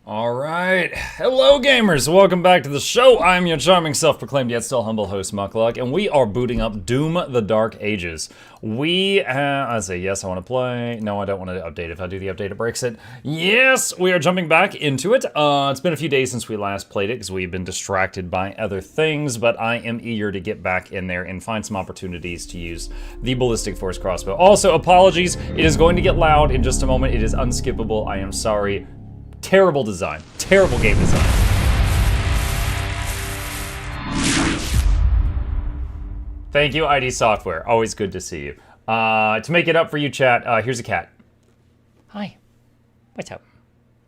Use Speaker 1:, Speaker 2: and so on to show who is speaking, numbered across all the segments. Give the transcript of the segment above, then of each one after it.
Speaker 1: Alright, hello gamers, welcome back to the show. I'm your charming, self-proclaimed yet still humble host, Mukluk, and we are booting up Doom: The Dark Ages. I say yes, I want to play. No, I don't want to update. If I do the update, it breaks it. Yes, we are jumping back into it. It's been a few days since we last played it because we've been distracted by other things, but I am eager to get back in there and find some opportunities to use the Ballistic Force Crossbow. Also, apologies, it is going to get loud in just a moment. It is unskippable, I am sorry. Terrible design. Terrible game design. Thank you, ID Software. Always good to see you. To make it up for you, chat, here's a cat. Hi. What's up?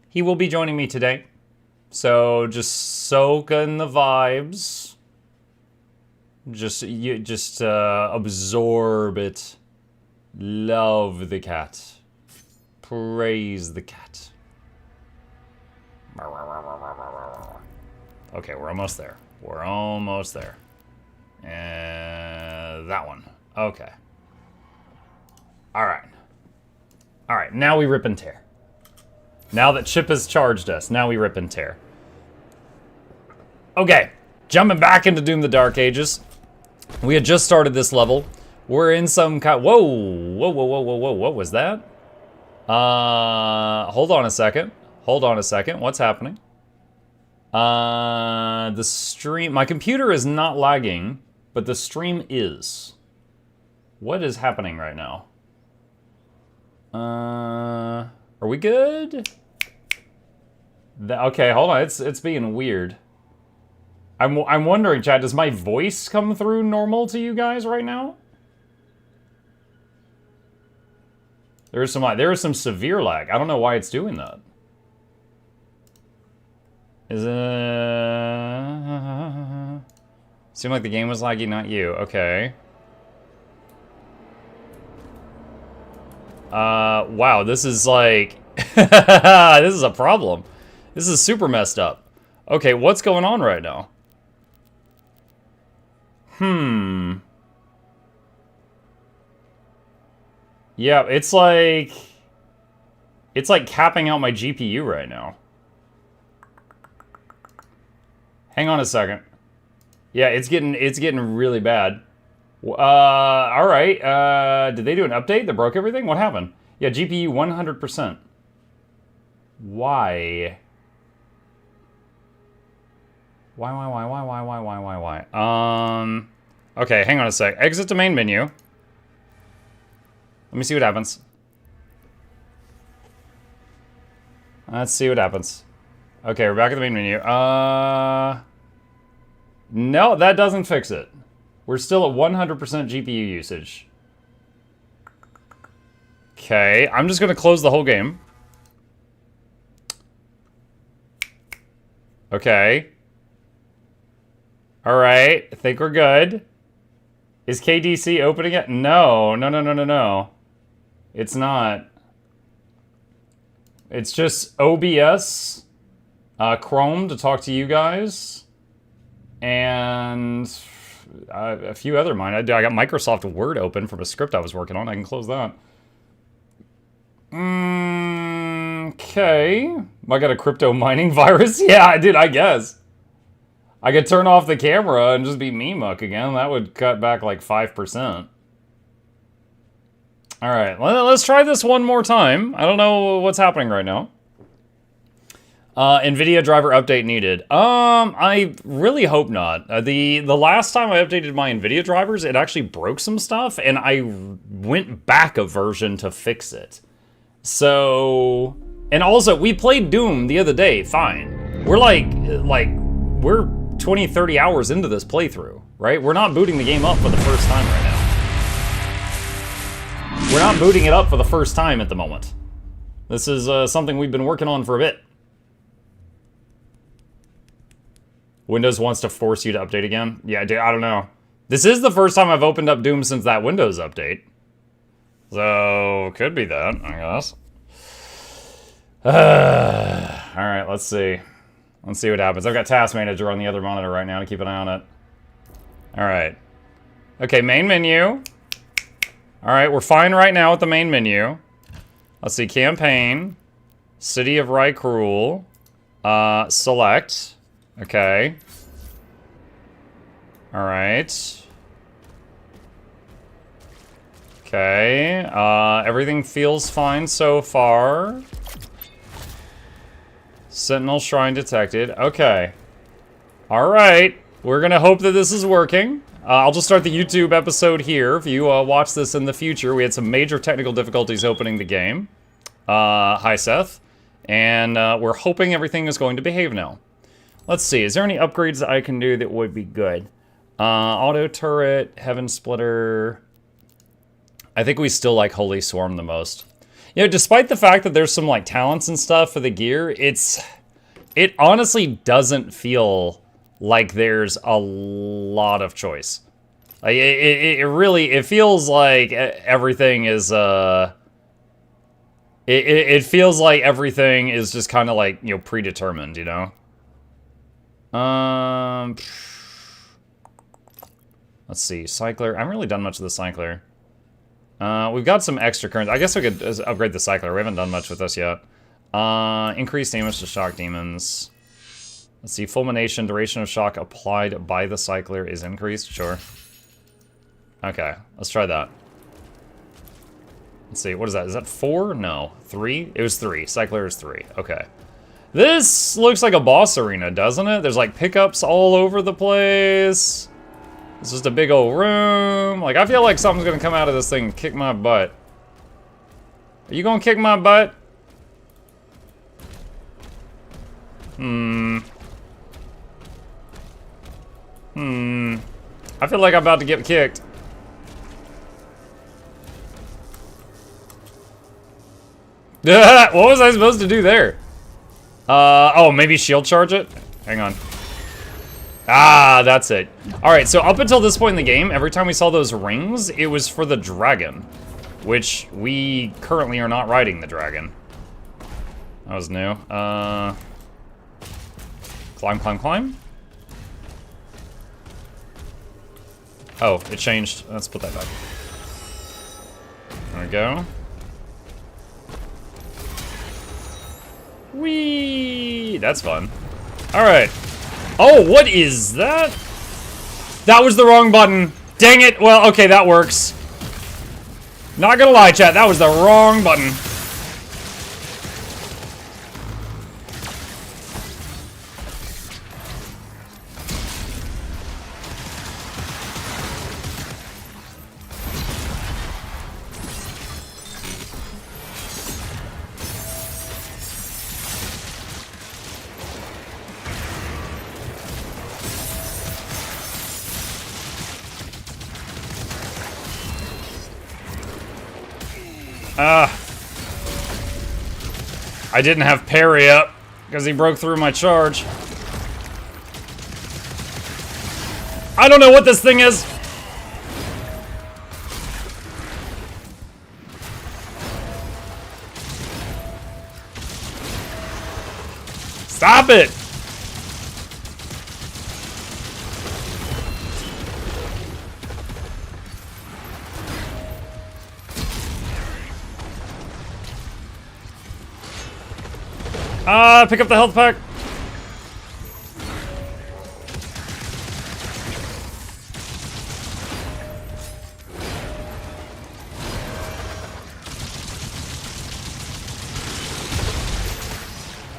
Speaker 1: He will be joining me today. So just soak in the vibes. Just absorb it. Love the cat. Praise the cat. Okay, we're almost there. We're almost there. And that one. Okay. Alright. Alright, now we rip and tear. Now that Chip has charged us, now we rip and tear. Okay, jumping back into Doom: The Dark Ages. We had just started this level. We're in some kind... Whoa! Whoa, whoa, whoa, whoa, whoa, what was that? Hold on a second. Hold on a second, what's happening? The stream, my computer is not lagging, but the stream is. What is happening right now? Are we good? Okay, hold on, it's being weird. I'm wondering, chat, does my voice come through normal to you guys right now? There is some severe lag. I don't know why it's doing that. Is it... Seemed like the game was laggy, not you. Okay. Wow, this is like... this is a problem. This is super messed up. Okay, what's going on right now? Yeah, it's like capping out my GPU right now. Hang on a second. Yeah, it's getting really bad. All right. Did they do an update that broke everything? What happened? Yeah, GPU 100%. Why? Why? Okay, hang on a sec. Exit to main menu. Let me see what happens. Let's see what happens. Okay, we're back at the main menu. No, that doesn't fix it. We're still at 100% GPU usage. Okay, I'm just gonna close the whole game. Okay. Alright, I think we're good. Is KDC opening it? No. It's not. It's just OBS, Chrome to talk to you guys, and a few other mine. I got Microsoft Word open from a script I was working on. I can close that. Okay. I got a crypto mining virus? Yeah, dude, I guess. I could turn off the camera and just be me muck again. That would cut back like 5%. Alright, let's try this one more time. I don't know what's happening right now. NVIDIA driver update needed. I really hope not. The last time I updated my NVIDIA drivers, it actually broke some stuff, and I went back a version to fix it. So... And also, we played Doom the other day, fine. We're we're 20, 30 hours into this playthrough, right? We're not booting the game up for the first time right now. We're not booting it up for the first time at the moment. This is something we've been working on for a bit. Windows wants to force you to update again? Yeah, dude, I don't know. This is the first time I've opened up Doom since that Windows update. So, could be that, I guess. Alright, let's see. Let's see what happens. I've got Task Manager on the other monitor right now to keep an eye on it. Alright. Okay, main menu. Alright, we're fine right now with the main menu. Let's see, campaign. City of Rykruel. Select. Okay. Alright. Okay. Everything feels fine so far. Sentinel Shrine detected. Okay. Alright. We're gonna hope that this is working. I'll just start the YouTube episode here. If you watch this in the future, we had some major technical difficulties opening the game. Hi, Seth. And we're hoping everything is going to behave now. Let's see. Is there any upgrades that I can do that would be good? Auto turret, Heaven Splitter. I think we still like Holy Swarm the most. You know, despite the fact that there's some like talents and stuff for the gear, it honestly doesn't feel like there's a lot of choice. Like it really feels like everything is it feels like everything is just kind of like, you know, predetermined, you know. Let's see, Cycler. I haven't really done much of the Cycler. We've got some extra currents. I guess we could upgrade the Cycler. We haven't done much with this yet. Increased damage to shock demons. Let's see, fulmination, duration of shock applied by the Cycler is increased. Sure. Okay, let's try that. Let's see, what is that? Is that 4? No. 3? It was 3. Cycler is 3. Okay. This looks like a boss arena, doesn't it? There's like pickups all over the place. It's just a big old room. Like, I feel like something's gonna come out of this thing and kick my butt. Are you gonna kick my butt? I feel like I'm about to get kicked. What was I supposed to do there? Oh, maybe shield charge it? Hang on. Ah, that's it. Alright, so up until this point in the game, every time we saw those rings, it was for the dragon. Which, we currently are not riding the dragon. That was new. Climb, climb, climb? Oh, it changed. Let's put that back. There we go. Whee! That's fun. Alright. Oh, what is that? That was the wrong button. Dang it. Well, okay, that works. Not gonna lie, chat. That was the wrong button. I didn't have parry up because he broke through my charge. I don't know what this thing is. Stop it! Pick up the health pack.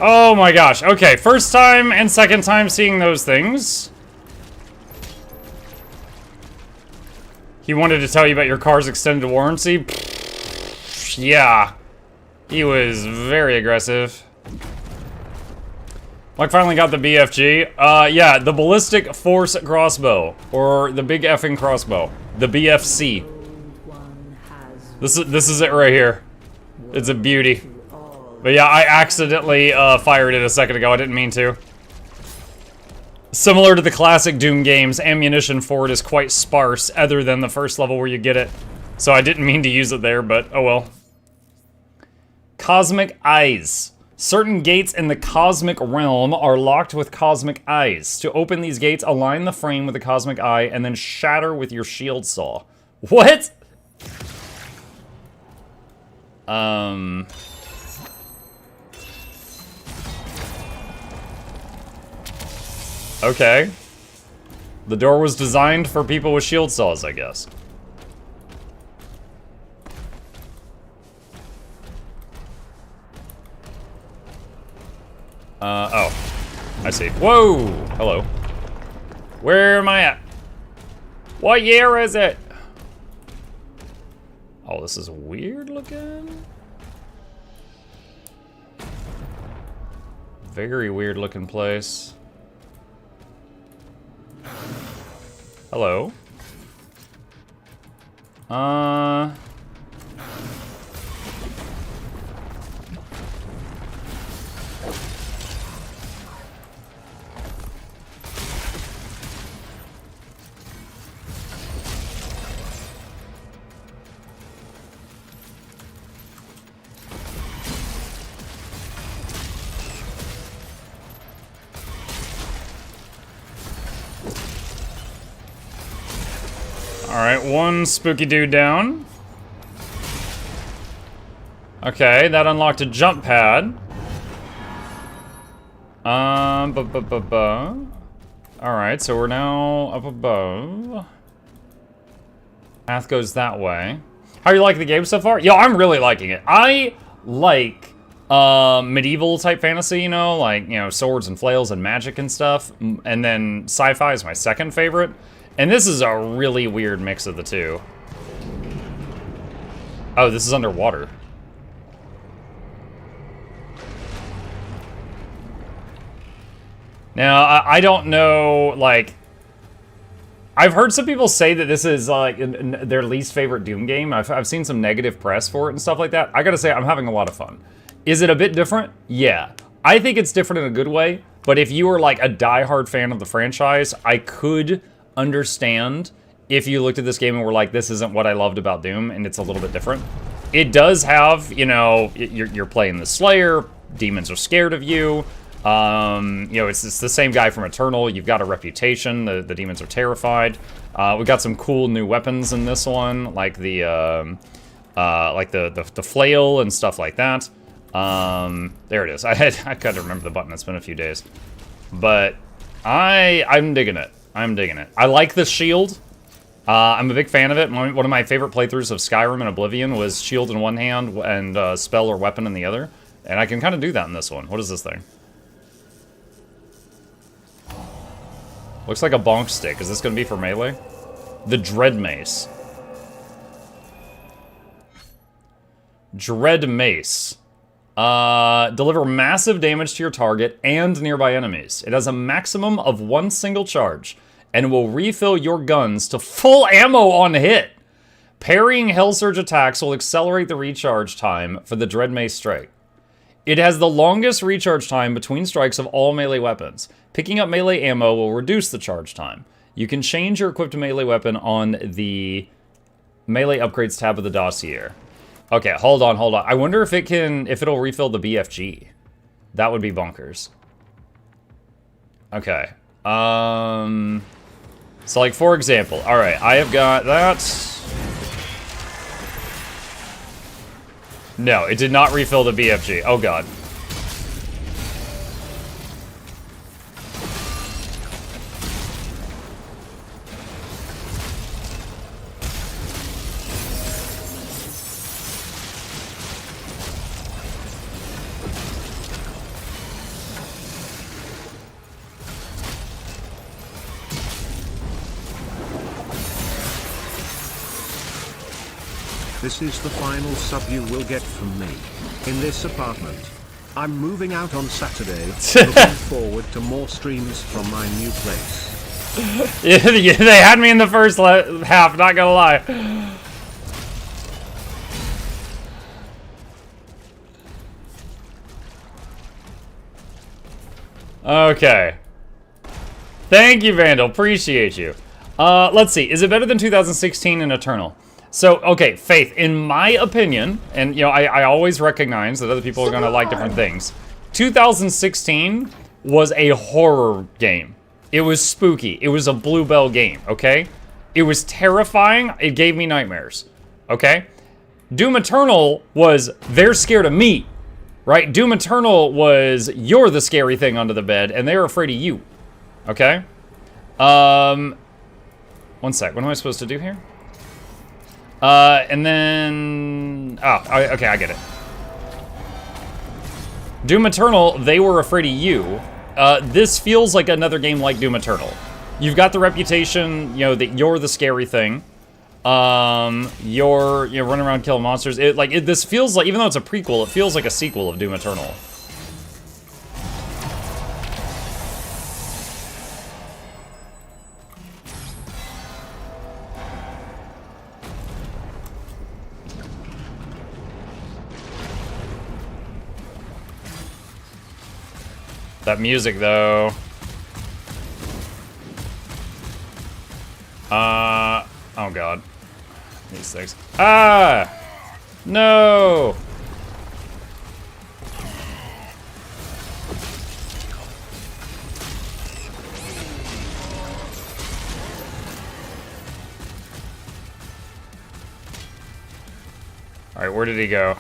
Speaker 1: Oh my gosh. Okay, first time and second time seeing those things. He wanted to tell you about your car's extended warranty. Yeah. He was very aggressive. Mike finally got the BFG. Yeah, the Ballistic Force Crossbow. Or the Big Effing Crossbow. The BFC. This is it right here. It's a beauty. But yeah, I accidentally fired it a second ago. I didn't mean to. Similar to the classic Doom games, ammunition for it is quite sparse, other than the first level where you get it. So I didn't mean to use it there, but oh well. Cosmic Eyes. Certain gates in the cosmic realm are locked with cosmic eyes. To open these gates, align the frame with the cosmic eye and then shatter with your shield saw. What? Okay. The door was designed for people with shield saws, I guess. Oh. I see. Whoa! Hello. Where am I at? What year is it? Oh, this is weird looking. Very weird looking place. Hello. Alright, one spooky dude down. Okay, that unlocked a jump pad. Alright, so we're now up above. Path goes that way. How are you liking the game so far? Yo, I'm really liking it. I like medieval type fantasy, you know, like, you know, swords and flails and magic and stuff. And then sci-fi is my second favorite. And this is a really weird mix of the two. Oh, this is underwater. Now, I don't know, like... I've heard some people say that this is, like, their least favorite Doom game. I've seen some negative press for it and stuff like that. I gotta say, I'm having a lot of fun. Is it a bit different? Yeah. I think it's different in a good way, but if you are, like, a diehard fan of the franchise, I could understand if you looked at this game and were like, this isn't what I loved about Doom, and it's a little bit different. It does have, you know, you're playing the Slayer, demons are scared of you, you know, it's the same guy from Eternal, you've got a reputation, the demons are terrified. We got some cool new weapons in this one, like the flail and stuff like that. There it is. I couldn't remember the button, it's been a few days. But I'm digging it. I'm digging it. I like the shield. I'm a big fan of it. One of my favorite playthroughs of Skyrim and Oblivion was shield in one hand and spell or weapon in the other. And I can kind of do that in this one. What is this thing? Looks like a bonk stick. Is this going to be for melee? The Dread Mace. Dread Mace. Deliver massive damage to your target and nearby enemies. It has a maximum of one single charge, and will refill your guns to full ammo on hit. Parrying Hell Surge attacks will accelerate the recharge time for the Dread Mace strike. It has the longest recharge time between strikes of all melee weapons. Picking up melee ammo will reduce the charge time. You can change your equipped melee weapon on the Melee Upgrades tab of the dossier. Okay, hold on. I wonder if it'll refill the BFG. That would be bonkers. Okay. So, like, for example, alright, I have got that. No, it did not refill the BFG. Oh, God.
Speaker 2: This is the final sub you will get from me. In this apartment. I'm moving out on Saturday. Looking forward to more streams from my new place.
Speaker 1: Yeah, they had me in the first half, not gonna lie. Okay. Thank you, Vandal. Appreciate you. Let's see. Is it better than 2016 and Eternal? So, okay, Faith, in my opinion, and, you know, I always recognize that other people are going to like different things. 2016 was a horror game. It was spooky. It was a Bluebell game, okay? It was terrifying. It gave me nightmares, okay? Doom Eternal was, they're scared of me, right? Doom Eternal was, you're the scary thing under the bed, and they're afraid of you. Okay. 1 sec. What am I supposed to do here? And then... Oh, okay, I get it. Doom Eternal, they were afraid of you. This feels like another game like Doom Eternal. You've got the reputation, you know, that you're the scary thing. You're running around killing monsters. This feels like, even though it's a prequel, it feels like a sequel of Doom Eternal. That music, though. Oh god. These things. Ah! No! Alright, where did he go?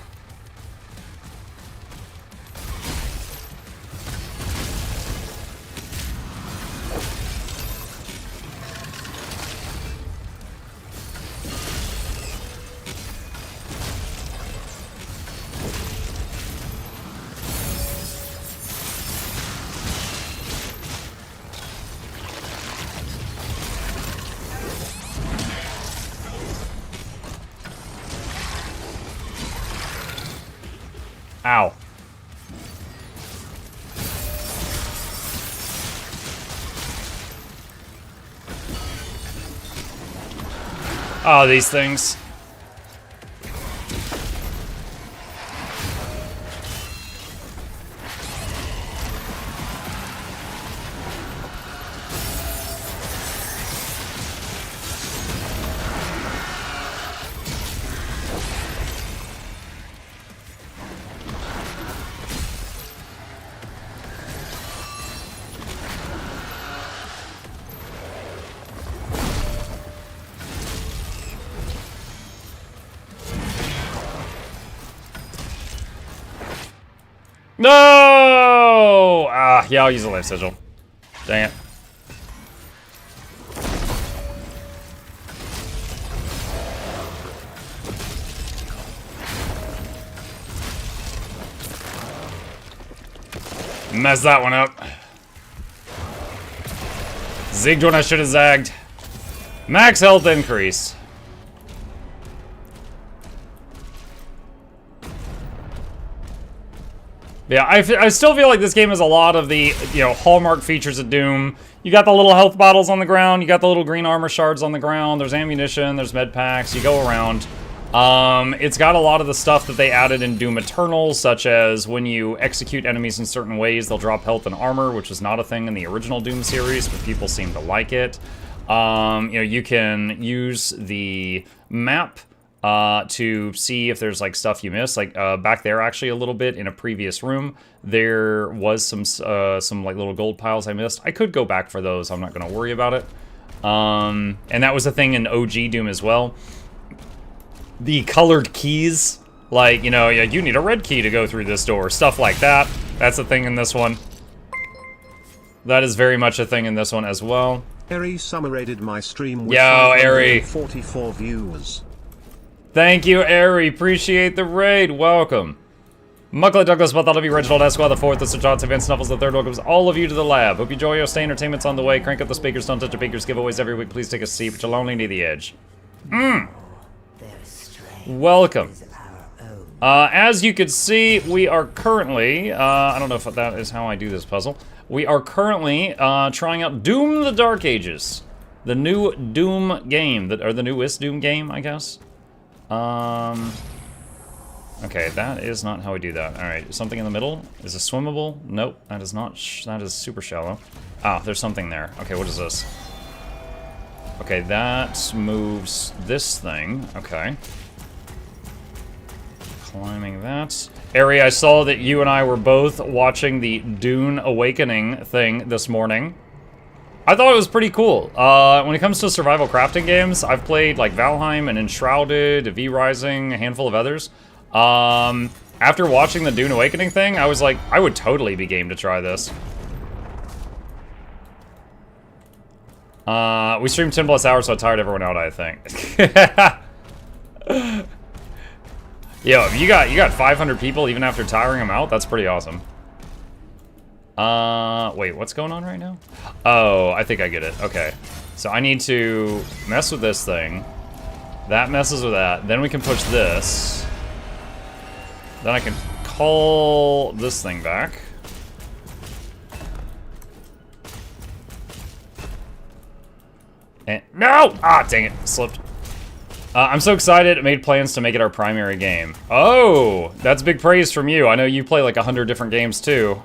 Speaker 1: Ow. Oh, these things. No! Ah, yeah, I'll use a life sigil. Dang it. Messed that one up. Zigged when I should have zagged. Max health increase. Yeah, I still feel like this game has a lot of the, you know, hallmark features of Doom. You got the little health bottles on the ground, you got the little green armor shards on the ground, there's ammunition, there's med packs, you go around. It's got a lot of the stuff that they added in Doom Eternal, such as when you execute enemies in certain ways, they'll drop health and armor, which was not a thing in the original Doom series, but people seem to like it. You know, you can use the map to see if there's like stuff you missed. Like back there, actually, a little bit in a previous room, there was some like little gold piles I missed. I could go back for those. I'm not going to worry about it. And that was a thing in OG Doom as well. The colored keys, like, you know, you need a red key to go through this door, stuff like that. That's a thing in this one. That is very much a thing in this one as well.
Speaker 2: Eri summer raided my stream with
Speaker 1: Yo, Eri.
Speaker 2: 44 viewers.
Speaker 1: Thank you, Eri. Appreciate the raid. Welcome. Mucklet Douglas, Bartholomew, Reginald Esquire the Fourth, Mr. Johnson, Vince Snuffles the Third. Welcomes all of you to the lab. Hope you enjoy your stay. Entertainment's on the way. Crank up the speakers. Don't touch the speakers. Giveaways every week. Please take a seat, but you'll only need the edge. Welcome. As you can see, we are currently, I don't know if that is how I do this puzzle. We are currently trying out Doom the Dark Ages. The new Doom game, or the newest Doom game, I guess. Okay, that is not how we do that. Alright, something in the middle? Is it swimmable? Nope, that is not, that is super shallow. Ah, there's something there. Okay, what is this? Okay, that moves this thing. Okay. Climbing that. Ari, I saw that you and I were both watching the Dune Awakening thing this morning. I thought it was pretty cool. When it comes to survival crafting games, I've played like Valheim and Enshrouded, V Rising, a handful of others. After watching the Dune Awakening thing, I was like, I would totally be game to try this. We streamed 10 plus hours, so I tired everyone out, I think. Yo, if you got 500 people even after tiring them out, that's pretty awesome. Wait, what's going on right now? Oh, I think I get it. Okay. So I need to mess with this thing. That messes with that. Then we can push this. Then I can call this thing back. And no! Ah, dang it. Slipped. I'm so excited. I made plans to make it our primary game. Oh, that's big praise from you. I know you play like 100 different games too.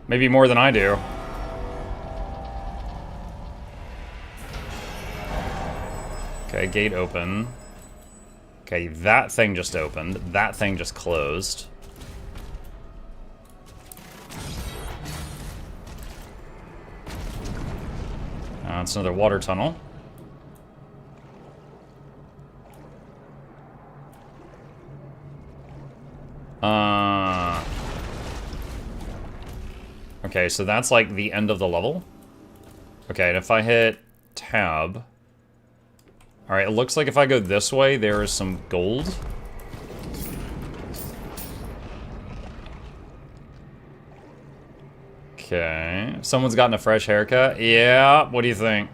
Speaker 1: Maybe more than I do. Okay, gate open. Okay, that thing just opened. That thing just closed. It's another water tunnel. Okay, so that's like the end of the level. Okay, and if I hit tab... Alright, it looks like if I go this way, there is some gold. Okay. Someone's gotten a fresh haircut. Yeah, what do you think?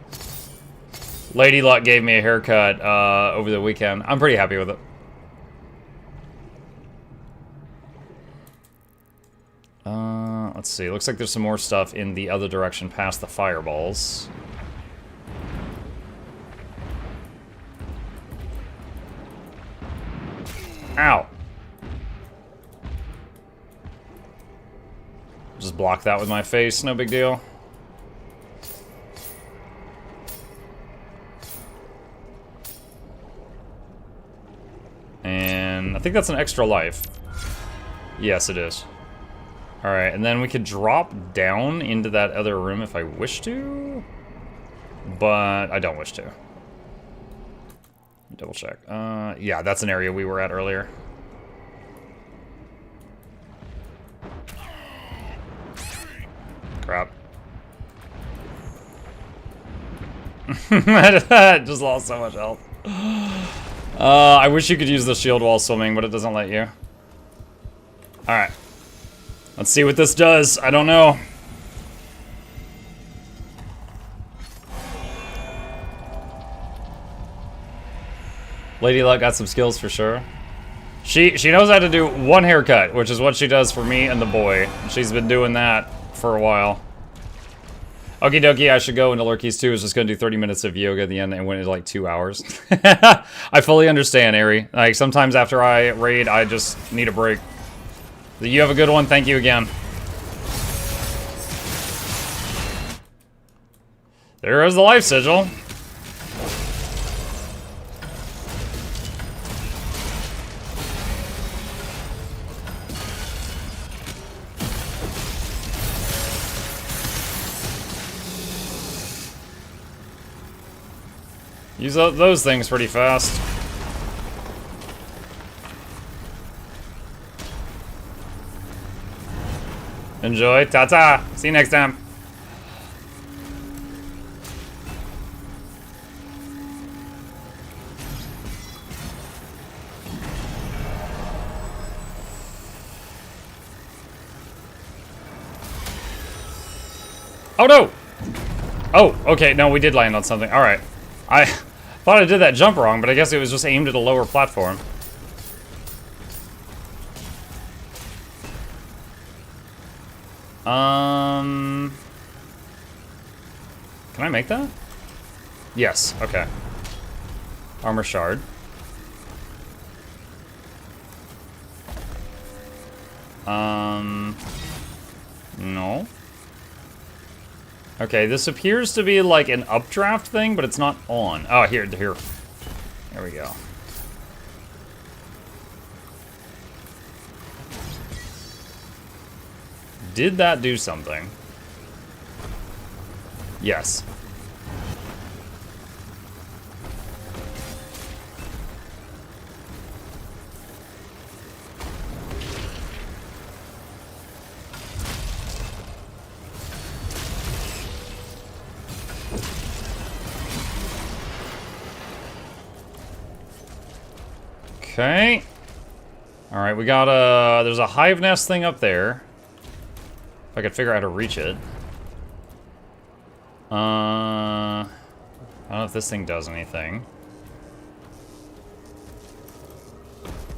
Speaker 1: Lady Luck gave me a haircut over the weekend. I'm pretty happy with it. Let's see. Looks like there's some more stuff in the other direction past the fireballs. Ow. Just block that with my face, no big deal. And I think that's an extra life. Yes, it is. Alright, and then we could drop down into that other room if I wish to. But I don't wish to. Double check. Yeah, that's an area we were at earlier. Crap. Just lost so much health. I wish you could use the shield while swimming, but it doesn't let you. Alright. Let's see what this does. I don't know. Lady Luck got some skills for sure. She knows how to do one haircut, which is what she does for me and the boy. She's been doing that for a while. Okie dokie, I should go into Lurkies too. I was just gonna do 30 minutes of yoga at the end and went into like 2 hours. I fully understand, Ari. Like sometimes after I raid, I just need a break. You have a good one. Thank you again. There is the life sigil. Use those things pretty fast. Enjoy. Ta-ta. See you next time. Oh, no. Oh, okay. No, we did land on something. All right. I thought I did that jump wrong, but I guess it was just aimed at a lower platform. Can I make that? Yes, okay. Armor shard. No. Okay, this appears to be like an updraft thing, but it's not on. Oh, here. There we go. Did that do something? Yes. Okay. Alright, we got a... There's a hive nest thing up there. If I could figure out how to reach it. I don't know if this thing does anything.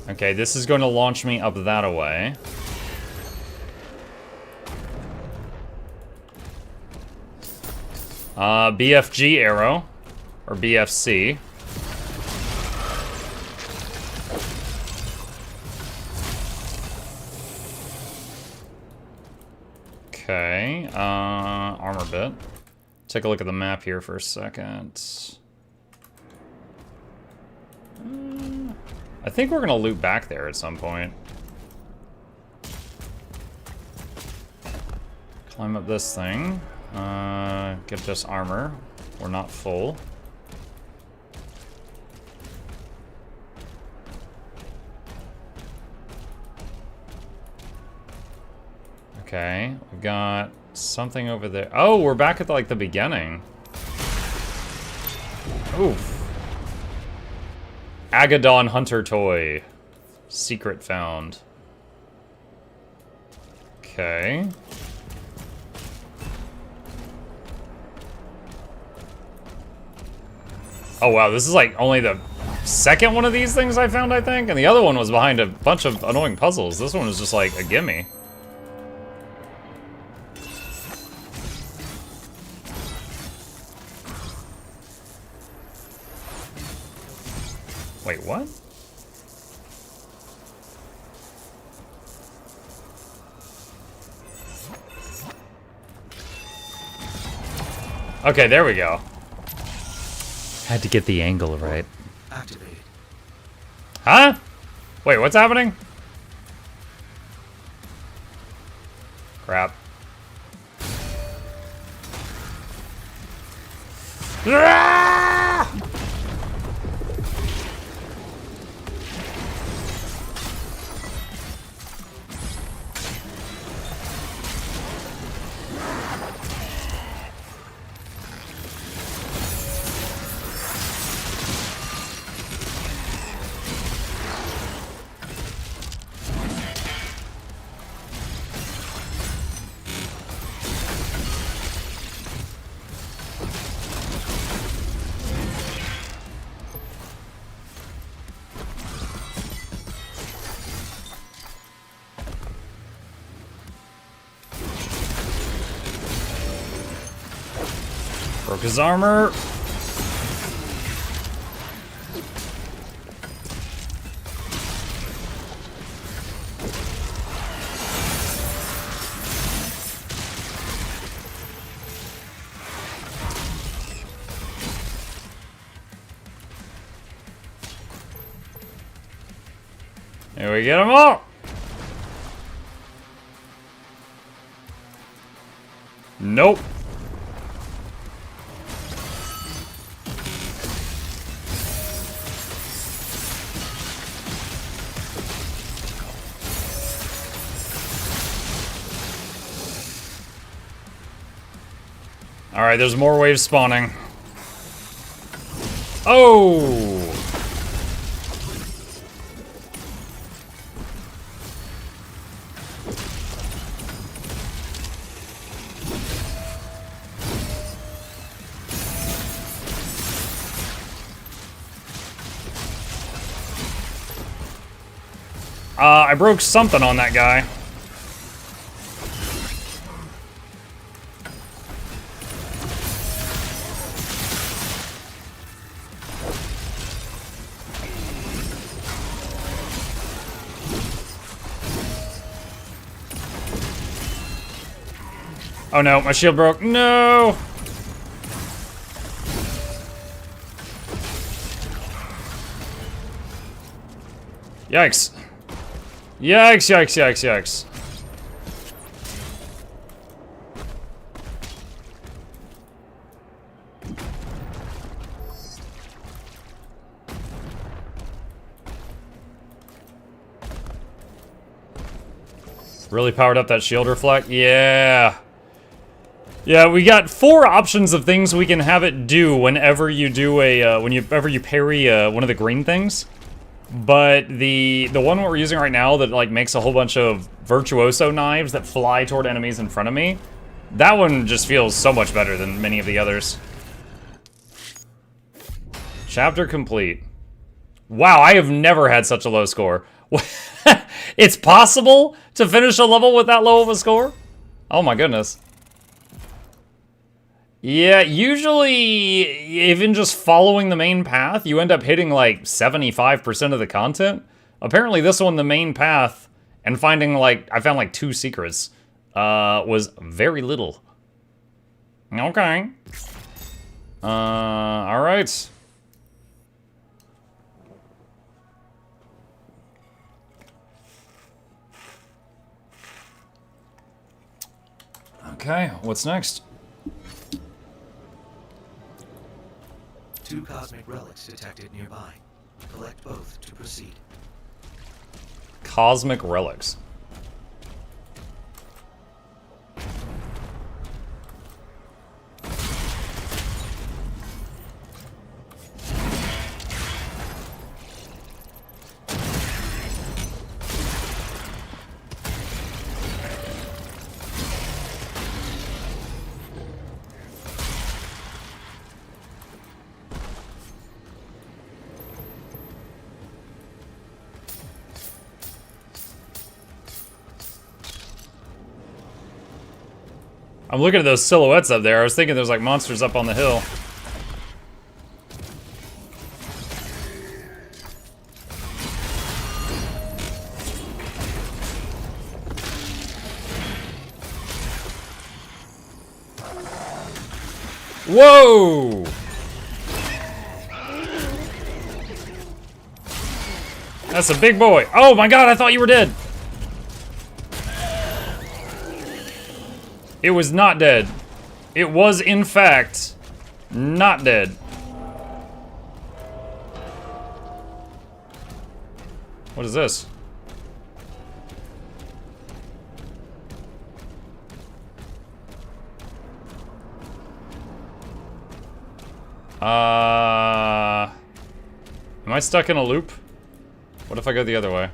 Speaker 1: Okay, this is going to launch me up that way. BFG arrow. Or BFC. Okay, armor bit. Take a look at the map here for a second. I think we're gonna loop back there at some point. Climb up this thing. Get this armor. We're not full. Okay, we got something over there. Oh, we're back at like the beginning. Oof. Agadon Hunter Toy. Secret found. Okay. Oh wow, this is like only the second one of these things I found, I think? And the other one was behind a bunch of annoying puzzles. This one was just like a gimme. Wait, what? Okay, there we go. Had to get the angle right.
Speaker 2: Activate.
Speaker 1: Huh? Wait, what's happening? Crap. Ah! Broke his armor. Here we get them all. Nope. Alright, there's more waves spawning. Oh! I broke something on that guy. Oh no, my shield broke. No! Yikes. Yikes, yikes, yikes, yikes. Really powered up that shield reflect? Yeah. Yeah, we got 4 options of things we can have it do whenever you do a, whenever you parry one of the green things. But the one we're using right now that like makes a whole bunch of virtuoso knives that fly toward enemies in front of me, that one just feels so much better than many of the others. Chapter complete. Wow, I have never had such a low score. It's possible to finish a level with that low of a score? Oh my goodness. Yeah, usually, even just following the main path, you end up hitting like 75% of the content. Apparently this one, the main path, and finding like, I found like 2 secrets, was very little. Okay. Alright. Okay, what's next?
Speaker 3: 2 cosmic relics detected nearby. Collect both to proceed.
Speaker 1: Cosmic relics. I'm looking at those silhouettes up there. I was thinking there's like monsters up on the hill. Whoa! That's a big boy. Oh my god, I thought you were dead. It was not dead. It was, in fact, not dead. What is this? Am I stuck in a loop? What if I go the other way?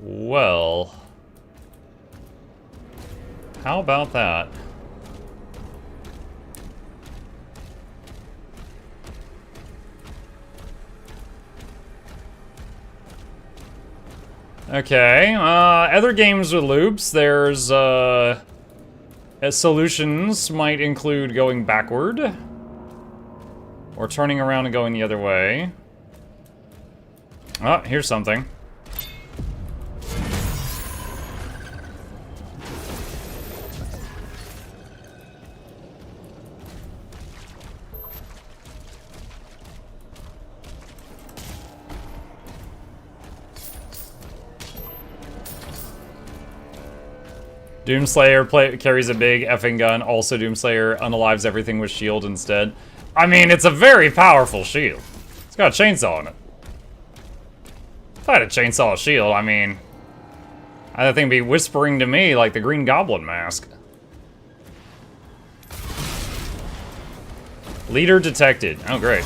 Speaker 1: Well, how about that? Okay, other games with loops, there's, solutions might include going backward, or turning around and going the other way. Oh, here's something. Doomslayer carries a big effing gun. Also, Doomslayer unalives everything with shield instead. I mean, it's a very powerful shield. It's got a chainsaw on it. If I had a chainsaw shield, I mean, that thing would be whispering to me like the Green Goblin mask. Leader detected. Oh, great.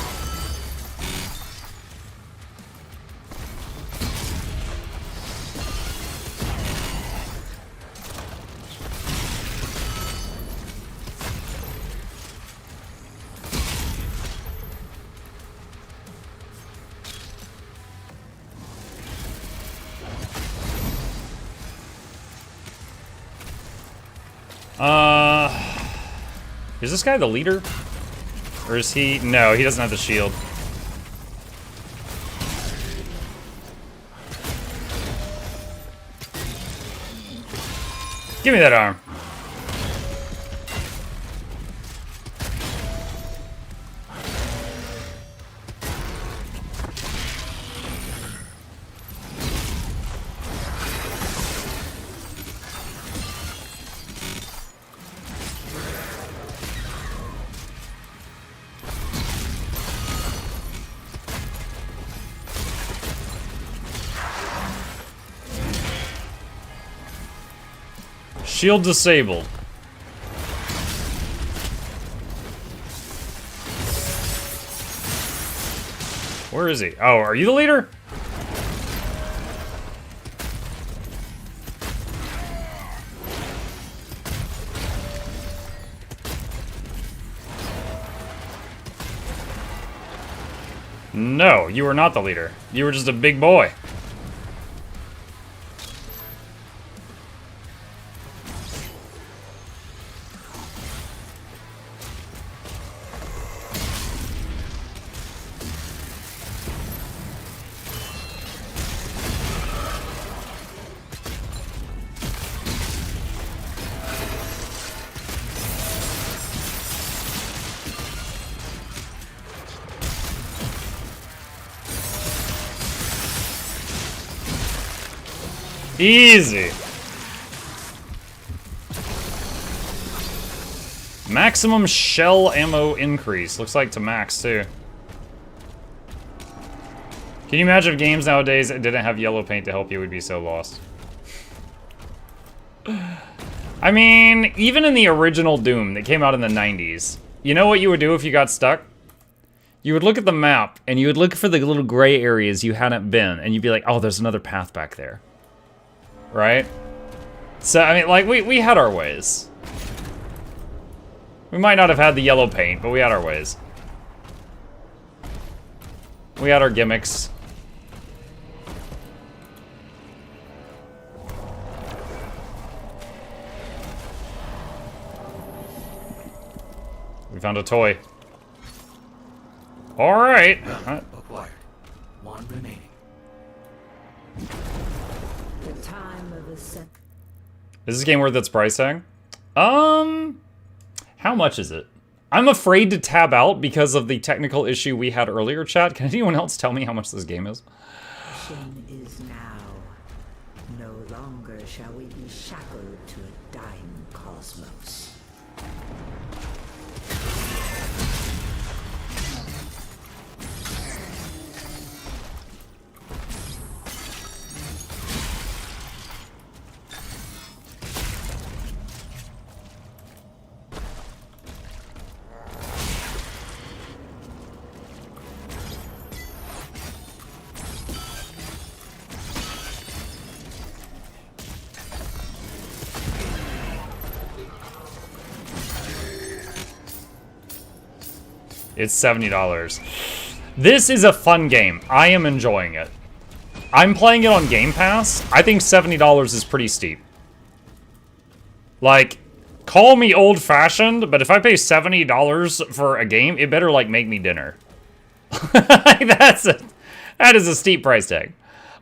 Speaker 1: Is this guy the leader? Or is he? No, he doesn't have the shield. Give me that arm. Shield disabled. Where is he? Oh, are you the leader? No, you were not the leader. You were just a big boy. Easy. Maximum shell ammo increase. Looks like to max, too. Can you imagine if games nowadays that didn't have yellow paint to help you would be so lost? I mean, even in the original Doom that came out in the 90s, you know what you would do if you got stuck? You would look at the map, and you would look for the little gray areas you hadn't been, and you'd be like, oh, there's another path back there. Right? So, I mean, like, we had our ways. We might not have had the yellow paint, but we had our ways. We had our gimmicks. We found a toy. Alright.
Speaker 3: Acquired. One remaining.
Speaker 1: Is this game worth its price tag? How much is it? I'm afraid to tab out because of the technical issue we had earlier, chat. Can anyone else tell me how much this game is?
Speaker 4: Is now. No longer shall we be shackled to a dying cosmos.
Speaker 1: It's $70. This is a fun game. I am enjoying it. I'm playing it on Game Pass. I think $70 is pretty steep. Like, call me old-fashioned, but if I pay $70 for a game, it better, like, make me dinner. That is a steep price tag.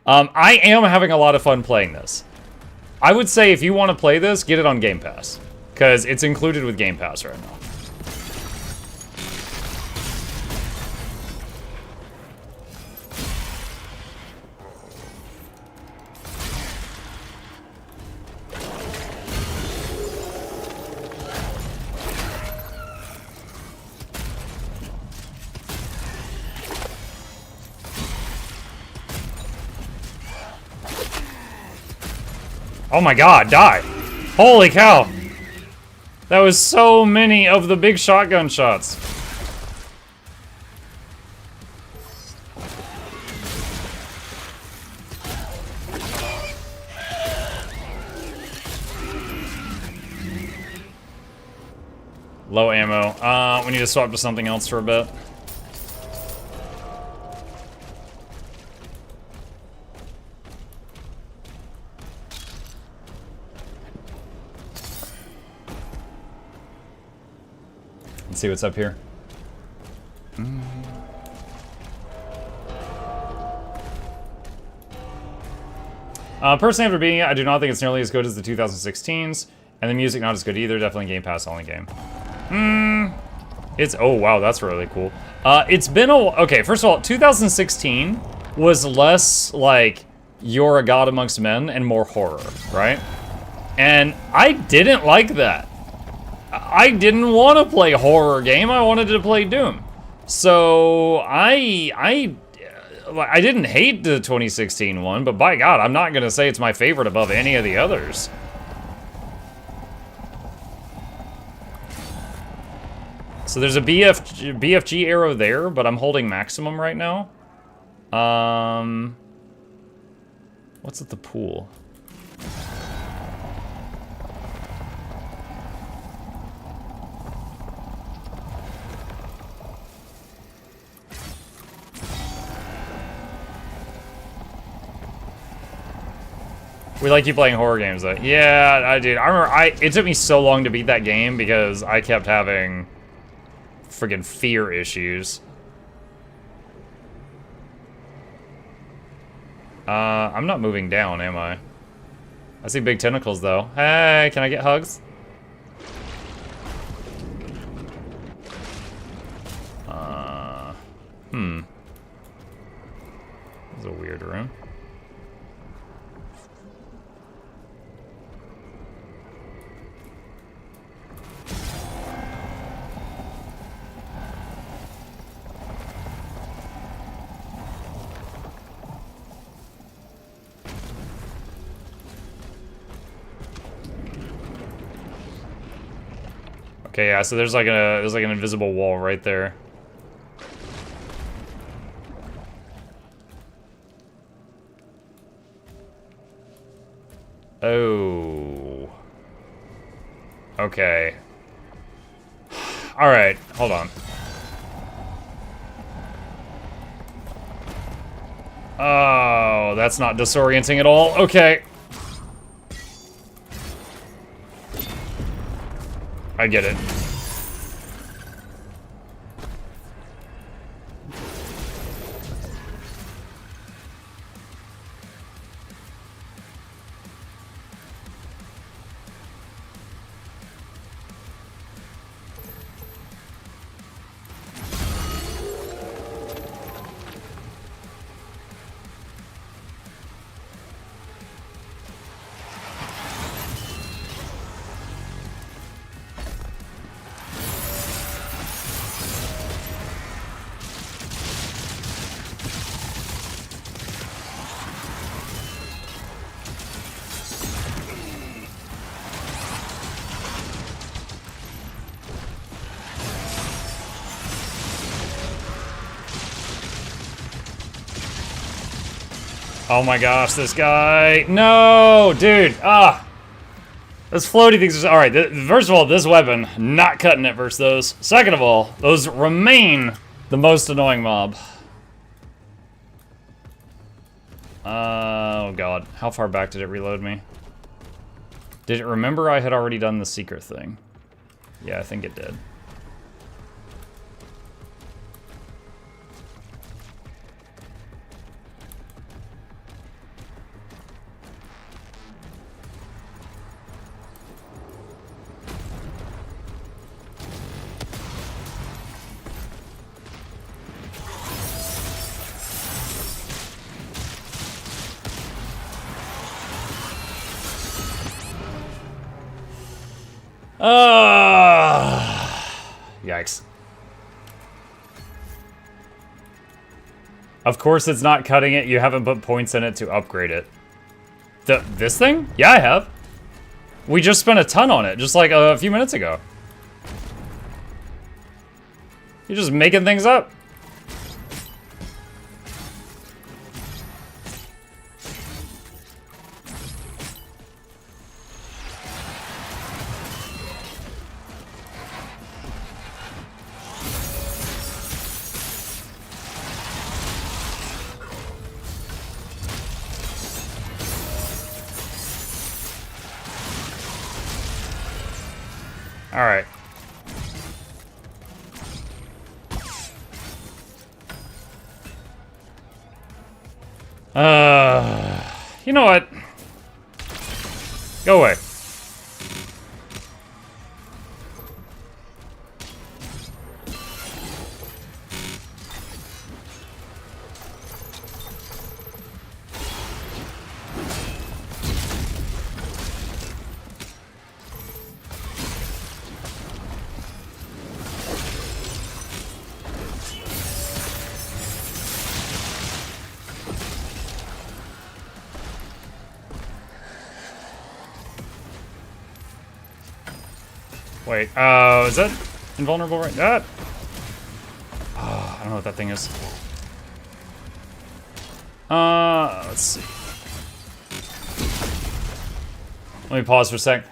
Speaker 1: I am having a lot of fun playing this. I would say if you want to play this, get it on Game Pass. Because it's included with Game Pass right now. Oh my god, die! Holy cow! That was so many of the big shotgun shots. Low ammo. We need to swap to something else for a bit. Let's see what's up here. Personally, after beating it, I do not think it's nearly as good as the 2016s, and the music not as good either. Definitely Game Pass only game. It's, oh wow, that's really cool. It's been okay, first of all, 2016 was less like you're a god amongst men and more horror, right? And I didn't like that. I didn't want to play a horror game. I wanted to play Doom. So I didn't hate the 2016 one, but by God, I'm not gonna say it's my favorite above any of the others. So there's a BFG arrow there, but I'm holding maximum right now. What's at the pool? We like you playing horror games, though. Yeah, I did. I remember. It took me so long to beat that game because I kept having friggin' fear issues. I'm not moving down, am I? I see big tentacles, though. Hey, can I get hugs? This is a weird room. Okay, yeah, so there's like an invisible wall right there. Oh. Okay. All right, hold on. Oh, that's not disorienting at all. Okay. I get it. Oh my gosh, this guy. No, dude. Ah. Those floaty things are... Alright, first of all, this weapon, not cutting it versus those. Second of all, those remain the most annoying mob. Oh god. How far back did it reload me? Did it remember I had already done the secret thing? Yeah, I think it did. Yikes. Of course it's not cutting it. You haven't put points in it to upgrade it. This thing? Yeah, I have. We just spent a ton on it, just like a few minutes ago. You're just making things up. All right. You know what? Go away. Wait, is that invulnerable right? Oh, I don't know what that thing is. Let's see. Let me pause for a sec.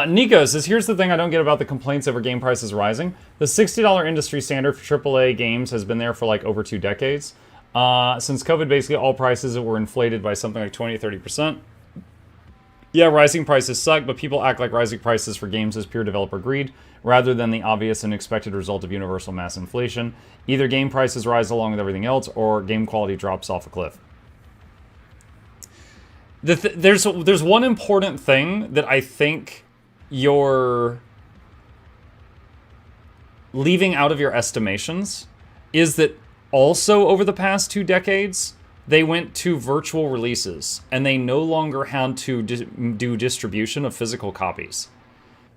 Speaker 1: Nico says, here's the thing I don't get about the complaints over game prices rising. The $60 industry standard for AAA games has been there for like over 2 decades. Since COVID, basically all prices were inflated by something like 20 to 30%. Yeah, rising prices suck, but people act like rising prices for games is pure developer greed, rather than the obvious and expected result of universal mass inflation. Either game prices rise along with everything else, or game quality drops off a cliff. There's one important thing that I think you're leaving out of your estimations, is that also over the past 2 decades, they went to virtual releases, and they no longer had to do distribution of physical copies.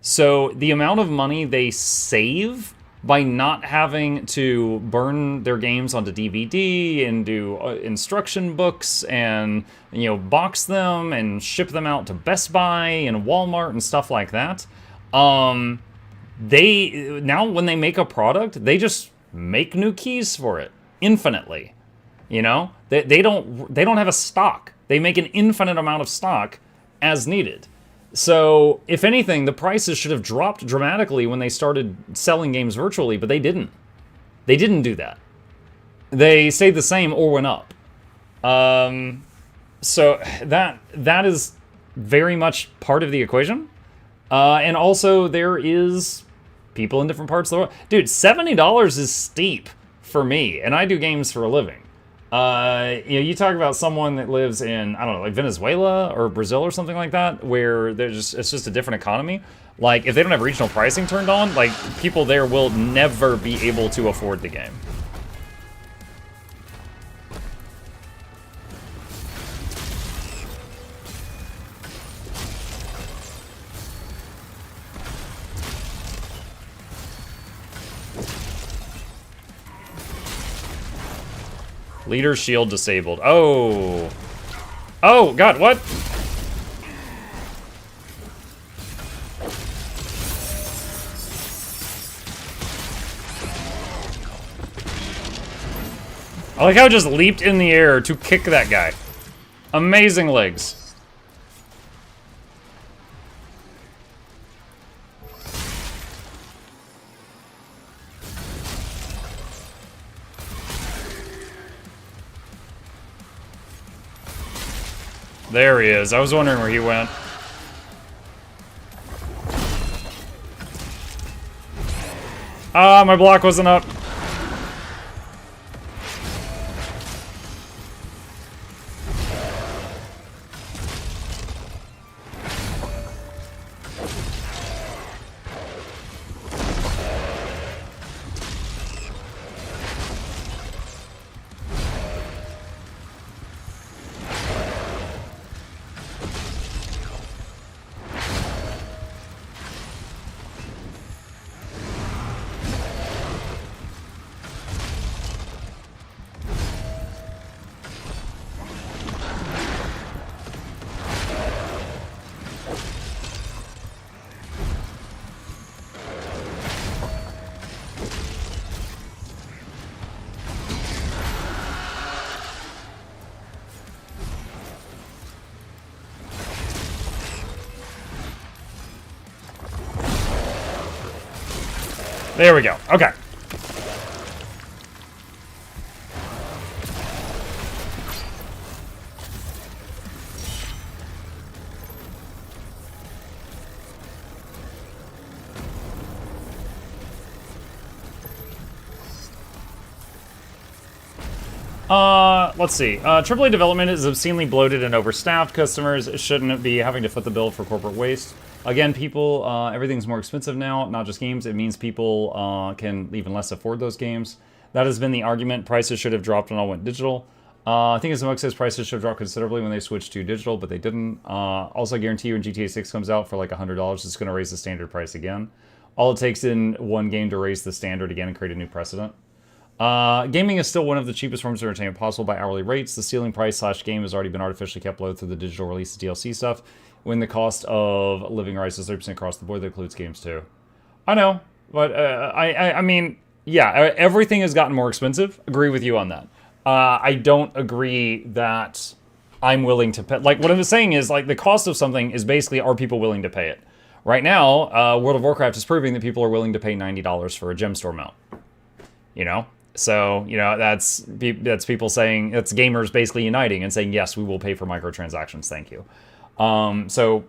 Speaker 1: So the amount of money they save by not having to burn their games onto DVD and do instruction books and, you know, box them and ship them out to Best Buy and Walmart and stuff like that. They now when they make a product, they just make new keys for it infinitely. You know, they don't have a stock. They make an infinite amount of stock as needed. So, if anything, the prices should have dropped dramatically when they started selling games virtually, but they didn't. They didn't do that. They stayed the same or went up. So that is very much part of the equation. And also, there is people in different parts of the world. Dude, $70 is steep for me, and I do games for a living. You know, you talk about someone that lives in, I don't know, like Venezuela or Brazil or something like that, where it's just a different economy. Like, if they don't have regional pricing turned on, like, people there will never be able to afford the game. Leader shield disabled. Oh. Oh, God, what? I like how it just leaped in the air to kick that guy. Amazing legs. There he is. I was wondering where he went. Ah, my block wasn't up. There we go. Okay. Let's see. AAA development is obscenely bloated and overstaffed. Customers shouldn't be having to foot the bill for corporate waste. Again, people, everything's more expensive now, not just games. It means people can even less afford those games. That has been the argument. Prices should have dropped and all went digital. I think as Mug says, prices should have dropped considerably when they switched to digital, but they didn't. Also, I guarantee you when GTA 6 comes out for like $100, it's going to raise the standard price again. All it takes in one game to raise the standard again and create a new precedent. Gaming is still one of the cheapest forms of entertainment possible by hourly rates. The ceiling price / game has already been artificially kept low through the digital release of DLC stuff. When the cost of living rises 30% across the board, that includes games too. I know, but I mean, yeah, everything has gotten more expensive. Agree with you on that. I don't agree that I'm willing to pay. Like, what I'm saying is, like, the cost of something is basically, are people willing to pay it? Right now, World of Warcraft is proving that people are willing to pay $90 for a gem store mount. You know? So, you know, that's people saying, that's gamers basically uniting and saying, yes, we will pay for microtransactions, thank you. So,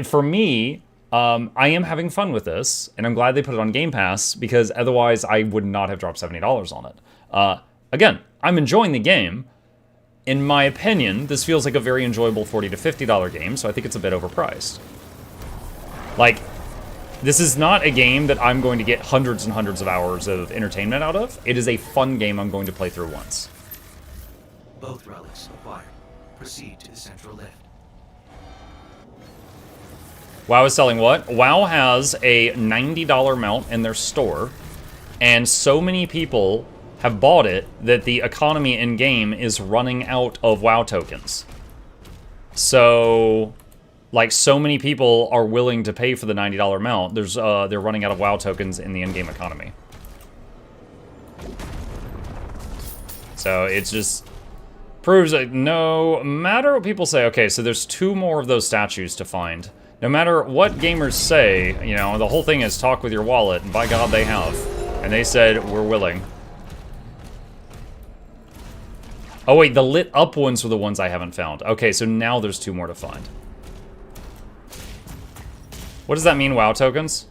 Speaker 1: for me, I am having fun with this, and I'm glad they put it on Game Pass, because otherwise I would not have dropped $70 on it. Again, I'm enjoying the game. In my opinion, this feels like a very enjoyable $40 to $50 game, so I think it's a bit overpriced. Like, this is not a game that I'm going to get hundreds and hundreds of hours of entertainment out of. It is a fun game I'm going to play through once.
Speaker 3: Both relics acquired. Proceed to the central lift.
Speaker 1: WoW is selling what? WoW has a $90 mount in their store, and so many people have bought it that the economy in-game is running out of WoW tokens. So, like, so many people are willing to pay for the $90 mount, they're running out of WoW tokens in the in-game economy. So, it just proves that no matter what people say, okay, so there's 2 more of those statues to find. No matter what gamers say, you know, the whole thing is talk with your wallet, and by God they have. And they said, we're willing. Oh wait, the lit up ones were the ones I haven't found. Okay, so now there's 2 more to find. What does that mean, WoW tokens?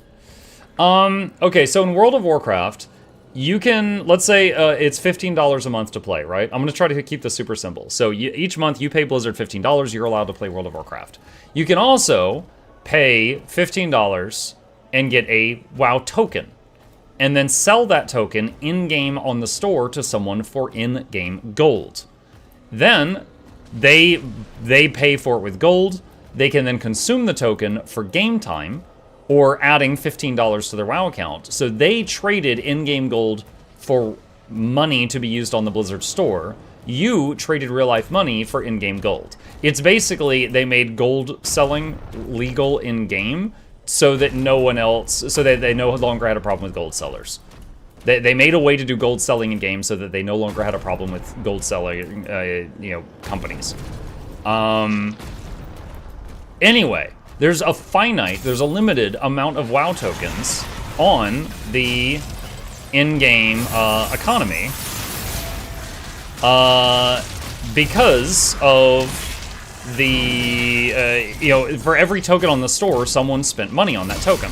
Speaker 1: Okay, so in World of Warcraft, you can, let's say it's $15 a month to play, right? I'm gonna try to keep this super simple. So each month you pay Blizzard $15, you're allowed to play World of Warcraft. You can also pay $15 and get a WoW token, and then sell that token in-game on the store to someone for in-game gold. Then, they pay for it with gold, they can then consume the token for game time, or adding $15 to their WoW account. So they traded in-game gold for money to be used on the Blizzard store. You traded real-life money for in-game gold. It's basically, they made gold selling legal in-game, so that no one else, so that they no longer had a problem with gold sellers. They made a way to do gold selling in games so that they no longer had a problem with gold selling, you know, companies. Anyway, there's a limited amount of WoW tokens on the in-game economy because of the, you know, for every token on the store, someone spent money on that token.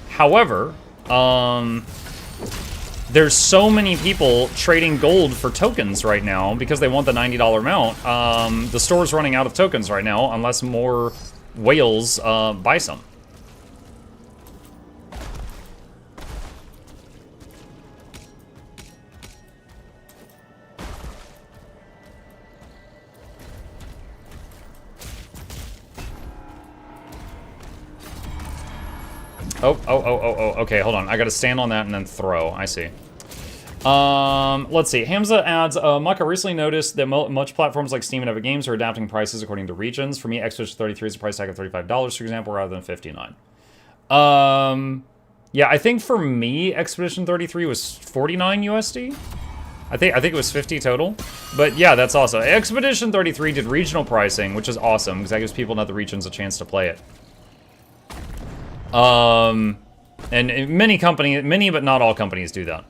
Speaker 1: However, there's so many people trading gold for tokens right now because they want the $90 mount. The store's running out of tokens right now unless more whales buy some. Oh, okay, hold on. I gotta stand on that and then throw. I see. Let's see. Hamza adds, Maka recently noticed that much platforms like Steam and Epic Games are adapting prices according to regions. For me, Expedition 33 is a price tag of $35, for example, rather than $59. Yeah, I think for me, Expedition 33 was 49 USD. I think it was 50 total. But yeah, that's awesome. Expedition 33 did regional pricing, which is awesome, because that gives people in other regions a chance to play it. And many but not all companies do that.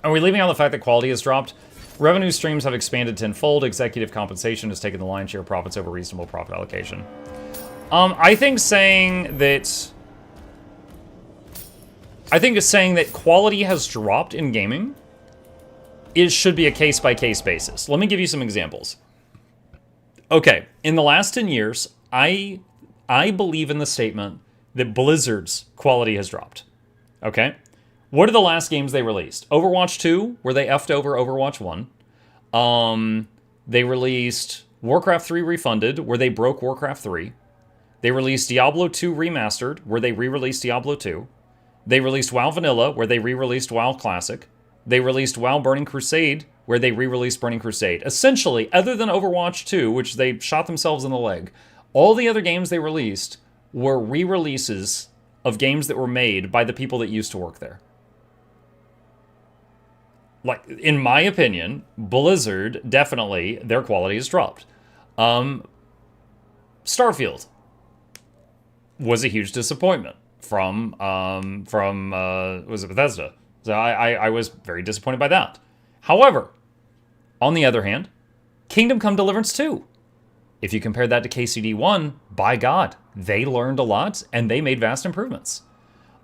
Speaker 1: Are we leaving out the fact that quality has dropped? Revenue streams have expanded tenfold. Executive compensation has taken the lion's share of profits over reasonable profit allocation. I think saying that quality has dropped in gaming, it should be a case-by-case basis. Let me give you some examples. Okay, in the last 10 years, I believe in the statement that Blizzard's quality has dropped. Okay? What are the last games they released? Overwatch 2, where they effed over Overwatch 1. They released Warcraft 3 Refunded, where they broke Warcraft 3. They released Diablo 2 Remastered, where they re-released Diablo 2. They released WoW Vanilla, where they re-released WoW Classic. They released WoW Burning Crusade, where they re-released Burning Crusade. Essentially, other than Overwatch 2, which they shot themselves in the leg, all the other games they released were re-releases of games that were made by the people that used to work there. like, in my opinion, Blizzard, definitely, their quality has dropped. Starfield was a huge disappointment from was it Bethesda? So I was very disappointed by that. However, on the other hand, Kingdom Come Deliverance 2. If you compare that to KCD 1, by God, they learned a lot and they made vast improvements.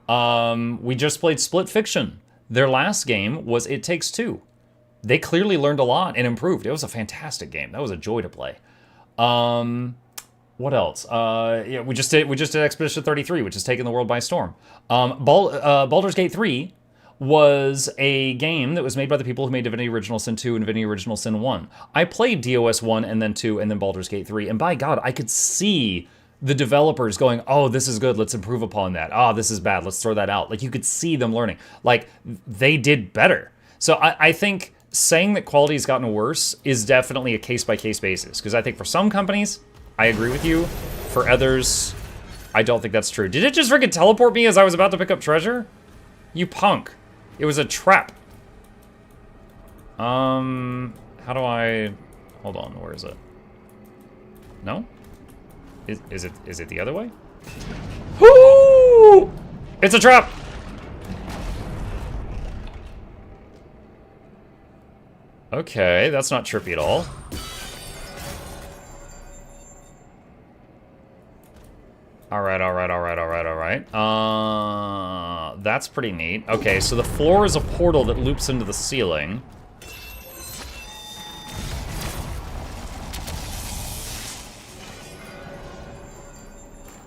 Speaker 1: We just played Split Fiction. Their last game was It Takes Two. They clearly learned a lot and improved. It was a fantastic game. That was a joy to play. What else? Yeah, we just did Expedition 33, which has taken the world by storm. Baldur's Gate 3 was a game that was made by the people who made Divinity Original Sin 2 and Divinity Original Sin 1. I played DOS 1 and then 2 and then Baldur's Gate 3, and by God, I could see the developers going, oh, this is good, let's improve upon that. Ah, this is bad, let's throw that out. Like, you could see them learning. Like, they did better. So I think saying that quality has gotten worse is definitely a case-by-case basis, because I think for some companies, I agree with you. For others, I don't think that's true. Did it just freaking teleport me as I was about to pick up treasure? You punk. It was a trap. How do I... Hold on, where is it? No? Is it the other way? Woo! It's a trap! Okay, that's not trippy at all. Alright. That's pretty neat. Okay, so the floor is a portal that loops into the ceiling.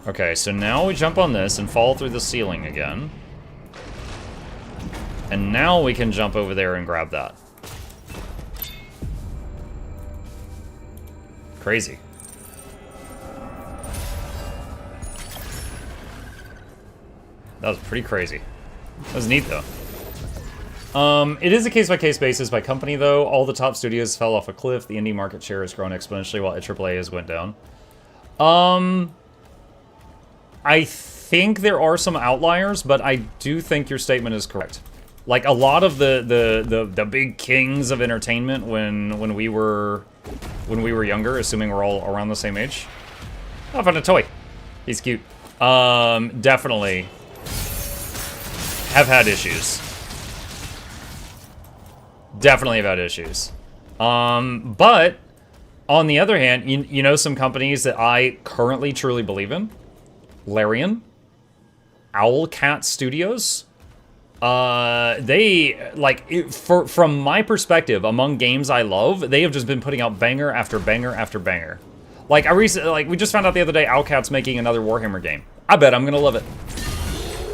Speaker 1: Okay, so now we jump on this and fall through the ceiling again. And now we can jump over there and grab that. Crazy. That was pretty crazy. That was neat, though. It is a case-by-case basis by company, though. All the top studios fell off a cliff. The indie market share has grown exponentially while AAA has went down. I think there are some outliers, but I do think your statement is correct. Like, a lot of the big kings of entertainment when we were younger, assuming we're all around the same age. Oh, I found a toy. He's cute. Definitely have had issues. Definitely have had issues. But on the other hand, you know some companies that I currently truly believe in? Larian, Owlcat Studios. They, like, from my perspective, among games I love, they have just been putting out banger after banger after banger. Like, we just found out the other day, Owlcat's making another Warhammer game. I bet I'm gonna love it.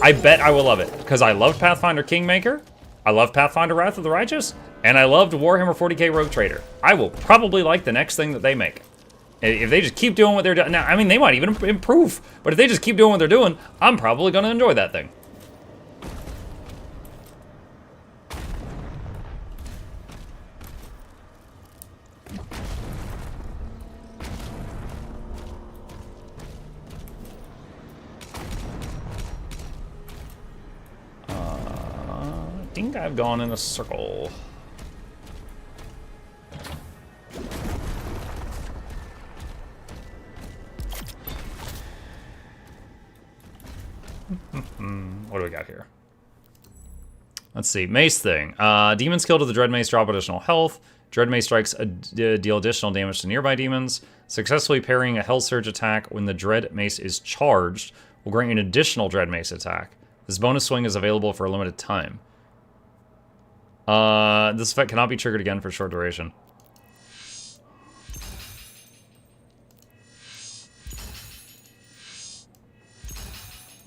Speaker 1: I bet I will love it, because I loved Pathfinder Kingmaker, I loved Pathfinder Wrath of the Righteous, and I loved Warhammer 40k Rogue Trader. I will probably like the next thing that they make. If they just keep doing what they're doing, now, I mean, they might even improve, but if they just keep doing what they're doing, I'm probably gonna enjoy that thing. I think I've gone in a circle. What do we got here? Let's see. Mace thing. Demons killed with the Dread Mace drop additional health. Dread Mace strikes deal additional damage to nearby demons. Successfully parrying a Hell Surge attack when the Dread Mace is charged will grant you an additional Dread Mace attack. This bonus swing is available for a limited time. This effect cannot be triggered again for a short duration.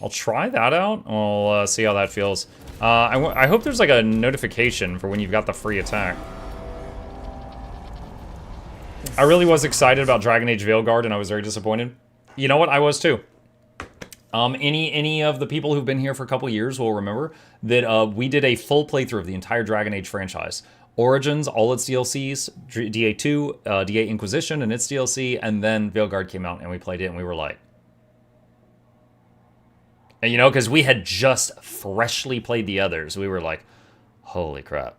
Speaker 1: I'll try that out. We'll see how that feels. I hope there's like a notification for when you've got the free attack. I really was excited about Dragon Age Veilguard, and I was very disappointed. You know what? I was too. Any of the people who've been here for a couple years will remember that we did a full playthrough of the entire Dragon Age franchise. Origins, all its DLCs, DA2, DA Inquisition and its DLC, and then Veilguard came out and we played it and we were like... And, you know, because we had just freshly played the others, we were like, holy crap.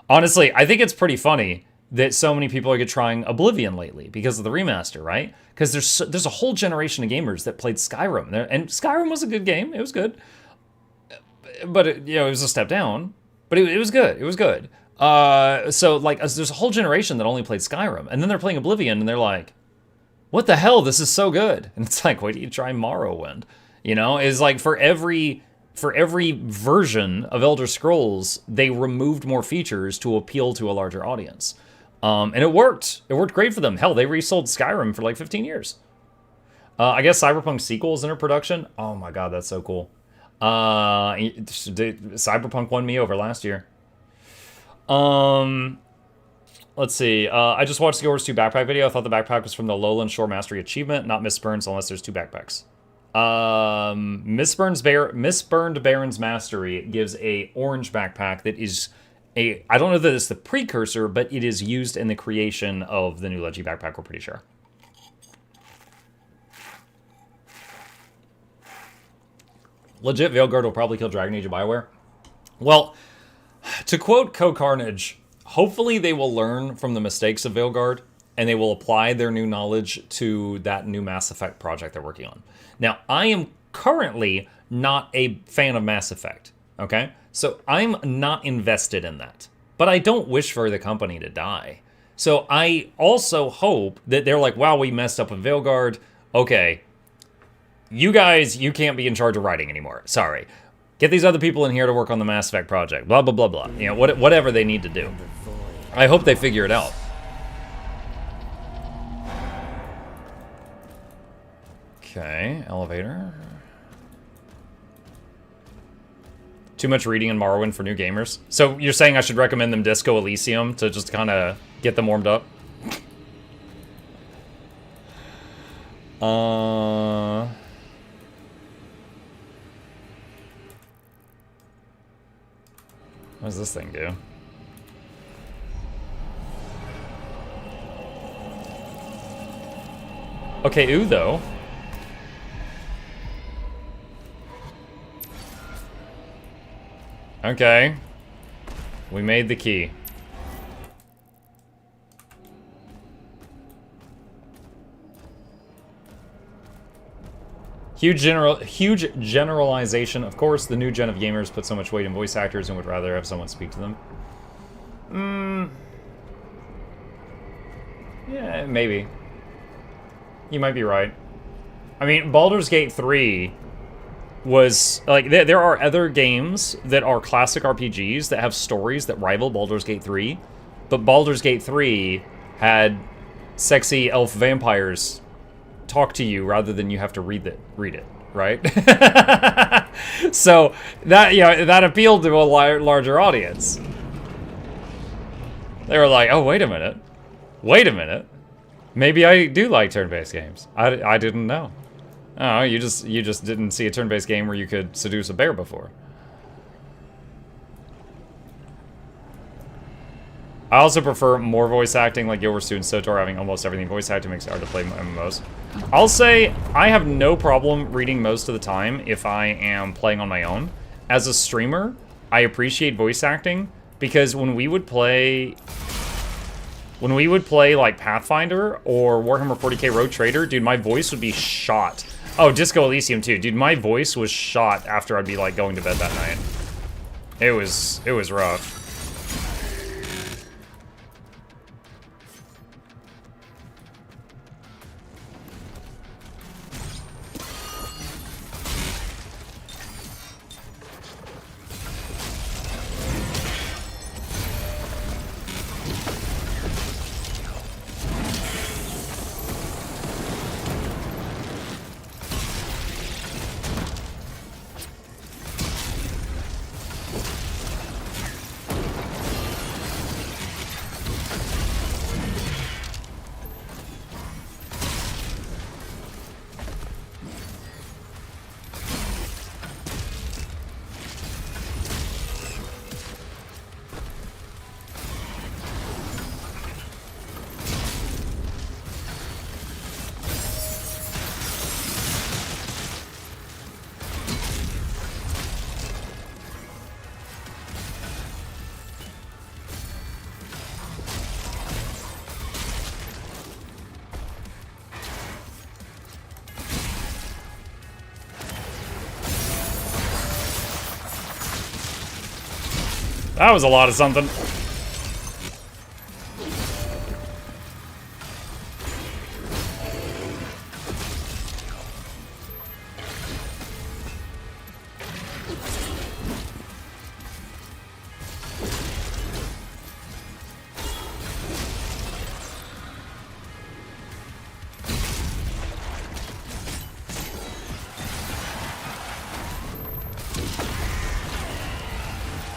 Speaker 1: Honestly, I think it's pretty funny that so many people are trying Oblivion lately because of the remaster, right? Because there's a whole generation of gamers that played Skyrim, and Skyrim was a good game. It was good, but it was a step down. But it was good. It was good. So like, there's a whole generation that only played Skyrim, and then they're playing Oblivion, and they're like, "What the hell? This is so good!" And it's like, wait till you try Morrowind. It's like for every version of Elder Scrolls, they removed more features to appeal to a larger audience. And it worked. It worked great for them. Hell, they resold Skyrim for like 15 years. I guess Cyberpunk sequel is in production. Oh my god, that's so cool. Cyberpunk won me over last year. Let's see. I just watched the Guild Wars 2 backpack video. I thought the backpack was from the Lowland Shore Mastery Achievement, not Miss Burns, unless there's 2 backpacks. Mistburned Baron's Mastery gives a orange backpack that is I don't know that it's the precursor, but it is used in the creation of the new Leggy backpack, we're pretty sure. Legit, Veilguard will probably kill Dragon Age of BioWare. Well, to quote Co-Carnage, hopefully they will learn from the mistakes of Veilguard, and they will apply their new knowledge to that new Mass Effect project they're working on. Now, I am currently not a fan of Mass Effect, okay? So I'm not invested in that. But I don't wish for the company to die. So I also hope that they're like, wow, we messed up with Veilguard. Okay, you guys, you can't be in charge of writing anymore. Sorry. Get these other people in here to work on the Mass Effect project. Blah, blah, blah, blah. Whatever they need to do. I hope they figure it out. Okay, elevator. Too much reading in Morrowind for new gamers. So you're saying I should recommend them Disco Elysium to just kind of get them warmed up? What does this thing do? Okay, ooh, though. Okay. We made the key. Huge generalization. Of course, the new gen of gamers put so much weight in voice actors and would rather have someone speak to them. Yeah, maybe. You might be right. I mean, Baldur's Gate 3 was, like, there are other games that are classic RPGs that have stories that rival Baldur's Gate 3, but Baldur's Gate 3 had sexy elf vampires talk to you rather than you have to read it, right? So that appealed to a larger audience. They were like, oh, wait a minute, maybe I do like turn-based games. I didn't know. Oh, you just didn't see a turn-based game where you could seduce a bear before. I also prefer more voice acting, like Guild Wars 2 and SOTOR having almost everything voice acting makes it hard to play MMOs. I'll say I have no problem reading most of the time if I am playing on my own. As a streamer, I appreciate voice acting because when we would play like Pathfinder or Warhammer 40k Rogue Trader, dude, my voice would be shot. Oh, Disco Elysium too. Dude, my voice was shot after I'd be like going to bed that night. It was rough. That was a lot of something.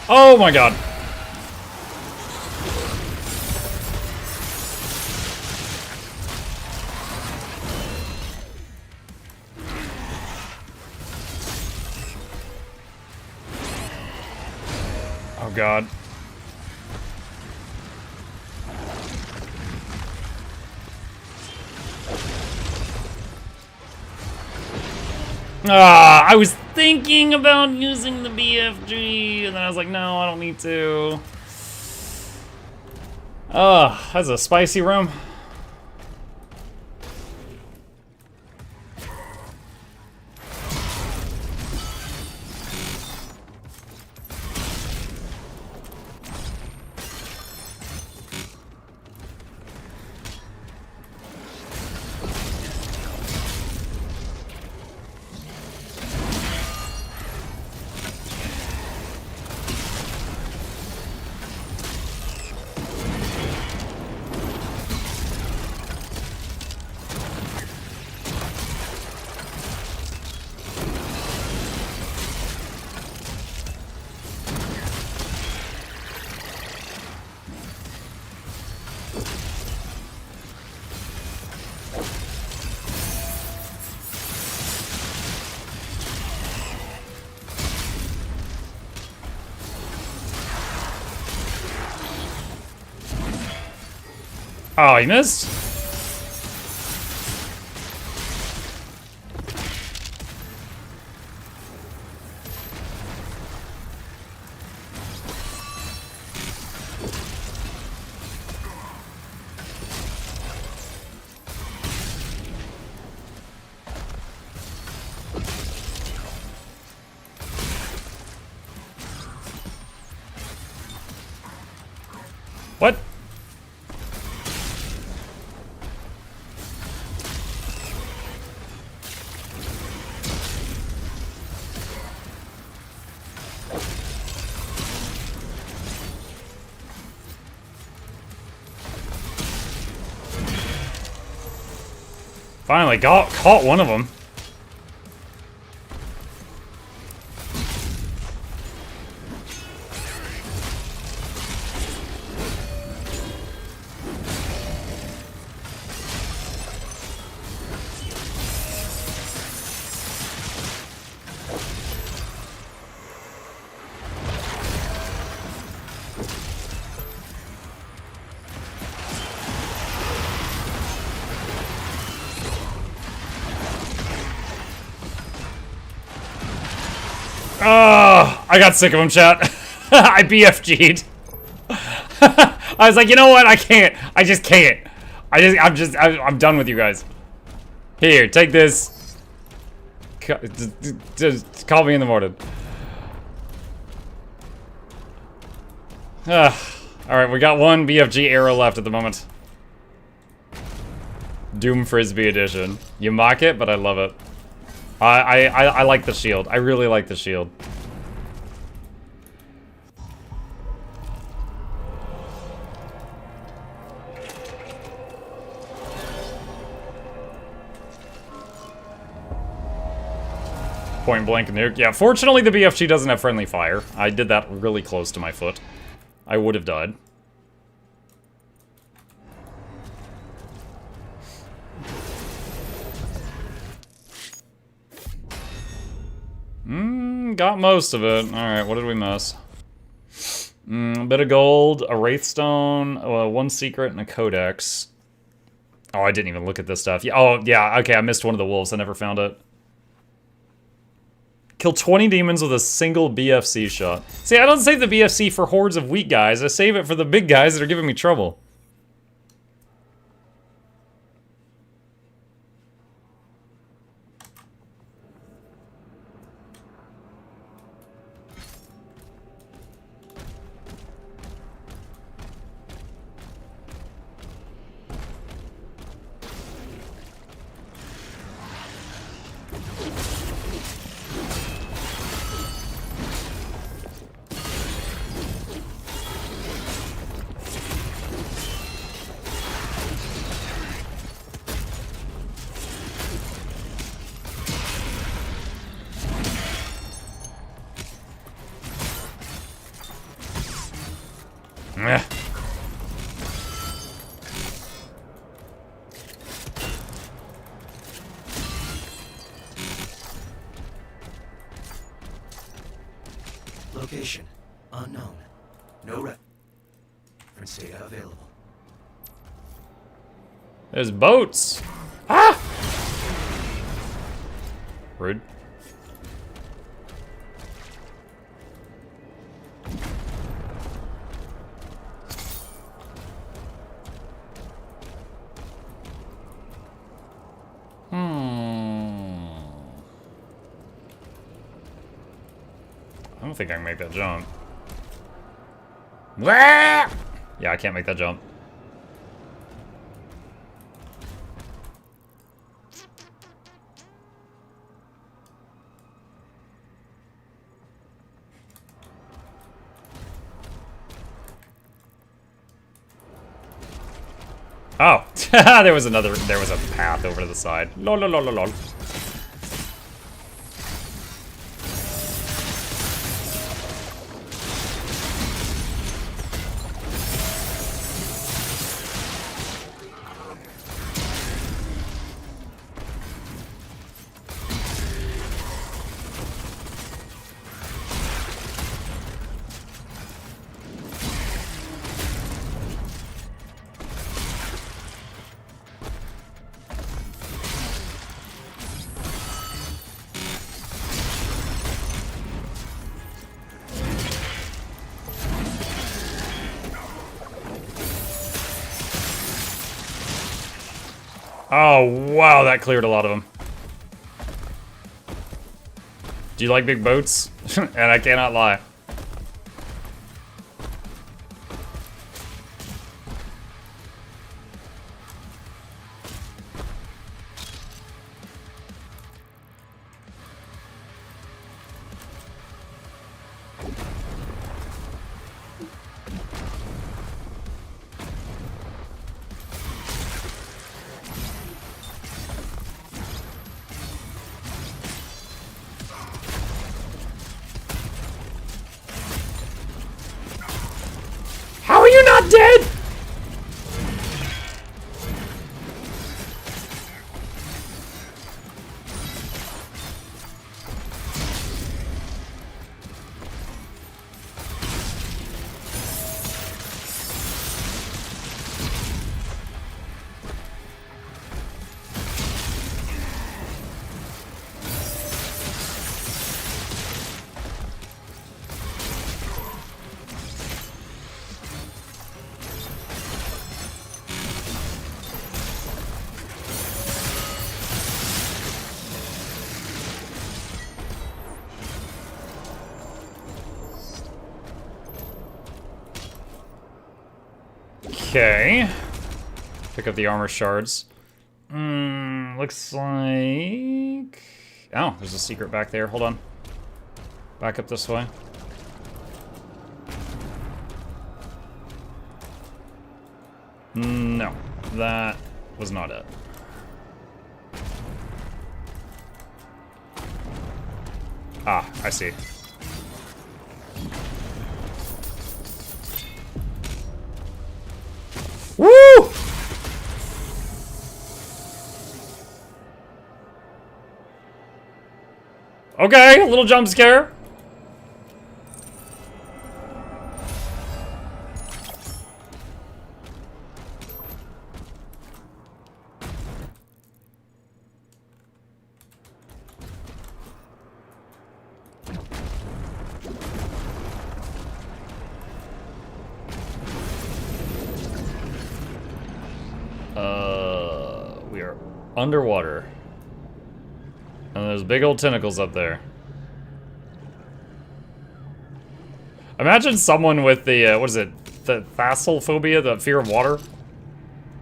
Speaker 1: Oh my god. Oh god. Ah, I was thinking about using the BFG, and then I was like, no, I don't need to. Oh, that's a spicy room. Oh, he missed? What? Finally caught one of them. Oh, I got sick of him, chat. I BFG'd. I was like, you know what? I can't. I just can't. I'm done with you guys. Here, take this. Just call me in the morning. Alright, we got one BFG arrow left at the moment. Doom Frisbee edition. You mock it, but I love it. I like the shield. I really like the shield. Point blank nuke. Yeah, fortunately the BFG doesn't have friendly fire. I did that really close to my foot. I would have died. Got most of it. Alright, what did we miss? A bit of gold, a wraithstone, one secret, and a codex. Oh, I didn't even look at this stuff. Yeah, oh, yeah, okay, I missed one of the wolves. I never found it. Kill 20 demons with a single BFC shot. See, I don't save the BFC for hordes of weak guys. I save it for the big guys that are giving me trouble.
Speaker 3: Location unknown. No reference data available.
Speaker 1: There's boats. Ah! Rude. I don't think I can make that jump. Yeah, I can't make that jump. Oh, there was a path over to the side. Lol, lol, lol, lol, lol. Oh, wow, that cleared a lot of them. Do you like big boats? And I cannot lie. How are you not dead? Okay. Pick up the armor shards. Looks like... Oh, there's a secret back there. Hold on. Back up this way. No, that was not it. Ah, I see. Woo! Okay, a little jump scare. We are underwater. And there's big old tentacles up there. Imagine someone with the, what is it? The thalassophobia, the fear of water?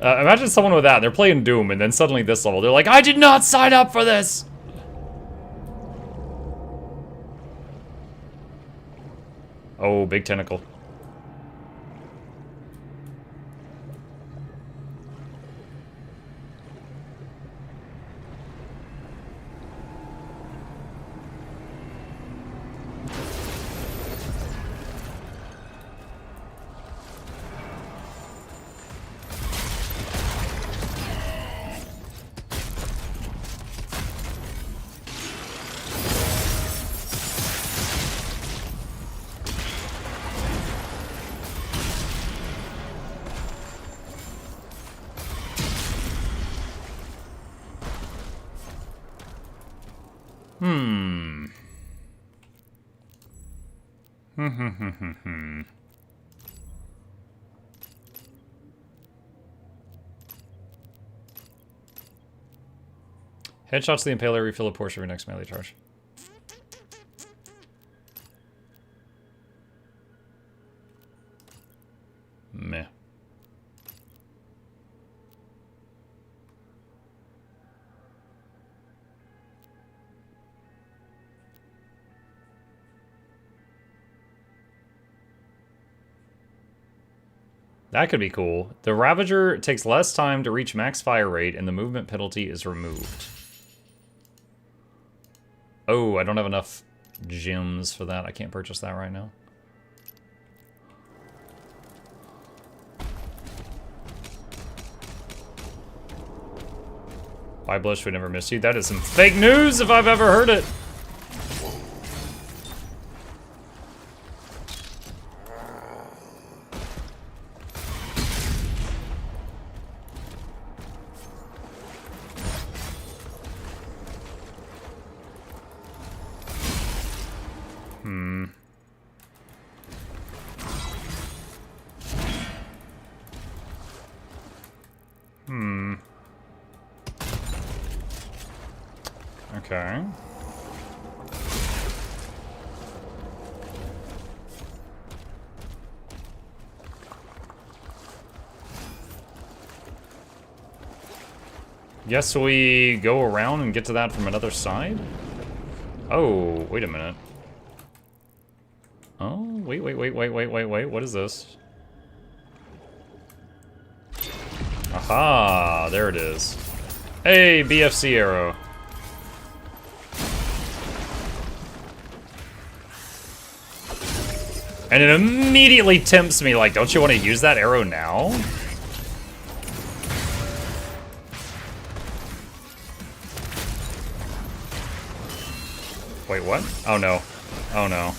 Speaker 1: Imagine someone with that. They're playing Doom, and then suddenly this level, they're like, I did not sign up for this! Oh, big tentacle. Hmm. Headshots to the Impaler, refill a portion of your next melee charge. Meh. That could be cool. The Ravager takes less time to reach max fire rate, and the movement penalty is removed. Oh, I don't have enough gems for that. I can't purchase that right now. Why blush? We never missed you. That is some fake news if I've ever heard it. Okay. Guess we go around and get to that from another side? Oh, wait a minute. Oh, wait. What is this? Aha, there it is. Hey, BFC arrow. And it immediately tempts me, like, don't you want to use that arrow now? Wait, what? Oh no. Oh no.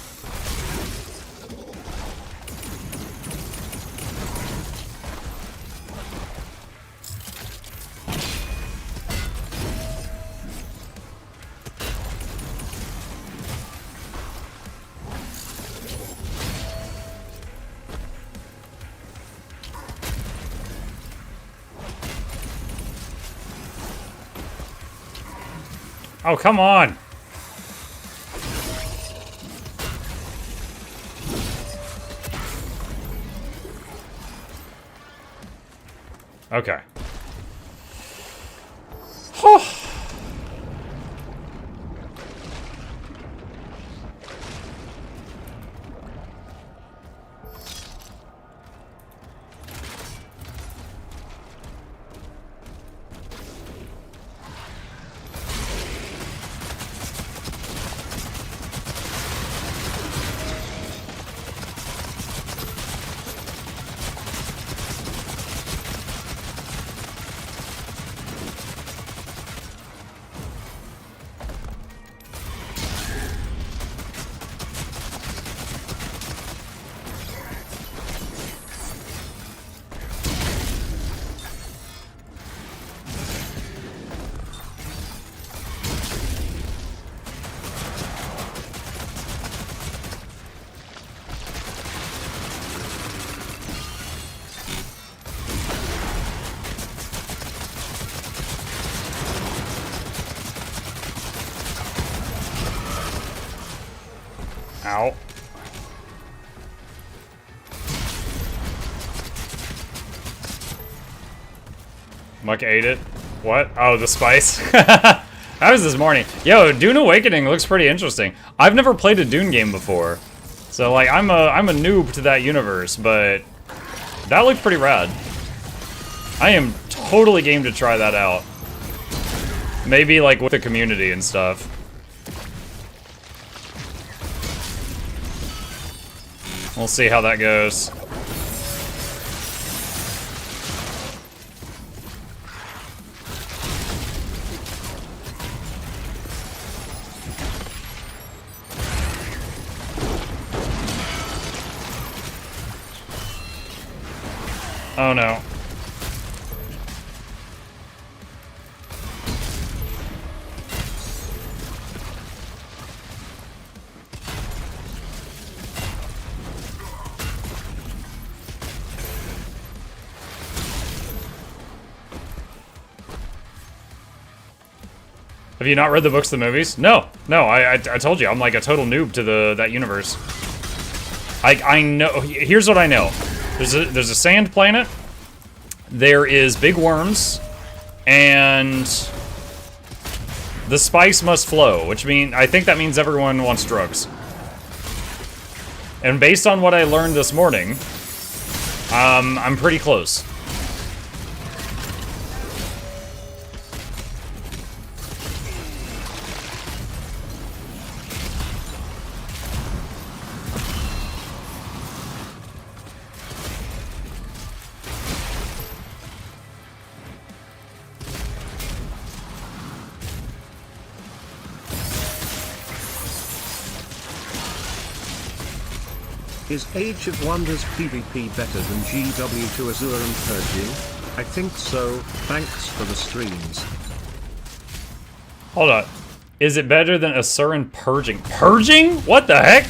Speaker 1: Oh, come on! Okay. Ow. Muck ate it. What? Oh, the spice. That was this morning. Yo, Dune Awakening looks pretty interesting. I've never played a Dune game before. So like I'm a noob to that universe, but that looked pretty rad. I am totally game to try that out. Maybe like with the community and stuff. We'll see how that goes. Oh no. Have you not read the books, the movies? No, I told you, I'm like a total noob to that universe. I know, here's what I know. There's a sand planet, there is big worms, and the spice must flow, which I think that means everyone wants drugs. And based on what I learned this morning, I'm pretty close.
Speaker 2: Is Age of Wonders PvP better than GW2 Azure and Purging? I think so, thanks for the streams.
Speaker 1: Hold on. Is it better than Asuran Purging? Purging? What the heck?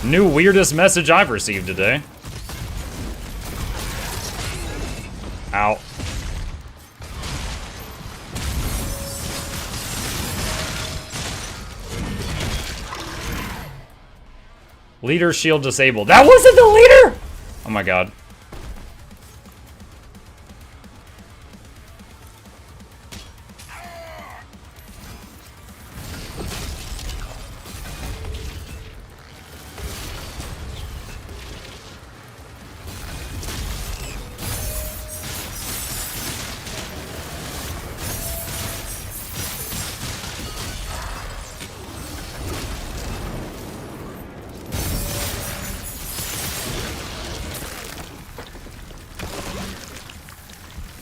Speaker 1: New weirdest message I've received today. Ow. Leader shield disabled. That wasn't the leader! Oh my god.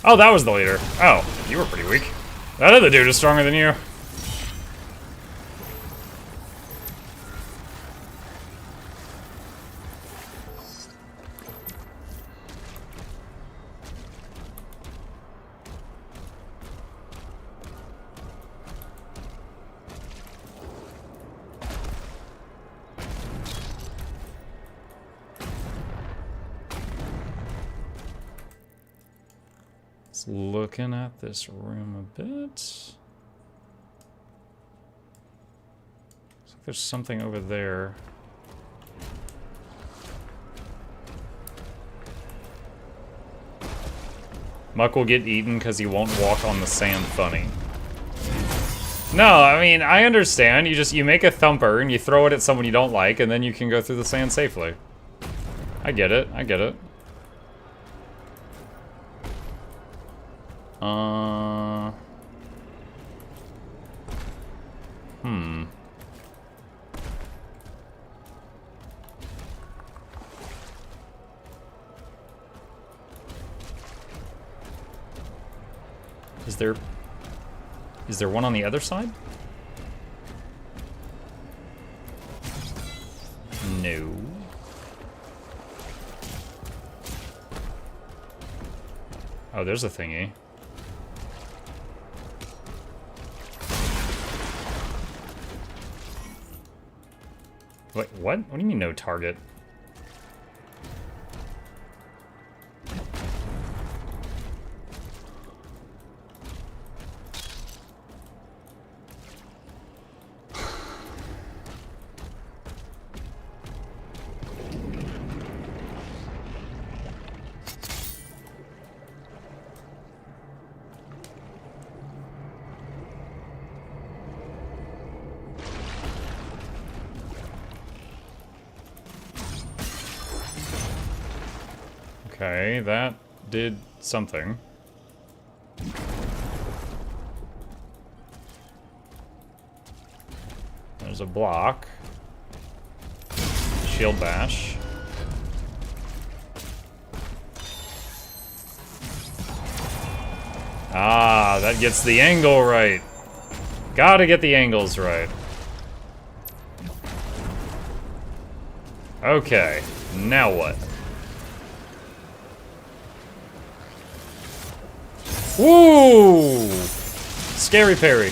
Speaker 1: Oh, that was the leader. Oh, you were pretty weak. That other dude is stronger than you. Looking at this room a bit. Looks like there's something over there. Muck will get eaten because he won't walk on the sand funny. No, I mean, I understand. You make a thumper and you throw it at someone you don't like and then you can go through the sand safely. I get it, I get it. Is there one on the other side? No. Oh, there's a thingy. Wait, what? What do you mean no target? Okay, that did something. There's a block. Shield bash. Ah, that gets the angle right. Gotta get the angles right. Okay, now what? Woo! Scary parry.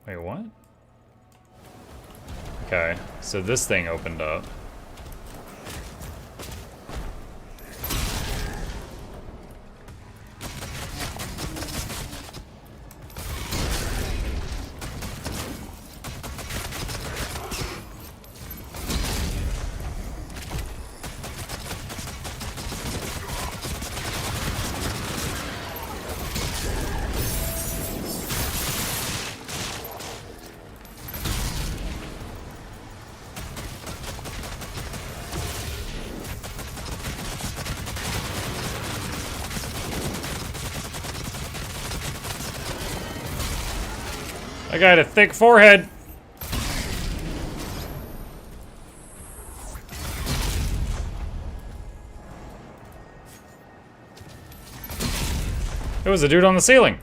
Speaker 1: Wait, what? Okay, so this thing opened up. I got a thick forehead. It was a dude on the ceiling.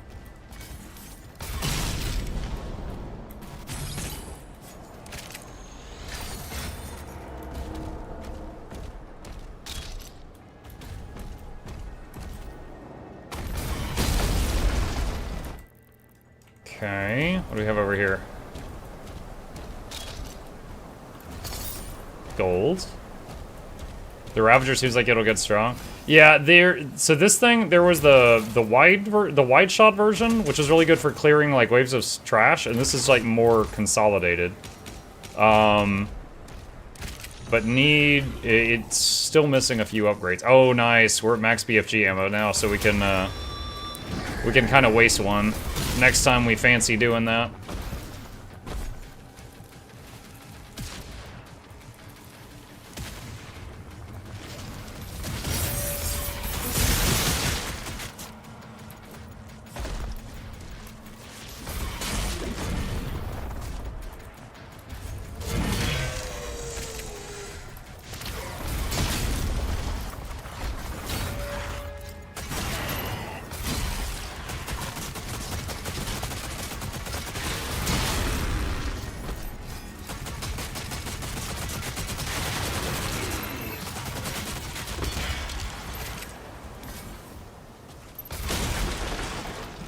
Speaker 1: Okay, what do we have over here? Gold. The Ravager seems like it'll get strong. Yeah, so this thing, there was the wide shot version, which is really good for clearing like waves of trash, and this is like more consolidated. But it's still missing a few upgrades. Oh, nice. We're at max BFG ammo now, so we can kind of waste one next time we fancy doing that.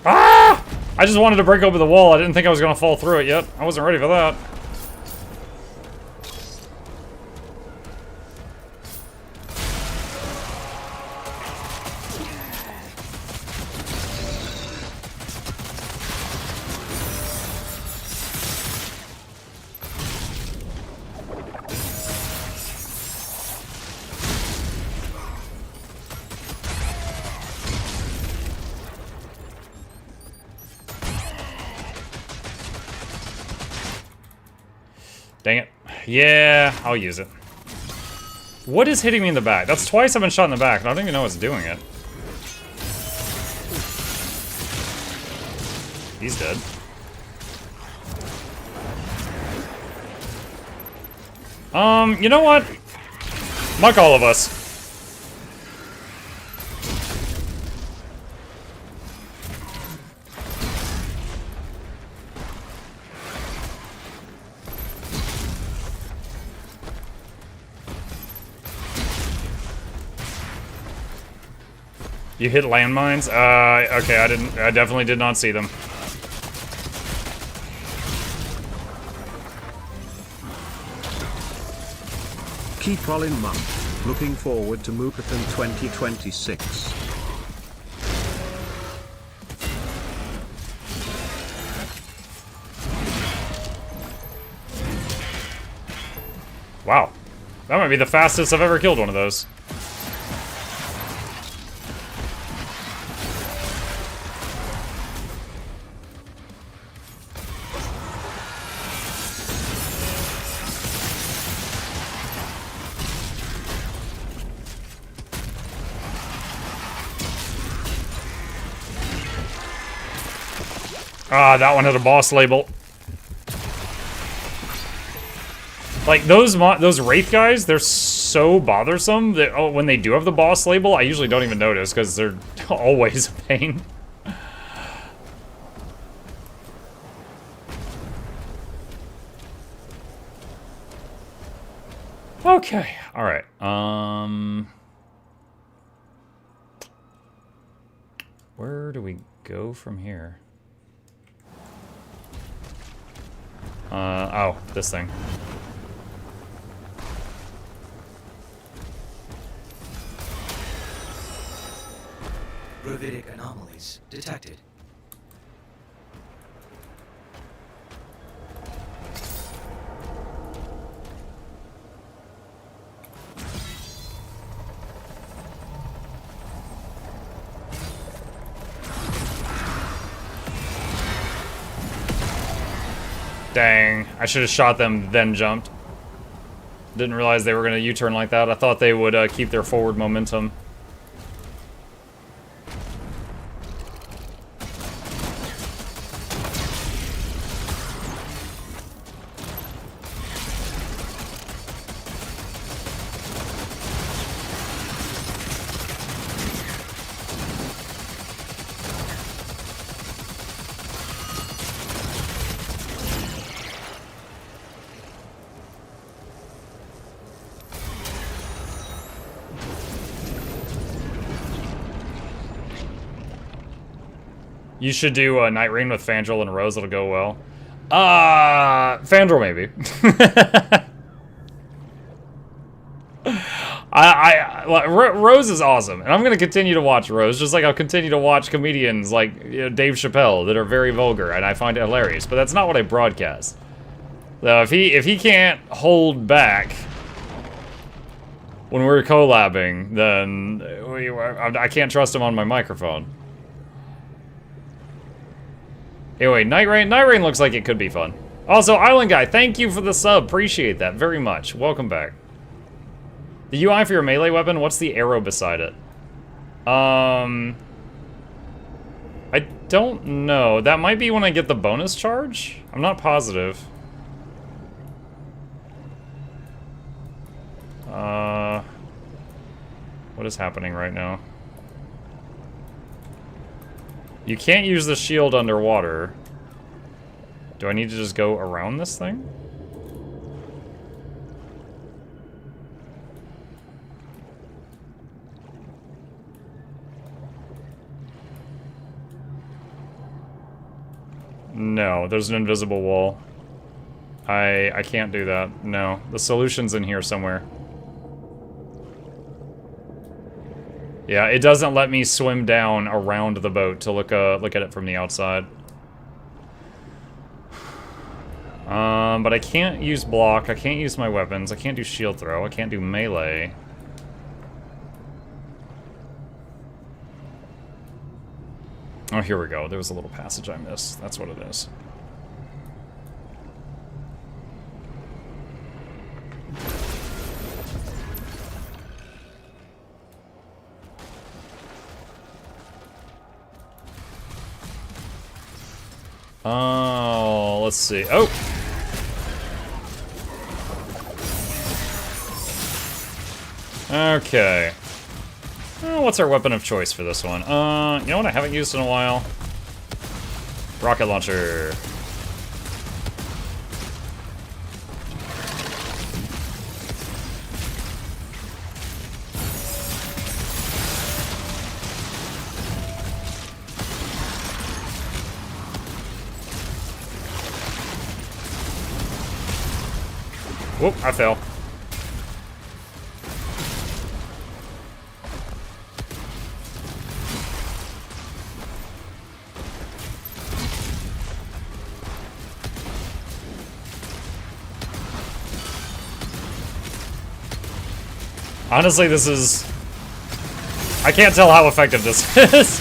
Speaker 1: Ah! I just wanted to break open the wall. I didn't think I was going to fall through it yet. I wasn't ready for that. Dang it. Yeah, I'll use it. What is hitting me in the back? That's twice I've been shot in the back, and I don't even know what's doing it. He's dead. You know what? Muck all of us. You hit landmines? Okay, I definitely did not see them.
Speaker 2: Keep rolling, Mum. Looking forward to Mookathon 2026.
Speaker 1: Wow. That might be the fastest I've ever killed one of those. Ah, that one had a boss label. Like, those Wraith guys, they're so bothersome that when they do have the boss label, I usually don't even notice because they're always a pain. Okay, alright. Where do we go from here? Oh, this thing.
Speaker 3: Gravitic anomalies detected.
Speaker 1: Dang, I should have shot them, then jumped. Didn't realize they were going to U-turn like that. I thought they would keep their forward momentum. You should do a Night Rain with Fandral and Rose. It'll go well. Fandral maybe. Rose is awesome, and I'm gonna continue to watch Rose, just like I'll continue to watch comedians like Dave Chappelle that are very vulgar, and I find it hilarious. But that's not what I broadcast. So if he can't hold back when we're collabing, then I can't trust him on my microphone. Anyway, Night Rain looks like it could be fun. Also, Island Guy, thank you for the sub. Appreciate that very much. Welcome back. The UI for your melee weapon, what's the arrow beside it? I don't know. That might be when I get the bonus charge? I'm not positive. What is happening right now? You can't use the shield underwater. Do I need to just go around this thing? No, there's an invisible wall. I can't do that. No, the solution's in here somewhere. Yeah, it doesn't let me swim down around the boat to look at it from the outside. But I can't use block, I can't use my weapons, I can't do shield throw, I can't do melee. Oh, here we go. There was a little passage I missed. That's what it is. Oh, let's see. Oh! Okay. Oh, what's our weapon of choice for this one? You know what I haven't used in a while? Rocket launcher. Whoop, I fell. Honestly, this is... I can't tell how effective this is.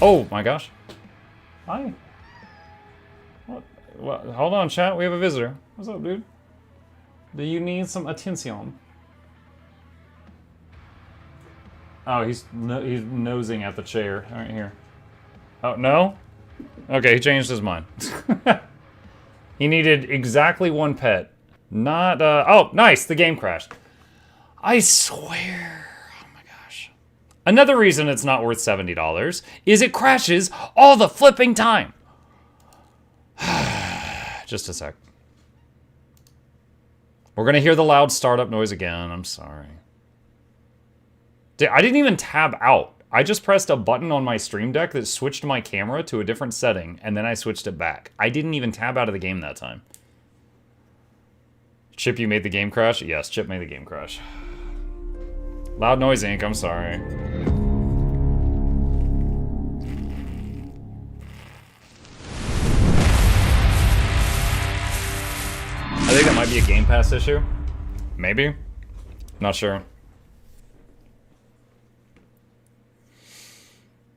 Speaker 1: Oh my gosh. Hi. What? Hold on, chat. We have a visitor. What's up, dude? Do you need some attention? Oh, he's nosing at the chair right here. Oh, no? Okay, he changed his mind. He needed exactly one pet. Not, oh, nice, the game crashed. I swear, oh my gosh. Another reason it's not worth $70 is it crashes all the flipping time. Just a sec. We're gonna hear the loud startup noise again, I'm sorry. I didn't even tab out. I just pressed a button on my stream deck that switched my camera to a different setting, and then I switched it back. I didn't even tab out of the game that time. Chip, you made the game crash? Yes, Chip made the game crash. Loud Noise Inc., I'm sorry. I think that might be a Game Pass issue. Maybe. Not sure.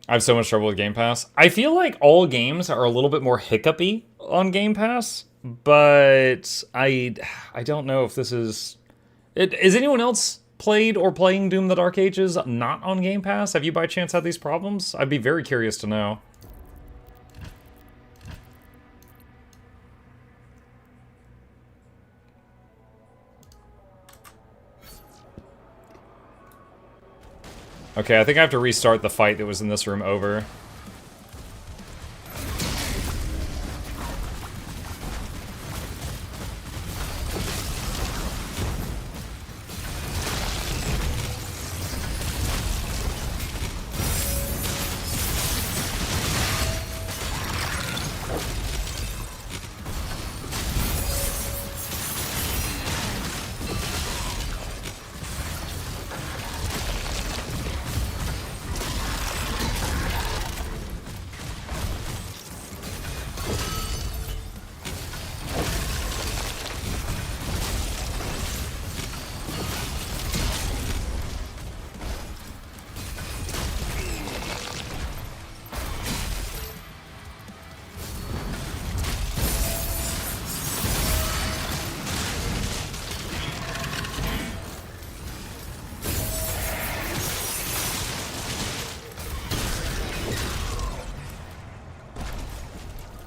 Speaker 1: I have so much trouble with Game Pass. I feel like all games are a little bit more hiccupy on Game Pass, but I don't know if this is... Is anyone else played or playing Doom the Dark Ages not on Game Pass? Have you by chance had these problems? I'd be very curious to know. Okay, I think I have to restart the fight that was in this room over.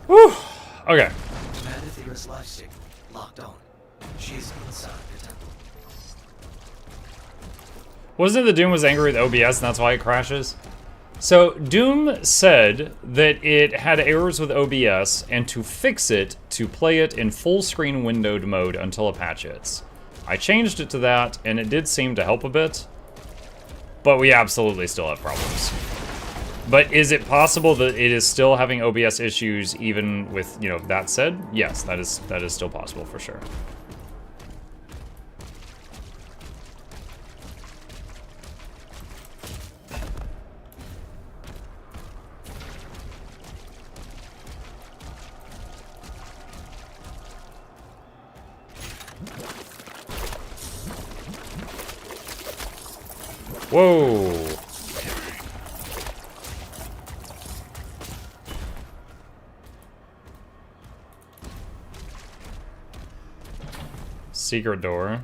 Speaker 1: Whew. Okay.
Speaker 3: Command Aethera's life signal locked on. She's inside the temple.
Speaker 1: Wasn't it that Doom was angry with OBS and that's why it crashes? So Doom said that it had errors with OBS and to fix it, to play it in full screen windowed mode until a patch hits. I changed it to that and it did seem to help a bit, but we absolutely still have problems. But is it possible that it is still having OBS issues even with, you know, that said? Yes, that is still possible for sure. Whoa. Secret door.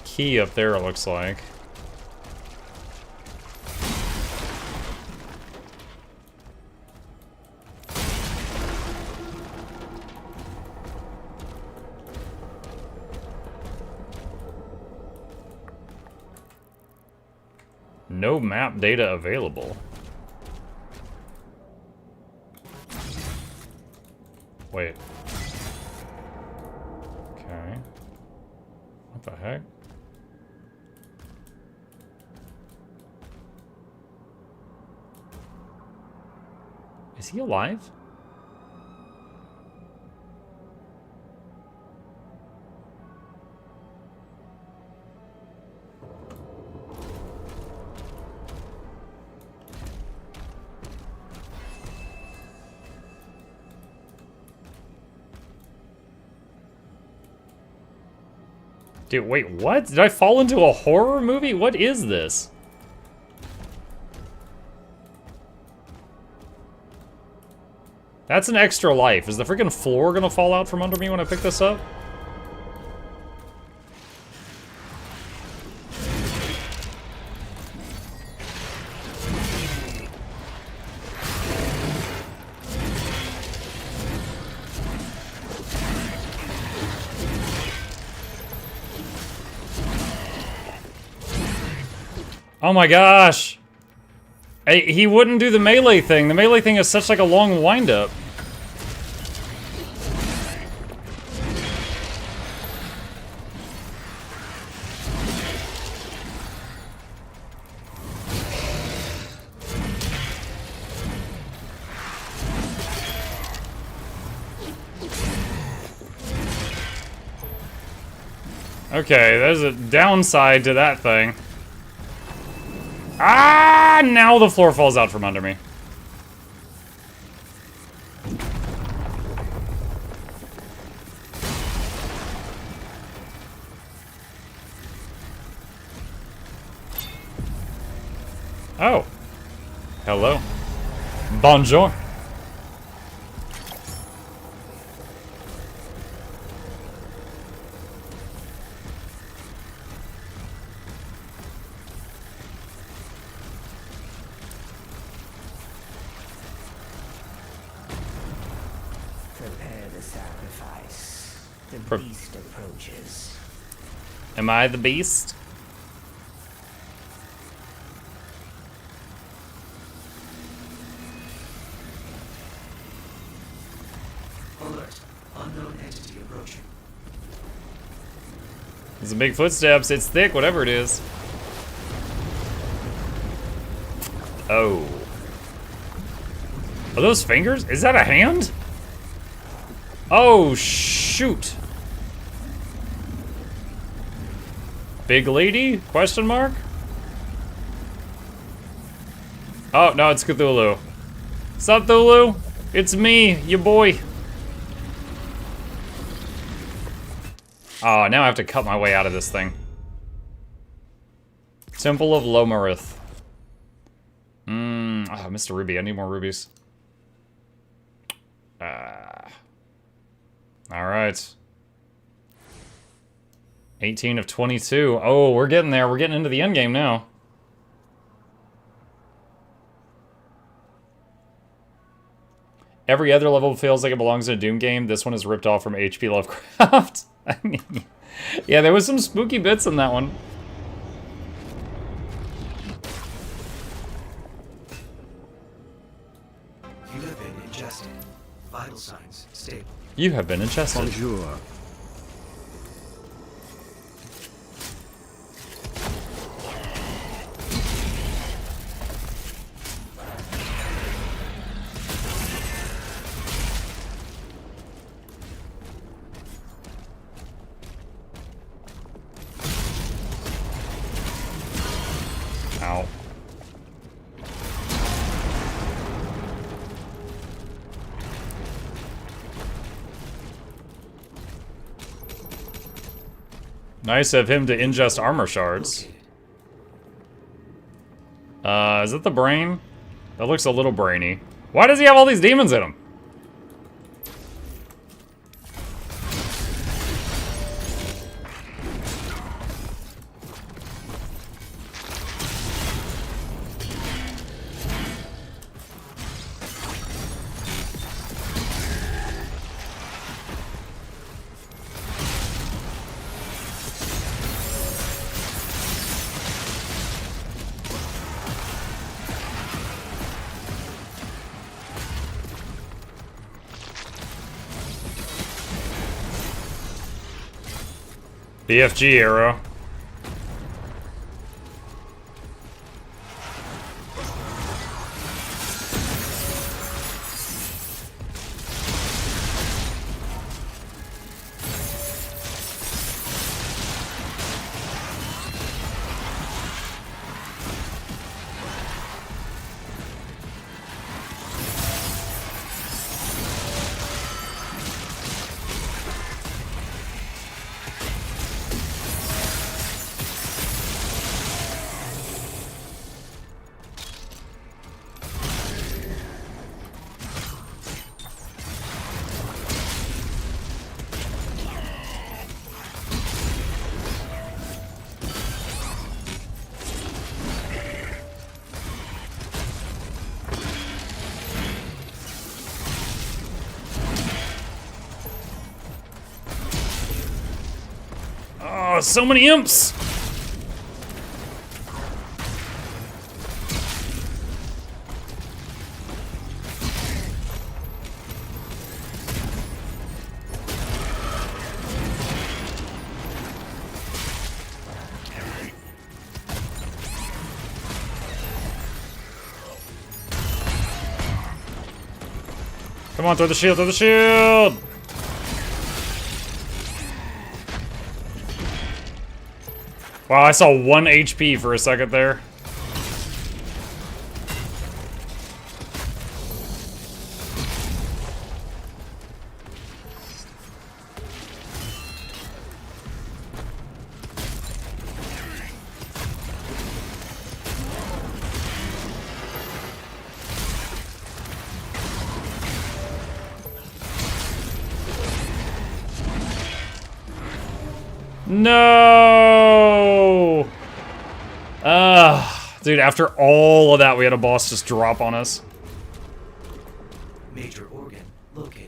Speaker 1: Key up there, it looks like. No map data available. Wait. Okay. What the heck? Is he alive? Dude, wait, what? Did I fall into a horror movie? What is this? That's an extra life. Is the freaking floor gonna fall out from under me when I pick this up? Oh my gosh. Hey, he wouldn't do the melee thing. The melee thing is such like a long wind-up. Okay, there's a downside to that thing. Ah! Now the floor falls out from under me. Oh. Hello. Bonjour.
Speaker 4: Prepare the sacrifice. The beast approaches.
Speaker 1: Am I the beast?
Speaker 3: Alert. Unknown entity approaching.
Speaker 1: It's a big footsteps. It's thick, whatever it is. Oh. Are those fingers? Is that a hand? Oh, shoot. Big lady? Question mark? Oh, no, it's Cthulhu. Sup, Cthulhu? It's me, your boy. Oh, now I have to cut my way out of this thing. Temple of Lomarith. Oh, Mr. Ruby, I need more rubies. Alright. 18 of 22. Oh, we're getting there. We're getting into the end game now. Every other level feels like it belongs in a Doom game. This one is ripped off from H.P. Lovecraft. I mean, yeah, there was some spooky bits in that one.
Speaker 3: You have been ingested. Vital signs stable.
Speaker 1: You have been ingested.
Speaker 2: Bonjour.
Speaker 1: Ow. Nice of him to ingest armor shards. Is it the brain? That looks a little brainy. Why does he have all these demons in him? BFG arrow. Oh, so many imps! Come on, throw the shield, throw the shield! Wow, I saw 1 HP for a second there. No! Dude, after all of that, we had a boss just drop on us.
Speaker 3: Major organ located.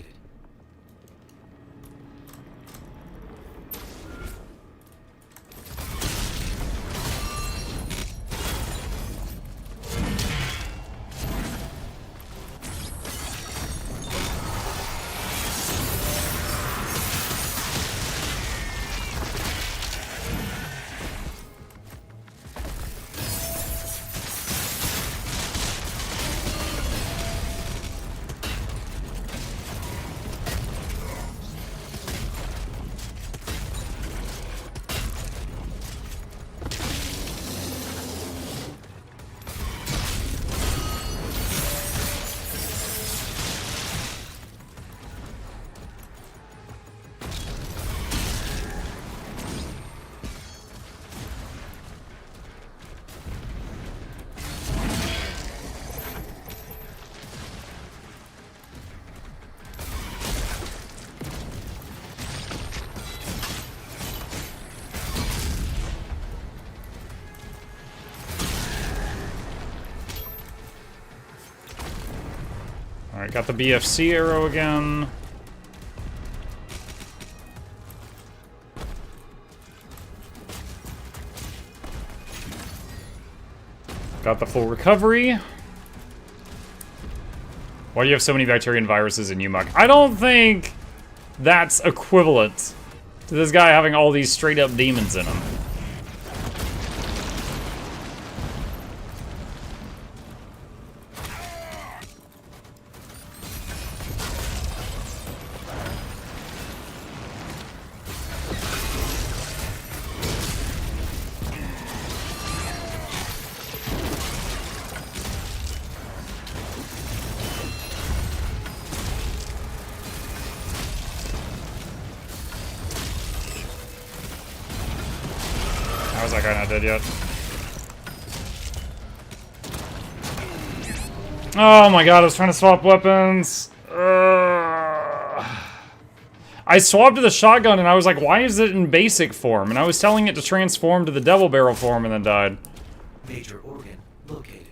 Speaker 1: Alright, got the BFC arrow again. Got the full recovery. Why do you have so many bacteria and viruses in you, Muck? I don't think that's equivalent to this guy having all these straight up demons in him. How is that guy not dead yet? Oh my god, I was trying to swap weapons. I swapped to the shotgun and I was like, why is it in basic form? And I was telling it to transform to the devil barrel form and then died.
Speaker 3: Major organ located.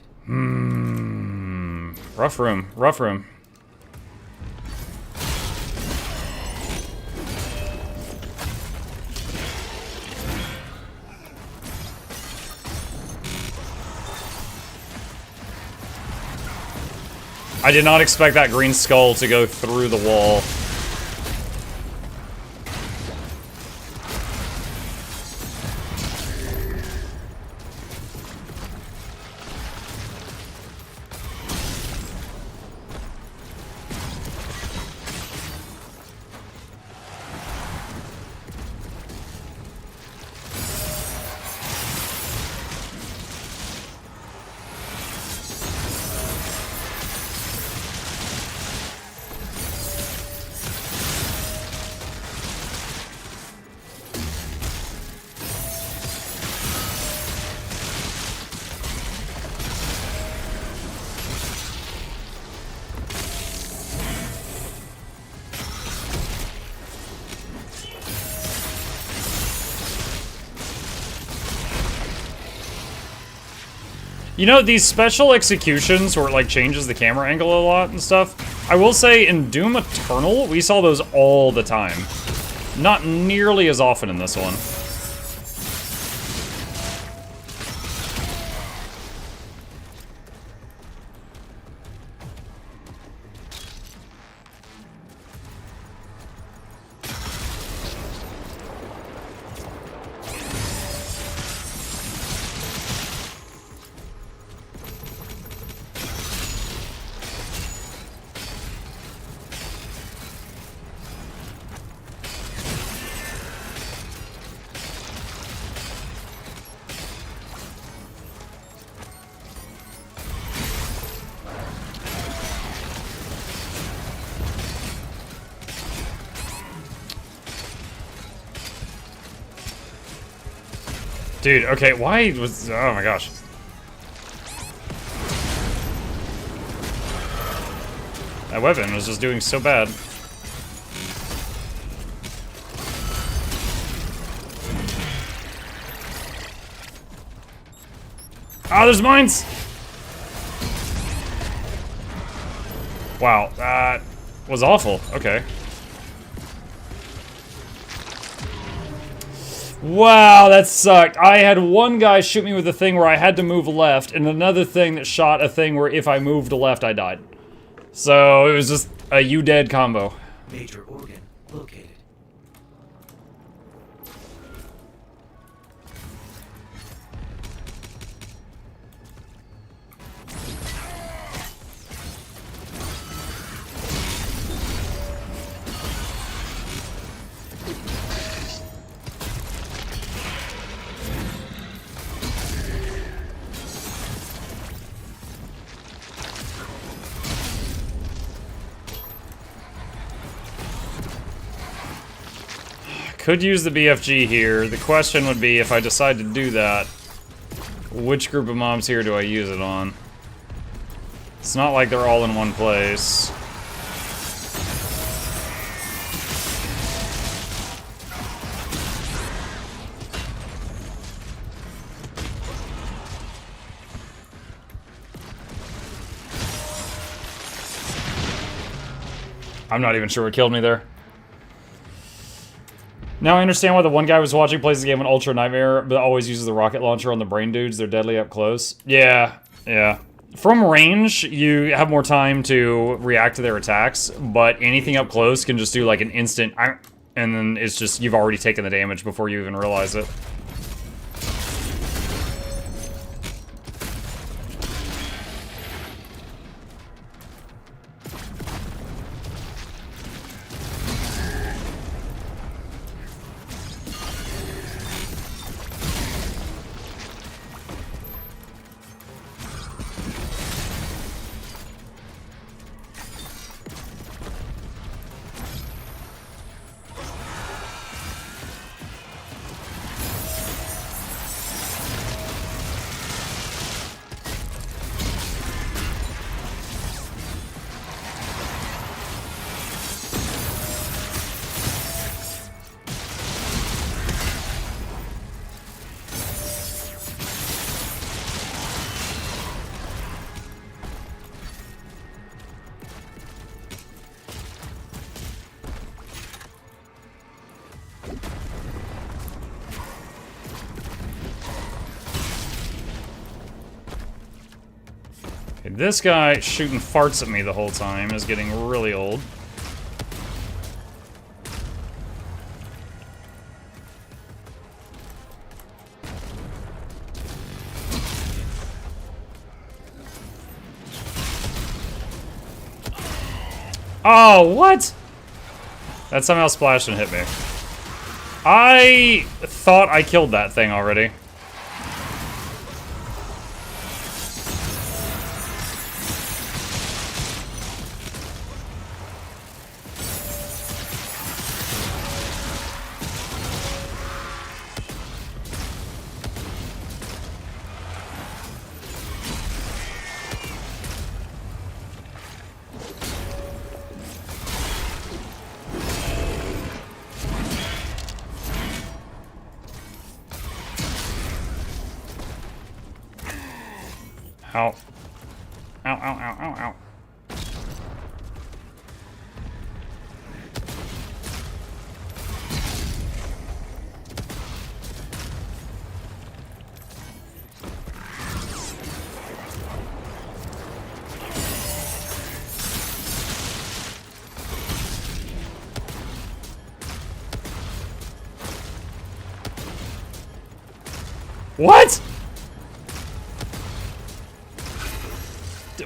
Speaker 1: Rough room, rough room. I did not expect that green skull to go through the wall. You know, these special executions where it, like, changes the camera angle a lot and stuff, I will say in Doom Eternal, we saw those all the time. Not nearly as often in this one. Dude, okay, why was... Oh my gosh. That weapon was just doing so bad. Ah, there's mines! Wow, that was awful. Okay. Wow, that sucked. I had one guy shoot me with a thing where I had to move left, and another thing that shot a thing where if I moved left, I died. So it was just a you dead combo.
Speaker 3: Major organ located.
Speaker 1: Could use the BFG here. The question would be, if I decide to do that, which group of mobs here do I use it on? It's not like they're all in one place. I'm not even sure what killed me there. Now I understand why the one guy was watching plays the game on Ultra Nightmare, but always uses the rocket launcher on the brain dudes. They're deadly up close. Yeah, yeah. From range, you have more time to react to their attacks, but anything up close can just do like an instant, and then it's just, you've already taken the damage before you even realize it. This guy shooting farts at me the whole time is getting really old. Oh, what? That somehow splashed and hit me. I thought I killed that thing already. Ow. Ow, ow, ow, ow, ow. What?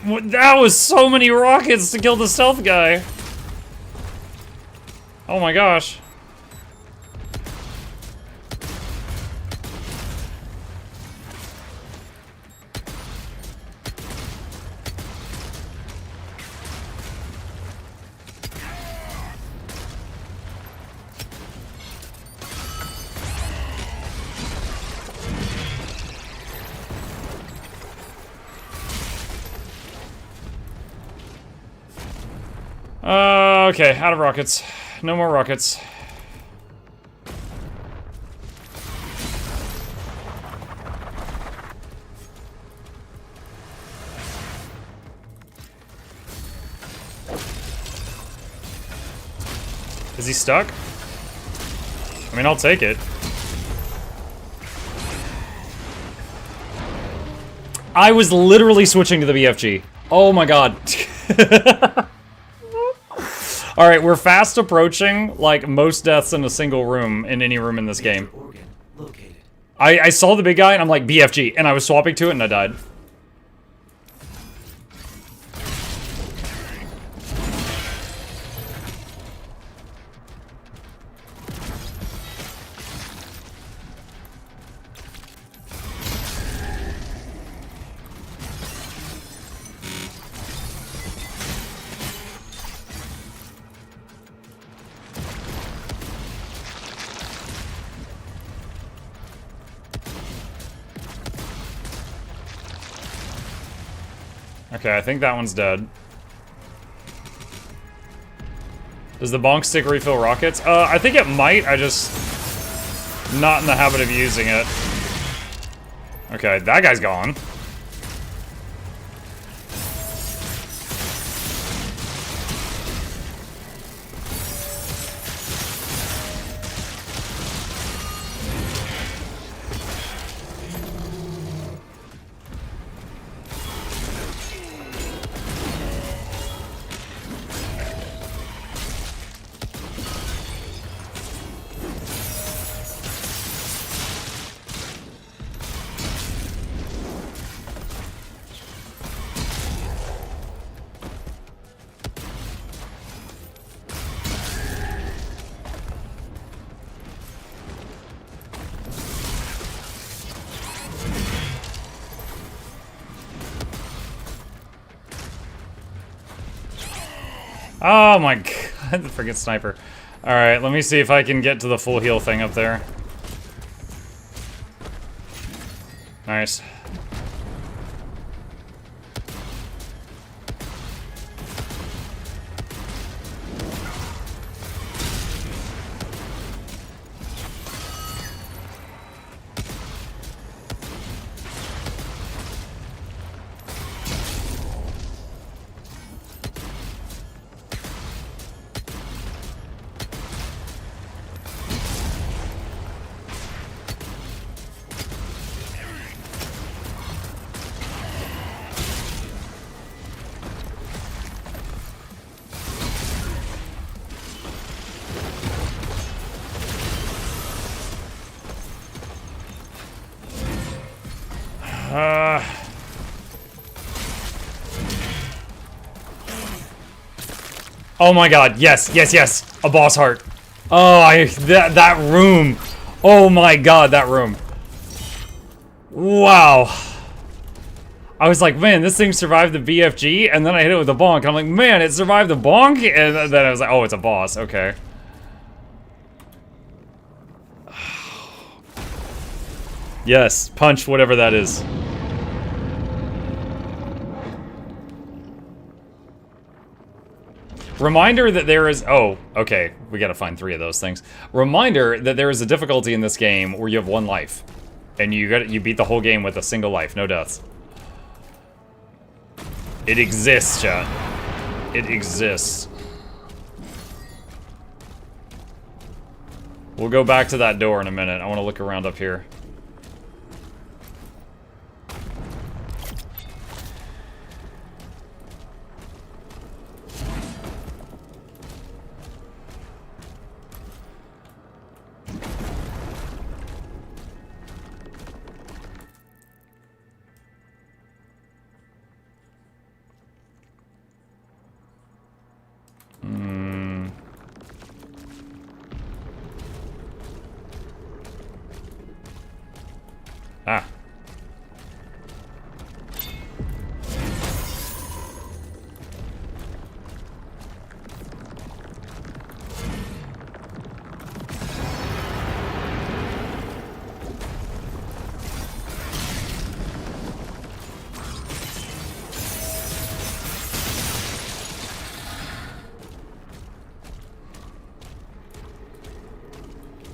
Speaker 1: That was so many rockets to kill the stealth guy. Oh my gosh. Okay, out of rockets. No more rockets. Is he stuck? I mean, I'll take it. I was literally switching to the BFG. Oh my god. Alright, we're fast approaching, like, most deaths in a single room in any room in this game. I saw the big guy and I'm like, BFG, and I was swapping to it and I died. Okay, I think that one's dead. Does the bonk stick refill rockets? I think it might, I just... not in the habit of using it. Okay, that guy's gone. Oh my god, the freaking sniper. Alright, let me see if I can get to the full heal thing up there. Nice. Oh my god, yes, yes, yes! A boss heart. Oh, that room. Oh my god, that room. Wow. I was like, man, this thing survived the BFG, and then I hit it with a bonk. I'm like, man, it survived the bonk? And then I was like, oh, it's a boss, okay. Yes, punch whatever that is. Reminder that there is... Oh, okay. We gotta find 3 of those things. Reminder that there is a difficulty in this game where you have 1 life. And you beat the whole game with a single life, no deaths. It exists, chat. It exists. We'll go back to that door in a minute. I want to look around up here.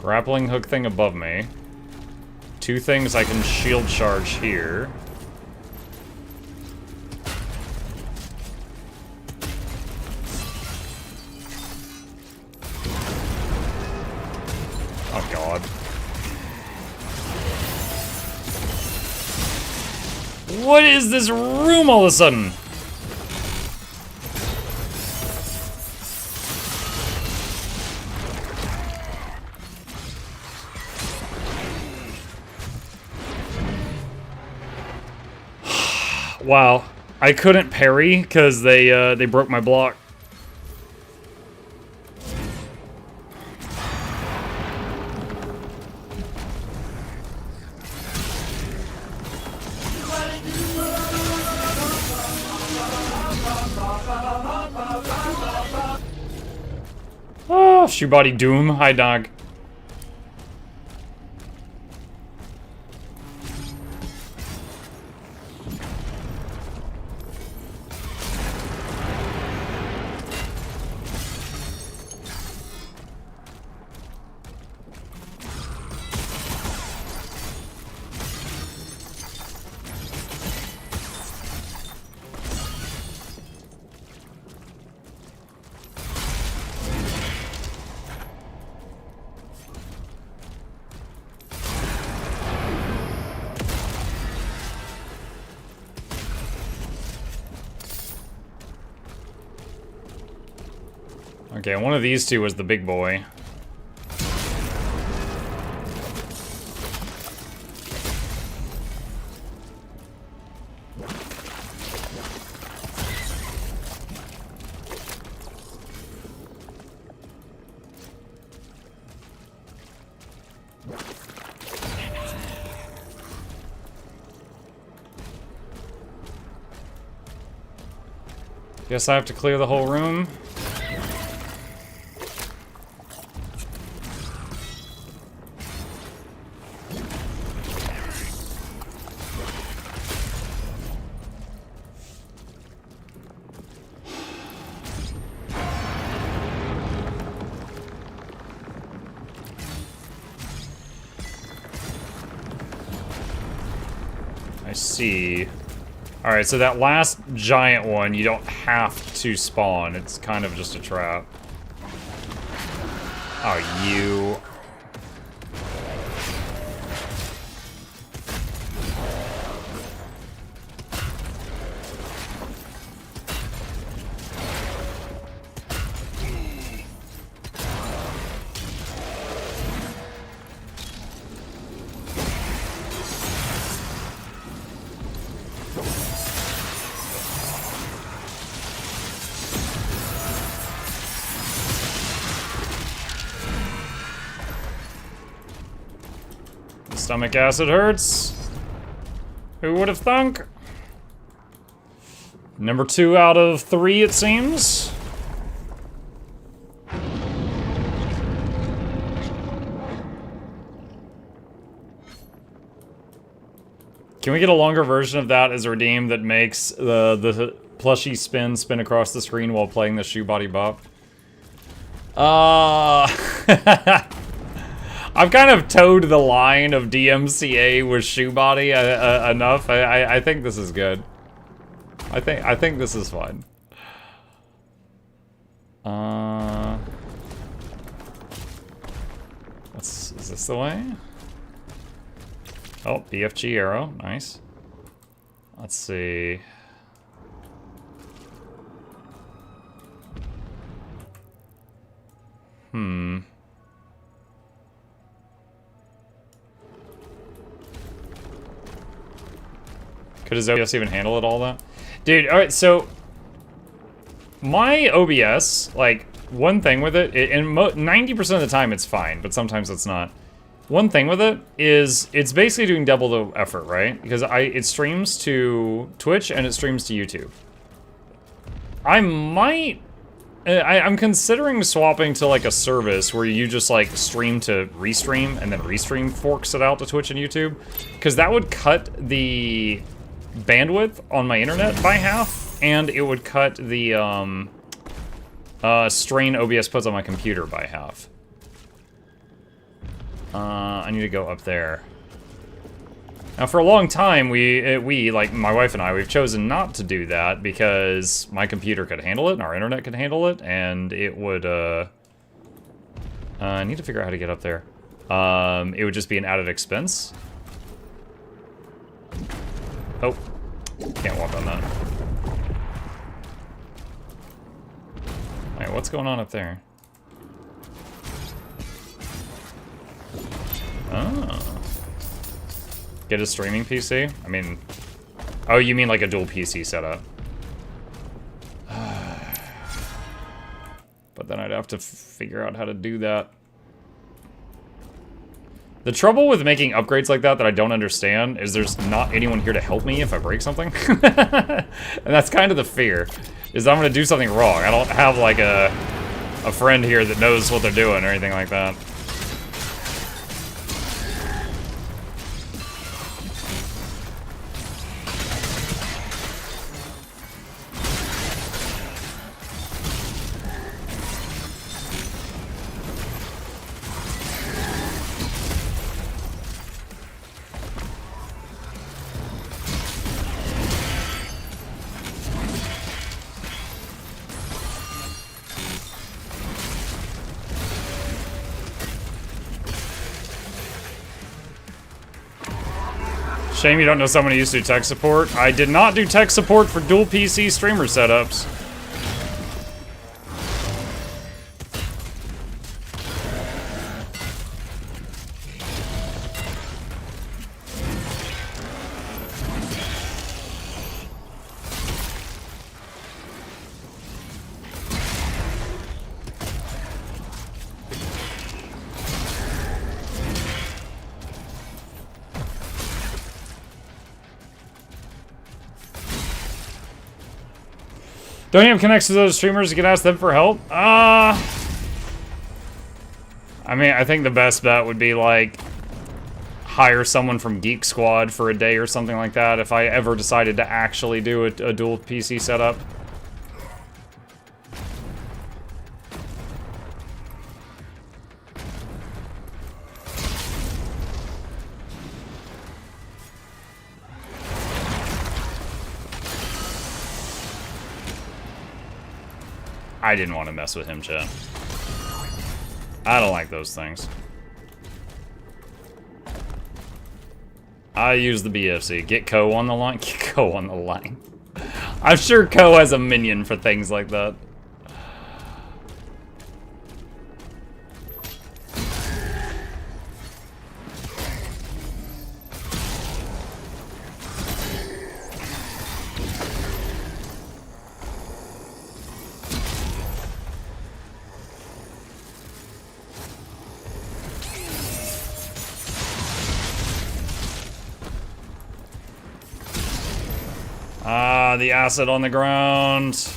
Speaker 1: Grappling hook thing above me. 2 things I can shield charge here. Oh god. What is this room all of a sudden? Wow, I couldn't parry because they broke my block. Oh, shoebody doom. Hi, dog. Okay, one of these two was the big boy. Guess I have to clear the whole room. I see. Alright, so that last giant one, you don't have to spawn. It's kind of just a trap. Oh, you... Stomach acid hurts. Who would have thunk? Number 2 out of 3, it seems. Can we get a longer version of that as a redeem that makes the plushie spin across the screen while playing the shoe body bop? I've kind of towed the line of DMCA with shoe body enough. I think this is good. I think this is fun. Is this the way? Oh, BFG arrow, nice. Let's see. Could his OBS even handle it all that? Dude, alright, so my OBS, like, one thing with it, and 90% of the time it's fine, but sometimes it's not. One thing with it is it's basically doing double the effort, right? Because it streams to Twitch and it streams to YouTube. I'm considering swapping to like a service where you just like stream to restream and then restream forks it out to Twitch and YouTube. Because that would cut the bandwidth on my internet by half, and it would cut the strain OBS puts on my computer by half. I need to go up there. Now, for a long time, we, like my wife and I, we've chosen not to do that because my computer could handle it and our internet could handle it, and it would, I need to figure out how to get up there. It would just be an added expense. Oh, can't walk on that. Alright, what's going on up there? Oh. Get a streaming PC? I mean... Oh, you mean like a dual PC setup. But then I'd have to figure out how to do that. The trouble with making upgrades like that I don't understand is there's not anyone here to help me if I break something. And that's kind of the fear, is I'm gonna do something wrong. I don't have like a friend here that knows what they're doing or anything like that. Shame you don't know someone who used to do tech support. I did not do tech support for dual PC streamer setups. Don't you have connections to those streamers? You can ask them for help? I mean, I think the best bet would be, like, hire someone from Geek Squad for a day or something like that if I ever decided to actually do a dual PC setup. I didn't want to mess with him, chat. I don't like those things. I use the BFC. Get Ko on the line. Get Ko on the line. I'm sure Ko has a minion for things like that. The acid on the ground.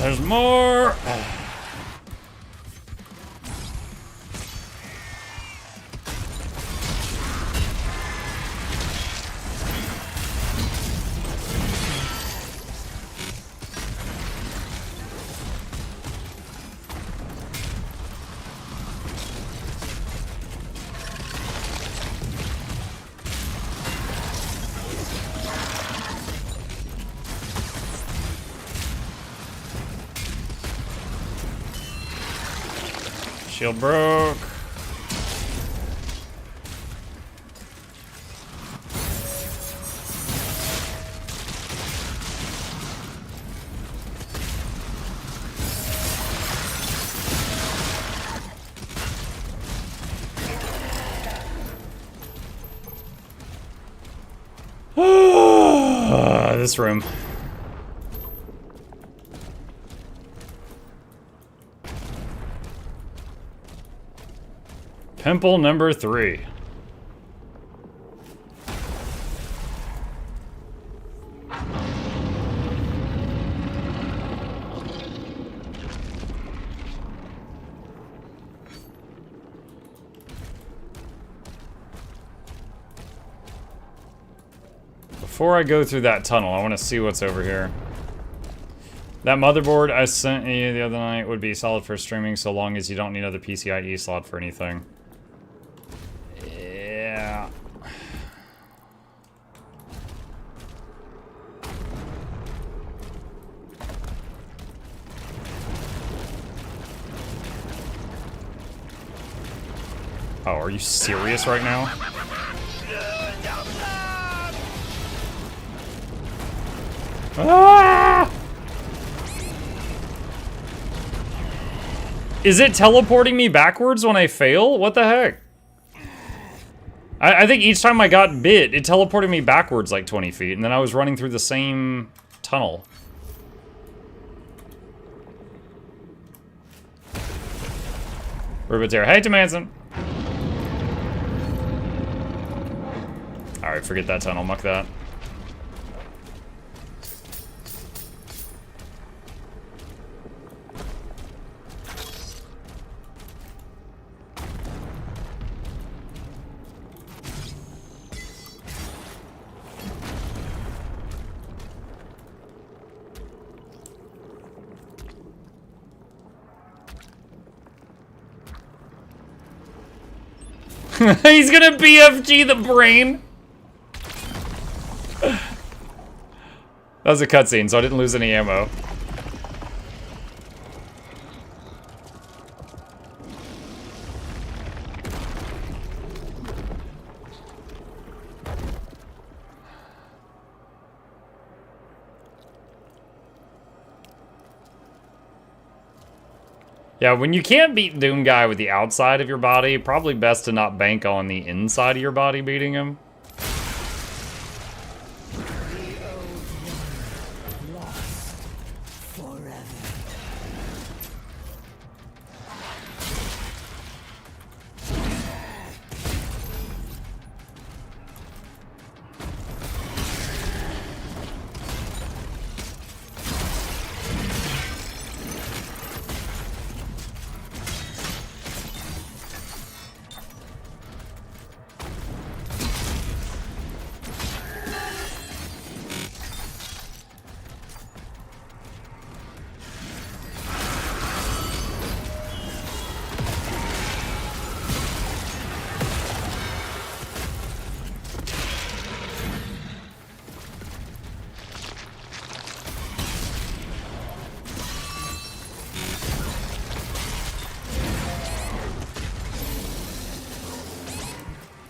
Speaker 1: There's more. Shield broke. this room. Pimple number 3. Before I go through that tunnel, I want to see what's over here. That motherboard I sent you the other night would be solid for streaming so long as you don't need another PCIe slot for anything. Yeah. Oh, are you serious right now? Ah! Is it teleporting me backwards when I fail? What the heck? I think each time I got bit, it teleported me backwards like 20 feet, and then I was running through the same tunnel. Rubit's here. Hey, Tim Hansen. Alright, forget that tunnel. Muck that. He's gonna BFG the brain. That was a cutscene, so I didn't lose any ammo. Yeah, when you can't beat Doom Guy with the outside of your body, probably best to not bank on the inside of your body beating him.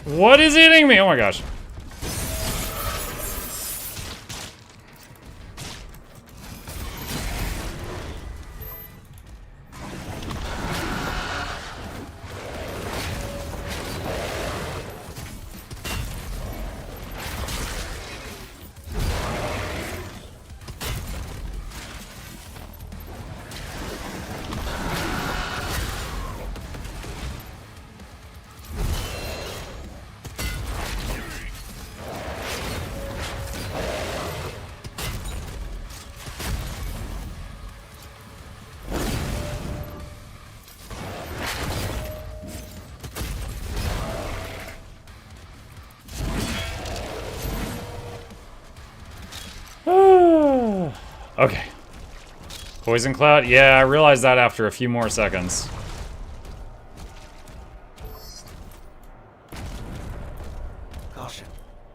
Speaker 1: What is hitting me? Oh my gosh. Okay. Poison Cloud? Yeah, I realized that after a few more seconds.
Speaker 3: Caution.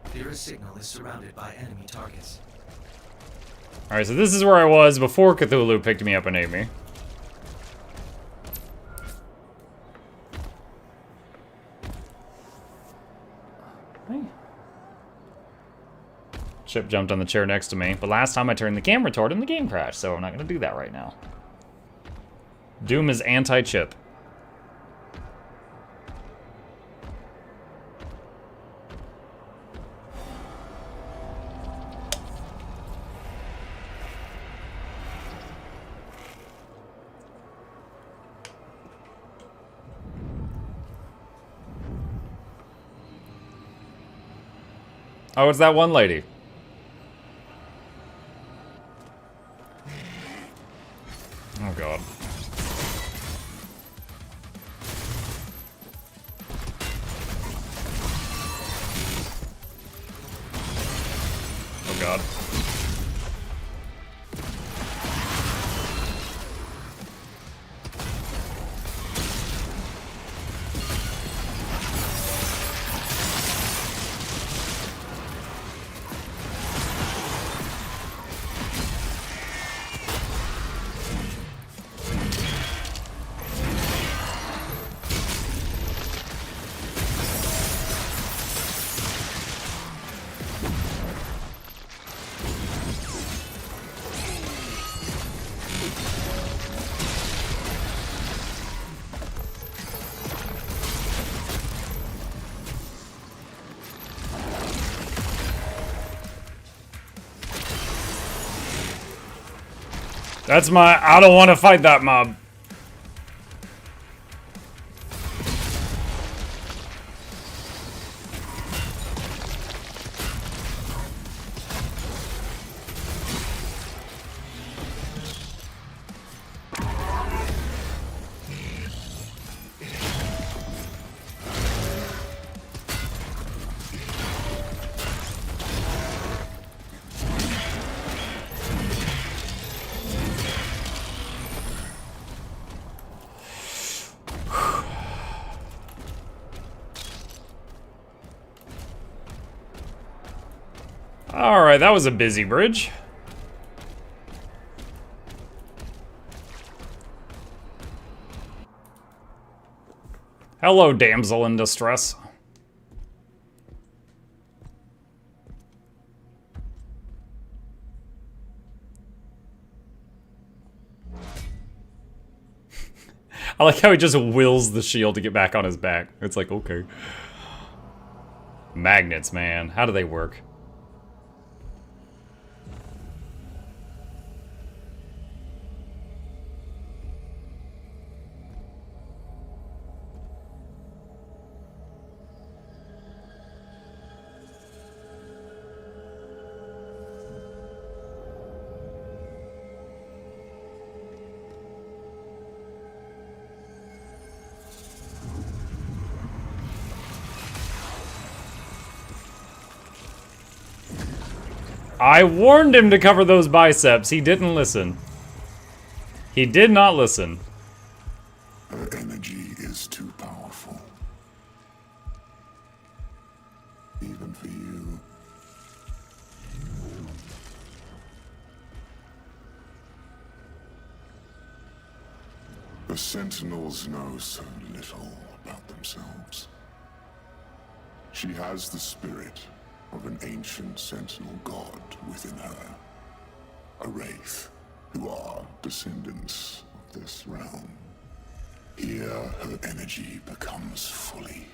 Speaker 3: Theorist signal is surrounded by enemy targets.
Speaker 1: Alright, so this is where I was before Cthulhu picked me up and ate me. Chip jumped on the chair next to me, but last time I turned the camera toward him, the game crashed, so I'm not going to do that right now. Doom is anti-Chip. Oh, it's that one lady. Oh, God. Oh, God. That's my, I don't want to fight that mob. Alright, that was a busy bridge. Hello, damsel in distress. I like how he just wills the shield to get back on his back. It's like, okay. Magnets, man. How do they work? I warned him to cover those biceps. He didn't listen. He did not listen.
Speaker 5: Her energy is too powerful. Even for you. The Sentinels know so little about themselves. She has the spirit of an ancient Sentinel god within her. A wraith who are descendants of this realm. Here, her energy becomes fully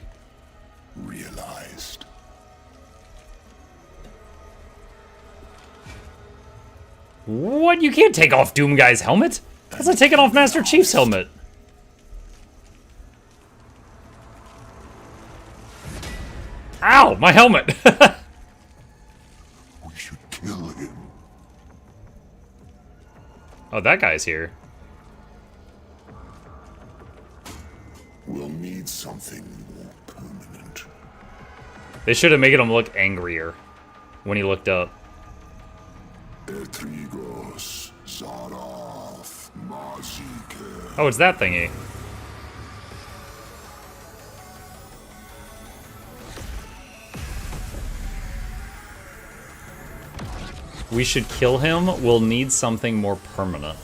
Speaker 5: realized.
Speaker 1: What? You can't take off Doomguy's helmet? That's like taking off Master Chief's helmet. Ow! My helmet!
Speaker 5: We should kill him.
Speaker 1: Oh, that guy's here.
Speaker 5: We'll need something more permanent.
Speaker 1: They should have made him look angrier when he looked up.
Speaker 5: Etrigos, Zarath, Mazike.
Speaker 1: Oh, it's that thingy. We should kill him. We'll need something more permanent.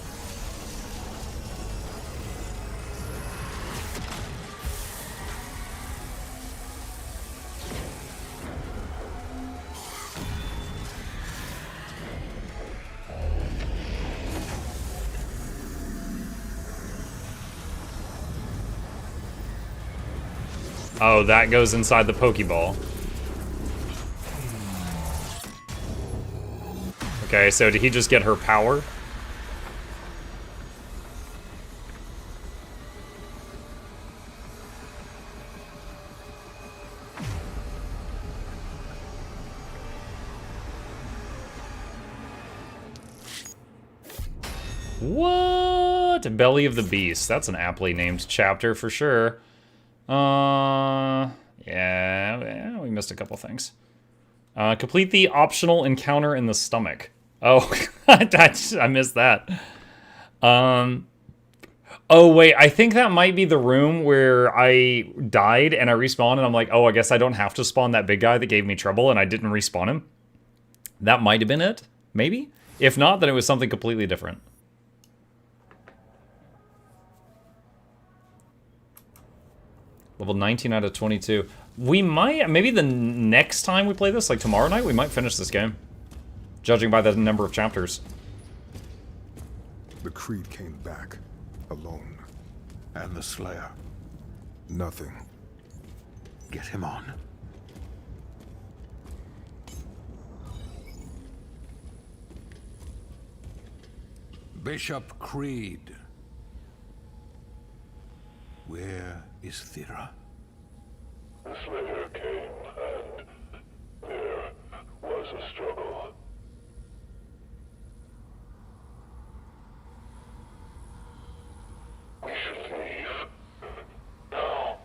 Speaker 1: Oh, that goes inside the Pokeball. Okay, so did he just get her power? What? Belly of the Beast. That's an aptly named chapter for sure. Yeah, we missed a couple things. Complete the optional encounter in the stomach. Oh, I missed that. Oh, wait, I think that might be the room where I died and I respawned and I'm like, oh, I guess I don't have to spawn that big guy that gave me trouble and I didn't respawn him. That might have been it, maybe? If not, then it was something completely different. Level 19 out of 22. We might, maybe the next time we play this, like tomorrow night, we might finish this game. Judging by the number of chapters.
Speaker 6: The Creed came back, alone.
Speaker 7: And the Slayer.
Speaker 6: Nothing.
Speaker 7: Get him on. Bishop Creed. Where is Thera?
Speaker 8: The Slayer came, and there was a struggle. We should leave. Now.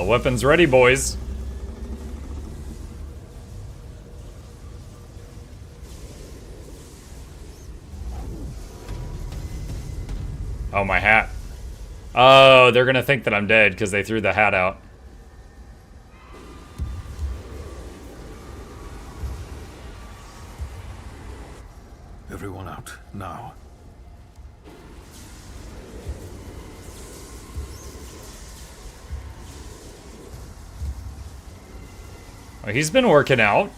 Speaker 1: Weapons ready, boys. Oh, my hat. Oh, they're gonna think that I'm dead because they threw the hat out.
Speaker 7: Everyone out, now.
Speaker 1: Oh, he's been working out.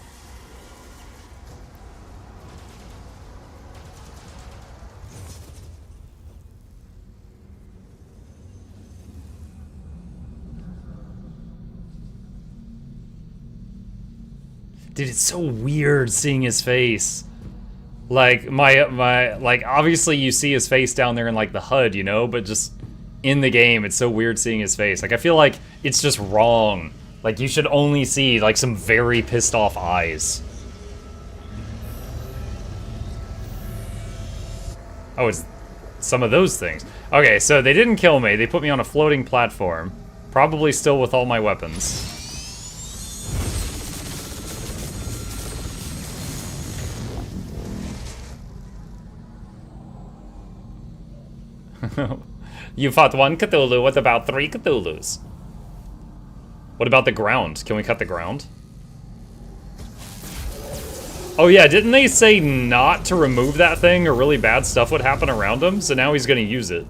Speaker 1: Dude, it's so weird seeing his face. Like, like, obviously you see his face down there in, like, the HUD, you know? But just in the game, it's so weird seeing his face. Like, I feel like it's just wrong. Like, you should only see, like, some very pissed off eyes. Oh, it's some of those things. Okay, so they didn't kill me. They put me on a floating platform. Probably still with all my weapons. You fought one Cthulhu, what about 3 Cthulhus? What about the ground? Can we cut the ground? Oh yeah, didn't they say not to remove that thing or really bad stuff would happen around him? So now he's gonna use it.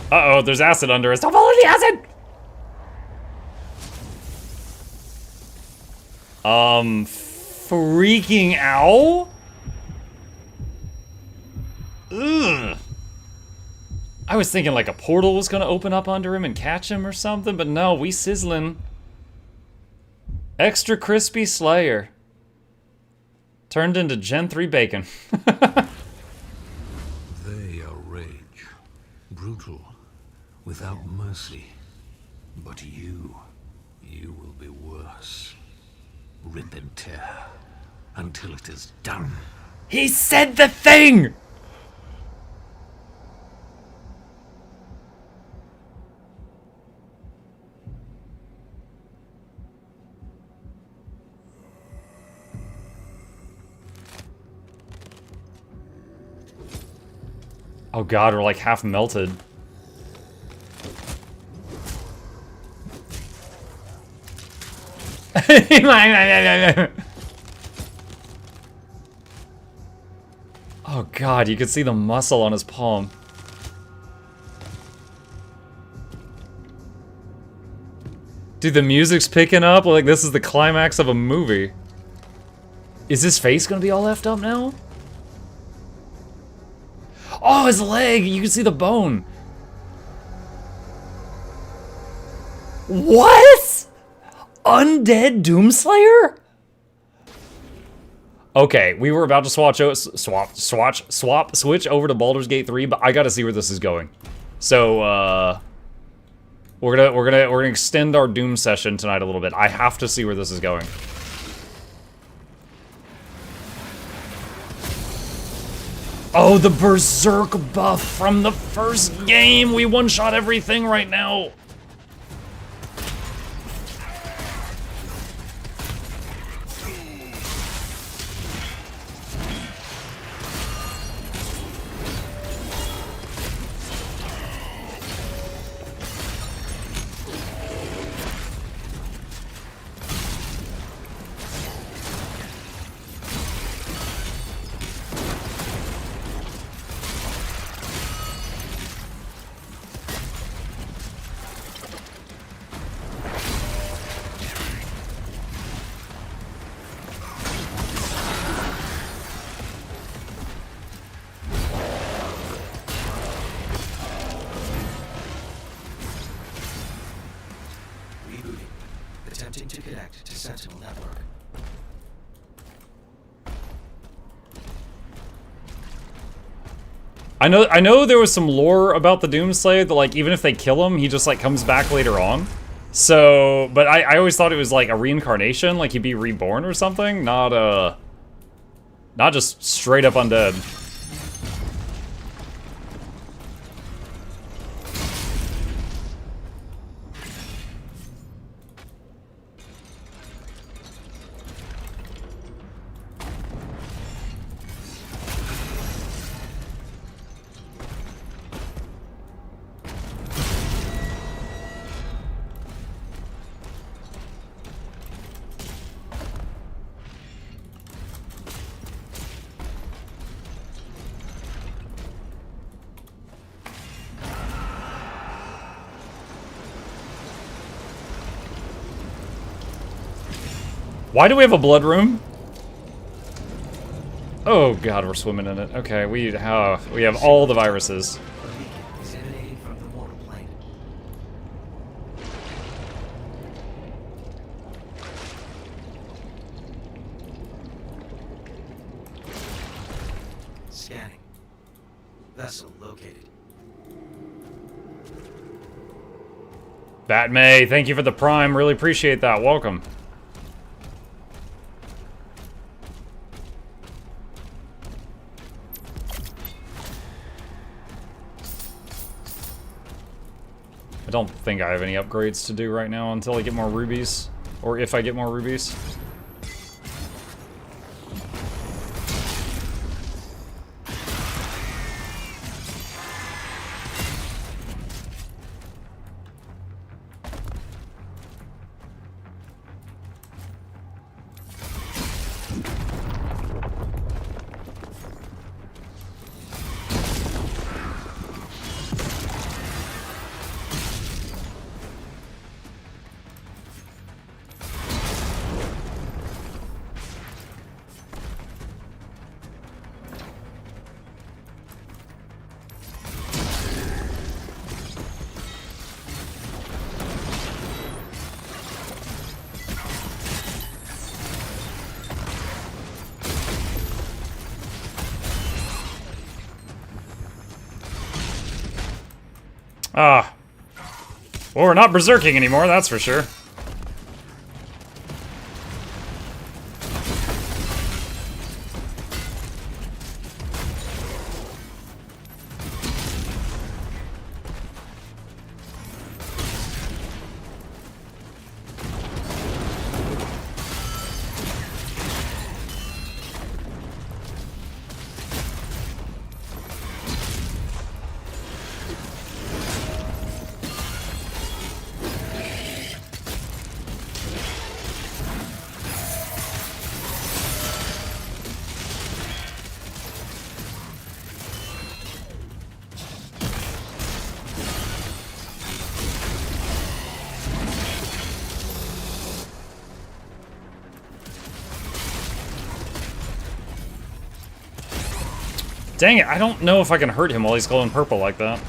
Speaker 1: Uh-oh, there's acid under us. Don't fall in the acid! Freaking ow? Ugh. I was thinking like a portal was gonna open up under him and catch him or something, but no, we sizzling. Extra crispy Slayer. Turned into Gen 3 bacon.
Speaker 7: They are rage. Brutal. Without mercy. But you will be worse. Rip and tear. Until it is done.
Speaker 1: He said the thing! Oh god, we're like half melted. Oh god, you can see the muscle on his palm. Dude, the music's picking up like this is the climax of a movie. Is his face gonna be all effed up now? Oh, his leg! You can see the bone. What? Undead Doomslayer? Okay, we were about to switch over to Baldur's Gate 3, but I gotta see where this is going. So, we're gonna extend our Doom session tonight a little bit. I have to see where this is going. Oh, the Berserk buff from the first game! We one-shot everything right now!
Speaker 3: Attempting to connect to Sentinel Network.
Speaker 1: I know there was some lore about the Doomslayer that, like, even if they kill him, he just, like, comes back later on. So, but I always thought it was, like, a reincarnation, like he'd be reborn or something, not just straight up undead. Why do we have a blood room? Oh god, we're swimming in it. Okay, we have all the viruses.
Speaker 3: Is emanating from the mortal plane. Scanning. Vessel located.
Speaker 1: Batmay, thank you for the prime. Really appreciate that. Welcome. I don't think I have any upgrades to do right now until I get more rubies. Or if I get more rubies. Ah. Well, we're not berserking anymore, that's for sure. Dang it, I don't know if I can hurt him while he's glowing purple like that.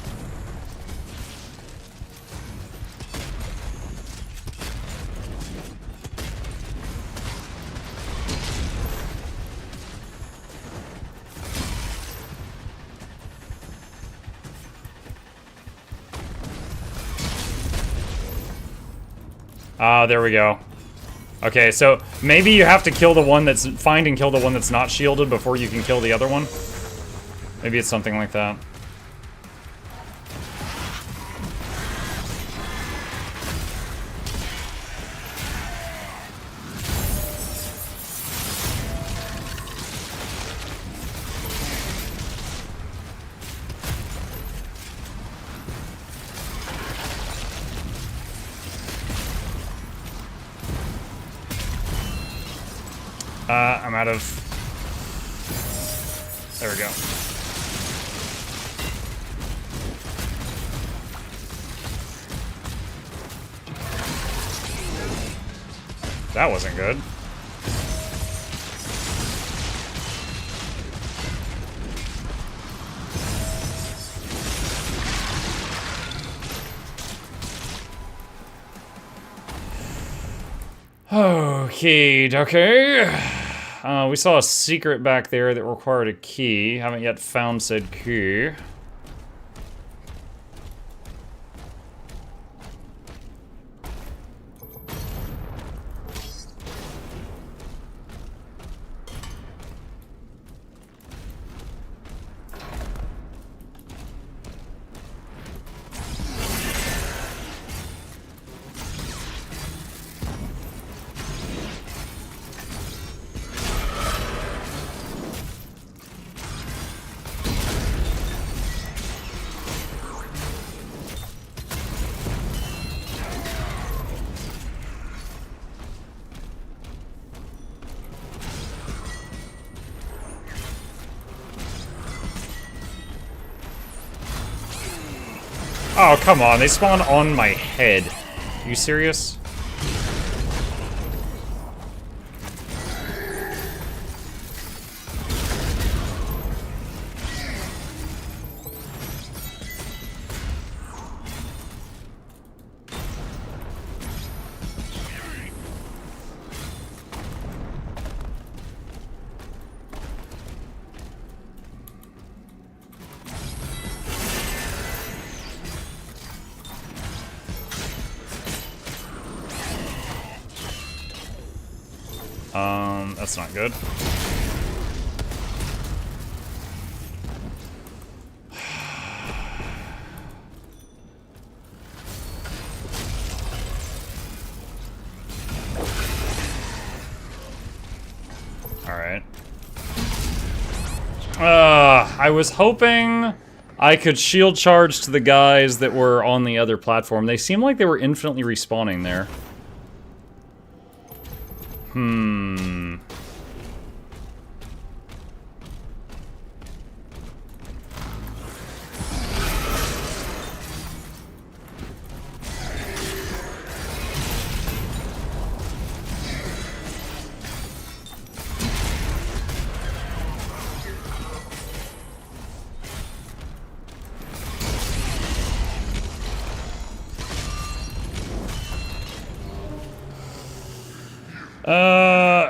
Speaker 1: Ah, there we go. Okay, so maybe you have to kill the one that's... Find and kill the one that's not shielded before you can kill the other one. Maybe it's something like that. I'm out of... There we go. That wasn't good. Okay. We saw a secret back there that required a key. Haven't yet found said key. Oh, come on. They spawn on my head. Are you serious? That's not good. Alright. I was hoping I could shield charge to the guys that were on the other platform. They seemed like they were infinitely respawning there.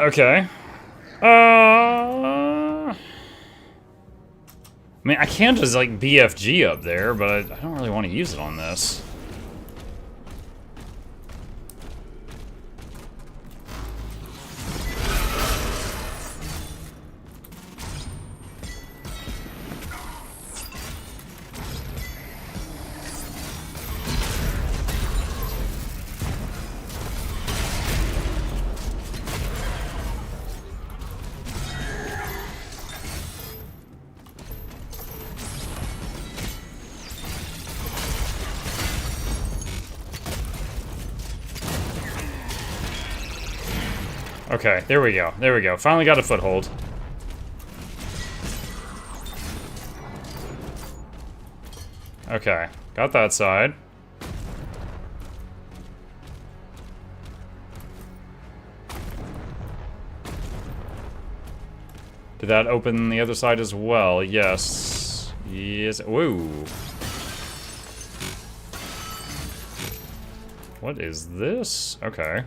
Speaker 1: Okay. I mean, I can just, like, BFG up there, but I don't really want to use it on this. Okay, there we go. There we go. Finally got a foothold. Okay, got that side. Did that open the other side as well? Yes. Yes. Whoa. What is this? Okay.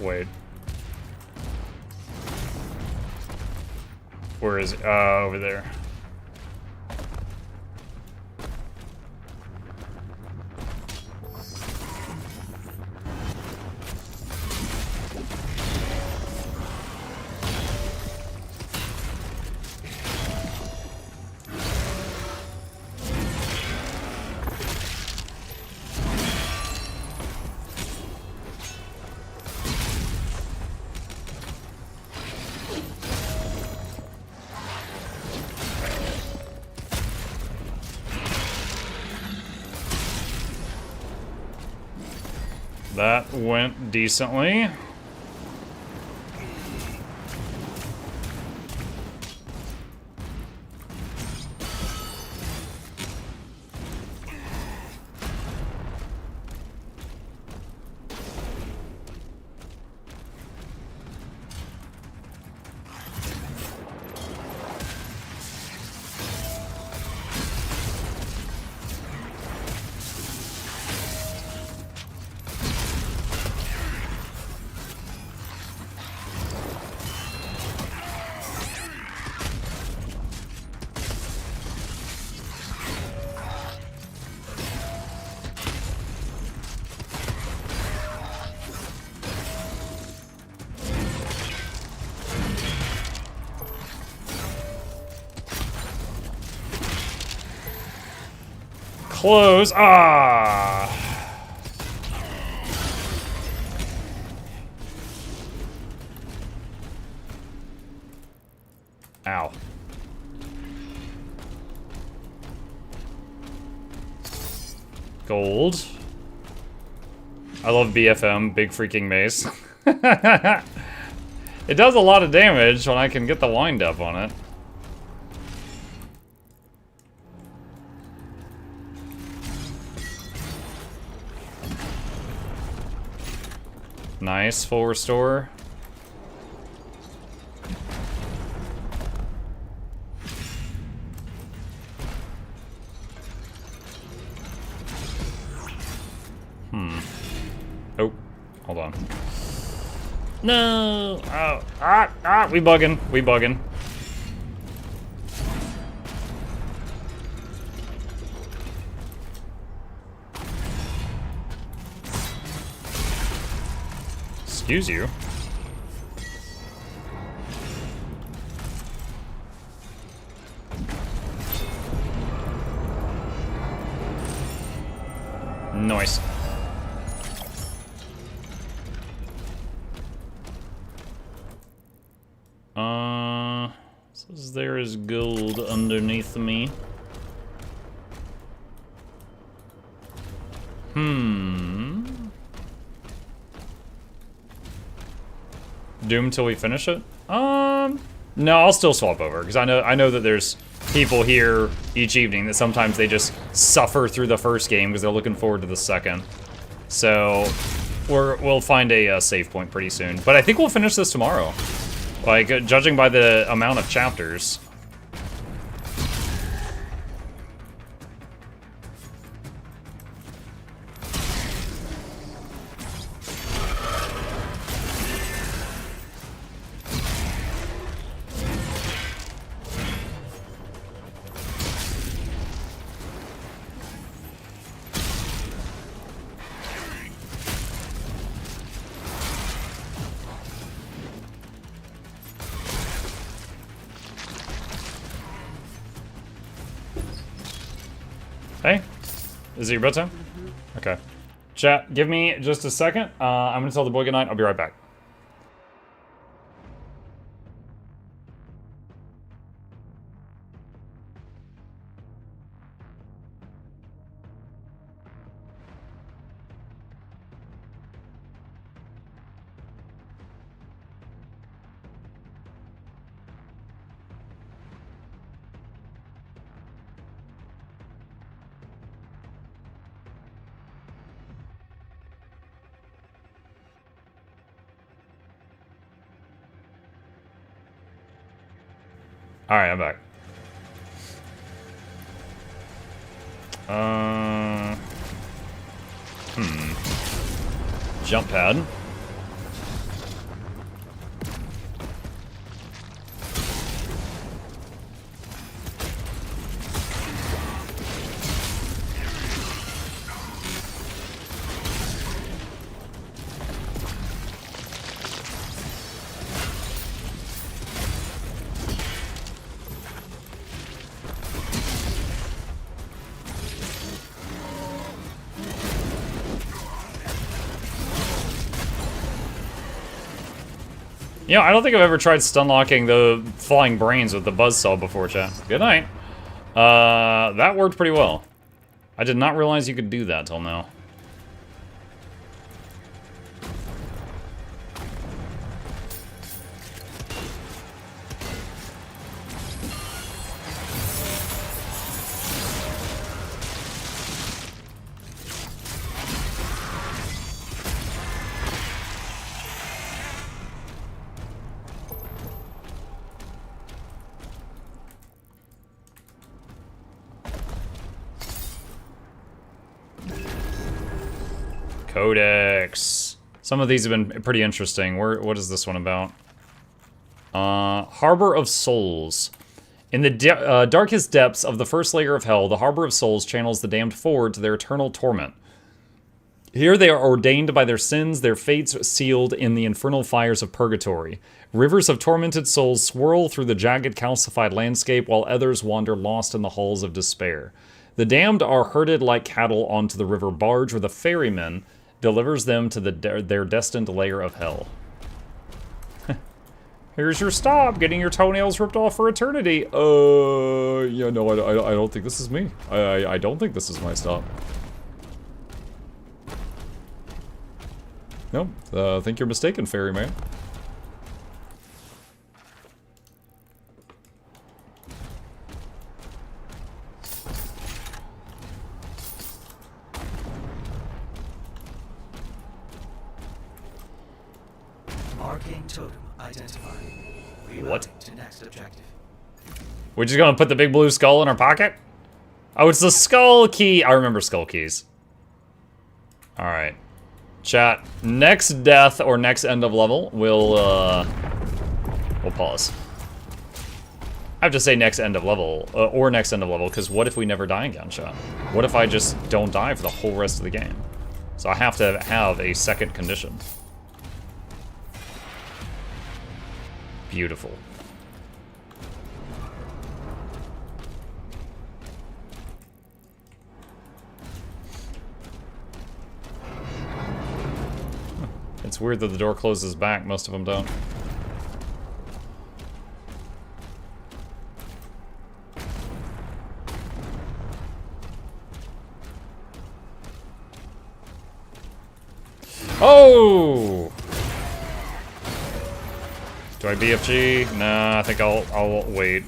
Speaker 1: Wait. Where is it? Over there. That went decently. Close. Ah. Ow. Gold. I love BFM, big freaking mace. It does a lot of damage when I can get the wind up on it. Nice, full restore. Oh, hold on. No! Oh, we bugging. We bugging. Excuse you. Nice. Says there is gold underneath me. Doom till we finish it? No, I'll still swap over because I know that there's people here each evening that sometimes they just suffer through the first game because they're looking forward to the second. So we'll find a save point pretty soon. But I think we'll finish this tomorrow. Like, judging by the amount of chapters. Is it your bedtime? Okay. Chat, give me just a second. I'm gonna tell the boy goodnight. I'll be right back. Alright, I'm back. Jump pad. You know, I don't think I've ever tried stun locking the flying brains with the buzzsaw before, chat. Good night. That worked pretty well. I did not realize you could do that till now. Codex. Some of these have been pretty interesting. What is this one about? Harbor of Souls. In the darkest depths of the first layer of hell, the Harbor of Souls channels the damned forward to their eternal torment. Here they are ordained by their sins, their fates sealed in the infernal fires of purgatory. Rivers of tormented souls swirl through the jagged, calcified landscape, while others wander lost in the halls of despair. The damned are herded like cattle onto the river barge, where the ferryman delivers them to their destined lair of hell. Here's your stop, getting your toenails ripped off for eternity. Yeah, no, I don't think this is me. I don't think this is my stop. No, I think you're mistaken, ferryman.
Speaker 3: Arcane Totem identified.
Speaker 1: What?
Speaker 3: To next objective.
Speaker 1: We're just gonna put the big blue skull in our pocket? Oh, it's the skull key. I remember skull keys. Alright. Chat, next death or next end of level, we'll pause. I have to say next end of level, or next end of level, because what if we never die in Gunshot? What if I just don't die for the whole rest of the game? So I have to have a second condition. Beautiful. It's weird that the door closes back, most of them don't. Oh! Do I BFG? Nah, I think I'll wait.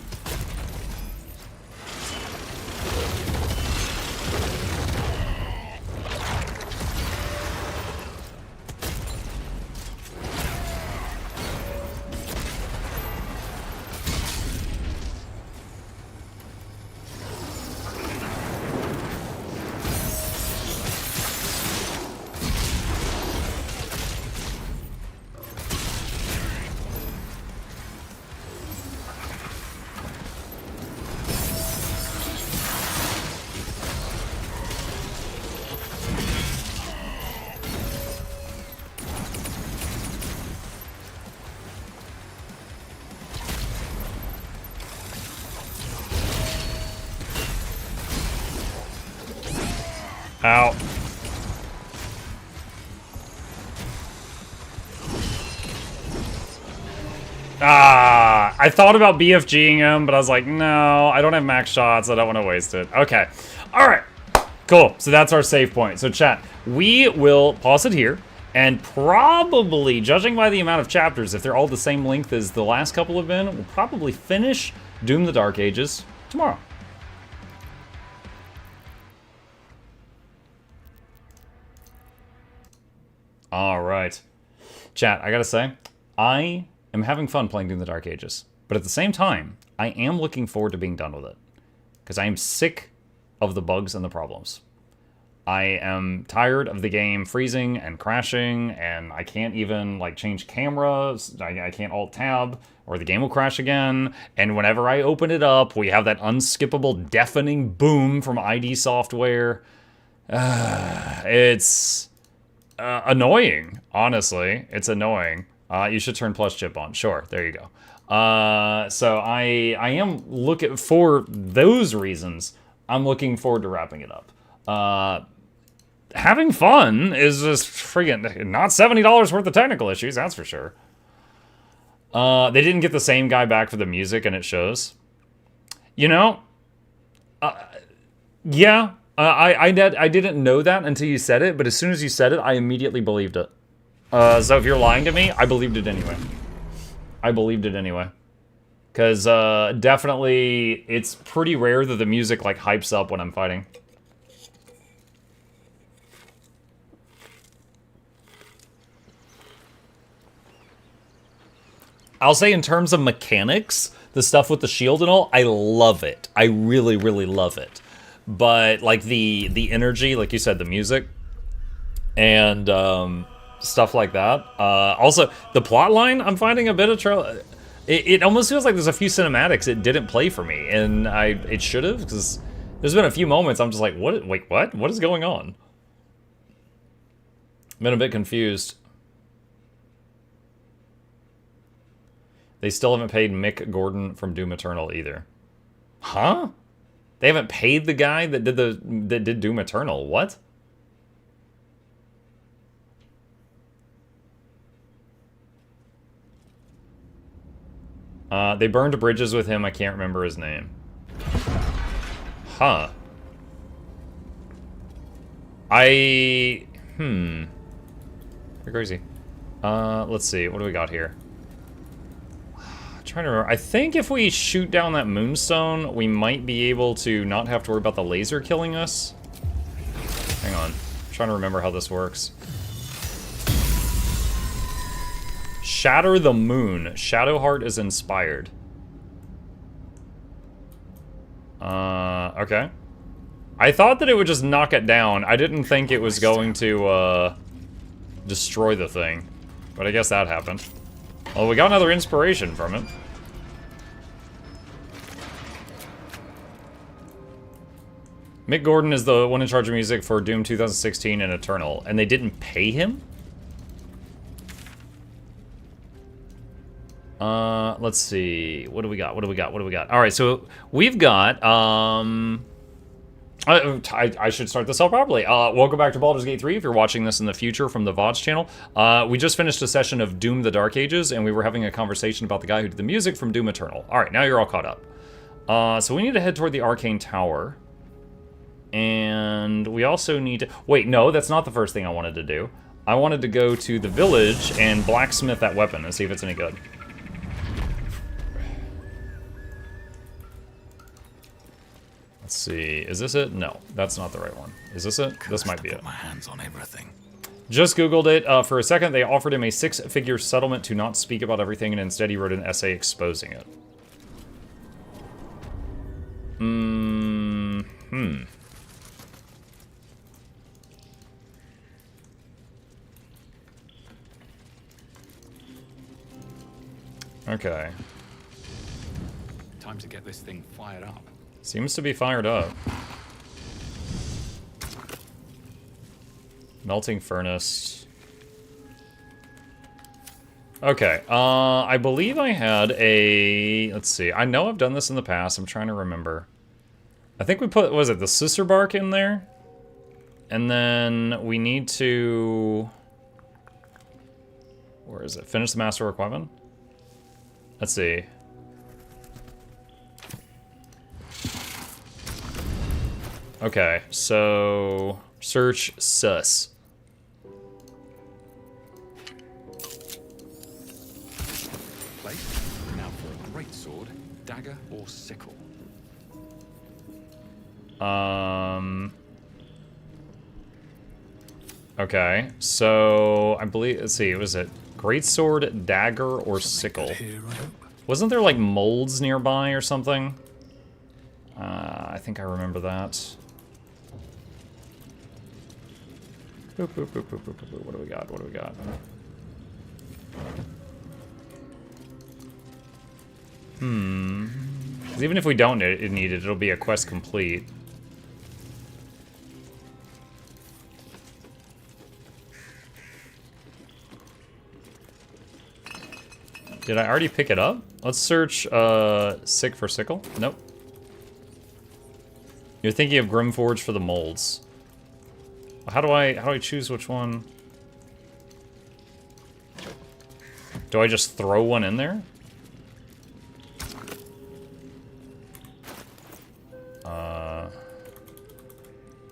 Speaker 1: Ow. Ah, I thought about BFGing him, but I was like, no, I don't have max shots. I don't want to waste it. Okay. All right. Cool. So that's our save point. So chat, we will pause it here and probably, judging by the amount of chapters, if they're all the same length as the last couple have been, we'll probably finish Doom the Dark Ages tomorrow. All right. Chat, I gotta say, I am having fun playing Doom the Dark Ages, but at the same time, I am looking forward to being done with it, because I am sick of the bugs and the problems. I am tired of the game freezing and crashing, and I can't even like change cameras. I can't alt-tab, or the game will crash again, and whenever I open it up, we have that unskippable deafening boom from ID Software. It's annoying, honestly. It's annoying. You should turn plus chip on. Sure, there you go. So I am looking, for those reasons, I'm looking forward to wrapping it up. Having fun is just friggin' not $70 worth of technical issues, that's for sure. They didn't get the same guy back for the music, and it shows. You know, yeah, I didn't know that until you said it, but as soon as you said it, I immediately believed it. So if you're lying to me, I believed it anyway. I believed it anyway. Because definitely, it's pretty rare that the music like hypes up when I'm fighting. I'll say in terms of mechanics, the stuff with the shield and all, I love it. I really, really love it. But like the energy, like you said, the music, and stuff like that. Also, the plot line, I'm finding a bit of trouble. It almost feels like there's a few cinematics it didn't play for me, and it should have, because there's been a few moments I'm just like, what? Wait, what? What is going on? Been a bit confused. They still haven't paid Mick Gordon from Doom Eternal either. Huh? They haven't paid the guy that did Doom Eternal. What? They burned bridges with him. I can't remember his name. Huh. Pretty crazy. Let's see. What do we got here? Trying to remember. I think if we shoot down that moonstone, we might be able to not have to worry about the laser killing us. Hang on. I'm trying to remember how this works. Shatter the moon. Shadowheart is inspired. Okay. I thought that it would just knock it down. I didn't think it was going to, destroy the thing. But I guess that happened. Well, we got another inspiration from it. Mick Gordon is the one in charge of music for Doom 2016 and Eternal, and they didn't pay him? Let's see. What do we got? What do we got? What do we got? All right, so we've got, I should start this off properly. Welcome back to Baldur's Gate 3 if you're watching this in the future from the VODs channel. We just finished a session of Doom the Dark Ages, and we were having a conversation about the guy who did the music from Doom Eternal. All right, now you're all caught up. So we need to head toward the Arcane Tower. And we also need to... Wait, no, that's not the first thing I wanted to do. I wanted to go to the village and blacksmith that weapon and see if it's any good. Let's see. Is this it? No, that's not the right one. Is this it? This might be it.
Speaker 7: My hands on everything.
Speaker 1: Just Googled it. For a second, they offered him a 6-figure settlement to not speak about everything, and instead he wrote an essay exposing it. Okay.
Speaker 7: Time to get this thing fired up.
Speaker 1: Seems to be fired up. Melting furnace. Okay, I believe I had a... Let's see, I know I've done this in the past, I'm trying to remember. I think we put, was it the sister bark in there? And then we need to... Where is it? Finish the masterwork weapon? Let's see. Okay, so... Search sus.
Speaker 7: Place. Now for a great sword, dagger, or sickle.
Speaker 1: Okay, so I believe, let's see, was it greatsword, dagger, or sickle? Wasn't there like molds nearby or something? I think I remember that. Boop, boop, boop, boop, boop, boop. What do we got? What do we got? Because even if we don't need it, it'll be a quest complete. Did I already pick it up? Let's search sick for sickle. Nope. You're thinking of Grimforge for the molds. How do I choose which one? Do I just throw one in there?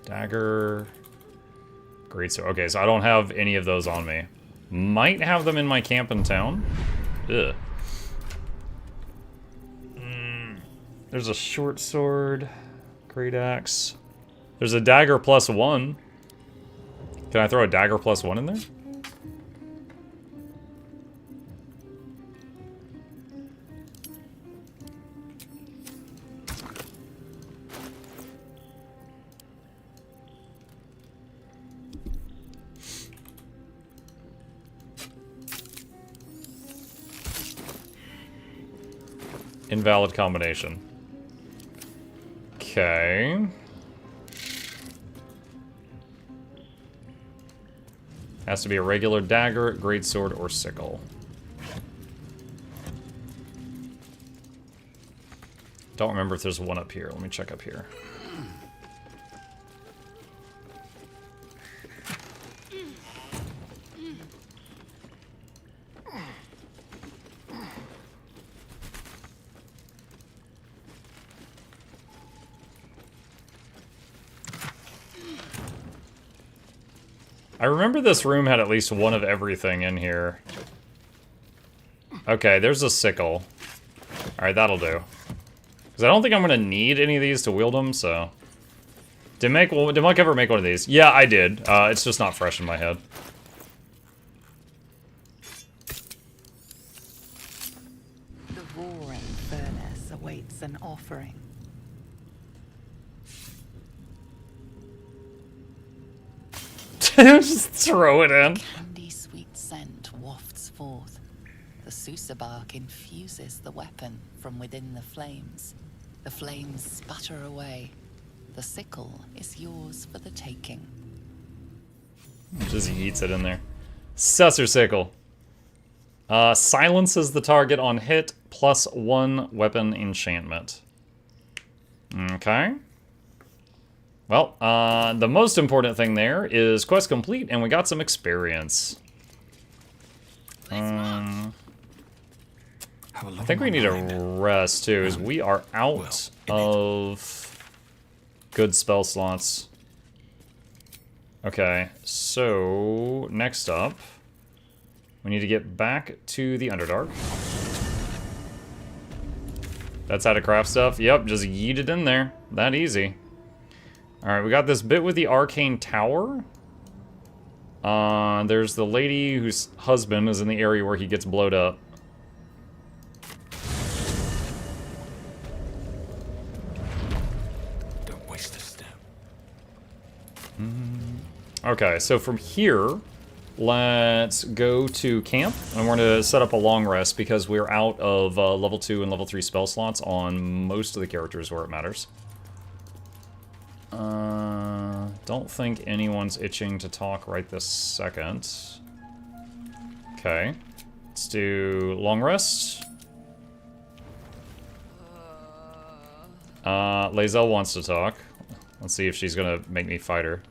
Speaker 1: Dagger. Greatsword. Okay, so I don't have any of those on me. Might have them in my camp in town. Ugh. There's a short sword. Great axe. There's a dagger +1. Can I throw a dagger +1 in there? Invalid combination. Okay. Has to be a regular dagger, greatsword, or sickle. Don't remember if there's one up here. Let me check up here. I remember this room had at least one of everything in here. Okay, there's a sickle. Alright, that'll do. Because I don't think I'm going to need any of these to wield them, so... Did Mike ever make one of these? Yeah, I did. It's just not fresh in my head.
Speaker 9: The roaring furnace awaits an offering.
Speaker 1: Just throw it in.
Speaker 9: Candy sweet scent wafts forth. The Susa bark infuses the weapon from within the flames. The flames sputter away. The sickle is yours for the taking.
Speaker 1: Just eats it in there. Susser sickle. Silences the target on hit, +1 weapon enchantment. Okay. Well, the most important thing there is quest complete, and we got some experience. I think we need a rest, too, as we are out of good spell slots. Okay, so next up, we need to get back to the Underdark. That's how to craft stuff. Yep, just yeet it in there. That easy. Alright, we got this bit with the Arcane Tower. There's the lady whose husband is in the area where he gets blowed up.
Speaker 7: Don't waste a step.
Speaker 1: Okay, so from here, let's go to camp, and we're going to set up a long rest because we're out of level 2 and level 3 spell slots on most of the characters where it matters. Don't think anyone's itching to talk right this second. Okay. Let's do long rest. Lae'zel wants to talk. Let's see if she's gonna make me fight her.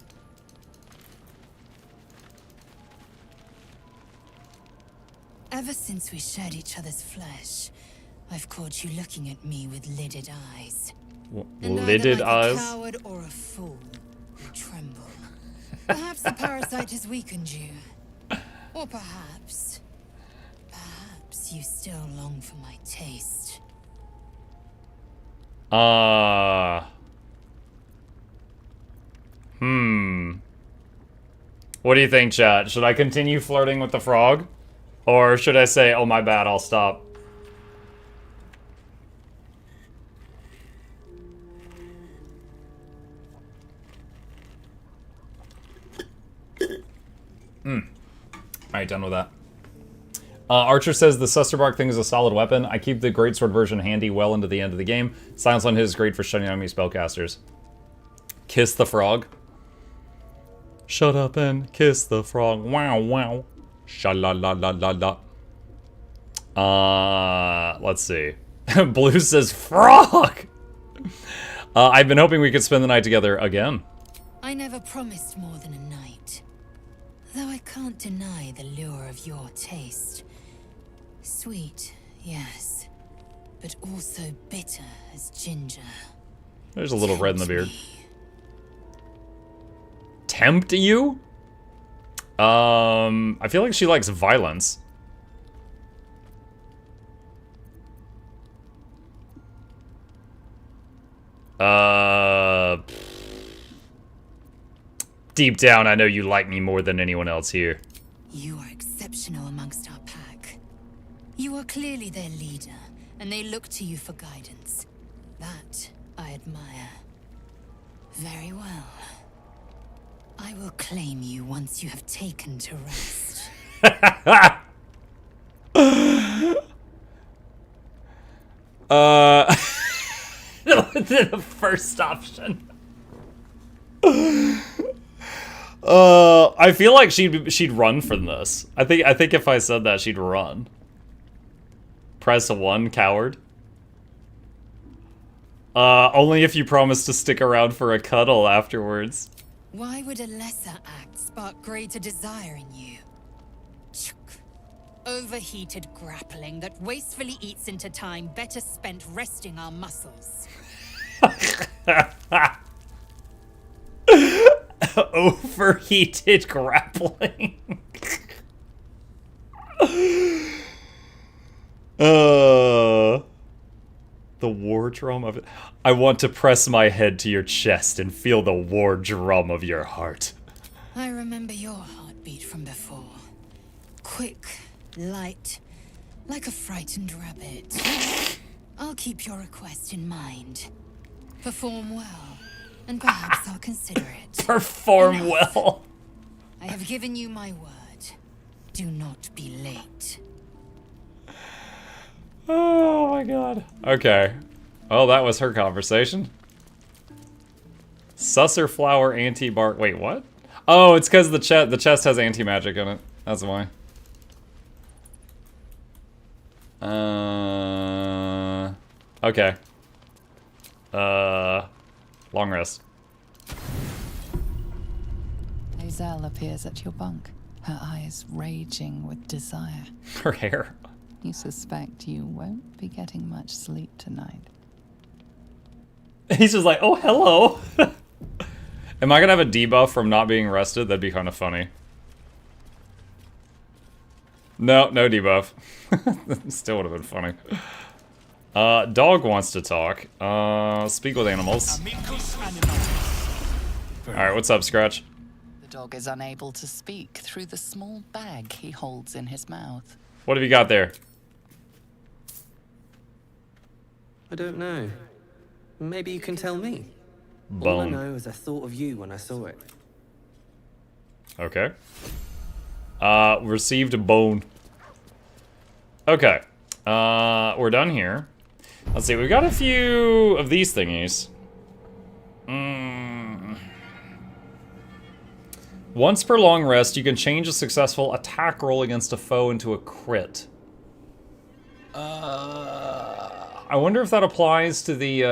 Speaker 10: Ever since we shared each other's flesh, I've caught you looking at me with lidded eyes. And
Speaker 1: Lidded
Speaker 10: either like
Speaker 1: eyes?
Speaker 10: a coward or a fool, you tremble. Perhaps the parasite has weakened you. Or perhaps you still long for my taste.
Speaker 1: What do you think, chat? Should I continue flirting with the frog? Or should I say, oh my bad, I'll stop? Alright, done with that. Archer says the Susterbark thing is a solid weapon. I keep the greatsword version handy well into the end of the game. Silence on his is great for shutting enemy spellcasters. Kiss the frog. Shut up and kiss the frog. Wow, wow. Sha-la-la-la-la-la. Let's see. Blue says frog! I've been hoping we could spend the night together again.
Speaker 10: I never promised more than a night. Though I can't deny the lure of your taste. Sweet, yes. But also bitter as ginger.
Speaker 1: There's a little red in the beard. Tempt you? I feel like she likes violence. Deep down, I know you like me more than anyone else here.
Speaker 10: You are exceptional amongst our pack. You are clearly their leader, and they look to you for guidance. That I admire. Very well. I will claim you once you have taken to rest.
Speaker 1: The first option. I feel like she'd run from this. I think if I said that, she'd run. Press 1, coward. Only if you promise to stick around for a cuddle afterwards.
Speaker 10: Why would a lesser act spark greater desire in you? Overheated grappling that wastefully eats into time better spent resting our muscles.
Speaker 1: Overheated grappling. The war drum of it. I want to press my head to your chest and feel the war drum of your heart.
Speaker 10: I remember your heartbeat from before. Quick, light, like a frightened rabbit. I'll keep your request in mind. Perform well, and perhaps I'll consider it.
Speaker 1: Perform well.
Speaker 10: I have given you my word. Do not be late.
Speaker 1: Oh my god. Okay. Well, that was her conversation. Susser flower anti-bark. Wait, what? Oh, it's because the chest has anti-magic in it. That's why. Okay. Long rest.
Speaker 9: Hazel appears at your bunk, her eyes raging with desire.
Speaker 1: Her hair.
Speaker 9: You suspect you won't be getting much sleep tonight.
Speaker 1: He's just like, oh, hello. Am I gonna have a debuff from not being rested? That'd be kind of funny. No debuff. Still would have been funny. Dog wants to talk. Speak with animals. Alright, what's up, Scratch?
Speaker 9: The dog is unable to speak through the small bag he holds in his mouth.
Speaker 1: What have you got there?
Speaker 11: I don't know. Maybe you can tell me.
Speaker 1: Bone.
Speaker 11: All I know is I thought of you when I saw it.
Speaker 1: Okay. Received a bone. Okay. We're done here. Let's see, we've got a few of these thingies. Once per long rest, you can change a successful attack roll against a foe into a crit. I wonder if that applies to the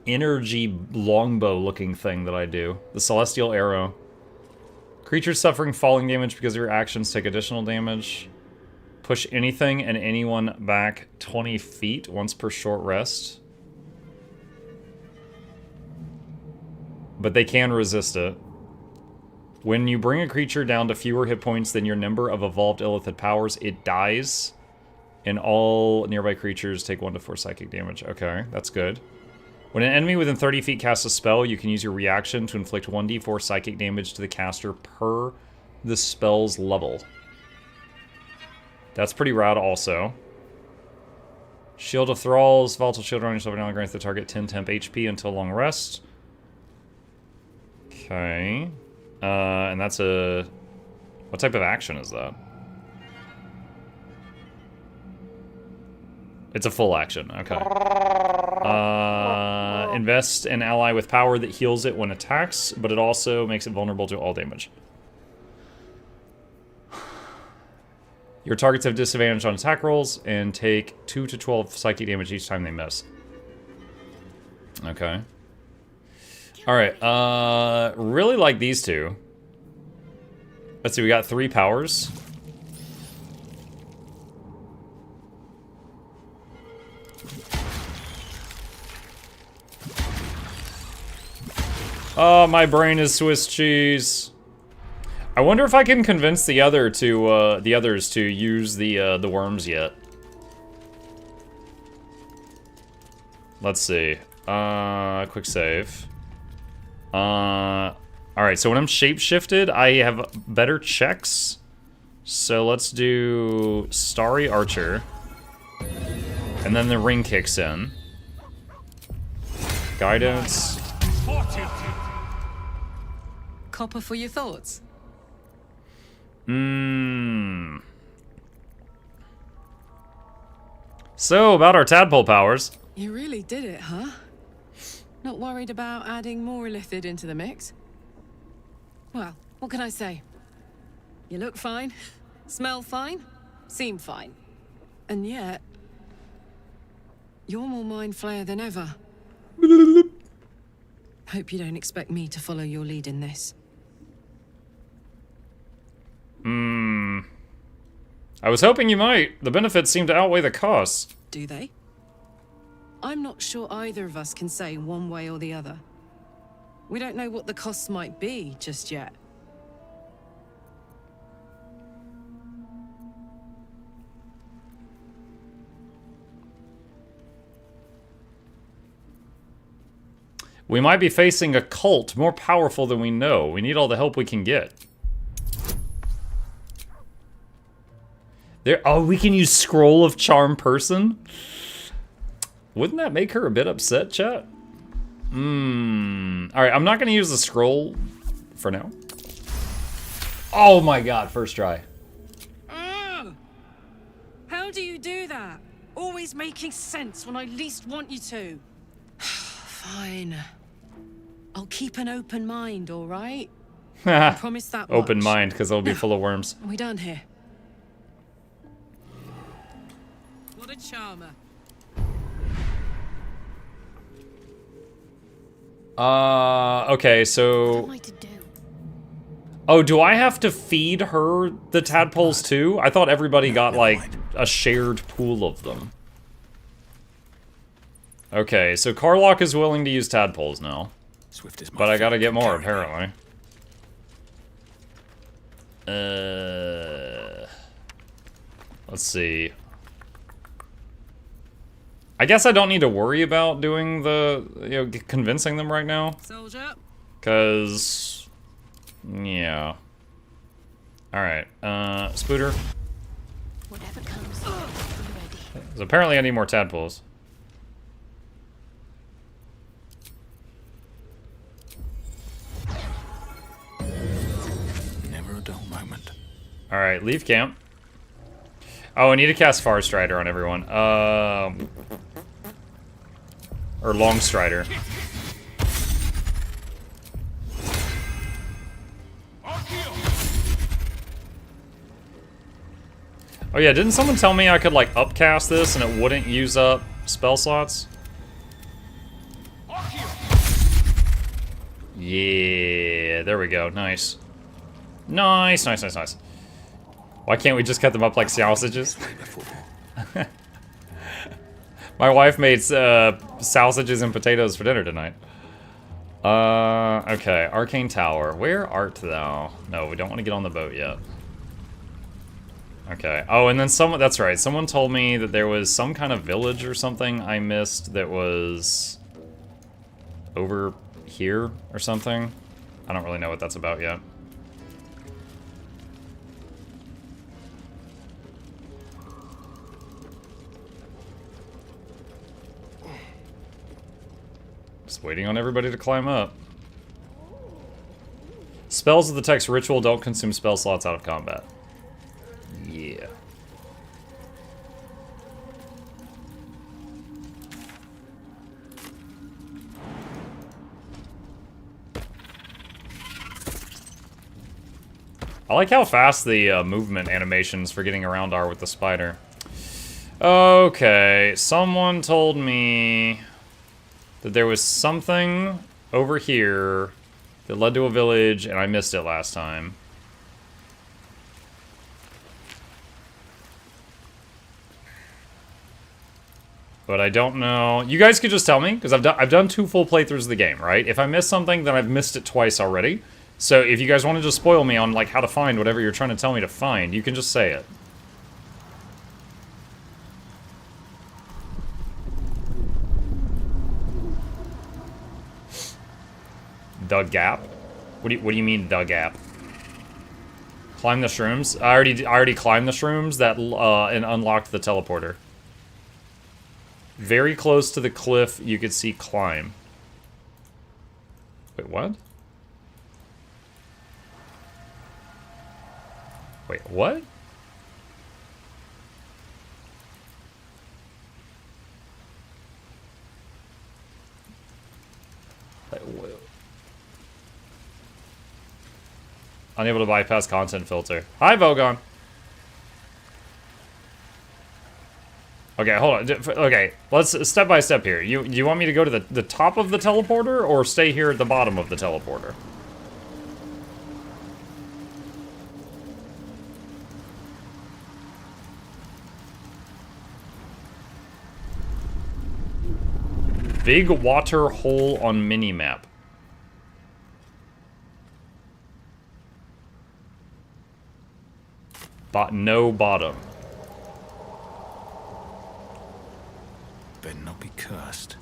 Speaker 1: energy longbow looking thing that I do. The celestial arrow. Creatures suffering falling damage because of your actions take additional damage. Push anything and anyone back 20 feet once per short rest. But they can resist it. When you bring a creature down to fewer hit points than your number of evolved illithid powers, it dies. And all nearby creatures take 1 to 4 psychic damage. Okay, that's good. When an enemy within 30 feet casts a spell, you can use your reaction to inflict 1d4 psychic damage to the caster per the spell's level. That's pretty rad also. Shield of Thralls. Volatile shield around yourself now grants the target 10 temp HP until long rest. Okay. And that's a... What type of action is that? It's a full action. Okay. Invest an ally with power that heals it when attacks, but it also makes it vulnerable to all damage. Your targets have disadvantage on attack rolls and take 2 to 12 psychic damage each time they miss. Okay. Alright, really like these two. Let's see, we got 3 powers. Oh, my brain is Swiss cheese. I wonder if I can convince the others to use the worms yet. Let's see. Quick save. Alright, so when I'm shapeshifted, I have better checks. So let's do Starry Archer. And then the ring kicks in. Guidance.
Speaker 12: Copper for your thoughts.
Speaker 1: So, about our tadpole powers.
Speaker 12: You really did it, huh? Not worried about adding more illithid into the mix? Well, what can I say? You look fine, smell fine, seem fine. And yet, you're more mind flayer than ever. Hope you don't expect me to follow your lead in this.
Speaker 1: I was hoping you might. The benefits seem to outweigh the costs.
Speaker 12: Do they? I'm not sure either of us can say one way or the other. We don't know what the costs might be just yet.
Speaker 1: We might be facing a cult more powerful than we know. We need all the help we can get. Oh, we can use Scroll of Charm Person? Wouldn't that make her a bit upset, chat? Alright, I'm not going to use the scroll for now. Oh my god, first try.
Speaker 12: How do you do that? Always making sense when I least want you to. Fine. I'll keep an open mind, alright? I promise that much.
Speaker 1: Open mind, because it'll be full of worms.
Speaker 12: Are we done here? What a charmer.
Speaker 1: Okay, so... Oh, do I have to feed her the tadpoles too? I thought everybody got, like, a shared pool of them. Okay, so Karlach is willing to use tadpoles now. But I gotta get more, apparently. Let's see. I guess I don't need to worry about doing the, convincing them right now.
Speaker 12: Soldier.
Speaker 1: Cause, yeah. Alright, Spooter.
Speaker 13: Whatever comes, I'm ready.
Speaker 1: So apparently I need more tadpoles.
Speaker 7: Never a dull moment.
Speaker 1: Alright, leave camp. Oh, I need to cast Far Strider on everyone. Or Long Strider. Oh yeah, didn't someone tell me I could like upcast this and it wouldn't use up spell slots? Yeah, there we go. Nice. Nice, nice, nice, nice. Why can't we just cut them up like sausages? My wife made sausages and potatoes for dinner tonight. Okay, Arcane Tower. Where art thou? No, we don't want to get on the boat yet. Okay. Oh, and then someone, that's right, someone told me that there was some kind of village or something I missed that was over here or something. I don't really know what that's about yet. Just waiting on everybody to climb up. Spells of the text ritual don't consume spell slots out of combat. Yeah. I like how fast the movement animations for getting around are with the spider. Okay, someone told me that there was something over here that led to a village, and I missed it last time. But I don't know. You guys could just tell me, because I've done 2 full playthroughs of the game, right? If I miss something, then I've missed it twice already. So if you guys want to just spoil me on like how to find whatever you're trying to tell me to find, you can just say it. The gap? What do you mean the gap? Climb the shrooms? I already climbed the shrooms that and unlocked the teleporter. Very close to the cliff, you could see climb. Wait, what? Wait, what? Unable to bypass content filter. Hi, Vogon. Okay, hold on. Okay, let's step by step here. You want me to go to the top of the teleporter or stay here at the bottom of the teleporter? Big water hole on minimap. No bottom.
Speaker 7: Better not be cursed.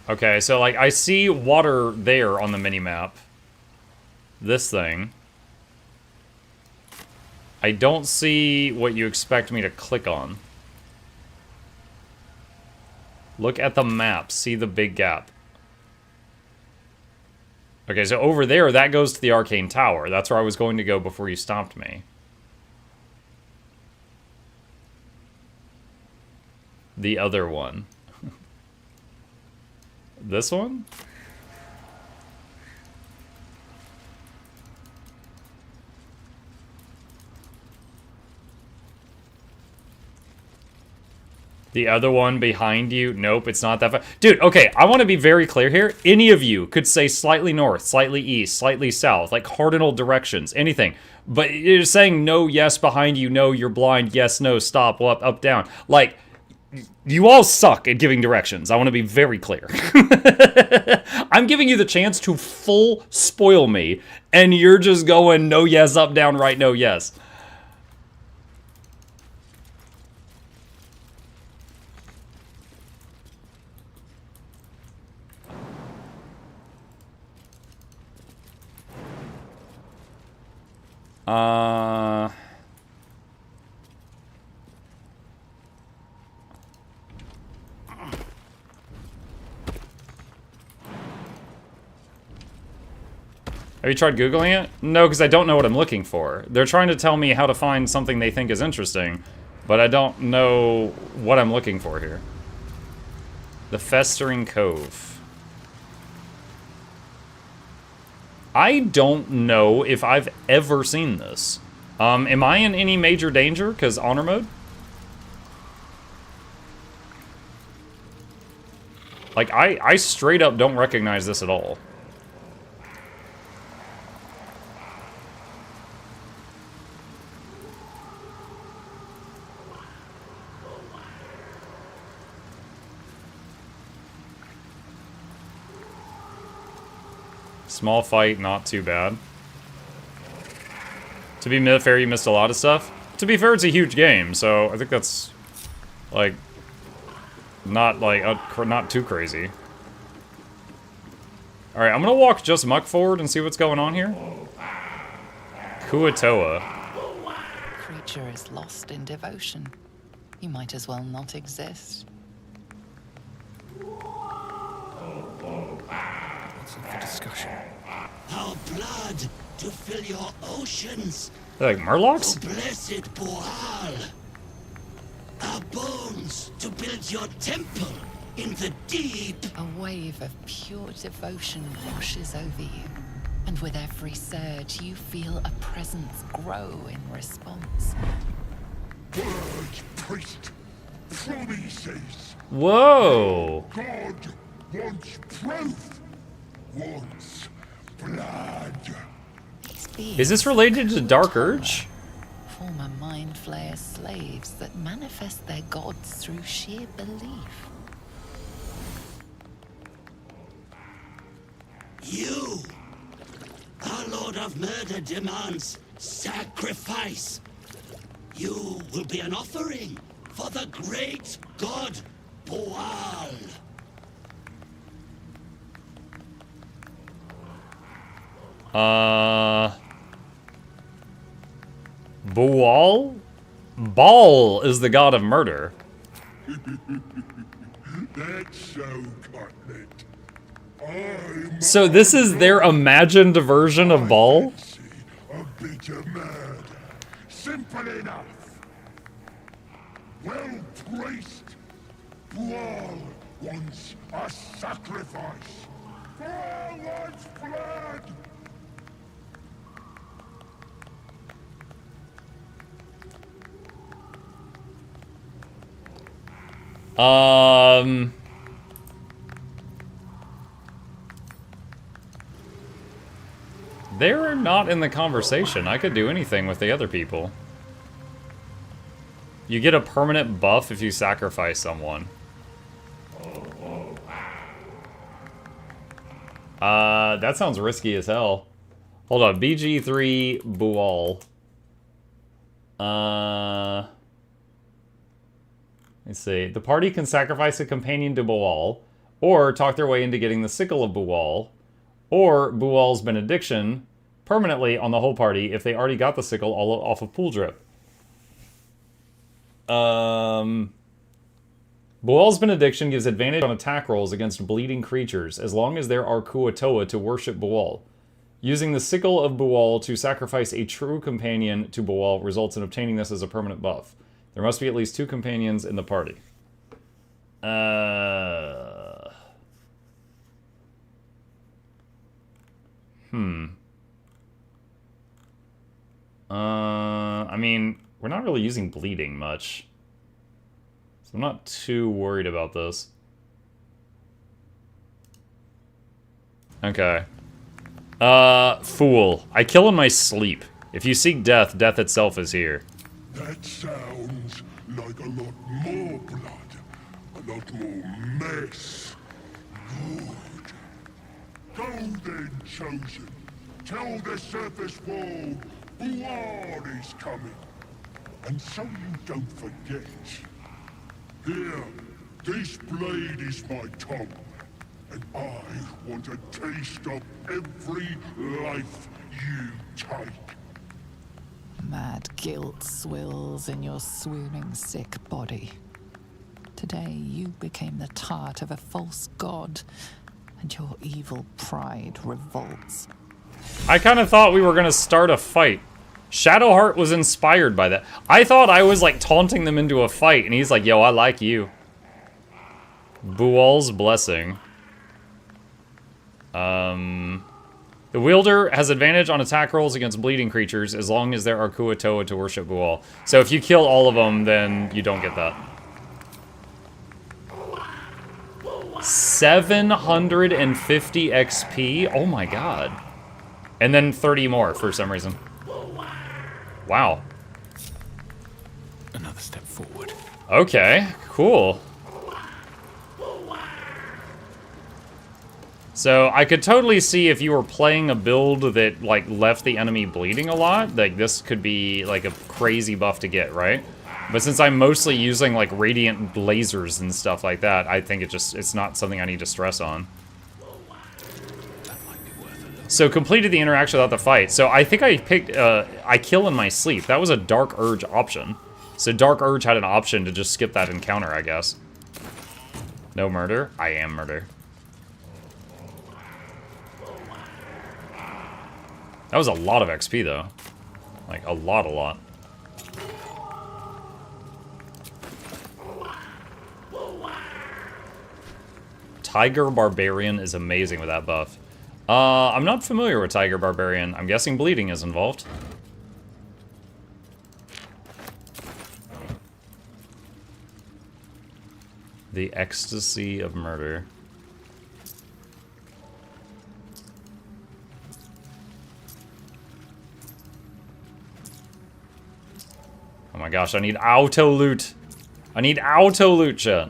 Speaker 1: Okay, so like I see water there on the minimap. This thing. I don't see what you expect me to click on. Look at the map. See the big gap. Okay, so over there, that goes to the Arcane Tower. That's where I was going to go before you stopped me. The other one. This one? The other one behind you? Nope, it's not that far. Dude, okay, I want to be very clear here. Any of you could say slightly north, slightly east, slightly south, like cardinal directions, anything. But you're saying no, yes, behind you, no, you're blind, yes, no, stop, up, down. Like, you all suck at giving directions. I want to be very clear. I'm giving you the chance to full spoil me, and you're just going no, yes, up, down, right, no, yes. Have you tried Googling it? No, because I don't know what I'm looking for. They're trying to tell me how to find something they think is interesting, but I don't know what I'm looking for here. The Festering Cove. I don't know if I've ever seen this. Am I in any major danger? Because honor mode? Like, I straight up don't recognize this at all. Small fight, not too bad. To be fair, you missed a lot of stuff. To be fair, it's a huge game, so I think that's, like, not too crazy. Alright, I'm gonna walk just muck forward and see what's going on here. Kuatoa.
Speaker 9: Creature is lost in devotion. You might as well not exist.
Speaker 7: What's up for discussion?
Speaker 14: Our blood to fill your oceans.
Speaker 1: They're like Murlocs?
Speaker 14: Oh, blessed Boal. Our bones to build your temple in the deep.
Speaker 9: A wave of pure devotion washes over you. And with every surge, you feel a presence grow in response.
Speaker 8: Words, priest. Promises.
Speaker 1: Whoa.
Speaker 8: God wants proof. Wants blood.
Speaker 1: Is this related to Dark Urge?
Speaker 9: Former Mind Flayer slaves that manifest their gods through sheer belief.
Speaker 14: You, our Lord of Murder, demands sacrifice. You will be an offering for the great god Boal.
Speaker 1: Boal? Baal is the god of murder.
Speaker 8: That's so gauntlet.
Speaker 1: So this is their imagined version of Baal?
Speaker 8: A bit of murder. Simple enough. Well, priest. Boal wants a sacrifice. Boal wants blood.
Speaker 1: They're not in the conversation. I could do anything with the other people. You get a permanent buff if you sacrifice someone. That sounds risky as hell. Hold on, BG3 Boal. Let's see. The party can sacrifice a companion to Boal, or talk their way into getting the sickle of Boal, or Boal's benediction permanently on the whole party if they already got the sickle all off of Pool Drip. Boal's benediction gives advantage on attack rolls against bleeding creatures as long as there are Kuatoa to worship Boal. Using the sickle of Boal to sacrifice a true companion to Boal results in obtaining this as a permanent buff. There must be at least 2 companions in the party. I mean, we're not really using bleeding much. So I'm not too worried about this. Okay. Fool. I kill in my sleep. If you seek death, death itself is here.
Speaker 8: That sounds like a lot more blood. A lot more mess. Good. Go then, Chosen. Tell the surface wall Boal is coming. And so you don't forget. Here, this blade is my tongue. And I want a taste of every life you take.
Speaker 9: Mad guilt swills in your swooning sick body. Today you became the tart of a false god, and your evil pride revolts.
Speaker 1: I kind of thought we were going to start a fight. Shadowheart was inspired by that. I thought I was like taunting them into a fight, and he's like, yo, I like you. Boal's blessing. The wielder has advantage on attack rolls against bleeding creatures as long as there are Kuatoa to worship Buol. So if you kill all of them, then you don't get that. 750 XP? Oh my god. And then 30 more for some reason. Wow.
Speaker 7: Another step forward.
Speaker 1: Okay, cool. So I could totally see if you were playing a build that like left the enemy bleeding a lot, like this could be like a crazy buff to get, right? But since I'm mostly using like radiant lasers and stuff like that, I think it's not something I need to stress on. So completed the interaction without the fight. So I think I picked I kill in my sleep. That was a Dark Urge option. So Dark Urge had an option to just skip that encounter, I guess. No murder? I am murder. That was a lot of XP, though. Like, a lot. Tiger Barbarian is amazing with that buff. I'm not familiar with Tiger Barbarian. I'm guessing bleeding is involved. The Ecstasy of Murder. Oh my gosh, I need auto loot. I need auto loot, chat.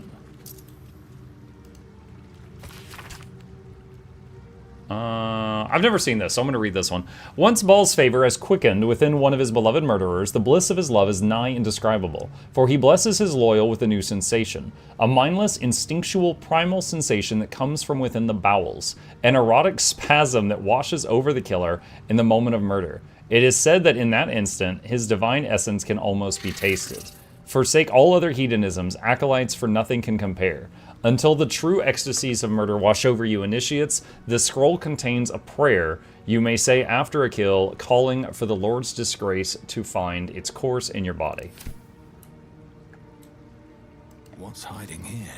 Speaker 1: I've never seen this, so I'm going to read this one. Once Baal's favor has quickened within one of his beloved murderers, the bliss of his love is nigh indescribable, for he blesses his loyal with a new sensation, a mindless, instinctual, primal sensation that comes from within the bowels, an erotic spasm that washes over the killer in the moment of murder. It is said that in that instant, his divine essence can almost be tasted. Forsake all other hedonisms, acolytes for nothing can compare. Until the true ecstasies of murder wash over you initiates, this scroll contains a prayer you may say after a kill, calling for the Lord's disgrace to find its course in your body.
Speaker 7: What's hiding here?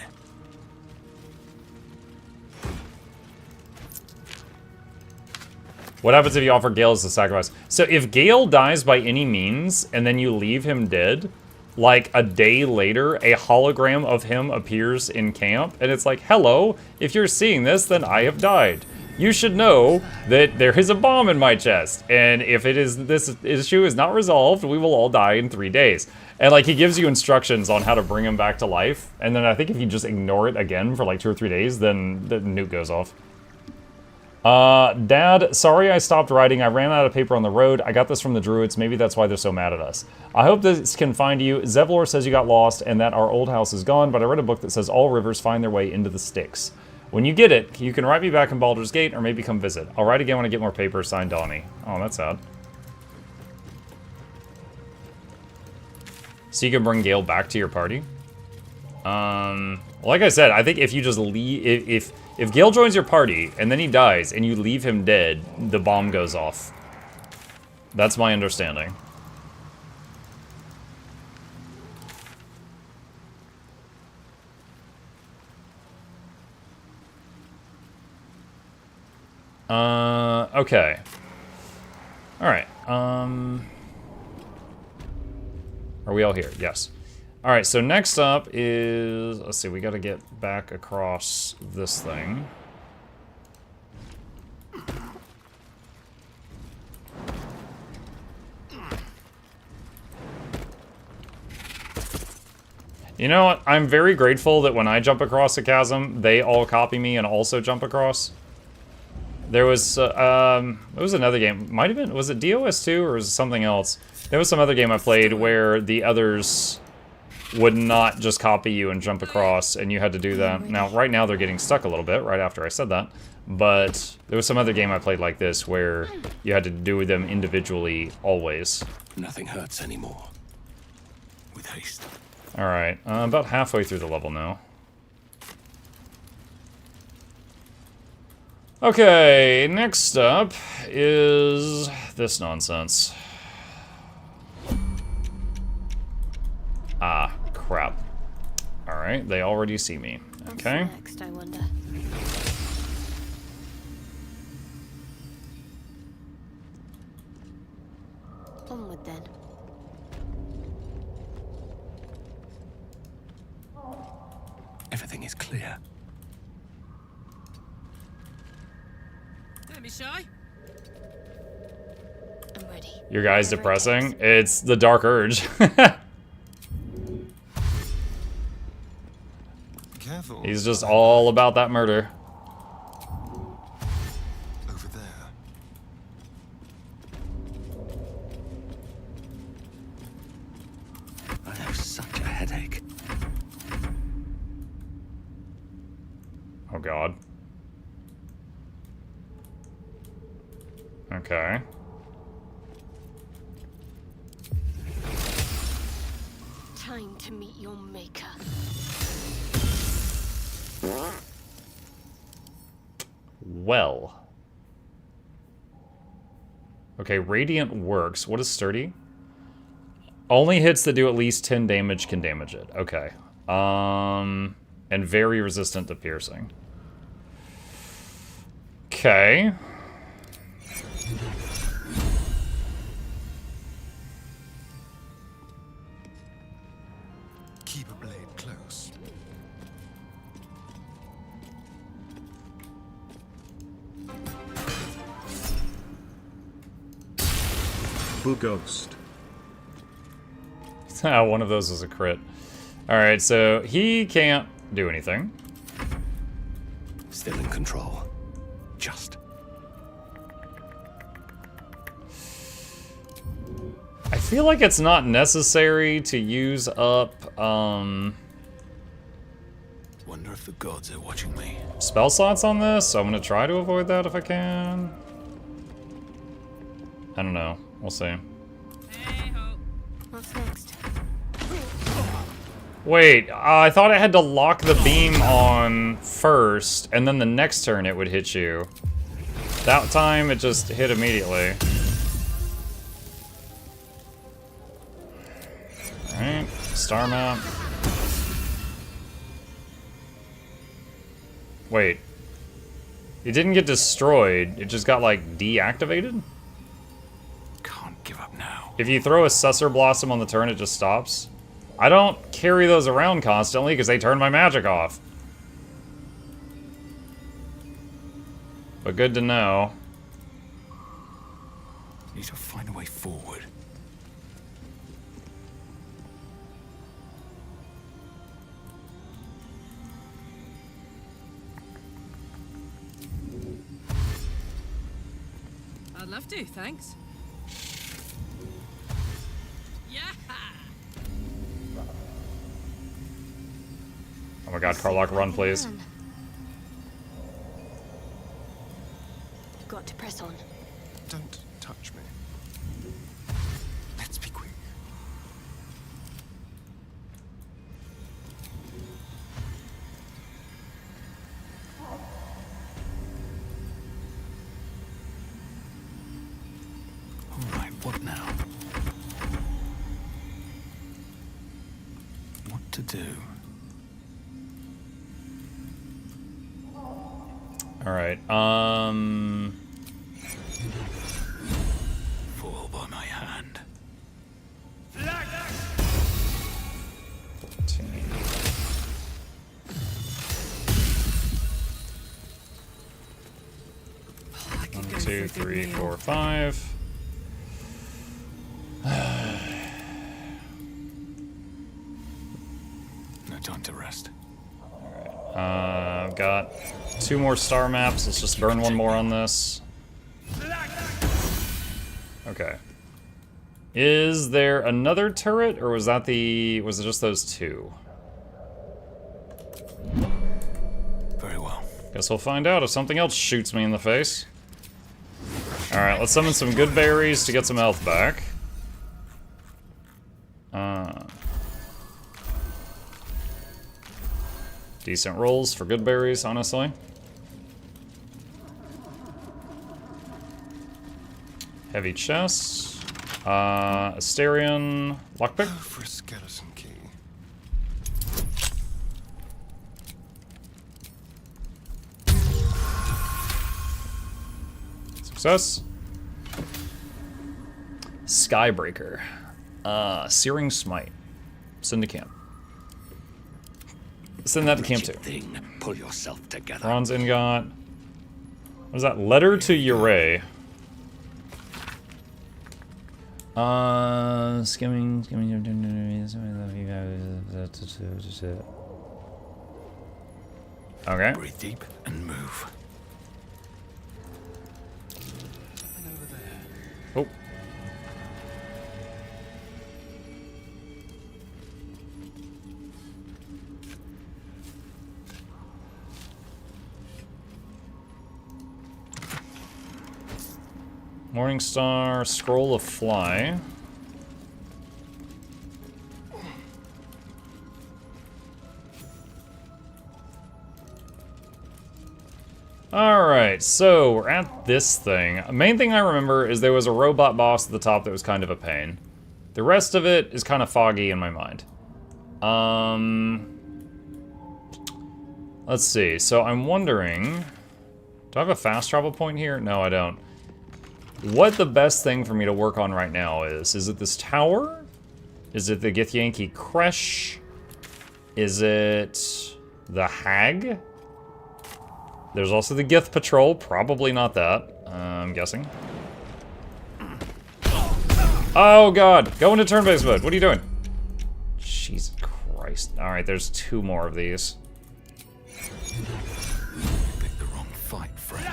Speaker 1: What happens if you offer Gale as a sacrifice? So if Gale dies by any means, and then you leave him dead, like a day later, a hologram of him appears in camp, and it's like, hello, if you're seeing this, then I have died. You should know that there is a bomb in my chest, and if this issue is not resolved, we will all die in 3 days. And like, he gives you instructions on how to bring him back to life, and then I think if you just ignore it again for like 2 or 3 days, then the nuke goes off. Dad, sorry I stopped writing. I ran out of paper on the road. I got this from the Druids. Maybe that's why they're so mad at us. I hope this can find you. Zevlor says you got lost and that our old house is gone, but I read a book that says all rivers find their way into the Styx. When you get it, you can write me back in Baldur's Gate or maybe come visit. I'll write again when I get more paper. Signed, Donnie. Oh, that's sad. So you can bring Gale back to your party? Like I said, I think if you just leave... If Gale joins your party, and then he dies, and you leave him dead, the bomb goes off. That's my understanding. Okay. Alright, are we all here? Yes. Alright, so next up is... Let's see, we gotta get back across this thing. You know what? I'm very grateful that when I jump across a chasm, they all copy me and also jump across. There was another game. Might have been... Was it DOS2 or was it something else? There was some other game I played where the others... would not just copy you and jump across, and you had to do that. Now, right now they're getting stuck a little bit, right after I said that. But there was some other game I played like this where you had to do them individually always.
Speaker 7: Nothing hurts anymore. With haste.
Speaker 1: Alright, about halfway through the level now. Okay, next up is this nonsense. Ah, crap. Alright, they already see me. Okay.
Speaker 13: What's next, I wonder? Onward then.
Speaker 7: Everything is clear.
Speaker 12: Don't be shy.
Speaker 13: I'm ready.
Speaker 1: Your guy's depressing. It's the Dark Urge.
Speaker 6: Careful.
Speaker 1: He's just all about that murder.
Speaker 6: Over there.
Speaker 7: I have such a headache.
Speaker 1: Oh god. Okay.
Speaker 13: Time to meet your maker.
Speaker 1: Well. Okay, Radiant works. What is Sturdy? Only hits that do at least 10 damage can damage it. Okay. And very resistant to piercing. Okay.
Speaker 6: Keep a blade close.
Speaker 2: Ghost.
Speaker 1: One of those was a crit. Alright, so he can't do anything.
Speaker 7: Still in control. Just.
Speaker 1: I feel like it's not necessary to use up,
Speaker 7: Wonder if the gods are watching me.
Speaker 1: spell slots on this, so I'm gonna try to avoid that if I can. I don't know. We'll see.
Speaker 13: What's next?
Speaker 1: Wait, I thought I had to lock the beam on first, and then the next turn it would hit you. That time it just hit immediately. Alright, star map. Wait. It didn't get destroyed, it just got, like, deactivated?
Speaker 7: Can't give up now.
Speaker 1: If you throw a Sussur Blossom on the turn, it just stops? I don't carry those around constantly because they turn my magic off. But good to know.
Speaker 7: Need to find a way forward.
Speaker 12: I'd love to, thanks. Yeah.
Speaker 1: Oh my god, Carlock, run please.
Speaker 13: Got to press on.
Speaker 6: Don't touch me. Let's be quick.
Speaker 7: Alright, what now? What to do?
Speaker 1: Alright,
Speaker 7: Fall by my hand.
Speaker 1: 14. 1, 2, 3, 4, 5.
Speaker 7: No time to rest.
Speaker 1: I've got 2 more star maps. Let's just burn one more on this. Okay. Is there another turret, or was that was it just those 2?
Speaker 7: Very well.
Speaker 1: Guess we'll find out if something else shoots me in the face. Alright, let's summon some good berries to get some health back. Decent rolls for good berries, honestly. Heavy chest. Asterion. Lockpick.
Speaker 6: For a skeleton key.
Speaker 1: Success. Skybreaker. Searing Smite. Send to camp. Send that to camp too.
Speaker 14: Thing. Pull yourself together.
Speaker 1: Bronze ingot. What is that? Letter to Uray. Skimming. Okay.
Speaker 14: Breathe deep and move.
Speaker 1: Oh. Morningstar, Scroll of Fly. Alright, so we're at this thing. The main thing I remember is there was a robot boss at the top that was kind of a pain. The rest of it is kind of foggy in my mind. Let's see, so I'm wondering... Do I have a fast travel point here? No, I don't. What the best thing for me to work on right now is? Is it this tower? Is it the Githyanki Creche? Is it the Hag? There's also the Gith Patrol, probably not that, I'm guessing. Oh god, go into turn-based mode, what are you doing? Jesus Christ. Alright, there's 2 more of these.
Speaker 14: Picked the wrong fight, friend.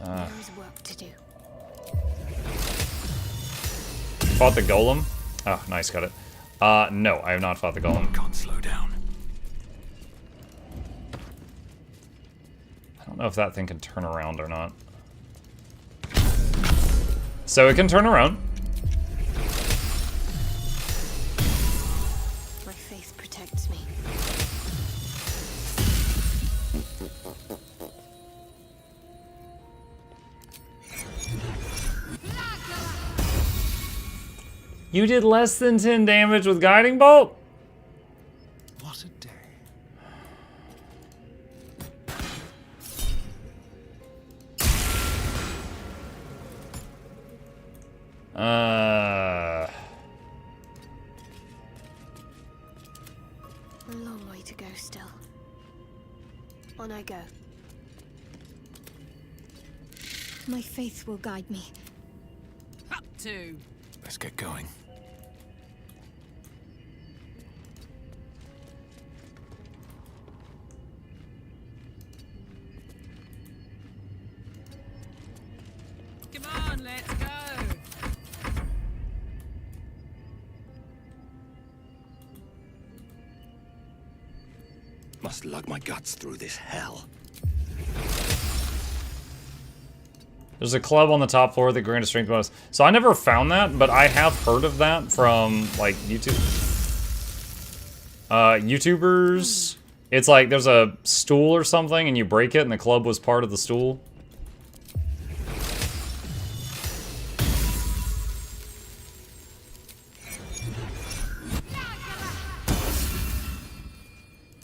Speaker 13: There's work to do.
Speaker 1: Fought the Golem? Oh, nice, got it. No, I have not fought the Golem.
Speaker 14: Can't slow down.
Speaker 1: I don't know if that thing can turn around or not. So it can turn around.
Speaker 13: My faith protects me.
Speaker 1: You did less than 10 damage with Guiding Bolt?
Speaker 6: What a day.
Speaker 13: A long way to go still. On I go.
Speaker 10: My faith will guide me.
Speaker 12: Up to.
Speaker 14: Let's get going.
Speaker 12: Come on, let's go.
Speaker 14: Must lug my guts through this hell.
Speaker 1: There's a club on the top floor that grants strength bonus. So I never found that, but I have heard of that from, like, YouTube. YouTubers. It's like there's a stool or something and you break it and the club was part of the stool.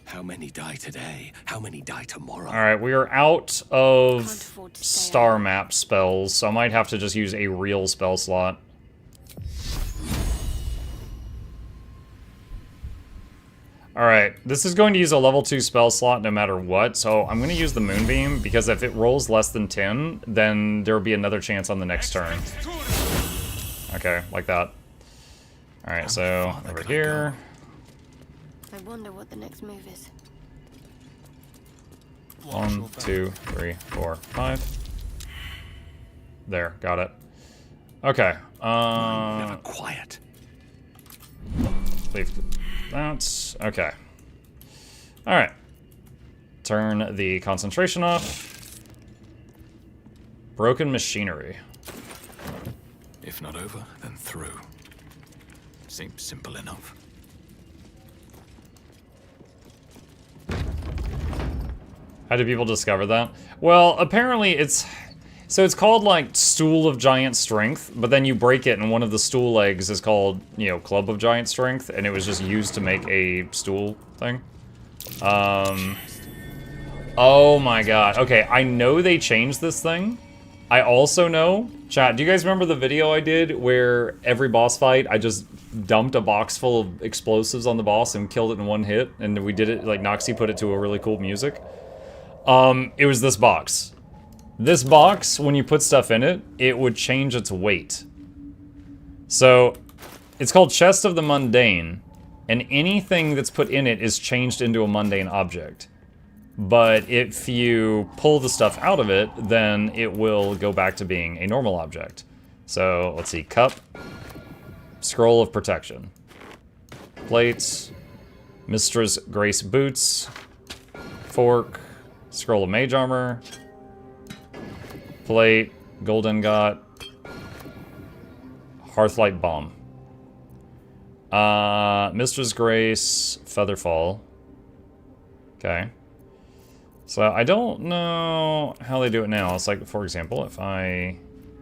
Speaker 14: How many die today? How many die tomorrow?
Speaker 1: Alright, we are out of star map spells, so I might have to just use a real spell slot. Alright, this is going to use a level 2 spell slot no matter what, so I'm going to use the Moonbeam, because if it rolls less than 10, then there will be another chance on the next turn. Okay, like that. Alright, so over here.
Speaker 13: I wonder what the next move is.
Speaker 1: 1, 2, 3, 4, 5. There, got it. Okay.
Speaker 14: Never quiet.
Speaker 1: Leave that. Okay. All right. Turn the concentration off. Broken machinery.
Speaker 14: If not over, then through. Seems simple enough.
Speaker 1: How do people discover that? Well, apparently it's... So it's called, like, Stool of Giant Strength, but then you break it and one of the stool legs is called, you know, Club of Giant Strength, and it was just used to make a stool thing. Oh my god. Okay, I know they changed this thing. I also know, chat, do you guys remember the video I did where every boss fight, I just dumped a box full of explosives on the boss and killed it in one hit? And we did it, like, Noxxi put it to a really cool music. It was this box. This box, when you put stuff in it, it would change its weight. So, it's called Chest of the Mundane, and anything that's put in it is changed into a mundane object. But if you pull the stuff out of it, then it will go back to being a normal object. So, let's see, cup, scroll of protection, plates, Mistress Grace boots, fork, scroll of mage armor, plate, gold ingot, hearthlight bomb. Mistress Grace, featherfall. Okay. So I don't know how they do it now. It's like, for example, if I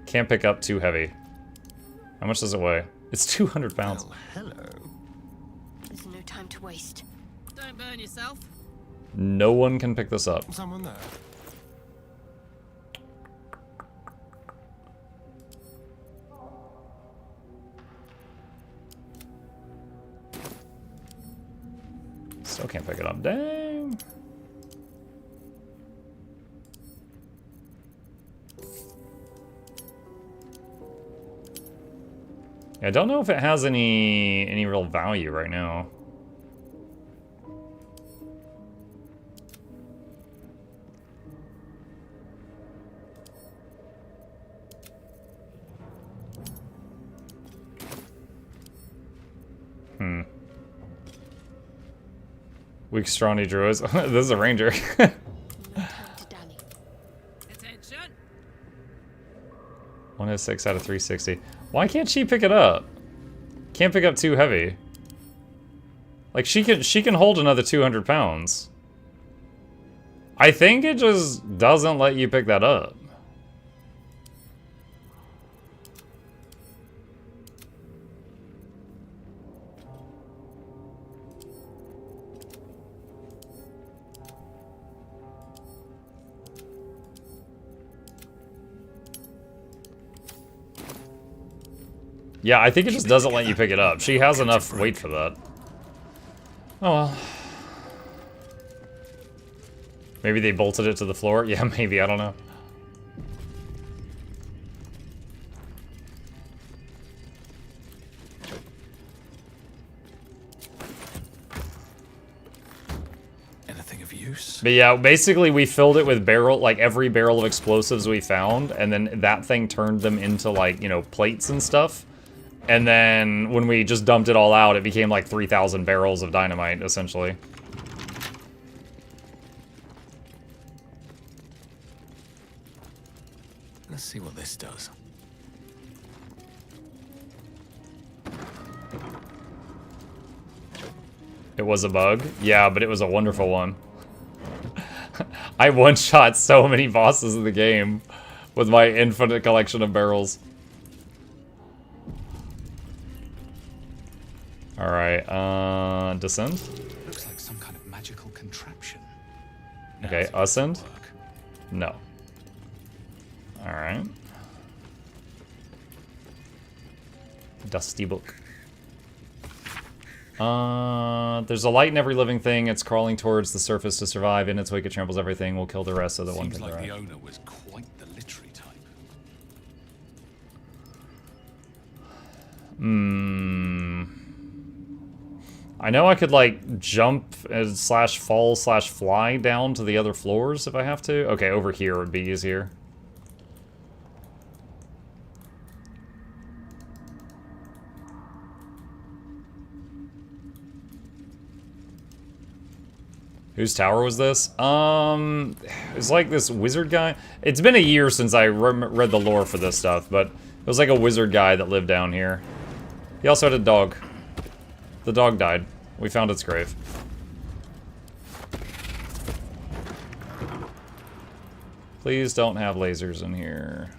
Speaker 1: can't pick up too heavy. How much does it weigh? It's 200 pounds.
Speaker 13: Well, hello. There's no time to waste.
Speaker 12: Don't burn yourself.
Speaker 1: No one can pick this up.
Speaker 6: Someone there.
Speaker 1: Still can't pick it up. Dang. I don't know if it has any real value right now. Weak Strawny Druids. This is a ranger.
Speaker 12: Attention.
Speaker 1: 106 out of 360. Why can't she pick it up? Can't pick up too heavy. Like she can hold another 200 pounds. I think it just doesn't let you pick that up. Yeah, I think it just doesn't let you pick it up. She has enough weight for that. Oh well. Maybe they bolted it to the floor? Yeah, maybe, I don't know.
Speaker 6: Anything of use?
Speaker 1: But yeah, basically we filled it with like every barrel of explosives we found, and then that thing turned them into like, you know, plates and stuff. And then when we just dumped it all out, it became like 3,000 barrels of dynamite, essentially.
Speaker 6: Let's see what this does.
Speaker 1: It was a bug? Yeah, but it was a wonderful one. I one-shot so many bosses in the game with my infinite collection of barrels. Alright, descend?
Speaker 7: Looks like some kind of magical contraption.
Speaker 1: Okay, ascend? No. Alright. Dusty book. There's a light in every living thing. It's crawling towards the surface to survive. In its wake, it tramples everything. We'll kill the rest of the one
Speaker 7: Seems
Speaker 1: thing.
Speaker 7: like the owner was quite the literary type.
Speaker 1: I know I could, like, jump slash fall slash fly down to the other floors if I have to. Okay, over here would be easier. Whose tower was this? It's like this wizard guy. It's been a year since I read the lore for this stuff, but it was like a wizard guy that lived down here. He also had a dog. The dog died. We found its grave. Please don't have lasers in here.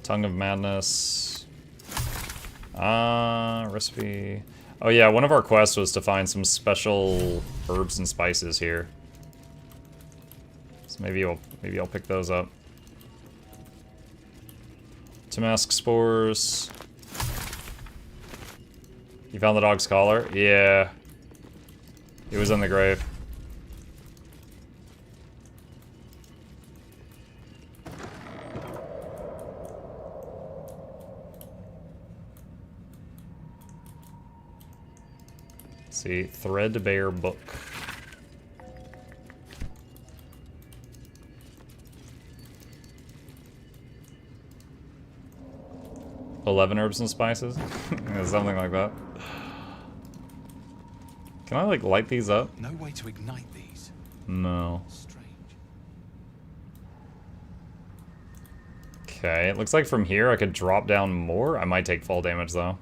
Speaker 1: Tongue of Madness. Recipe. Oh yeah, one of our quests was to find some special herbs and spices here. So maybe I'll pick those up. Tamask spores. You found the dog's collar? Yeah. He was in the grave. Let's see, threadbare book. $11 herbs and spices? Something like that. Can I, like, light these up?
Speaker 7: No way to ignite these.
Speaker 1: No.
Speaker 7: Strange.
Speaker 1: Okay, it looks like from here I could drop down more. I might take fall damage, though.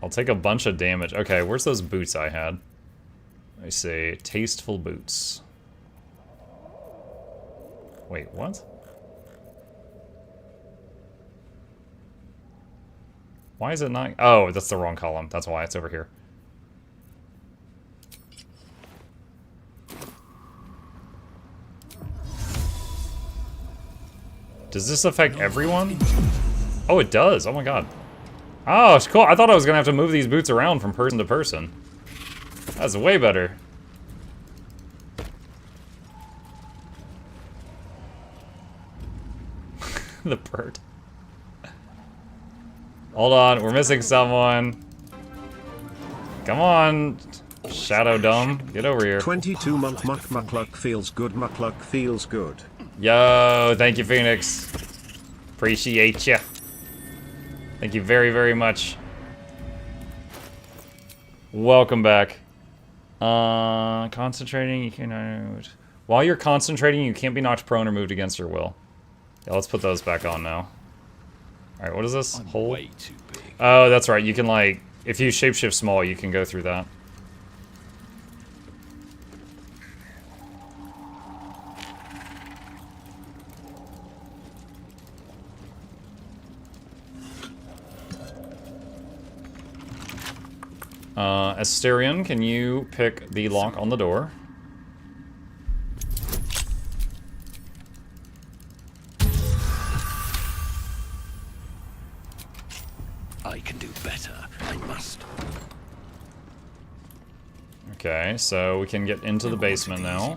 Speaker 1: I'll take a bunch of damage. Okay, where's those boots I had? I say tasteful boots. Wait, what? Why is it not? Oh, that's the wrong column. That's why it's over here. Does this affect everyone? Oh, it does. Oh my god. Oh, it's cool. I thought I was gonna have to move these boots around from person to person. That's way better. The bird. Hold on, we're missing someone. Come on, Shadow Dumb, get over here.
Speaker 2: 22-month Mukluk feels good. Mukluk feels good.
Speaker 1: Yo, thank you, Phoenix. Appreciate ya. Thank you very, very much. Welcome back. Concentrating, you can... While you're concentrating, you can't be knocked prone or moved against your will. Yeah, let's put those back on now. Alright, what is this? Hole?
Speaker 7: Way too big.
Speaker 1: Oh, that's right. You can, like... If you shapeshift small, you can go through that. Asterion, can you pick the lock on the door?
Speaker 14: I can do better. I must.
Speaker 1: Okay, so we can get into the basement now.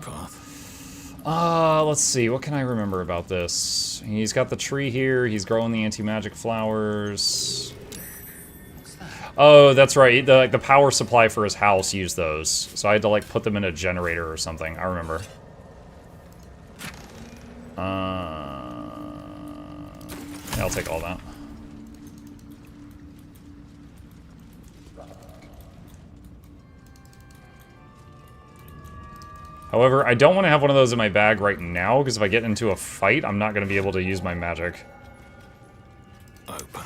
Speaker 1: Let's see, what can I remember about this? He's got the tree here, he's growing the anti-magic flowers. Oh, that's right, the power supply for his house used those. So I had to, like, put them in a generator or something, I remember. Yeah, I'll take all that. However, I don't want to have one of those in my bag right now, because if I get into a fight, I'm not going to be able to use my magic.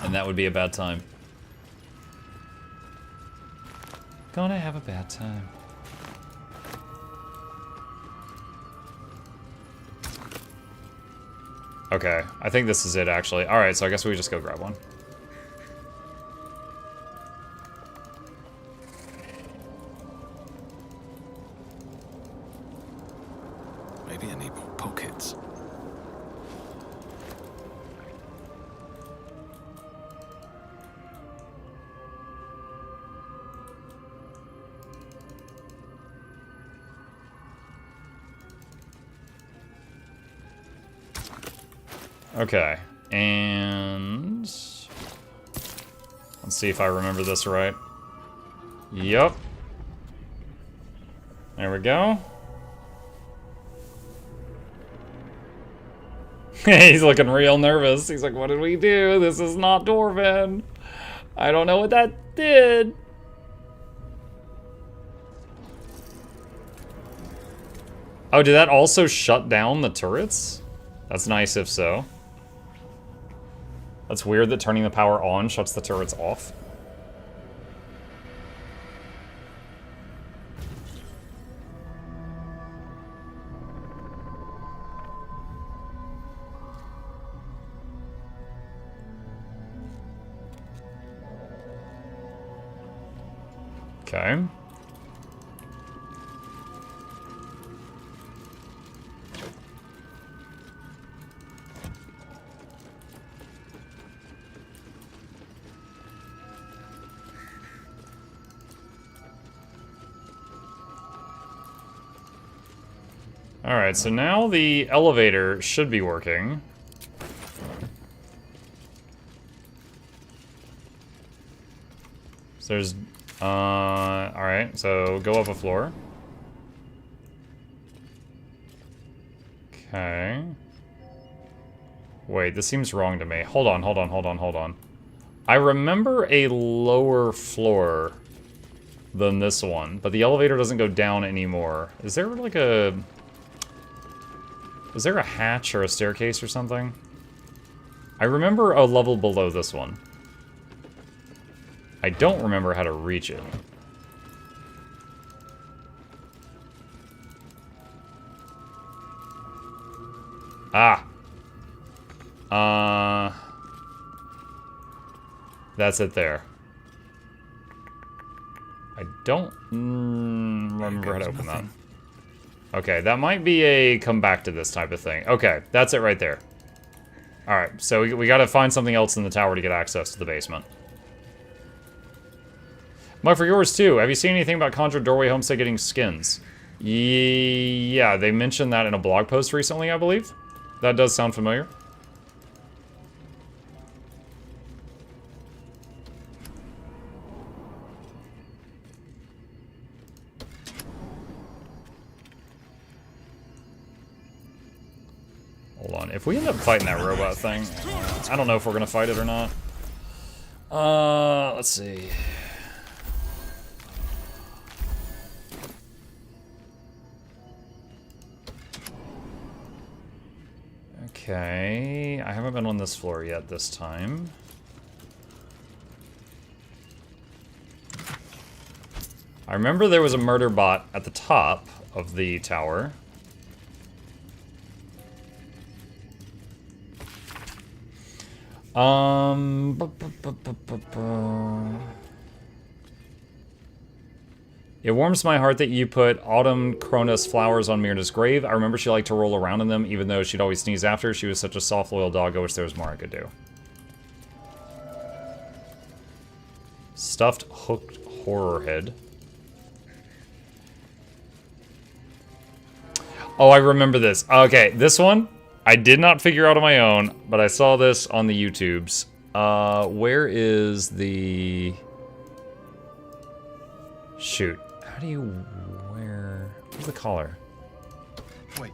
Speaker 1: And that would be a bad time. Gonna have a bad time. Okay, I think this is it, actually. Alright, so I guess we just go grab one.
Speaker 6: Maybe I need more pockets.
Speaker 1: Okay, and let's see if I remember this right. Yup. There we go. He's looking real nervous. He's like, what did we do? This is not Dwarven. I don't know what that did. Oh, did that also shut down the turrets? That's nice if so. That's weird that turning the power on shuts the turrets off. Okay. Alright, so now the elevator should be working. So there's, alright, so go up a floor. Okay. Wait, this seems wrong to me. Hold on. I remember a lower floor than this one, but the elevator doesn't go down anymore. Is there like a... Is there a hatch or a staircase or something? I remember a level below this one. I don't remember how to reach it. Ah! That's it there. I don't remember how to open that. Okay, that might be a come back to this type of thing. Okay, that's it right there. Alright, so we gotta find something else in the tower to get access to the basement. Mike, for yours too, have you seen anything about Conjured Doorway Homestead getting skins? Yeah, they mentioned that in a blog post recently, I believe. That does sound familiar. Hold on, if we end up fighting that robot thing, I don't know if we're gonna fight it or not. Let's see. Okay, I haven't been on this floor yet this time. I remember there was a murder bot at the top of the tower. It warms my heart that you put Autumn Cronus flowers on Myrna's grave. I remember she liked to roll around in them, even though she'd always sneeze after her. She was such a soft, loyal dog. I wish there was more I could do. Stuffed hooked horror head. Oh, I remember this. Okay, this one I did not figure out on my own, but I saw this on the YouTubes. Where is the... Shoot. How do you wear... Where's the collar?
Speaker 7: Wait,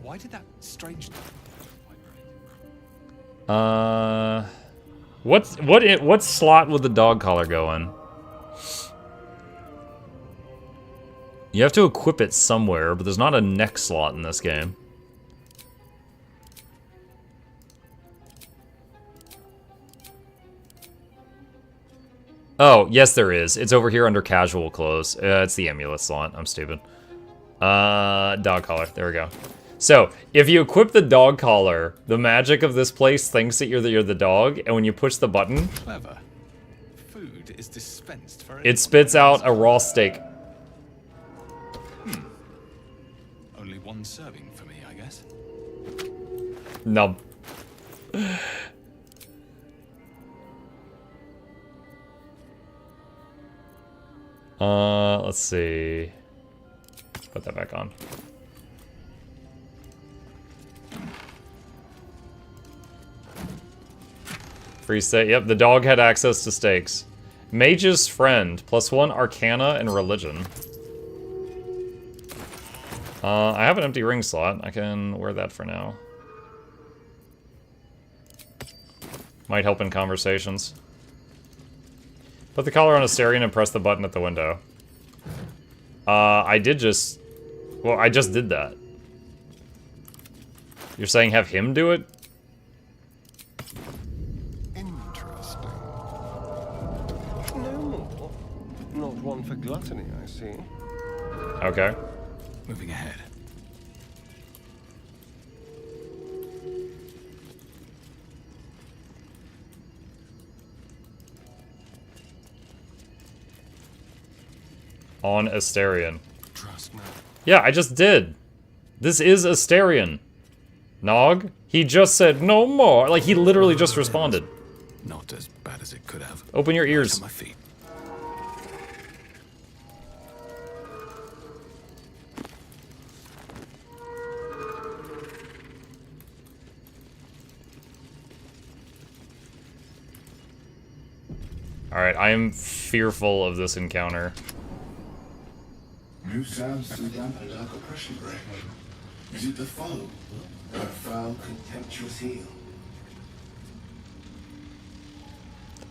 Speaker 7: why did that strange...
Speaker 1: What slot would the dog collar go in? You have to equip it somewhere, but there's not a neck slot in this game. Oh, yes there is. It's over here under casual clothes. It's the amulet slot. I'm stupid. Dog collar. There we go. So, if you equip the dog collar, the magic of this place thinks that you're the dog, and when you push the button...
Speaker 7: Clever. Food is dispensed for...
Speaker 1: It spits out a raw steak.
Speaker 7: Only one serving for me, I guess.
Speaker 1: Nub. Let's see. Put that back on. Free steak. Yep, the dog had access to steaks. Mage's Friend. +1 Arcana and Religion. I have an empty ring slot. I can wear that for now. Might help in conversations. Put the collar on Asterion and press the button at the window. I did just... Well, I just did that. You're saying have him do it?
Speaker 15: Interesting. No more. Not one for gluttony, I see.
Speaker 1: Okay.
Speaker 7: Moving ahead.
Speaker 1: on Asterion.
Speaker 15: Trust me.
Speaker 1: Yeah, I just did. This is Asterion. Nog? He just said no more. Like, he literally just responded.
Speaker 6: Not as bad as it could have.
Speaker 1: Open your ears.
Speaker 6: On my feet.
Speaker 1: Alright, I am fearful of this encounter.
Speaker 16: New sounds to damp a dark oppression break. Is it the foe? That foul, contemptuous heel?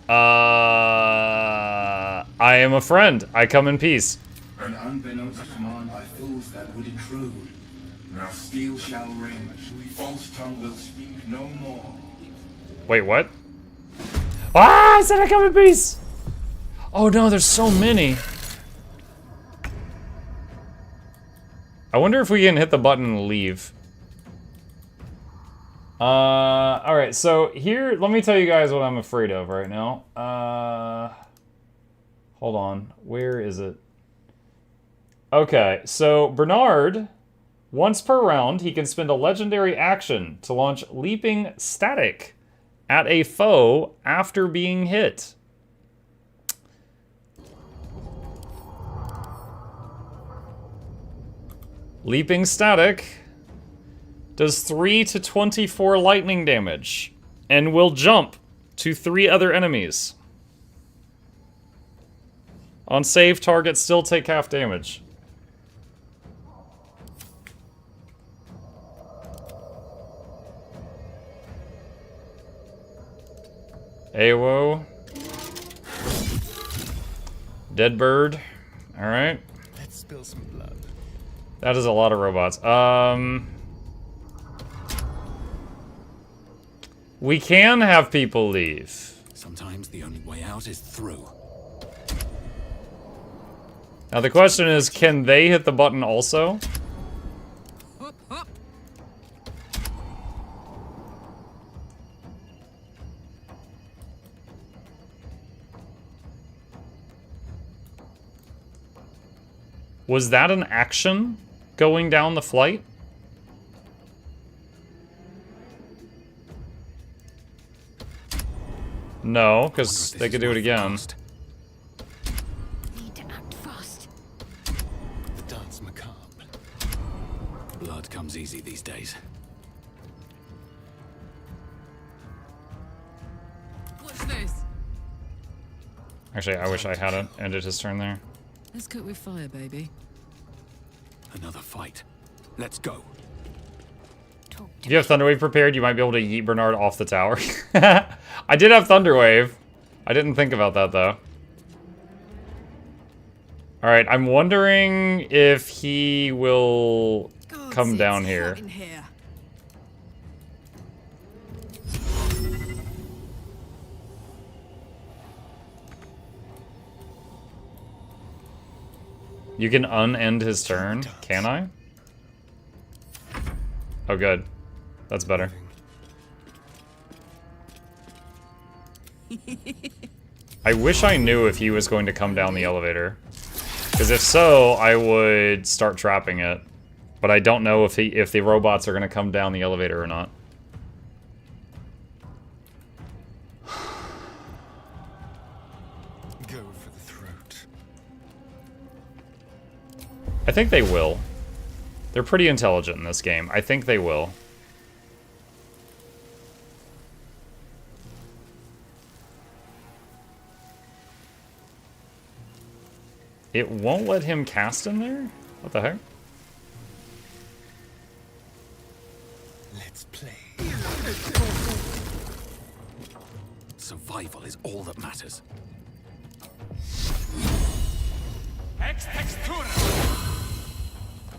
Speaker 1: I am a friend. I come in peace.
Speaker 16: An unbeknownst command by fools that would intrude. Now steel shall ring, false tongue will speak no more.
Speaker 1: Wait, what? Ah, I said I come in peace! Oh no, there's so many. I wonder if we can hit the button and leave. Alright, so here, let me tell you guys what I'm afraid of right now. Hold on, where is it? Okay, so Bernard, once per round, he can spend a legendary action to launch Leaping Static at a foe after being hit. Leaping Static does 3 to 24 lightning damage and will jump to 3 other enemies. On save, targets still take half damage. Awo. Dead bird. Alright.
Speaker 15: Let's spill some blood.
Speaker 1: That is a lot of robots. We can have people leave.
Speaker 6: Sometimes the only way out is through.
Speaker 1: Now the question is, can they hit the button also? Was that an action going down the flight? No, because they could do it again.
Speaker 13: Need to act fast.
Speaker 6: The dance macabre. Blood comes easy these days.
Speaker 12: What's this?
Speaker 1: Actually, I wish I hadn't ended his turn there.
Speaker 12: Let's cook with fire, baby.
Speaker 6: Another fight. Let's go.
Speaker 1: If you have Thunderwave prepared, you might be able to yeet Bernard off the tower. I did have Thunderwave. I didn't think about that, though. Alright, I'm wondering if he will come down here. You can unend his turn, can I? Oh, good. That's better. I wish I knew if he was going to come down the elevator. Because if so, I would start trapping it. But I don't know if the robots are going to come down the elevator or not.
Speaker 15: Go for the throat.
Speaker 1: I think they will. They're pretty intelligent in this game. I think they will. It won't let him cast in there? What the heck?
Speaker 6: Let's play. Survival is all that matters.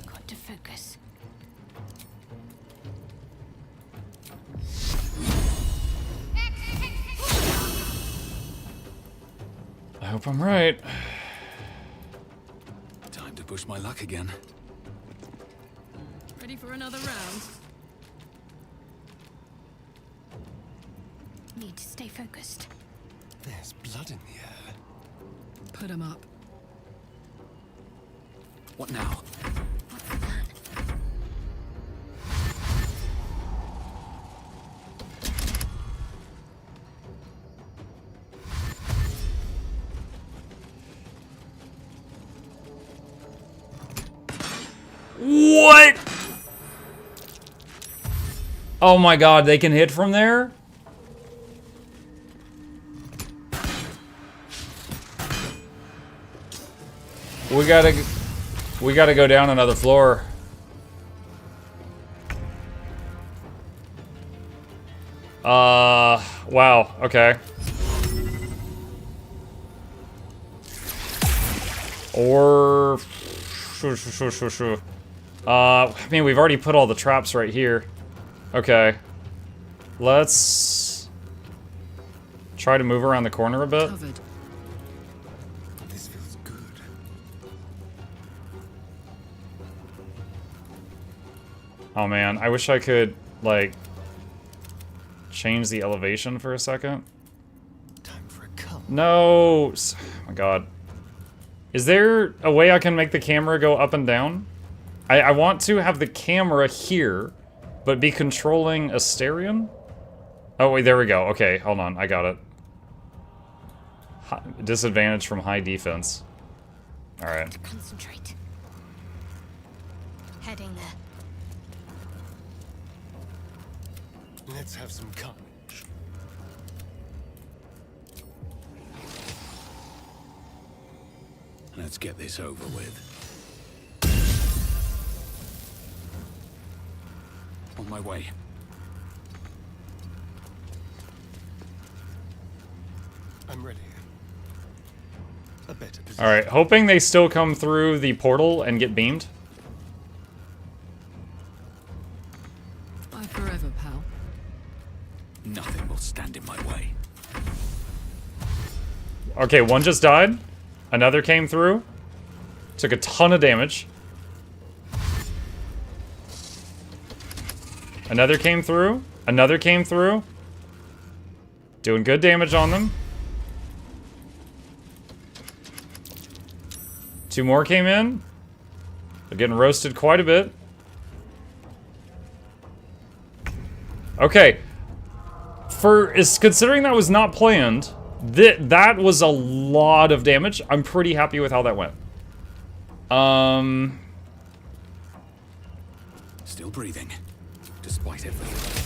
Speaker 13: Got to focus.
Speaker 1: I hope I'm right.
Speaker 6: Time to push my luck again.
Speaker 12: Ready for another round?
Speaker 13: Need to stay focused.
Speaker 15: There's blood in the air.
Speaker 12: Put him up.
Speaker 6: What now?
Speaker 1: What? Oh my god, they can hit from there? We gotta go down another floor. Wow, okay. Or... I mean, we've already put all the traps right here. Okay. Let's... try to move around the corner a bit.
Speaker 15: This feels good.
Speaker 1: Oh man, I wish I could, like, change the elevation for a second.
Speaker 15: Time for a cup.
Speaker 1: No! Oh my god. Is there a way I can make the camera go up and down? I want to have the camera here, but be controlling Asterion? Oh wait, there we go. Okay, hold on, I got it. Disadvantage from high defense. Alright.
Speaker 13: Concentrate. Heading there.
Speaker 15: Let's have some carnage.
Speaker 6: Let's get this over with. On my way.
Speaker 15: I'm ready. A better position.
Speaker 1: Alright, hoping they still come through the portal and get beamed.
Speaker 12: Bye forever, pal.
Speaker 6: Nothing will stand in my way.
Speaker 1: Okay, one just died. Another came through. Took a ton of damage. Another came through. Another came through. Doing good damage on them. Two more came in. They're getting roasted quite a bit. Okay. Considering that was not planned, that was a lot of damage. I'm pretty happy with how that went.
Speaker 6: Still breathing, despite everything.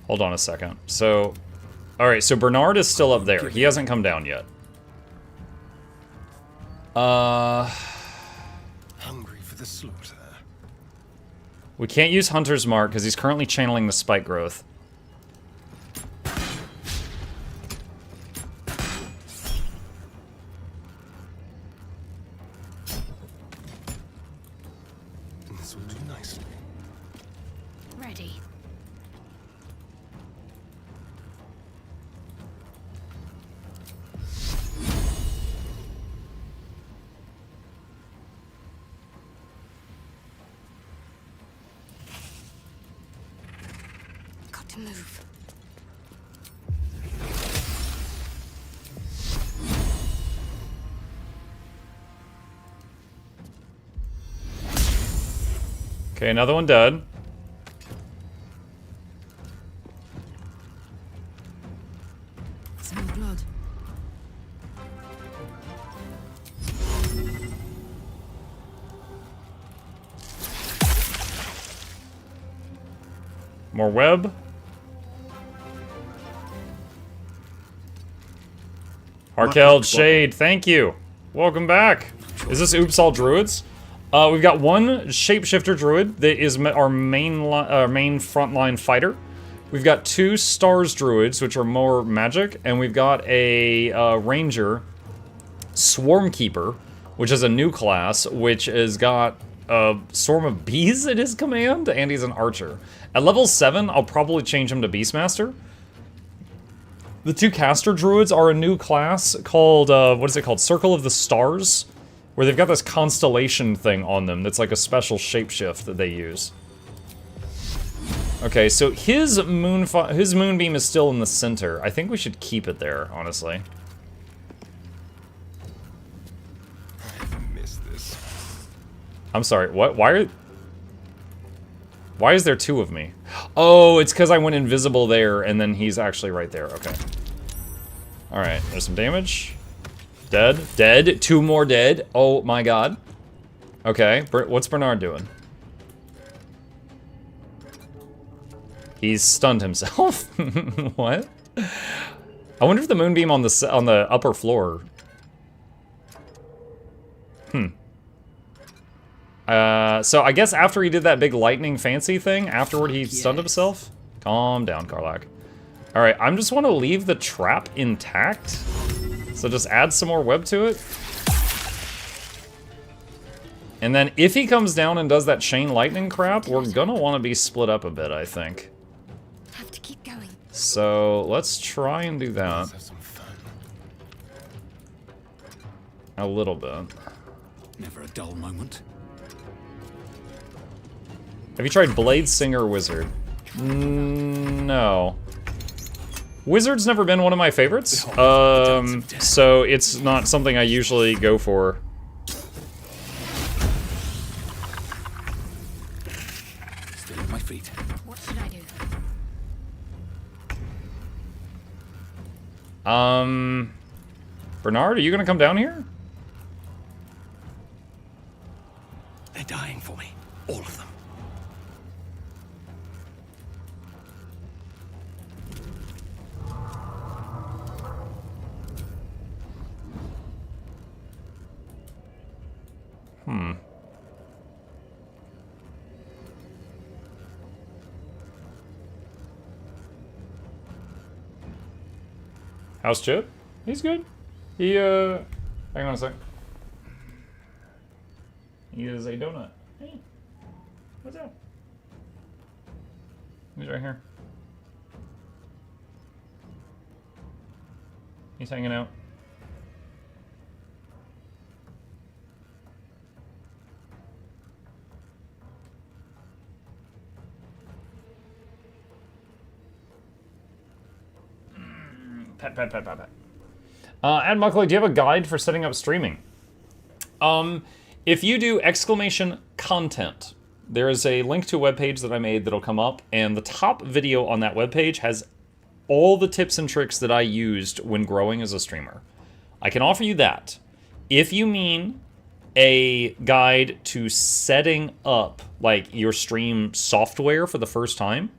Speaker 1: Hold on a second. So, alright, so Bernard is still up there. He hasn't come down yet.
Speaker 15: Hungry for the slaughter.
Speaker 1: We can't use Hunter's Mark because he's currently channeling the spike growth.
Speaker 15: This will do nicely.
Speaker 13: Ready. Got to move.
Speaker 1: Okay, another one dead.
Speaker 12: Smell blood.
Speaker 1: More web. Arkeld Shade, thank you. Welcome back. Is this Oops All Druids? We've got one Shapeshifter Druid that is our main frontline fighter. We've got two Stars Druids, which are more magic, and we've got a Ranger Swarmkeeper, which is a new class, which has got a Swarm of Bees at his command, and he's an Archer. At level 7, I'll probably change him to Beastmaster. The two Caster Druids are a new class called, what is it called? Circle of the Stars, where they've got this constellation thing on them that's like a special shapeshift that they use. Okay, so his moonbeam is still in the center. I think we should keep it there, honestly.
Speaker 15: I missed this.
Speaker 1: I'm sorry, what? Why is there two of me? Oh, it's because I went invisible there, and then he's actually right there. Okay. Alright, there's some damage. Dead. Dead. Two more dead. Oh my god. Okay, what's Bernard doing? He's stunned himself. What? I wonder if the moonbeam on the upper floor. So I guess after he did that big lightning fancy thing, afterward he stunned himself? Calm down, Karlach. Alright, I just want to leave the trap intact. So just add some more web to it. And then if he comes down and does that chain lightning crap, we're gonna want to be split up a bit, I think.
Speaker 13: Have to keep going.
Speaker 1: So let's try and do that. A little bit.
Speaker 6: Never a dull moment.
Speaker 1: Have you tried Blade Singer Wizard? No. Wizard's never been one of my favorites. So it's not something I usually go for.
Speaker 6: Still on my feet.
Speaker 13: What should I do?
Speaker 1: Bernard, are you gonna come down here?
Speaker 15: They're dying for me. All of them.
Speaker 1: How's Chip? He's good. He, hang on a sec. He is a donut. Hey, what's up? He's right here. He's hanging out. Pet. Add Mukluk, do you have a guide for setting up streaming? If you do exclamation content, there is a link to a webpage that I made that'll come up, and the top video on that webpage has all the tips and tricks that I used when growing as a streamer. I can offer you that. If you mean a guide to setting up like your stream software for the first time,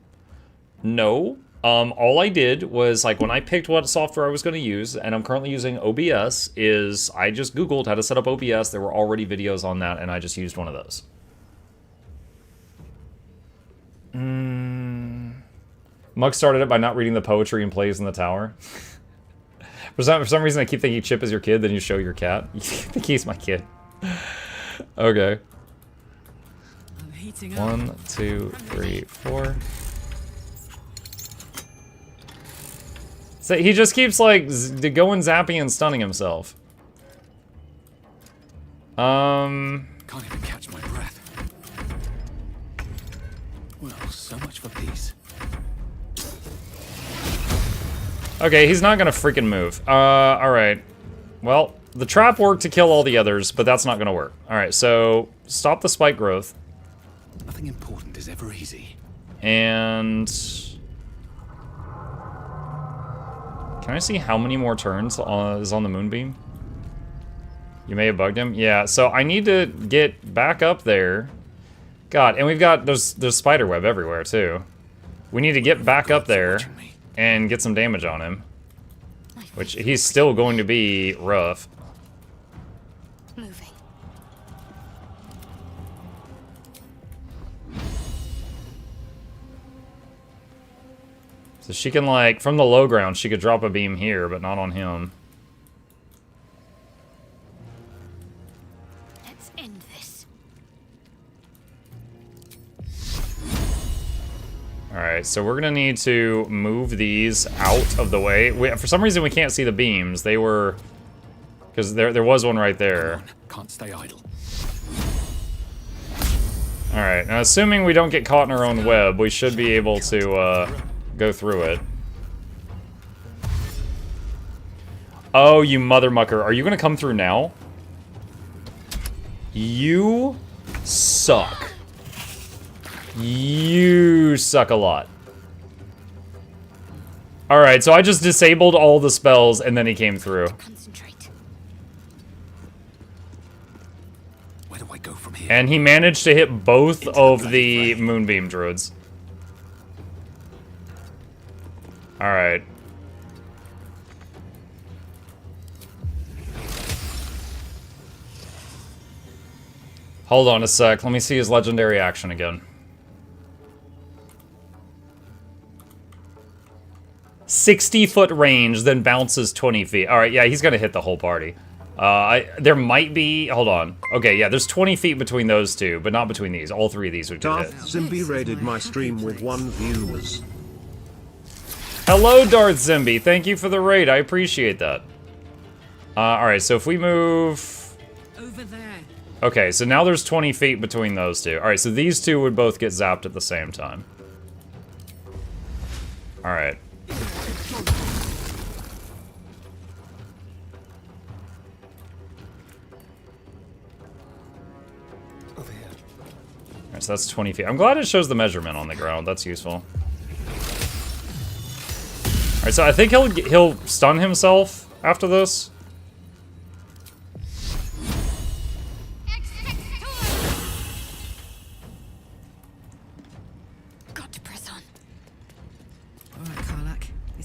Speaker 1: no. All I did was, like, when I picked what software I was going to use, and I'm currently using OBS, is I just Googled how to set up OBS. There were already videos on that, and I just used one of those. Mug started it by not reading the poetry and plays in the tower. For some reason, I keep thinking Chip is your kid, then you show your cat. You think he's my kid. Okay. 1, 2, 3, 4. So he just keeps, like, going zappy and stunning himself.
Speaker 6: Can't even catch my breath. Well, so much for peace.
Speaker 1: Okay, he's not gonna freaking move. Alright. Well, the trap worked to kill all the others, but that's not gonna work. Alright, so stop the spike growth.
Speaker 6: Nothing important is ever easy.
Speaker 1: And... can I see how many more turns is on the moonbeam? You may have bugged him. Yeah, so I need to get back up there. God, and we've got, there's spider web everywhere too. We need to get back up there and get some damage on him. Which he's still going to be rough.
Speaker 13: Moving.
Speaker 1: So she can, like, from the low ground, she could drop a beam here, but not on him.
Speaker 13: Let's end this.
Speaker 1: Alright, so we're gonna need to move these out of the way. For some reason, we can't see the beams. They were... because there was one right there.
Speaker 6: Can't stay idle.
Speaker 1: Alright, now assuming we don't get caught in our own web, we should be able to go through it. Oh, you mother mucker. Are you gonna come through now? You suck. You suck a lot. Alright, so I just disabled all the spells and then he came through.
Speaker 6: Where do I go from here?
Speaker 1: And he managed to hit both of the moonbeam druids. Alright. Hold on a sec. Let me see his legendary action again. 60-foot range, then bounces 20 feet. Alright, yeah, he's gonna hit the whole party. There might be... Hold on. Okay, yeah, there's 20 feet between those two, but not between these. All three of these would get hit.
Speaker 2: Darth Zimby raided my stream with 1 viewers.
Speaker 1: Hello, Darth Zimby. Thank you for the raid. I appreciate that. Alright, so if we move...
Speaker 12: Over there.
Speaker 1: Okay, so now there's 20 feet between those two. Alright, so these two would both get zapped at the same time. Alright. Alright, so that's 20 feet. I'm glad it shows the measurement on the ground. That's useful. Alright, so I think he'll stun himself after this.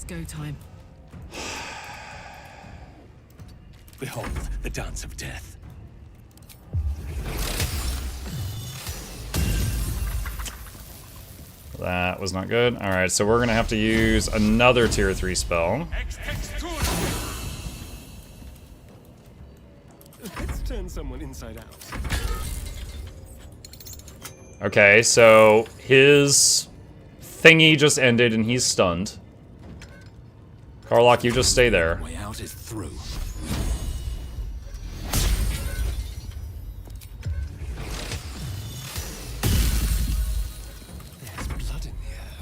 Speaker 12: Go time.
Speaker 15: Behold, the dance of death.
Speaker 1: That was not good. Alright, so we're gonna have to use another tier 3 spell.
Speaker 15: Let's turn someone inside out.
Speaker 1: Okay, so his thingy just ended and he's stunned. Karlach, you just stay there.
Speaker 6: Way out is through.
Speaker 15: There's blood in the air.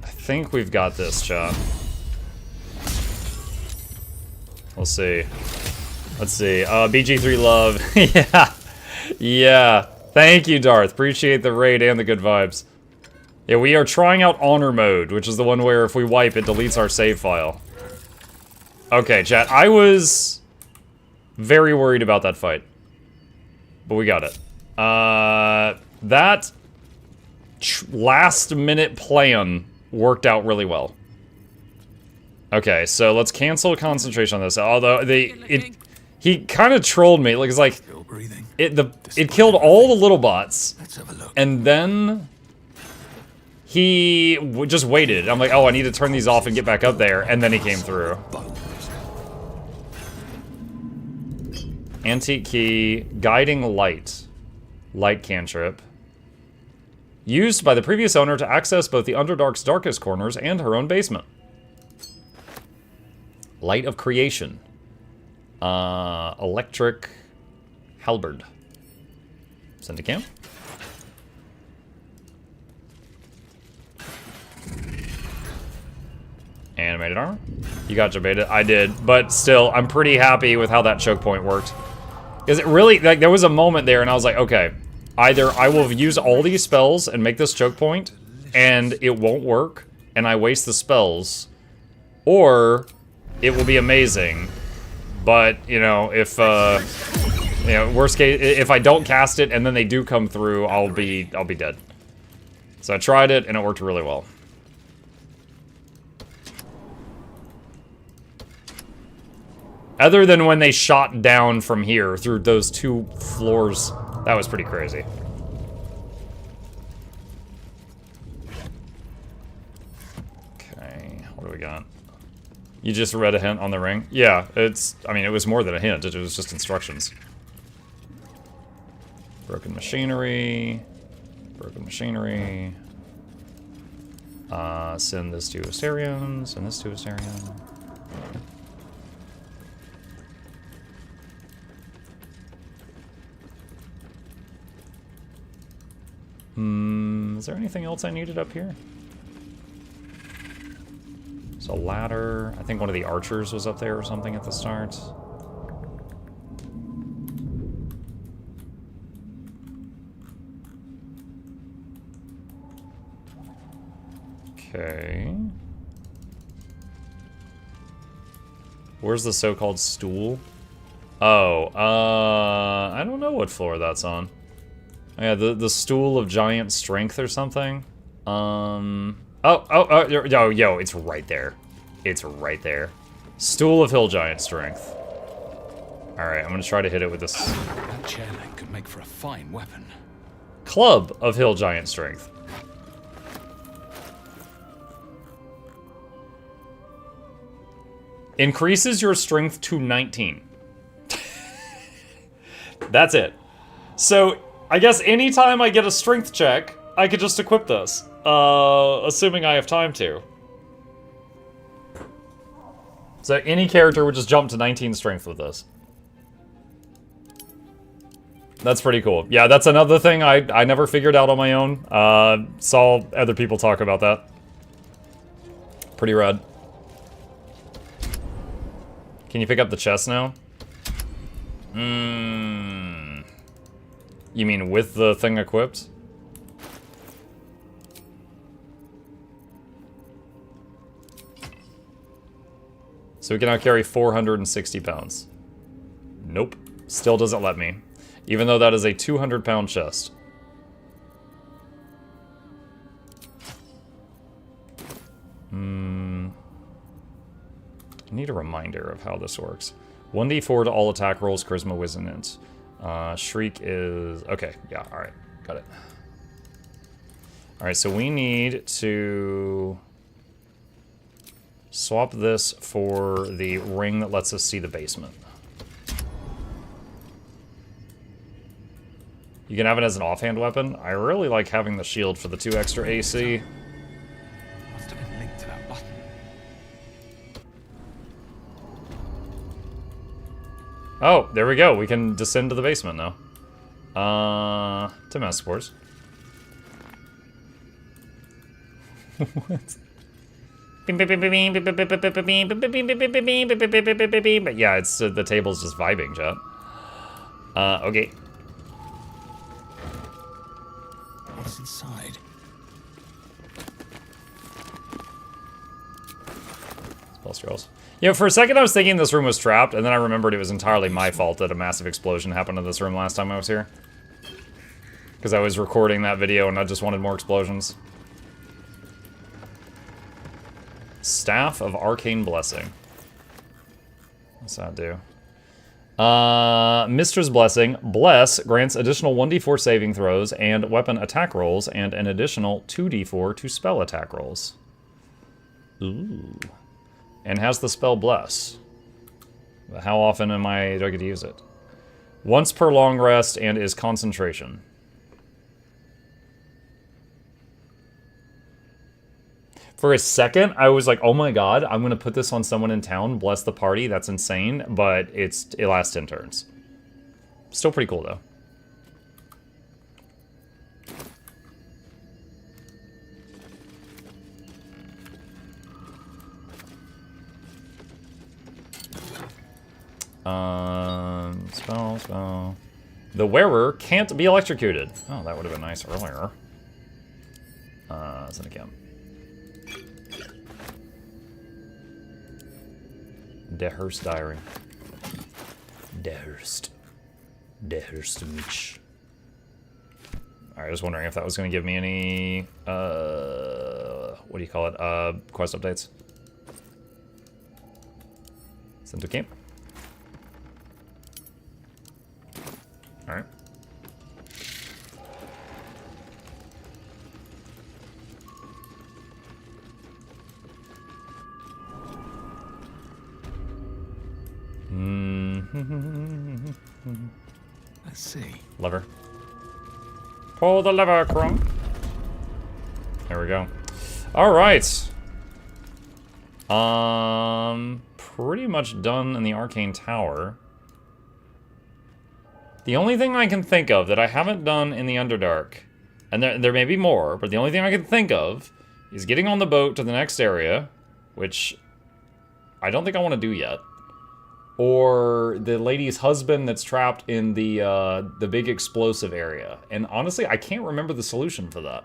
Speaker 1: I think we've got this, chat. We'll see. Let's see. BG3 love. Yeah. Yeah. Thank you, Darth. Appreciate the raid and the good vibes. Yeah, we are trying out honor mode, which is the one where if we wipe, it deletes our save file. Okay, chat. I was very worried about that fight. But we got it. That last minute plan worked out really well. Okay, so let's cancel concentration on this. Although he kind of trolled me. Like, it's like it killed all the little bots, and then he just waited. I'm like, oh, I need to turn these off and get back up there, and then he came through. Antique key, guiding light, light cantrip, used by the previous owner to access both the Underdark's darkest corners and her own basement. Light of creation. Electric halberd. Send to camp. Animated armor. You got jebaited. I did, but still, I'm pretty happy with how that choke point worked. Because it really, like, there was a moment there, and I was like, okay, either I will use all these spells and make this choke point, and it won't work, and I waste the spells, or it will be amazing. But, you know, if, you know, worst case, if I don't cast it and then they do come through, I'll be dead. So I tried it and it worked really well. Other than when they shot down from here through those 2 floors, that was pretty crazy. Okay, what do we got? You just read a hint on the ring? Yeah, I mean, it was more than a hint, it was just instructions. Broken machinery. Broken machinery. Send this to Asterion, send this to Asterion. Is there anything else I needed up here? So ladder, I think one of the archers was up there or something at the start. Okay. Where's the so-called stool? Oh, I don't know what floor that's on. Yeah, the stool of giant strength or something. Yo, it's right there. It's right there. Stool of hill giant strength. Alright, I'm gonna try to hit it with this.
Speaker 7: That chair leg could make for a fine weapon.
Speaker 1: Club of hill giant strength. Increases your strength to 19. That's it. So, I guess anytime I get a strength check, I could just equip this. Assuming I have time to. So any character would just jump to 19 strength with this. That's pretty cool. Yeah, that's another thing I never figured out on my own. Saw other people talk about that. Pretty rad. Can you pick up the chest now? You mean with the thing equipped? So we can now carry 460 pounds. Nope. Still doesn't let me. Even though that is a 200-pound chest. I need a reminder of how this works. 1d4 to all attack rolls, charisma, wisdom, int. Shriek is... Okay, yeah, alright. Got it. Alright, so we need to... swap this for the ring that lets us see the basement. You can have it as an offhand weapon. I really like having the shield for the 2 extra AC.
Speaker 7: Must have been linked to that button.
Speaker 1: Oh, there we go. We can descend to the basement now. To mass spores. What? But yeah, it's the table's just vibing, chat. Okay.
Speaker 6: What's inside?
Speaker 1: Spell scrolls. You know, for a second I was thinking this room was trapped, and then I remembered it was entirely my fault that a massive explosion happened in this room last time I was here. Because I was recording that video and I just wanted more explosions. Staff of Arcane Blessing. What's that do? Mistress Blessing. Bless grants additional 1d4 saving throws and weapon attack rolls, and an additional 2d4 to spell attack rolls. Ooh. And has the spell Bless. How often do I get to use it? Once per long rest, and is concentration. For a second, I was like, oh my god, I'm going to put this on someone in town, bless the party, that's insane, but it lasts 10 turns. Still pretty cool, though. Spell. The wearer can't be electrocuted. Oh, that would have been nice earlier. Send again. Dehurst Diary. Dehurst Mitch. Alright, I was wondering if that was going to give me any, what do you call it, quest updates. Send to camp. Alright.
Speaker 6: Let's see.
Speaker 1: Lever. Pull the lever, Crump. There we go. Alright. Pretty much done in the Arcane Tower. The only thing I can think of that I haven't done in the Underdark, and there may be more, but the only thing I can think of is getting on the boat to the next area, which I don't think I want to do yet. Or the lady's husband that's trapped in the big explosive area. And honestly, I can't remember the solution for that.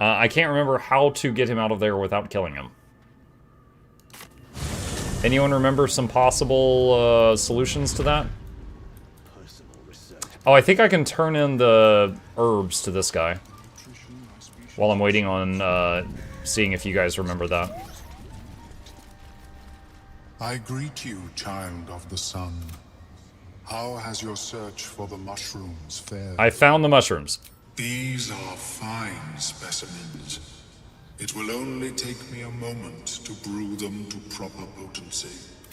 Speaker 1: I can't remember how to get him out of there without killing him. Anyone remember some possible solutions to that? Oh, I think I can turn in the herbs to this guy. While I'm waiting on seeing if you guys remember that.
Speaker 8: I greet you, child of the sun. How has your search for the mushrooms fared?
Speaker 1: I found the mushrooms.
Speaker 8: These are fine specimens. It will only take me a moment to brew them to proper potency.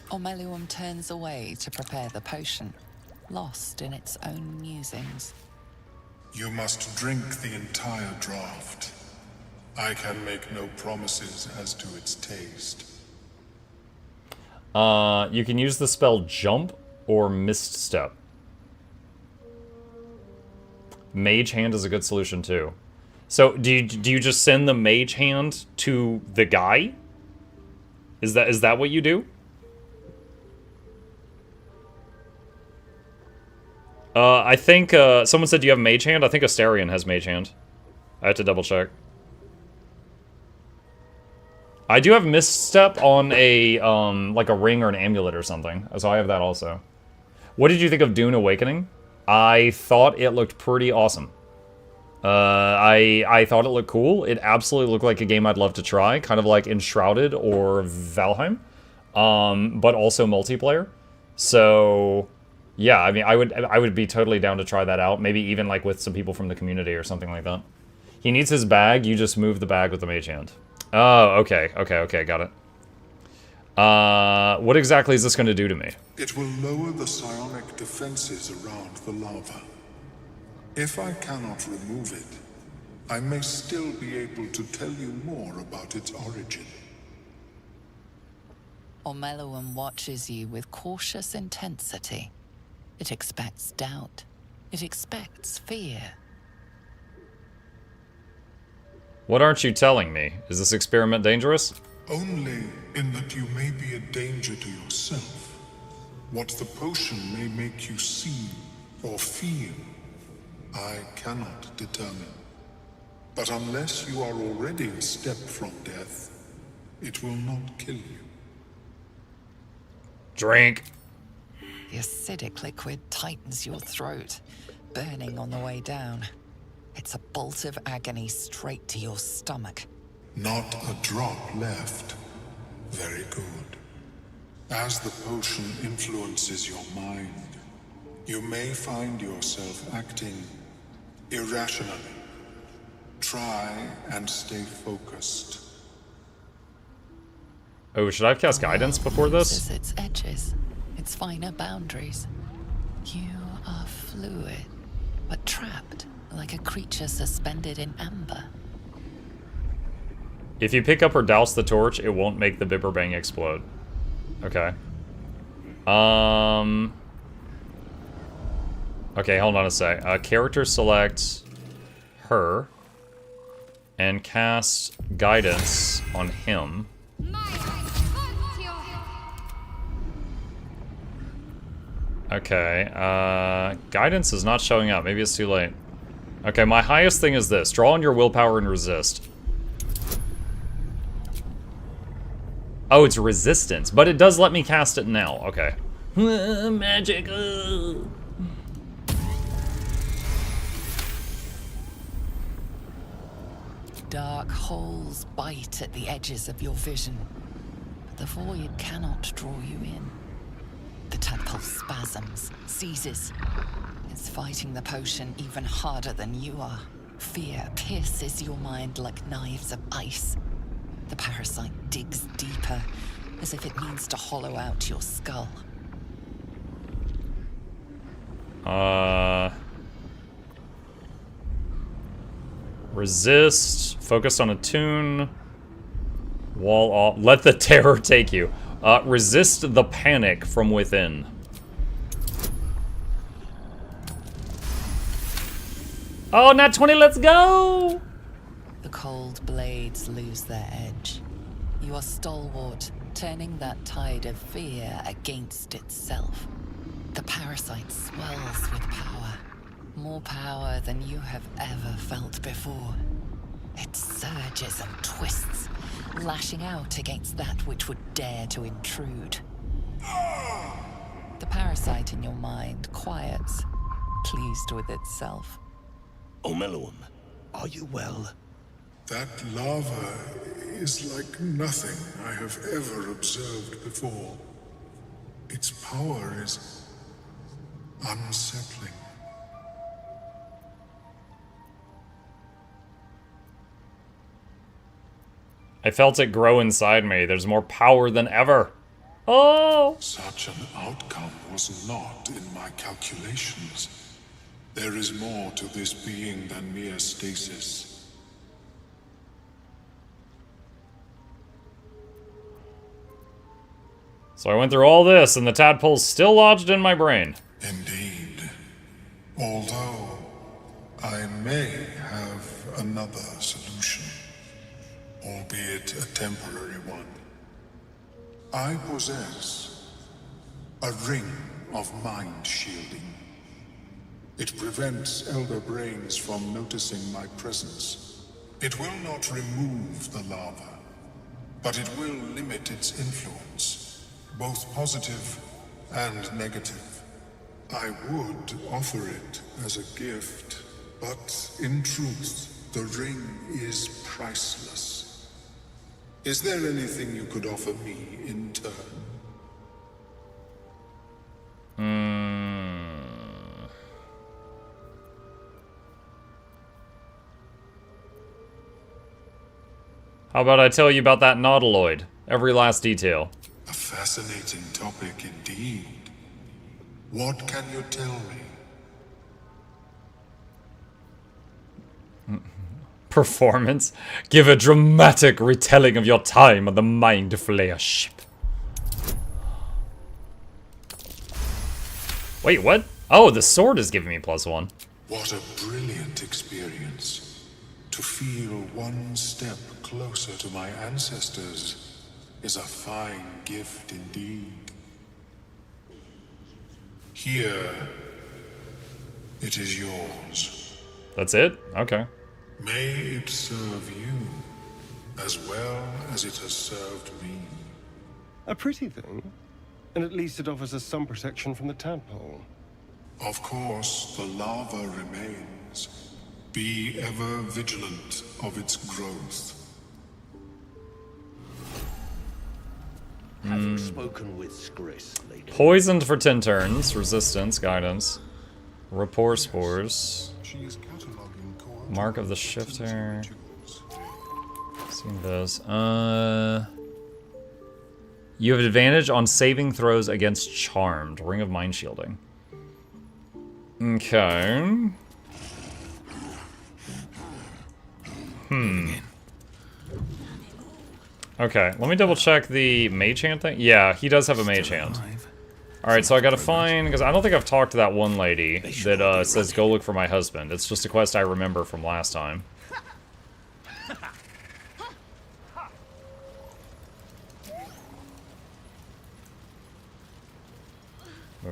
Speaker 9: Omelu turns away to prepare the potion, lost in its own musings.
Speaker 8: You must drink the entire draught. I can make no promises as to its taste.
Speaker 1: You can use the spell Jump or Mist Step. Mage Hand is a good solution too. So do you just send the Mage Hand to the guy? Is that what you do? I think someone said, do you have Mage Hand? I think Astarion has Mage Hand. I have to double check. I do have Misstep on a, like a ring or an amulet or something. So I have that also. What did you think of Dune Awakening? I thought it looked pretty awesome. I thought it looked cool. It absolutely looked like a game I'd love to try. Kind of like Enshrouded or Valheim. But also multiplayer. So, yeah, I mean, I would be totally down to try that out. Maybe even like with some people from the community or something like that. He needs his bag. You just move the bag with the Mage Hand. Oh, okay, got it. What exactly is this going to do to me?
Speaker 8: It will lower the psionic defenses around the lava. If I cannot remove it, I may still be able to tell you more about its origin.
Speaker 9: Omelu watches you with cautious intensity. It expects doubt. It expects fear.
Speaker 1: What aren't you telling me? Is this experiment dangerous?
Speaker 8: Only in that you may be a danger to yourself. What the potion may make you see or feel, I cannot determine. But unless you are already a step from death, it will not kill you.
Speaker 1: Drink.
Speaker 9: The acidic liquid tightens your throat, burning on the way down. It's a bolt of agony straight to your stomach.
Speaker 8: Not a drop left. Very good. As the potion influences your mind, you may find yourself acting irrationally. Try and stay focused.
Speaker 1: Oh, should I have cast guidance before this?
Speaker 9: Its edges, its finer boundaries. You are fluid, but trapped. Like a creature suspended in amber.
Speaker 1: If you pick up or douse the torch, it won't make the Bibberbang explode. Okay. Okay, hold on a sec. Character select her and cast guidance on him. Okay, guidance is not showing up. Maybe it's too late. Okay, my highest thing is this. Draw on your willpower and resist. Oh, it's resistance. But it does let me cast it now. Okay. Magic.
Speaker 9: Dark holes bite at the edges of your vision. But the void cannot draw you in. The tadpole spasms, seizes. It's fighting the potion even harder than you are. Fear pierces your mind like knives of ice. The parasite digs deeper, as if it means to hollow out your skull.
Speaker 1: Resist. Focused on a tune. Wall off. Let the terror take you. Resist the panic from within. Oh, nat 20, let's go!
Speaker 9: The cold blades lose their edge. You are stalwart, turning that tide of fear against itself. The parasite swells with power. More power than you have ever felt before. It surges and twists, lashing out against that which would dare to intrude. The parasite in your mind quiets, pleased with itself.
Speaker 8: Omelu, are you well? That lava is like nothing I have ever observed before. Its power is unsettling.
Speaker 1: I felt it grow inside me. There's more power than ever. Oh!
Speaker 8: Such an outcome was not in my calculations. There is more to this being than mere stasis.
Speaker 1: So I went through all this, and the tadpole's still lodged in my brain.
Speaker 8: Indeed. Although, I may have another solution, albeit a temporary one. I possess a ring of mind shielding. It prevents elder brains from noticing my presence. It will not remove the lava, but it will limit its influence, both positive and negative. I would offer it as a gift, but in truth, the ring is priceless. Is there anything you could offer me in turn?
Speaker 1: How about I tell you about that nautiloid? Every last detail.
Speaker 8: A fascinating topic indeed. What can you tell me?
Speaker 1: Performance? Give a dramatic retelling of your time on the Mind Flayer ship. Wait, what? Oh, the sword is giving me +1.
Speaker 8: What a brilliant experience. To feel one step closer to my ancestors is a fine gift indeed. Here, it is yours.
Speaker 1: That's it? Okay.
Speaker 8: May it serve you as well as it has served me.
Speaker 17: A pretty thing. And at least it offers us some protection from the tadpole.
Speaker 8: Of course, the lava remains. Be ever vigilant of its growth.
Speaker 15: Having spoken with Skris later.
Speaker 1: Poisoned for 10 turns. Resistance, guidance. Rapport spores. Mark of the shifter. Seen those. You have advantage on saving throws against charmed. Ring of mind shielding. Okay. Okay, let me double check the mage hand thing. Yeah, he does have a mage hand. Alright, so I gotta find, because I don't think I've talked to that one lady that says go look for my husband. It's just a quest I remember from last time.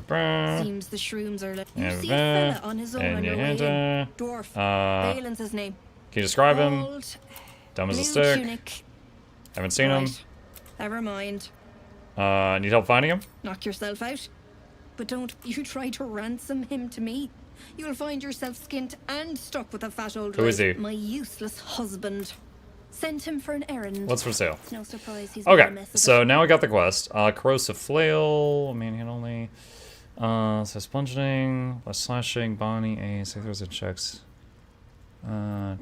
Speaker 13: Seems the shrooms are like you see a fella on his own on your way in. Dwarf. Balin's his name.
Speaker 1: Can you describe him?
Speaker 13: Bald,
Speaker 1: Dumb as a
Speaker 13: blue
Speaker 1: stick.
Speaker 13: tunic.
Speaker 1: Haven't seen him.
Speaker 13: Right. Never mind.
Speaker 1: Need help finding him?
Speaker 13: Knock yourself out. But don't you try to ransom him to me. You'll find yourself skint and stuck with a fat old
Speaker 1: Who is he?
Speaker 13: My useless husband. Send him for an errand.
Speaker 1: What's for sale?
Speaker 13: It's no surprise he's made a
Speaker 1: Okay,
Speaker 13: mess of
Speaker 1: so
Speaker 13: it.
Speaker 1: now I got the quest. Corrosive flail, manhand only. Says plunging, less slashing, Bonnie, A, save throws and checks. Ambusher,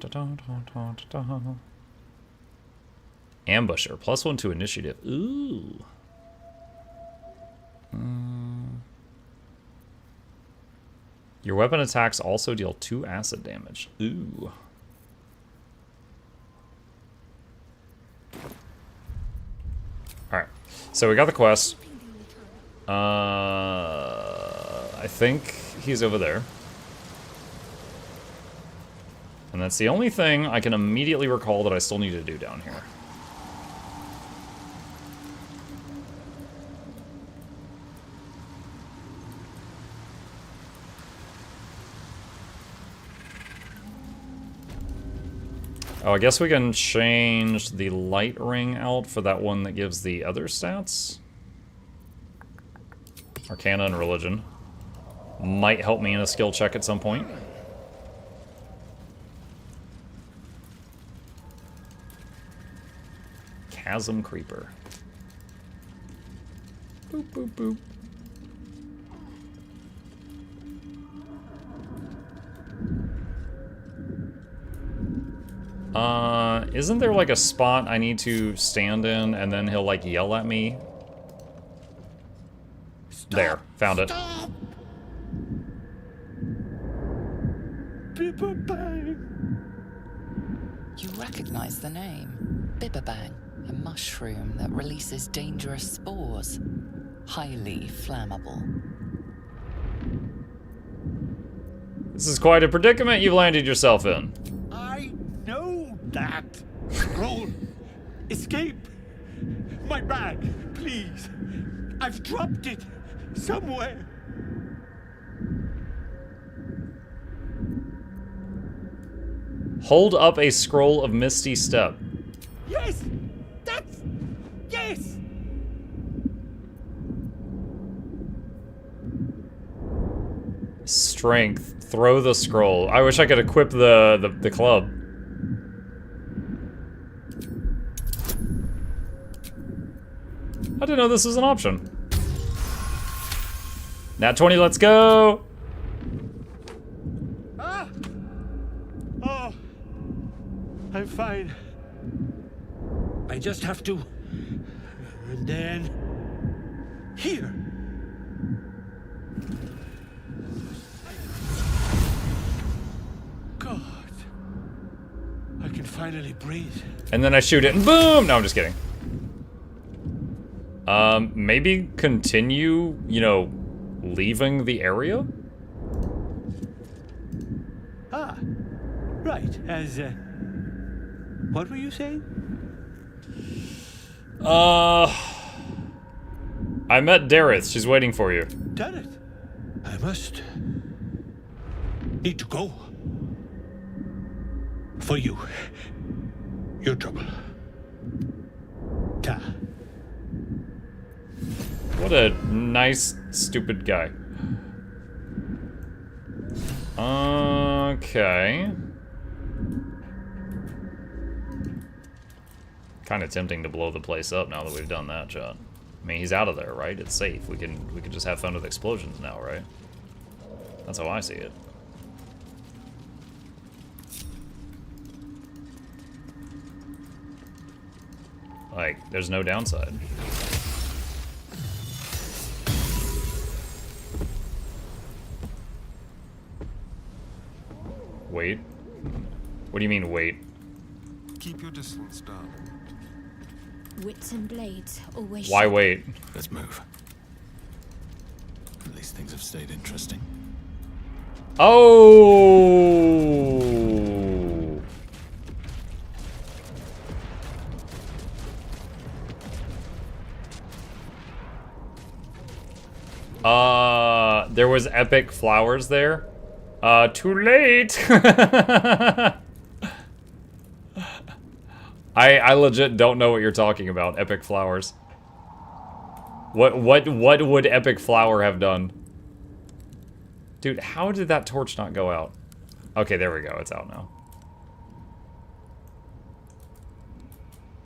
Speaker 1: +1 to initiative. Ooh. Your weapon attacks also deal 2 acid damage. Ooh. So we got the quest. I think he's over there. And that's the only thing I can immediately recall that I still need to do down here. Oh, I guess we can change the light ring out for that one that gives the other stats. Arcana and Religion. Might help me in a skill check at some point. Chasm Creeper. Boop, boop, boop. Isn't there like a spot I need to stand in and then he'll like yell at me? Stop, there, found it.
Speaker 14: Stop.
Speaker 9: You recognize the name. Bibberbang, a mushroom that releases dangerous spores. Highly flammable.
Speaker 1: This is quite a predicament you've landed yourself in.
Speaker 15: I know that. Scroll. Escape. My bag, please. I've dropped it somewhere.
Speaker 1: Hold up a scroll of Misty Step.
Speaker 15: Yes! That's... yes!
Speaker 1: Strength. Throw the scroll. I wish I could equip the club. I didn't know this was an option. Nat 20, let's go!
Speaker 15: Ah! Oh, I'm fine. I just have to... and then... here. God. I can finally breathe.
Speaker 1: And then I shoot it and boom! No, I'm just kidding. Maybe continue, you know, leaving the area?
Speaker 15: Ah, right, as, what were you saying?
Speaker 1: I met Dareth. She's waiting for you.
Speaker 15: Dareth? I must... need to go. For you. Your trouble. Ta.
Speaker 1: What a nice, stupid guy. Okay. Kind of tempting to blow the place up now that we've done that, John. I mean, he's out of there, right? It's safe. We can just have fun with explosions now, right? That's how I see it. Like, there's no downside. Wait. What do you mean, wait?
Speaker 17: Keep your distance, darling.
Speaker 10: Wits and blades always.
Speaker 1: Why wait?
Speaker 6: Let's move. At least things have stayed interesting.
Speaker 1: Oh! There was epic flowers there. Too late. I legit don't know what you're talking about. Epic flowers. What would epic flower have done? Dude, how did that torch not go out? Okay, there we go. It's out now.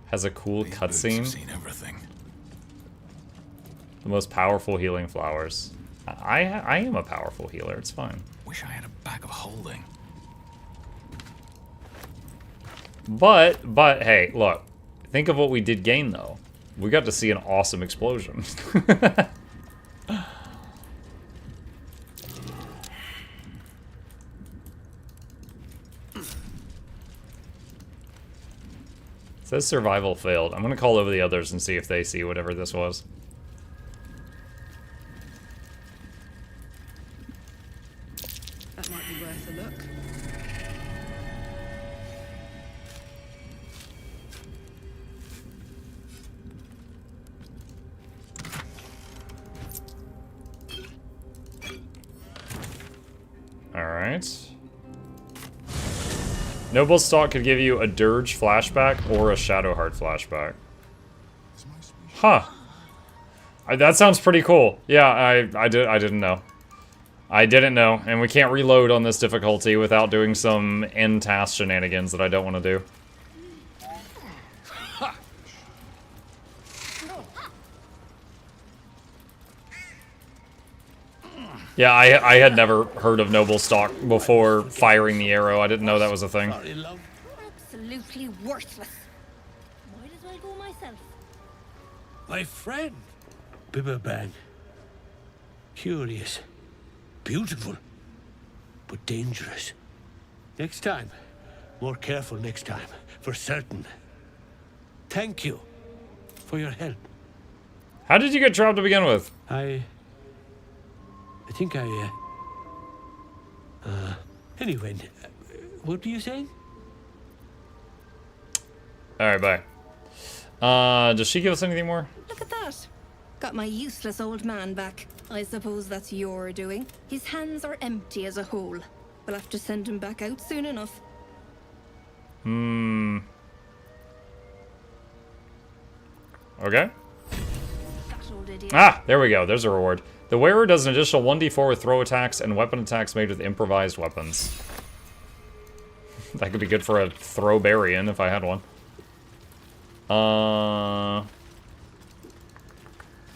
Speaker 1: Has a cool cutscene.
Speaker 6: Seen everything.
Speaker 1: The most powerful healing flowers. I am a powerful healer. It's fine.
Speaker 6: Wish I had a bag of holding.
Speaker 1: But hey, look. Think of what we did gain, though. We got to see an awesome explosion. says survival failed. I'm gonna call over the others and see if they see whatever this was.
Speaker 12: That might be worth a look.
Speaker 1: Alright. Noble Stalk could give you a Dirge flashback or a Shadowheart flashback. Huh. That sounds pretty cool. Yeah, I didn't know. I didn't know, and we can't reload on this difficulty without doing some end task shenanigans that I don't want to do. Yeah, I had never heard of Noble Stalk before firing the arrow. I didn't know that was a thing.
Speaker 13: Absolutely worthless. Might as well go myself.
Speaker 14: My friend, Bibberbang. Curious, beautiful, but dangerous. Next time, more careful next time, for certain. Thank you for your help.
Speaker 1: How did you get trapped to begin with?
Speaker 14: I think anyway, what were you saying?
Speaker 1: Alright, bye. Does she give us anything more?
Speaker 13: Look at that. Got my useless old man back. I suppose that's your doing. His hands are empty as a whole. We'll have to send him back out soon enough.
Speaker 1: Okay.
Speaker 13: That old idiot.
Speaker 1: Ah, there we go. There's a reward. The wearer does an additional 1d4 with throw attacks and weapon attacks made with improvised weapons. That could be good for a throw Barian if I had one.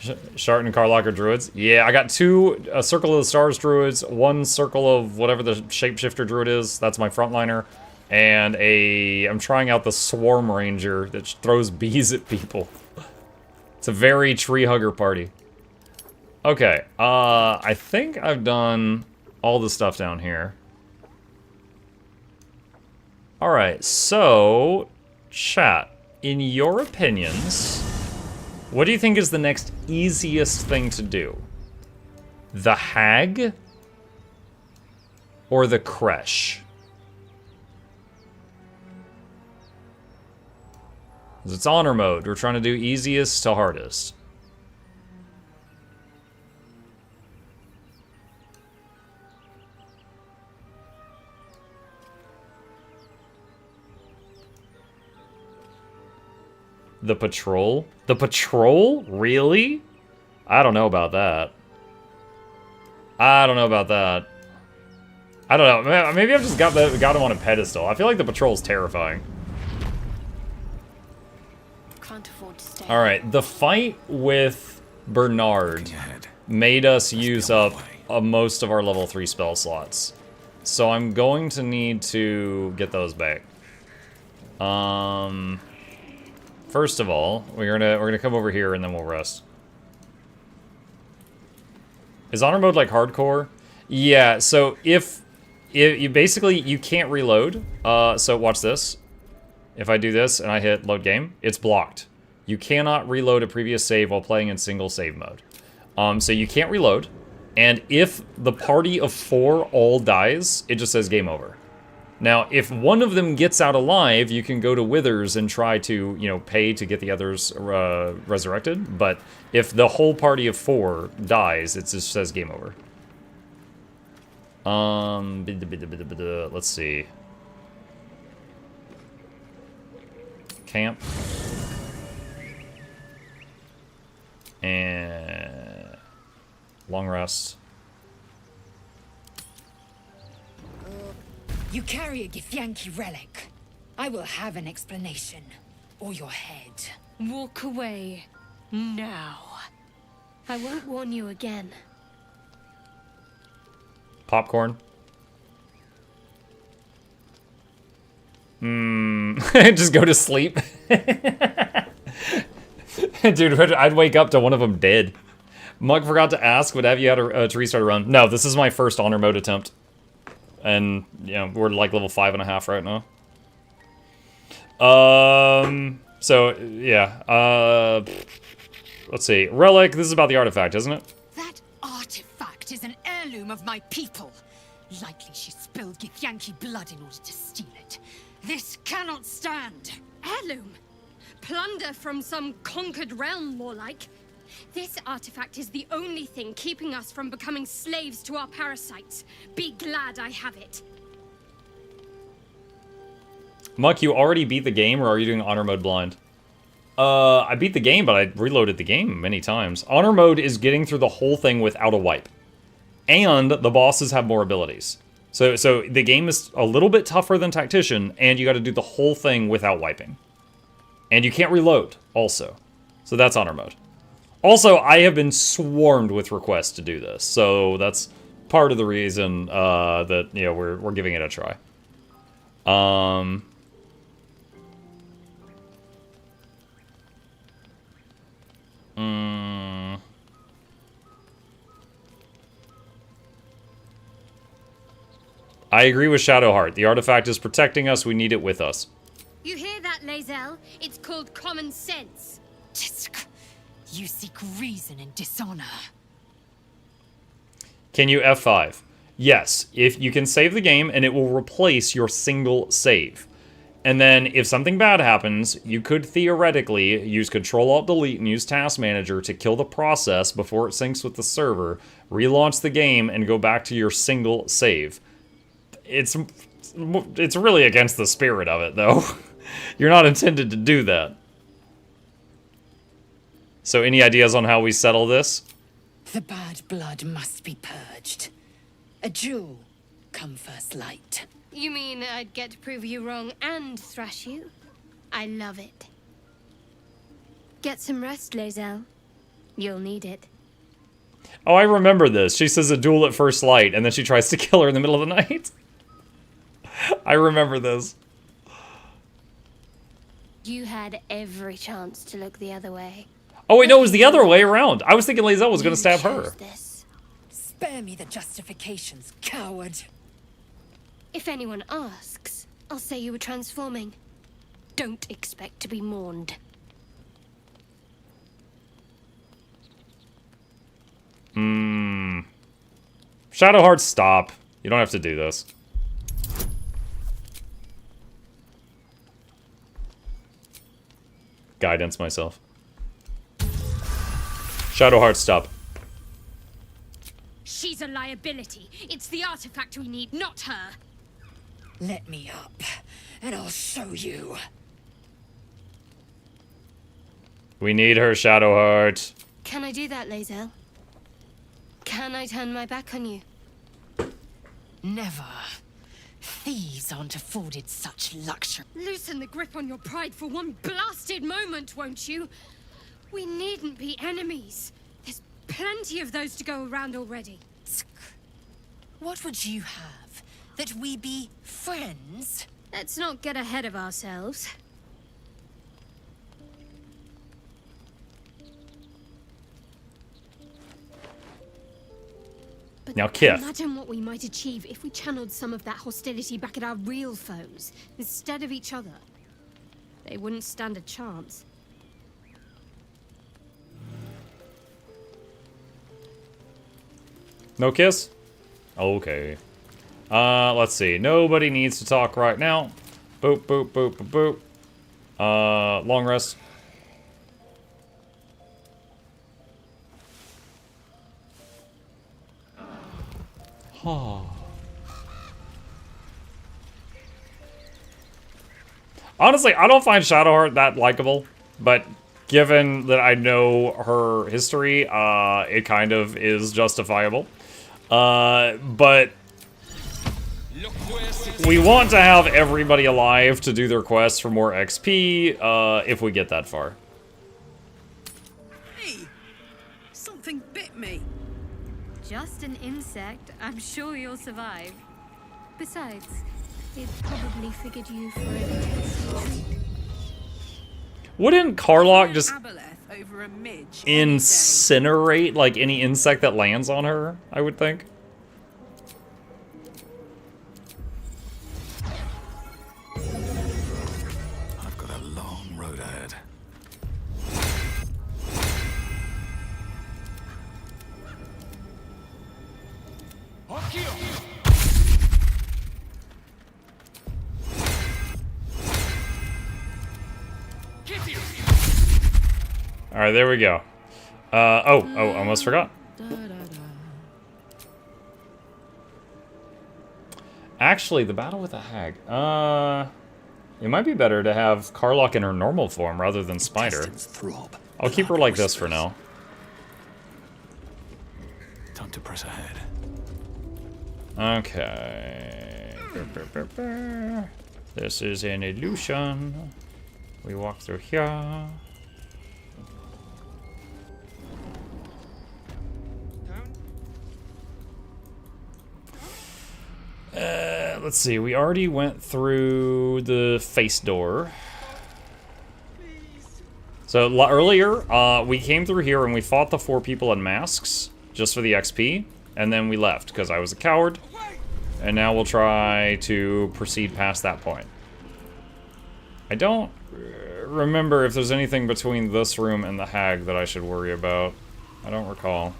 Speaker 1: Shartan and Carlocker Druids. Yeah, I got two Circle of the Stars Druids, one Circle of whatever the Shapeshifter Druid is. That's my frontliner. And I'm trying out the Swarm Ranger that throws bees at people. It's a very tree hugger party. Okay, I think I've done all the stuff down here. Alright, so, chat, in your opinions, what do you think is the next easiest thing to do? The Hag or the Kresh? Because it's honor mode, we're trying to do easiest to hardest. The patrol? The patrol? Really? I don't know about that. I don't know about that. I don't know. Maybe I've just got him on a pedestal. I feel like the patrol's terrifying.
Speaker 13: Can't afford to stay.
Speaker 1: Alright, the fight with Bernard made us use up most of our level 3 spell slots. So I'm going to need to get those back. First of all, we're gonna come over here and then we'll rest. Is honor mode like hardcore? Yeah, so if you basically you can't reload. So watch this. If I do this and I hit load game, it's blocked. You cannot reload a previous save while playing in single save mode. So you can't reload, and if the party of 4 all dies, it just says game over. Now, if one of them gets out alive, you can go to Withers and try to, you know, pay to get the others resurrected. But if the whole party of 4 dies, it just says game over. Let's see. Camp. And long rest.
Speaker 10: You carry a Githyanki relic. I will have an explanation. Or your head.
Speaker 13: Walk away. Now. I won't warn you again.
Speaker 1: Popcorn. Just go to sleep. Dude, I'd wake up to one of them dead. Mug forgot to ask, would have you had to restart a run? No, this is my first honor mode attempt. And, you know, we're like level 5.5 right now. So, yeah. Let's see. Relic, this is about the artifact, isn't it?
Speaker 10: That artifact is an heirloom of my people. Likely she spilled Githyanki blood in order to steal it. This cannot stand.
Speaker 18: Heirloom? Plunder from some conquered realm, more like. This artifact is the only thing keeping us from becoming slaves to our parasites. Be glad I have it.
Speaker 1: Muck, you already beat the game, or are you doing honor mode blind? I beat the game, but I reloaded the game many times. Honor mode is getting through the whole thing without a wipe. And the bosses have more abilities. So the game is a little bit tougher than Tactician, and you gotta do the whole thing without wiping. And you can't reload, also. So that's honor mode. Also, I have been swarmed with requests to do this, so that's part of the reason that, you know, we're giving it a try. I agree with Shadowheart. The artifact is protecting us. We need it with us.
Speaker 18: You hear that, Lae'zel? It's called common sense.
Speaker 10: You seek reason in dishonor.
Speaker 1: Can you F5? Yes, if you can save the game and it will replace your single save. And then if something bad happens, you could theoretically use Control-Alt-Delete and use Task Manager to kill the process before it syncs with the server, relaunch the game, and go back to your single save. It's really against the spirit of it, though. You're not intended to do that. So any ideas on how we settle this?
Speaker 10: The bad blood must be purged. A jewel come first light.
Speaker 18: You mean I'd get to prove you wrong and thrash you? I love it. Get some rest, Lae'zel. You'll need it.
Speaker 1: Oh, I remember this. She says a duel at first light, and then she tries to kill her in the middle of the night. I remember this.
Speaker 18: You had every chance to look the other way.
Speaker 1: Oh wait, no, it was the other way around. I was thinking Lae'zel was going to stab her.
Speaker 10: Spare me the justifications, coward.
Speaker 18: If anyone asks, I'll say you were transforming. Don't expect to be mourned.
Speaker 1: Shadowheart, stop. You don't have to do this. Guidance myself. Shadowheart, stop.
Speaker 18: She's a liability. It's the artifact we need, not her.
Speaker 10: Let me up, and I'll show you.
Speaker 1: We need her, Shadowheart.
Speaker 18: Can I do that, Lae'zel? Can I turn my back on you?
Speaker 10: Never. Thieves aren't afforded such luxury.
Speaker 18: Loosen the grip on your pride for one blasted moment, won't you? We needn't be enemies. There's plenty of those to go around already.
Speaker 10: What would you have? That we be friends?
Speaker 18: Let's not get ahead of ourselves. But
Speaker 1: now, Kith.
Speaker 18: Imagine what we might achieve if we channeled some of that hostility back at our real foes, instead of each other. They wouldn't stand a chance.
Speaker 1: No kiss? Okay. Let's see. Nobody needs to talk right now. Boop, boop, boop, boop, boop. Long rest. Honestly, I don't find Shadowheart that likable, but given that I know her history, it kind of is justifiable. But we want to have everybody alive to do their quests for more XP, if we get that far.
Speaker 12: Hey, something bit me.
Speaker 18: Just an insect. I'm sure you'll survive. Besides, it probably figured you for a
Speaker 1: Wouldn't Karlach just
Speaker 12: over a midge
Speaker 1: incinerate like any insect that lands on her, I would think?
Speaker 6: road ahead.
Speaker 1: Alright, there we go. Almost forgot. Actually, the battle with the hag. It might be better to have Karlach in her normal form rather than Spider. I'll keep her like this for now.
Speaker 6: Time to press ahead.
Speaker 1: Okay. This is an illusion. We walk through here. Let's see, we already went through the face door. So earlier, we came through here and we fought the 4 people in masks, just for the XP, and then we left, because I was a coward. And now we'll try to proceed past that point. I don't remember if there's anything between this room and the hag that I should worry about. I don't recall.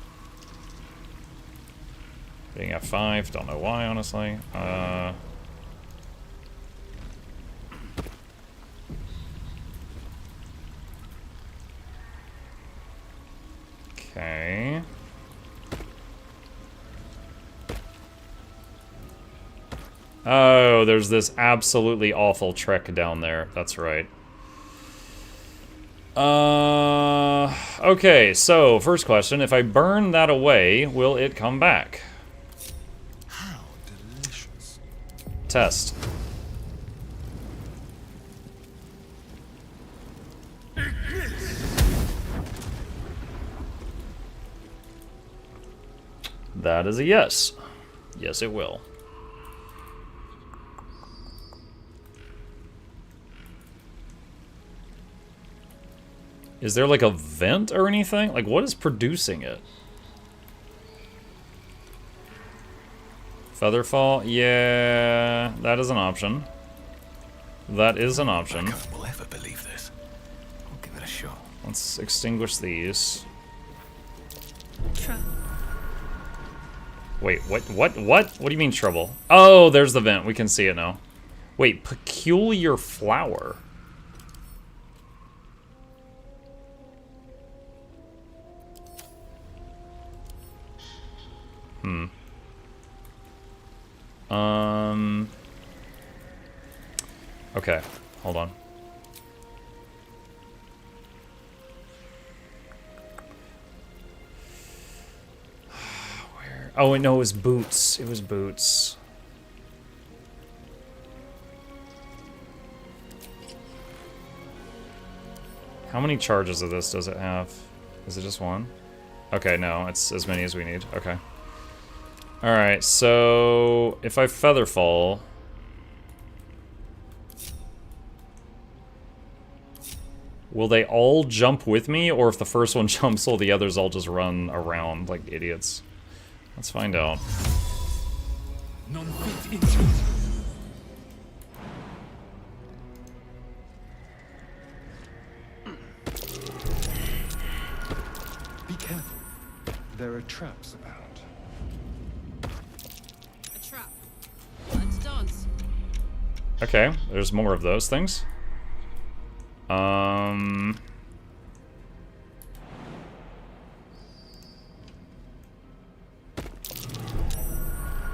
Speaker 1: Being F5, don't know why, honestly. Okay. Oh, there's this absolutely awful trick down there. That's right. Okay, so first question, if I burn that away, will it come back?
Speaker 8: How delicious.
Speaker 1: Test. That is a yes. Yes, it will. Is there like a vent or anything? Like, what is producing it? Featherfall? Yeah, that is an option. That is an option.
Speaker 6: I can't will ever believe this. I'll give it a shot.
Speaker 1: Let's extinguish these. Wait, what? What do you mean trouble? Oh, there's the vent. We can see it now. Wait, peculiar flower. Okay, hold on. Where? Oh, no, it was boots. It was boots. How many charges of this does it have? Is it just one? Okay, no, it's as many as we need. Okay. Alright, so if I Featherfall... will they all jump with me, or if the first one jumps, will the others all just run around like idiots? Let's find out.
Speaker 17: Be careful. There are traps about.
Speaker 12: A trap. Let's dance.
Speaker 1: Okay, there's more of those things.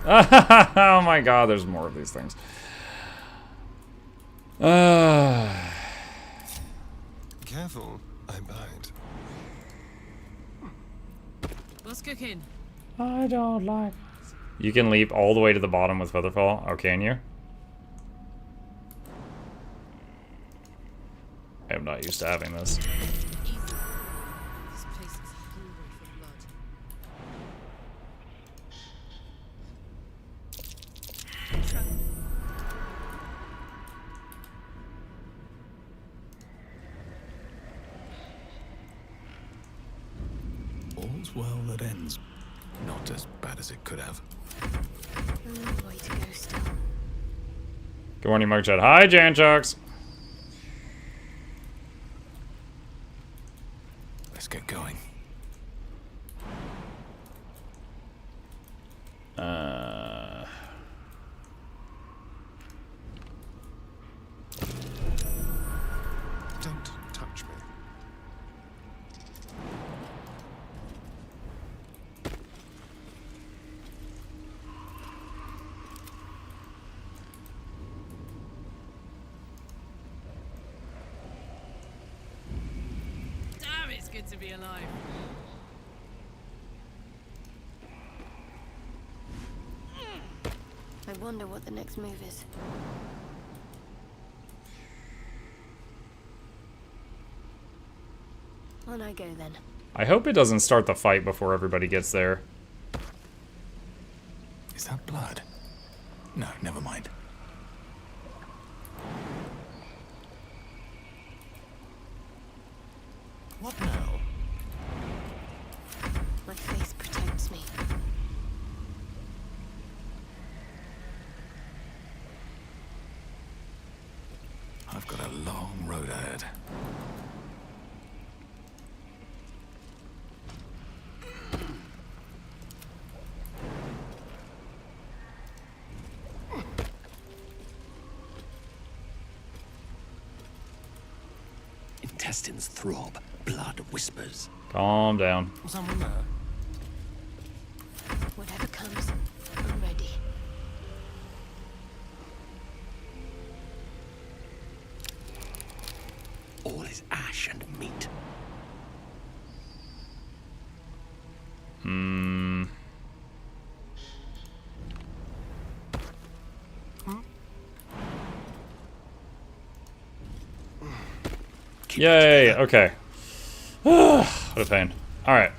Speaker 1: Oh my god, there's more of these things.
Speaker 17: Careful, I'm behind.
Speaker 12: What's cooking?
Speaker 1: I don't like... You can leap all the way to the bottom with Featherfall? Oh, can you? I am not used to having this.
Speaker 6: All's well that ends. Not as bad as it could have.
Speaker 18: Way to go still.
Speaker 1: Good morning, Mugchat. Hi, Janchucks.
Speaker 12: to be alive.
Speaker 19: I wonder what the next move is. On I go then.
Speaker 1: I hope it doesn't start the fight before everybody gets there.
Speaker 6: Is that blood? No, never mind.
Speaker 19: What now? My face protects me.
Speaker 6: I've got a long road ahead.
Speaker 15: Intestines throb, blood whispers.
Speaker 1: Calm down.
Speaker 15: Someone there?
Speaker 19: Whatever comes, I'm ready.
Speaker 15: All is ash and meat.
Speaker 1: Hmm. Yay, okay. What a pain. Alright.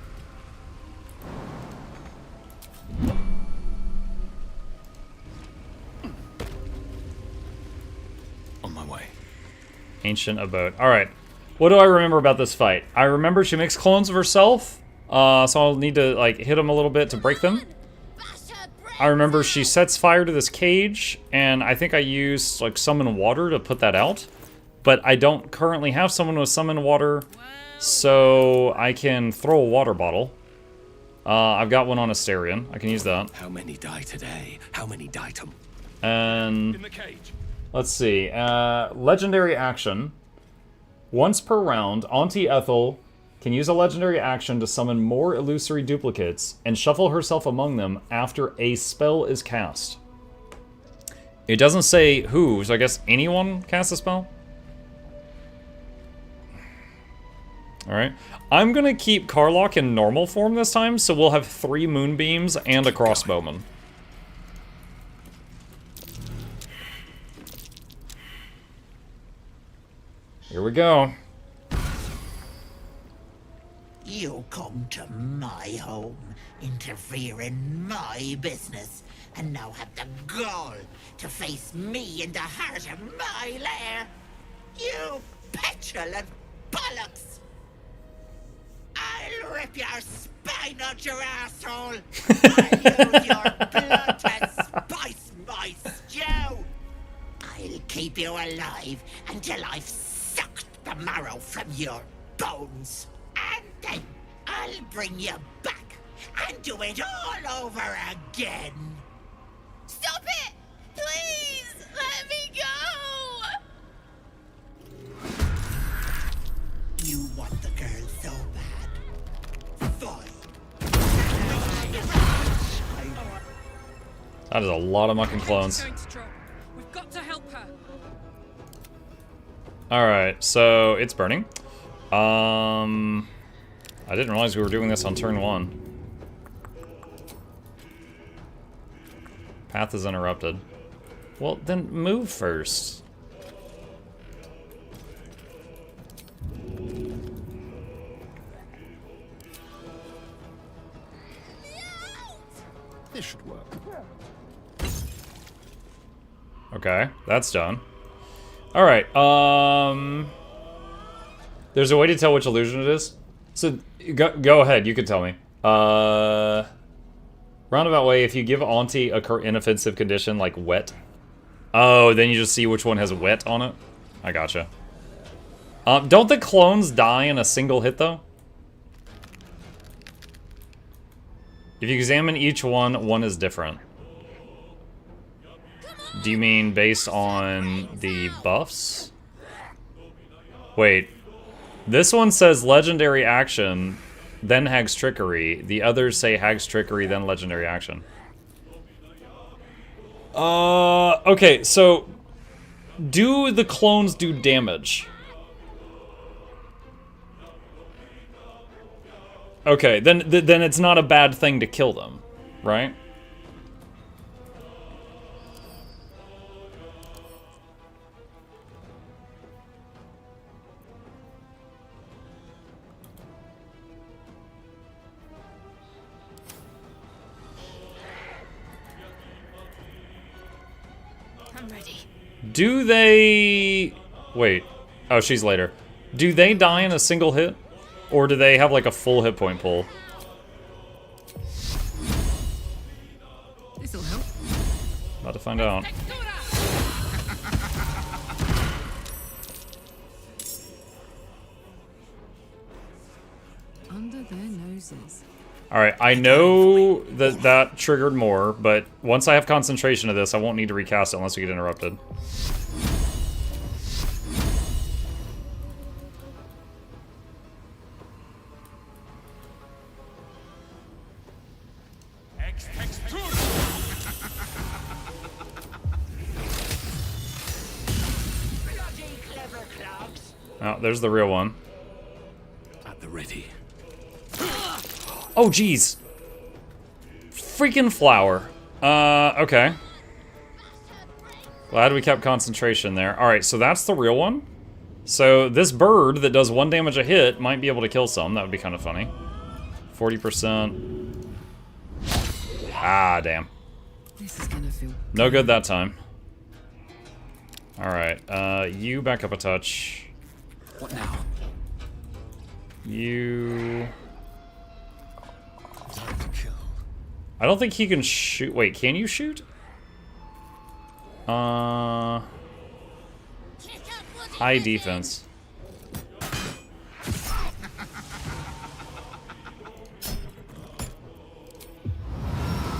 Speaker 6: On my way.
Speaker 1: Ancient abode. Alright. What do I remember about this fight? I remember she makes clones of herself. So I'll need to, like, hit them a little bit to break them. I remember she sets fire to this cage, and I think I used, like, summon water to put that out. But I don't currently have someone with summon water, so I can throw a water bottle. I've got one on Asterion. I can use that.
Speaker 15: How many die today? How many die tomorrow?
Speaker 1: And
Speaker 15: In the cage.
Speaker 1: let's see. Legendary action. Once per round, Auntie Ethel can use a legendary action to summon more illusory duplicates and shuffle herself among them after a spell is cast. It doesn't say who, so I guess anyone casts a spell? Alright. I'm gonna keep Karlach in normal form this time, so we'll have 3 moonbeams and a crossbowman. Here we go.
Speaker 20: You come to my home, interfere in my business, and now have the gall to face me in the heart of my lair. You petulant bollocks! I'll rip your spine out your asshole! I'll use your blood to spice my stew! I'll keep you alive until I've sucked the marrow from your bones. And then I'll bring you back and do it all over again.
Speaker 19: Stop it! Please! Let me go!
Speaker 20: You want the girl so bad. Fine.
Speaker 1: That is a lot of mucking clones.
Speaker 12: We've got to help her.
Speaker 1: Alright, so it's burning. I didn't realize we were doing this on turn 1. Path is interrupted. Well, then move first.
Speaker 17: This should work.
Speaker 1: Okay, that's done. Alright, there's a way to tell which illusion it is. So, go ahead, you can tell me. Roundabout way, if you give Auntie a inoffensive condition like wet. Oh, then you just see which one has wet on it? I gotcha. Don't the clones die in a single hit, though? If you examine each one, one is different. Do you mean based on the buffs? Wait. This one says legendary action, then Hag's Trickery. The others say Hag's Trickery, then legendary action. Okay, so do the clones do damage? Okay, then it's not a bad thing to kill them, right?
Speaker 18: I'm ready.
Speaker 1: Do they... Wait. Oh, she's later. Do they die in a single hit? Or do they have like a full hit point pull?
Speaker 12: This'll help.
Speaker 1: About to find out.
Speaker 12: Under their noses.
Speaker 1: Alright, I know that that triggered more, but once I have concentration of this, I won't need to recast it unless we get interrupted. Oh, there's the real one.
Speaker 6: At the ready.
Speaker 1: Oh, jeez. Freaking flower. Okay. Glad we kept concentration there. Alright, so that's the real one. So this bird that does 1 damage a hit might be able to kill some. That would be kind of funny. 40%. Ah, damn.
Speaker 12: This is gonna feel
Speaker 1: No good that time. Alright, you back up a touch.
Speaker 6: What now?
Speaker 1: You... I don't think he can shoot. Wait, can you shoot? High defense.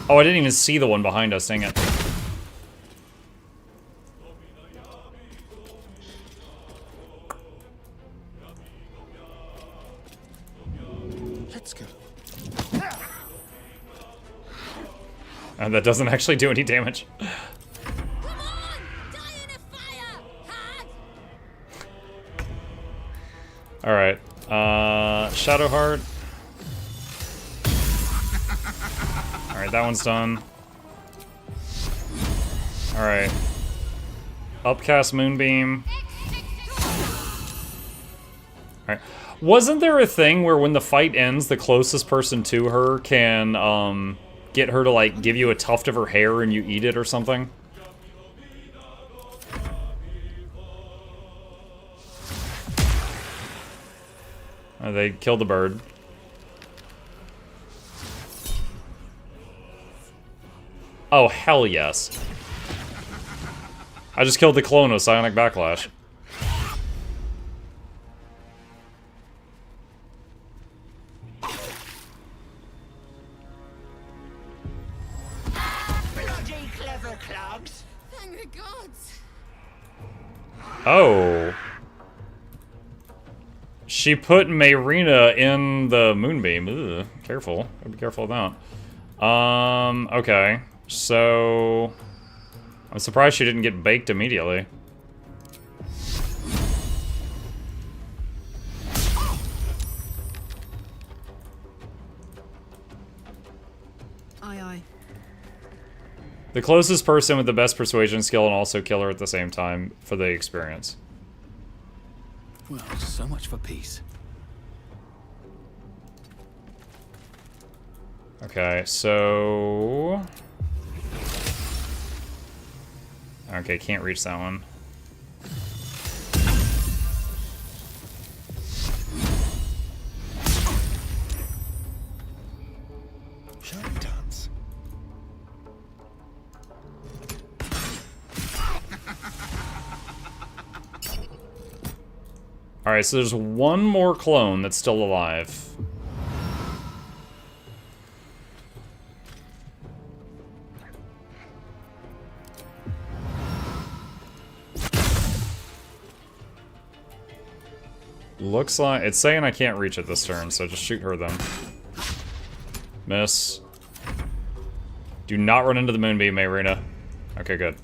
Speaker 1: Oh, I didn't even see the one behind us, dang it.
Speaker 6: Let's go.
Speaker 1: And that doesn't actually do any damage. Alright. Shadowheart. Alright, that one's done. Alright. Upcast Moonbeam. Alright. Wasn't there a thing where when the fight ends, the closest person to her can, get her to, like, give you a tuft of her hair and you eat it or something? They killed the bird. Oh, hell yes. I just killed the clone with Psionic Backlash.
Speaker 20: Bloody clever clogs.
Speaker 19: Thank the gods.
Speaker 1: Oh. She put Mayrina in the Moonbeam. Ugh, careful. Gotta be careful of that. Okay. So... I'm surprised she didn't get baked immediately.
Speaker 12: Aye, aye.
Speaker 1: The closest person with the best persuasion skill and also kill her at the same time for the experience.
Speaker 6: Well, so much for peace.
Speaker 1: Okay, so... Okay, can't reach that one.
Speaker 6: Shall we dance?
Speaker 1: Alright, so there's one more clone that's still alive. Looks like... It's saying I can't reach it this turn, so just shoot her then. Miss. Do not run into the Moonbeam, Mayrina. Okay, good.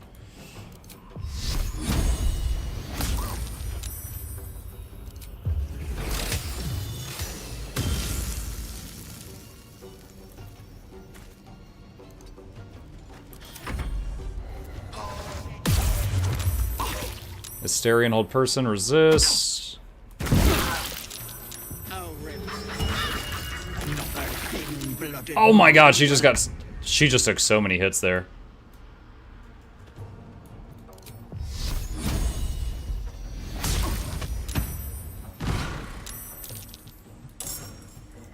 Speaker 1: Hysterian hold person, resist. Oh my god, she just took so many hits there.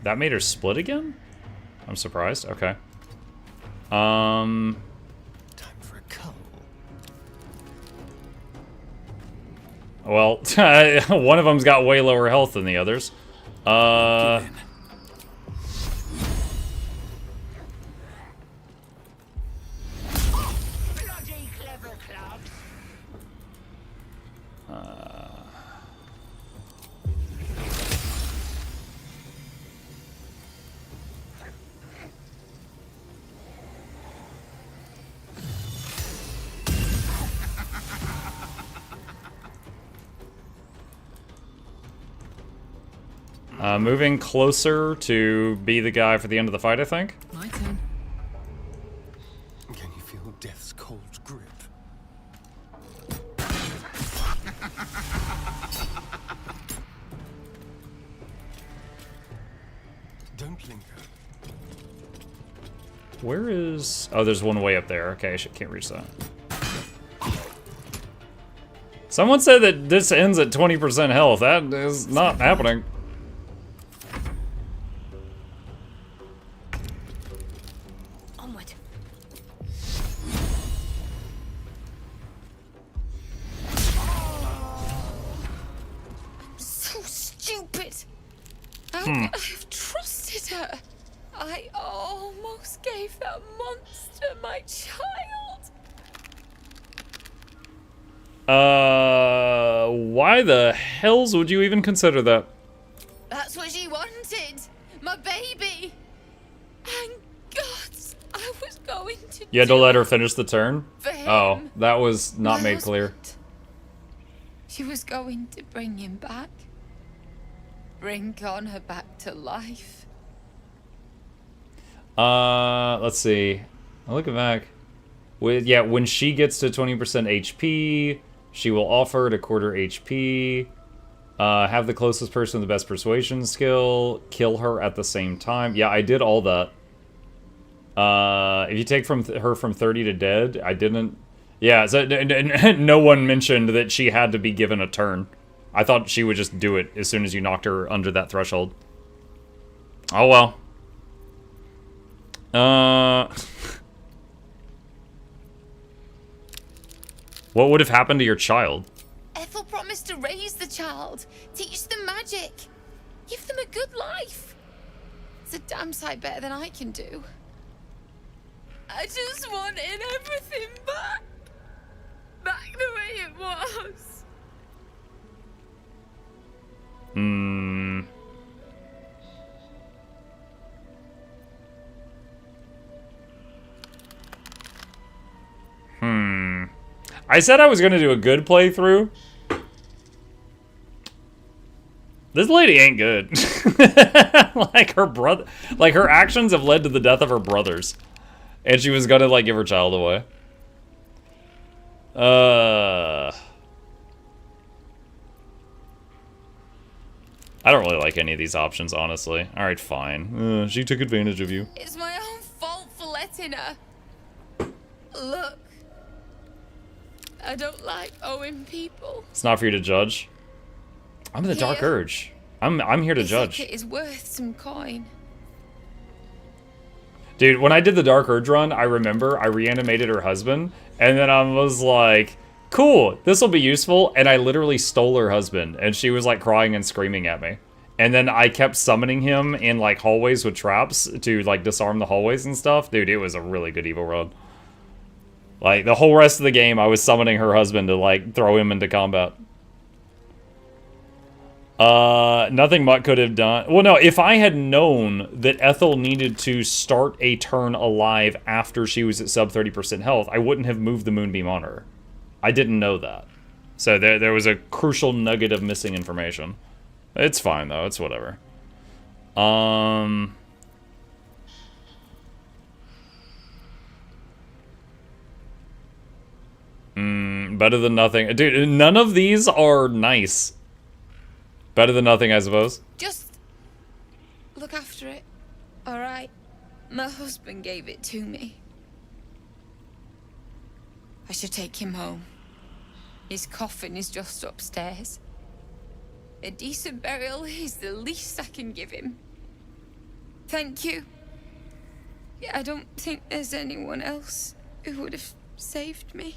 Speaker 1: That made her split again? I'm surprised. Okay. Time
Speaker 15: for a cuddle.
Speaker 1: Well, one of them's got way lower health than the others. Moving closer to be the guy for the end of the fight, I think.
Speaker 12: My turn.
Speaker 15: Can you feel death's cold grip? Don't linger.
Speaker 1: Where is... Oh, there's one way up there. Okay, I can't reach that. Someone said that this ends at 20% health. That is not happening.
Speaker 19: Onward. I'm so stupid. How could I have trusted her? I almost gave that monster my child.
Speaker 1: Why the hells would you even consider that?
Speaker 19: That's what she wanted. My baby. And God, I was going to
Speaker 1: You had to let her finish the turn?
Speaker 19: For him.
Speaker 1: Oh, that was not
Speaker 19: My
Speaker 1: made clear.
Speaker 19: She was going to bring him back. Bring Connor back to life.
Speaker 1: Let's see. I'll look back. When she gets to 20% HP, she will offer to quarter HP. Have the closest person with the best persuasion skill. Kill her at the same time. Yeah, I did all that. If you take her from 30 to dead, I didn't... Yeah, so no one mentioned that she had to be given a turn. I thought she would just do it as soon as you knocked her under that threshold. Oh well. What would have happened to your child?
Speaker 19: Ethel promised to raise the child, teach them magic, give them a good life. It's a damn sight better than I can do. I just wanted everything back. Back the way it was.
Speaker 1: I said I was gonna do a good playthrough. This lady ain't good. Like her actions have led to the death of her brothers. And she was gonna like give her child away. I don't really like any of these options, honestly. Alright, fine. She took advantage of you.
Speaker 19: It's my own fault for letting her. Look. I don't like owing people.
Speaker 1: It's not for you to judge. I'm the Dark Urge. I'm here to judge.
Speaker 19: It is worth some coin.
Speaker 1: Dude, when I did the Dark Urge run, I remember I reanimated her husband, and then I was like, cool, this will be useful, and I literally stole her husband, and she was like crying and screaming at me. And then I kept summoning him in like hallways with traps to like disarm the hallways and stuff. Dude, it was a really good evil run. Like, the whole rest of the game, I was summoning her husband to, like, throw him into combat. Nothing Mutt could have done. Well, no, if I had known that Ethel needed to start a turn alive after she was at sub 30% health, I wouldn't have moved the Moonbeam on her. I didn't know that. So there was a crucial nugget of missing information. It's fine, though. It's whatever. Better than nothing. Dude, none of these are nice. Better than nothing, I suppose.
Speaker 19: Just look after it, alright? My husband gave it to me. I should take him home. His coffin is just upstairs. A decent burial is the least I can give him. Thank you. I don't think there's anyone else who would have saved me.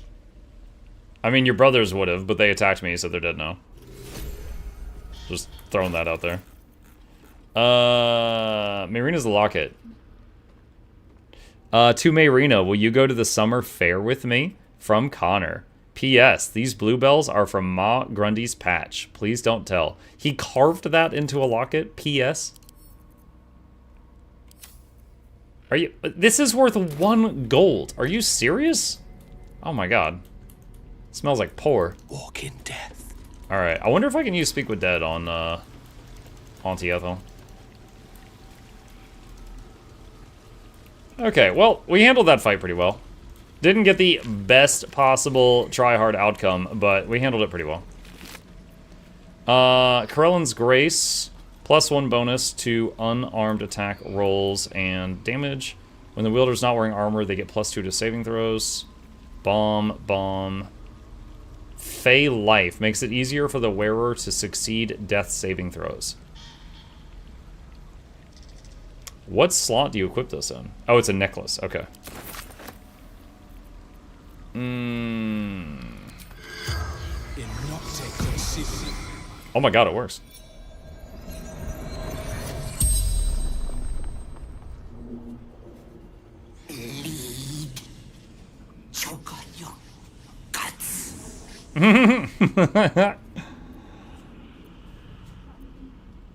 Speaker 1: I mean, your brothers would have, but they attacked me, so they're dead now. Just throwing that out there. Marina's the locket. To Marina, will you go to the summer fair with me? From Connor. P.S. These bluebells are from Ma Grundy's patch. Please don't tell. He carved that into a locket? P.S. Are you... This is worth 1 gold. Are you serious? Oh my god. It smells like pour.
Speaker 14: Walk in death.
Speaker 1: Alright, I wonder if I can use Speak with Dead on, Auntie Ethel. Okay, well, we handled that fight pretty well. Didn't get the best possible try-hard outcome, but we handled it pretty well. Corellan's Grace, +1 bonus to unarmed attack rolls and damage. When the wielder's not wearing armor, they get +2 to saving throws. Bomb. Fey Life makes it easier for the wearer to succeed death saving throws. What slot do you equip this in? Oh, it's a necklace. Okay. Oh my god, it works.
Speaker 20: Lead. Choke on your guts.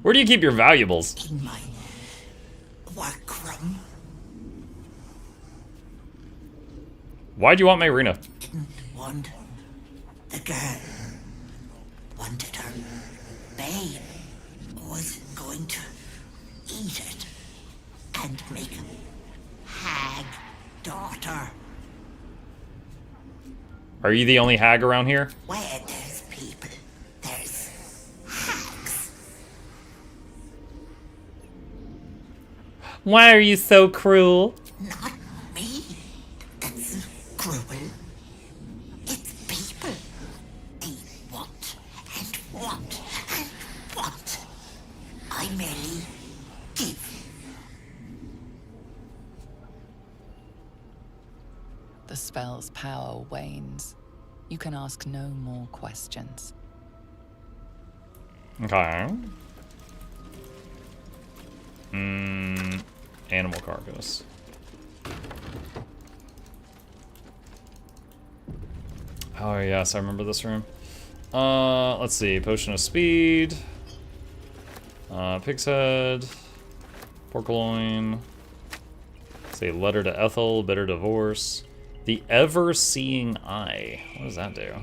Speaker 1: Where do you keep your valuables?
Speaker 20: In my workroom.
Speaker 1: Why'd you want Marina?
Speaker 20: Didn't want the girl. Wanted her. Babe was going to eat it and make a hag daughter.
Speaker 1: Are you the only hag around here?
Speaker 20: Where there's people, there's hags.
Speaker 1: Why are you so cruel?
Speaker 20: Not me. That's cruel. It's people. They want and want and want. I merely give.
Speaker 9: The spell's power wanes. You can ask no more questions.
Speaker 1: Okay. Animal carcass. Oh yes, I remember this room. Let's see. Potion of speed. Pig's head. Pork loin. Say letter to Ethel. Bitter divorce. The ever-seeing eye. What does that do?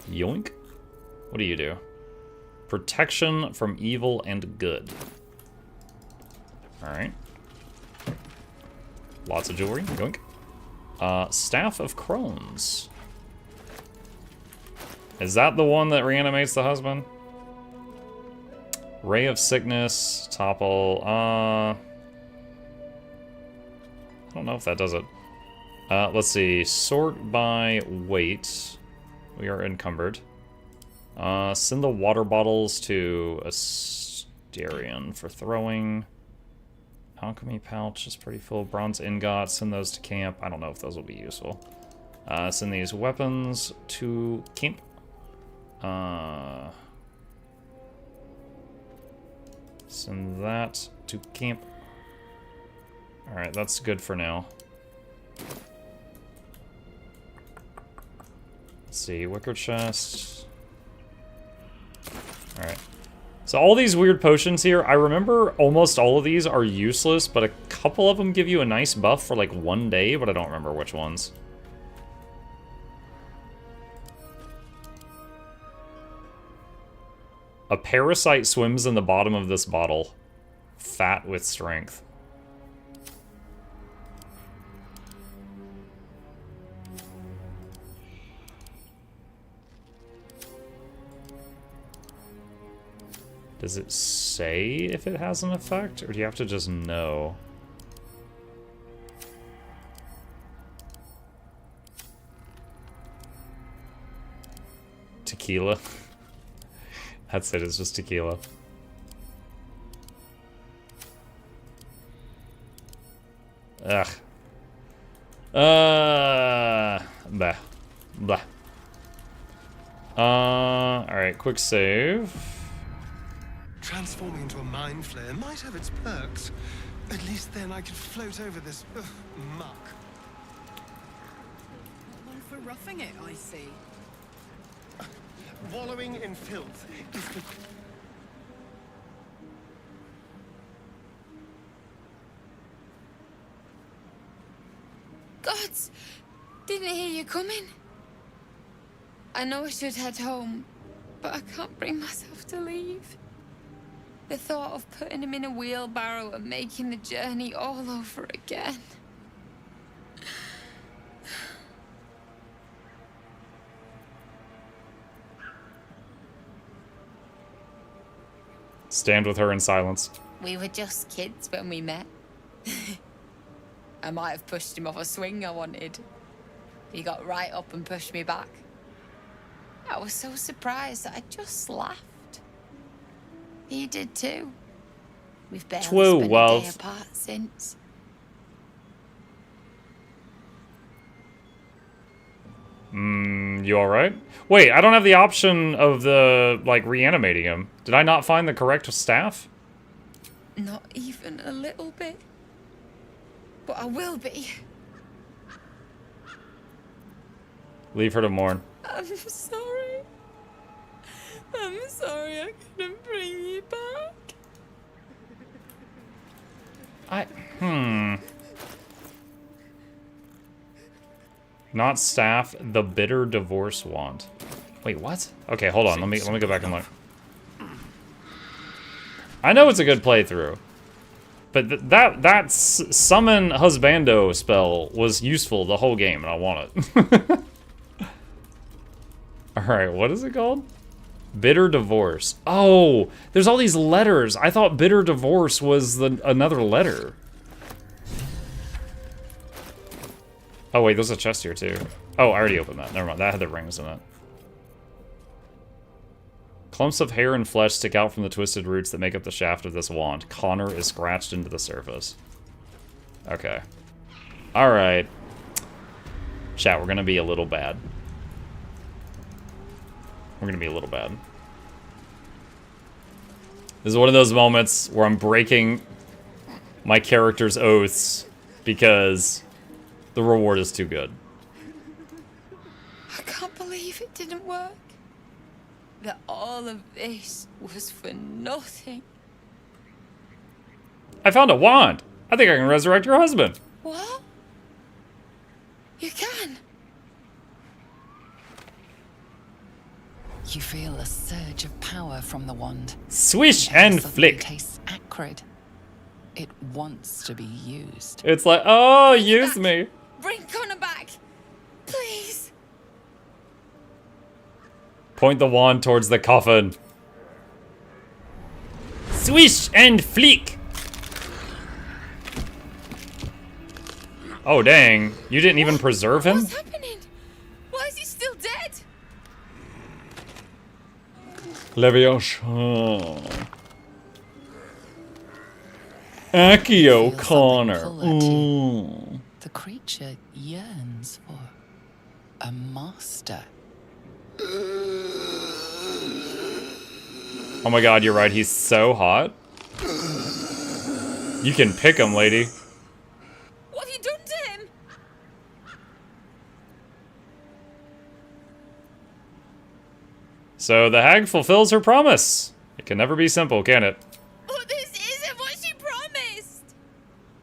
Speaker 1: Yoink. What do you do? Protection from evil and good. Alright. Lots of jewelry. Yoink. Staff of Crones. Is that the one that reanimates the husband? Ray of Sickness. Topple. I don't know if that does it. Let's see. Sort by weight. We are encumbered. Send the water bottles to Asterion for throwing. Alchemy pouch is pretty full. Bronze ingot. Send those to camp. I don't know if those will be useful. Send these weapons to camp. Send that to camp. Alright, that's good for now. Let's see, wicker chest. Alright. So all these weird potions here, I remember almost all of these are useless, but a couple of them give you a nice buff for like 1 day, but I don't remember which ones. A parasite swims in the bottom of this bottle. Fat with strength. Does it say if it has an effect, or do you have to just know? Tequila. That's it, it's just tequila. Ugh. Blah. Blah. Alright, quick save.
Speaker 17: Transforming into a mind flare might have its perks. At least then I could float over this muck.
Speaker 12: One for roughing it, I see.
Speaker 17: Wallowing in filth is the...
Speaker 19: Gods! Didn't hear you coming. I know I should head home, but I can't bring myself to leave. The thought of putting him in a wheelbarrow and making the journey all over again.
Speaker 1: Stand with her in silence.
Speaker 19: We were just kids when we met. I might have pushed him off a swing I wanted. He got right up and pushed me back. I was so surprised that I just laughed. He did too. We've barely spent a day apart since.
Speaker 1: You alright? Wait, I don't have the option of the, like, reanimating him. Did I not find the correct staff?
Speaker 19: Not even a little bit. But I will be.
Speaker 1: Leave her to mourn.
Speaker 19: I'm sorry. I'm sorry I couldn't bring you back.
Speaker 1: Not staff, the bitter divorce wand. Wait, what? Okay, hold on. Let me go back and look. I know it's a good playthrough, but that summon husbando spell was useful the whole game, and I want it. All right, what is it called? Bitter divorce. Oh, there's all these letters. I thought bitter divorce was another letter. Oh wait, there's a chest here too. Oh, I already opened that. Never mind, that had the rings in it. Clumps of hair and flesh stick out from the twisted roots that make up the shaft of this wand. Connor is scratched into the surface. Okay. Alright. Chat, we're gonna be a little bad. We're gonna be a little bad. This is one of those moments where I'm breaking my character's oaths because the reward is too good.
Speaker 19: I can't believe it didn't work. That all of this was for nothing.
Speaker 1: I found a wand. I think I can resurrect your husband.
Speaker 19: What? You can?
Speaker 9: You feel a surge of power from the wand.
Speaker 1: Swish and flick.
Speaker 9: It tastes acrid. It wants to be used.
Speaker 1: It's like, oh, use me.
Speaker 19: Bring Connor back, please.
Speaker 1: Point the wand towards the coffin. Swish and flick. Oh, dang. You didn't even preserve him?
Speaker 19: What's happening? Why is he still dead?
Speaker 1: Leviosa. Accio Connor. Ooh.
Speaker 9: The creature yearns for a master.
Speaker 1: Oh my god, you're right. He's so hot. You can pick him, lady.
Speaker 19: What have you done to him?
Speaker 1: So the hag fulfills her promise. It can never be simple, can it?
Speaker 19: Oh, this isn't what she promised.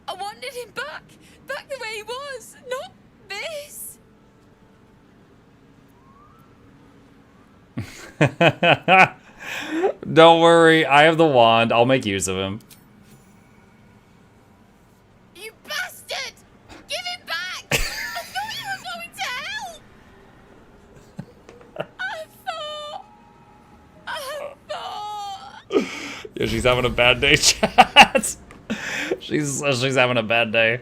Speaker 19: I wanted him back the way he was, not this.
Speaker 1: Don't worry, I have the wand. I'll make use of him.
Speaker 19: You bastard! Give him back! I thought you were going to help! I thought...
Speaker 1: Yeah, she's having a bad day, chat. she's having a bad day.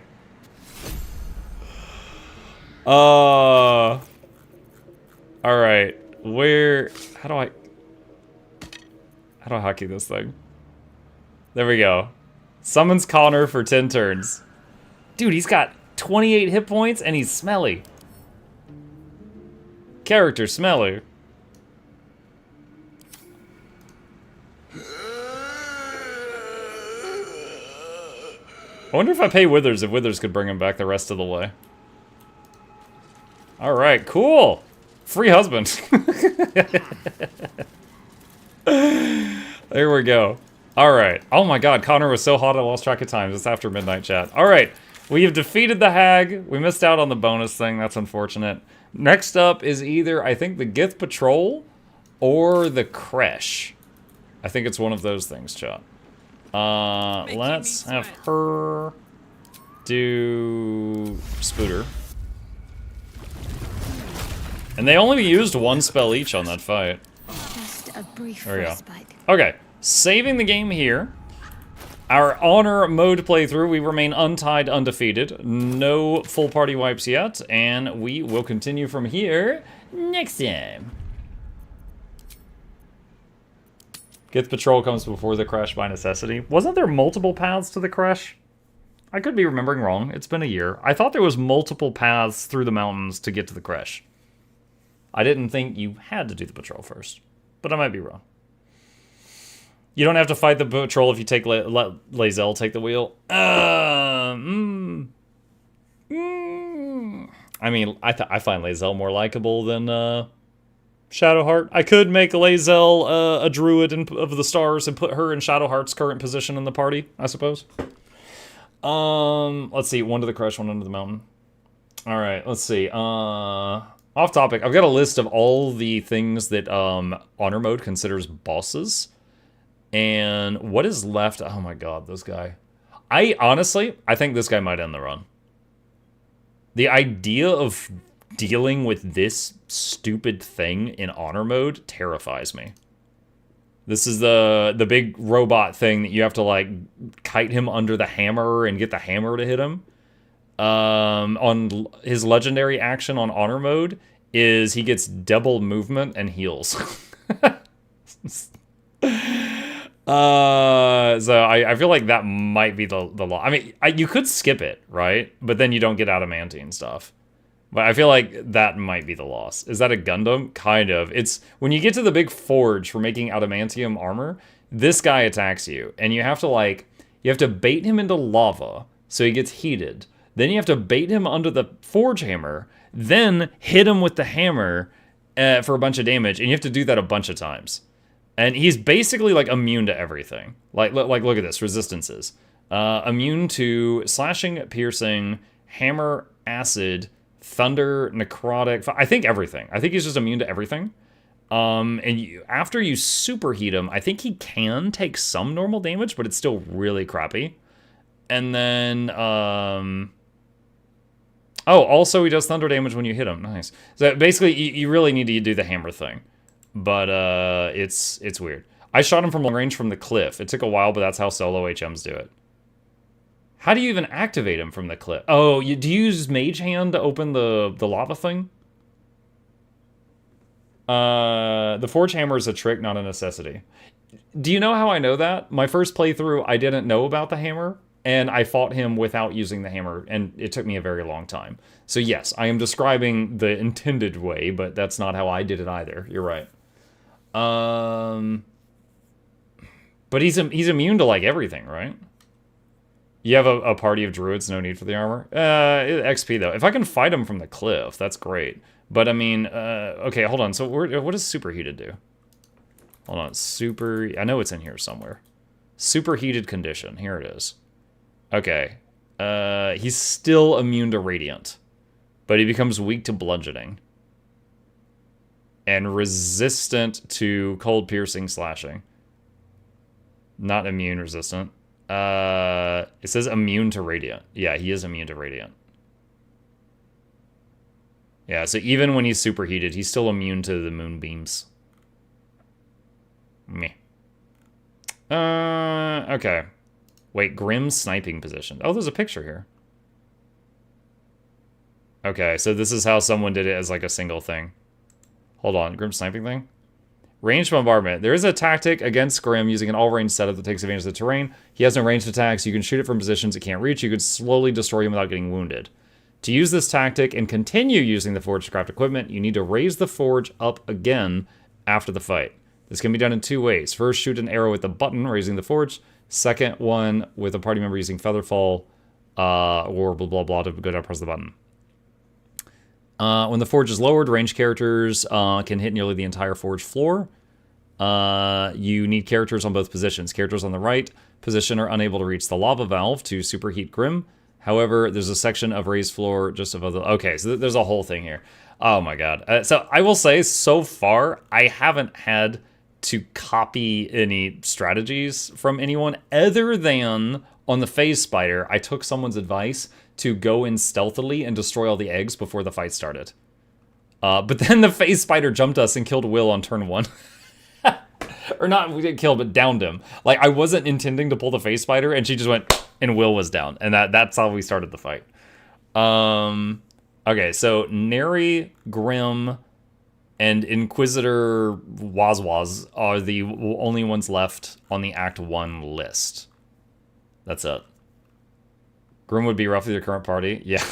Speaker 1: All right. How do I hockey this thing? There we go. Summons Connor for 10 turns. Dude, he's got 28 hit points and he's smelly. Character smelly. I wonder if I pay Withers, if Withers could bring him back the rest of the way. Alright, cool. Free husband. There we go. Alright. Oh my god, Connor was so hot I lost track of time. It's after midnight, chat. Alright. We have defeated the hag. We missed out on the bonus thing. That's unfortunate. Next up is either, I think, the Gith Patrol or the Kresh. I think it's one of those things, chat. Let's have her do Spooter. And they only used one spell each on that fight.
Speaker 10: Just a brief
Speaker 1: There we go.
Speaker 10: respite.
Speaker 1: Okay, saving the game here. Our honor mode playthrough, we remain untied, undefeated. No full party wipes yet, and we will continue from here next time. Gith Patrol comes before the Kresh by necessity. Wasn't there multiple paths to the Kresh? I could be remembering wrong. It's been a year. I thought there was multiple paths through the mountains to get to the Kresh. I didn't think you had to do the patrol first, but I might be wrong. You don't have to fight the patrol if you take let Lae'zel take the wheel. I mean, I find Lae'zel more likable than Shadowheart. I could make Lae'zel a druid of the stars and put her in Shadowheart's current position in the party, I suppose. Let's see. One to the Kresh, one under the mountain. All right, let's see. Off topic, I've got a list of all the things that honor mode considers bosses. And what is left? Oh my god, this guy. I think this guy might end the run. The idea of dealing with this stupid thing in honor mode terrifies me. This is the big robot thing that you have to like kite him under the hammer and get the hammer to hit him. On his legendary action on honor mode is he gets double movement and heals. So I feel like that might be the law. I mean, you could skip it, right? But then you don't get adamantine stuff. But I feel like that might be the loss. Is that a Gundam? Kind of. It's when you get to the big forge for making adamantium armor, this guy attacks you. And you have to bait him into lava so he gets heated. Then you have to bait him under the forge hammer, then hit him with the hammer for a bunch of damage. And you have to do that a bunch of times. And he's basically like immune to everything. Like look at this, resistances. Immune to slashing, piercing, hammer, acid, thunder, necrotic. I think everything. I think he's just immune to everything. And after you superheat him, I think he can take some normal damage, but it's still really crappy. And then, also he does thunder damage when you hit him. Nice. So basically, you really need to do the hammer thing. But it's weird. I shot him from long range from the cliff. It took a while, but that's how solo HMs do it. How do you even activate him from the cliff? Oh, do you use Mage Hand to open the lava thing? The Forge Hammer is a trick, not a necessity. Do you know how I know that? My first playthrough, I didn't know about the hammer, and I fought him without using the hammer, and it took me a very long time. So yes, I am describing the intended way, but that's not how I did it either. You're right. But he's immune to like everything, right? You have a party of druids, no need for the armor. XP though. If I can fight him from the cliff, that's great. But I mean, okay, hold on. So what does superheated do? Hold on, I know it's in here somewhere. Superheated condition, here it is. Okay, he's still immune to radiant, but he becomes weak to bludgeoning. And resistant to cold piercing slashing. Not immune resistant. It says immune to radiant. Yeah, he is immune to radiant. Yeah, so even when he's superheated, he's still immune to the moonbeams. Meh. Okay. Wait, Grim sniping position. Oh, there's a picture here. Okay, so this is how someone did it as like a single thing. Hold on, Grim sniping thing? Ranged bombardment. There is a tactic against Grim using an all-range setup that takes advantage of the terrain. He has no ranged attacks. You can shoot it from positions it can't reach. You could slowly destroy him without getting wounded. To use this tactic and continue using the forge to craft equipment, you need to raise the forge up again after the fight. This can be done in two ways. First, shoot an arrow with the button, raising the forge. Second one, with a party member using Featherfall or blah blah blah to go down and press the button. When the forge is lowered, ranged characters can hit nearly the entire forge floor. You need characters on both positions. Characters on the right position are unable to reach the lava valve to superheat Grim. However, there's a section of raised floor just above the... Okay, so there's a whole thing here. Oh my god. So I will say, so far, I haven't had to copy any strategies from anyone other than on the phase spider. I took someone's advice to go in stealthily and destroy all the eggs before the fight started. But then the phase spider jumped us and killed Will on turn 1. Or not, we didn't kill, but downed him. Like, I wasn't intending to pull the phase spider, and she just went, and Will was down. And that's how we started the fight. Okay, so Neri, Grim, and Inquisitor Wazwaz are the only ones left on the Act 1 list. That's it. Grim would be roughly the current party. Yeah.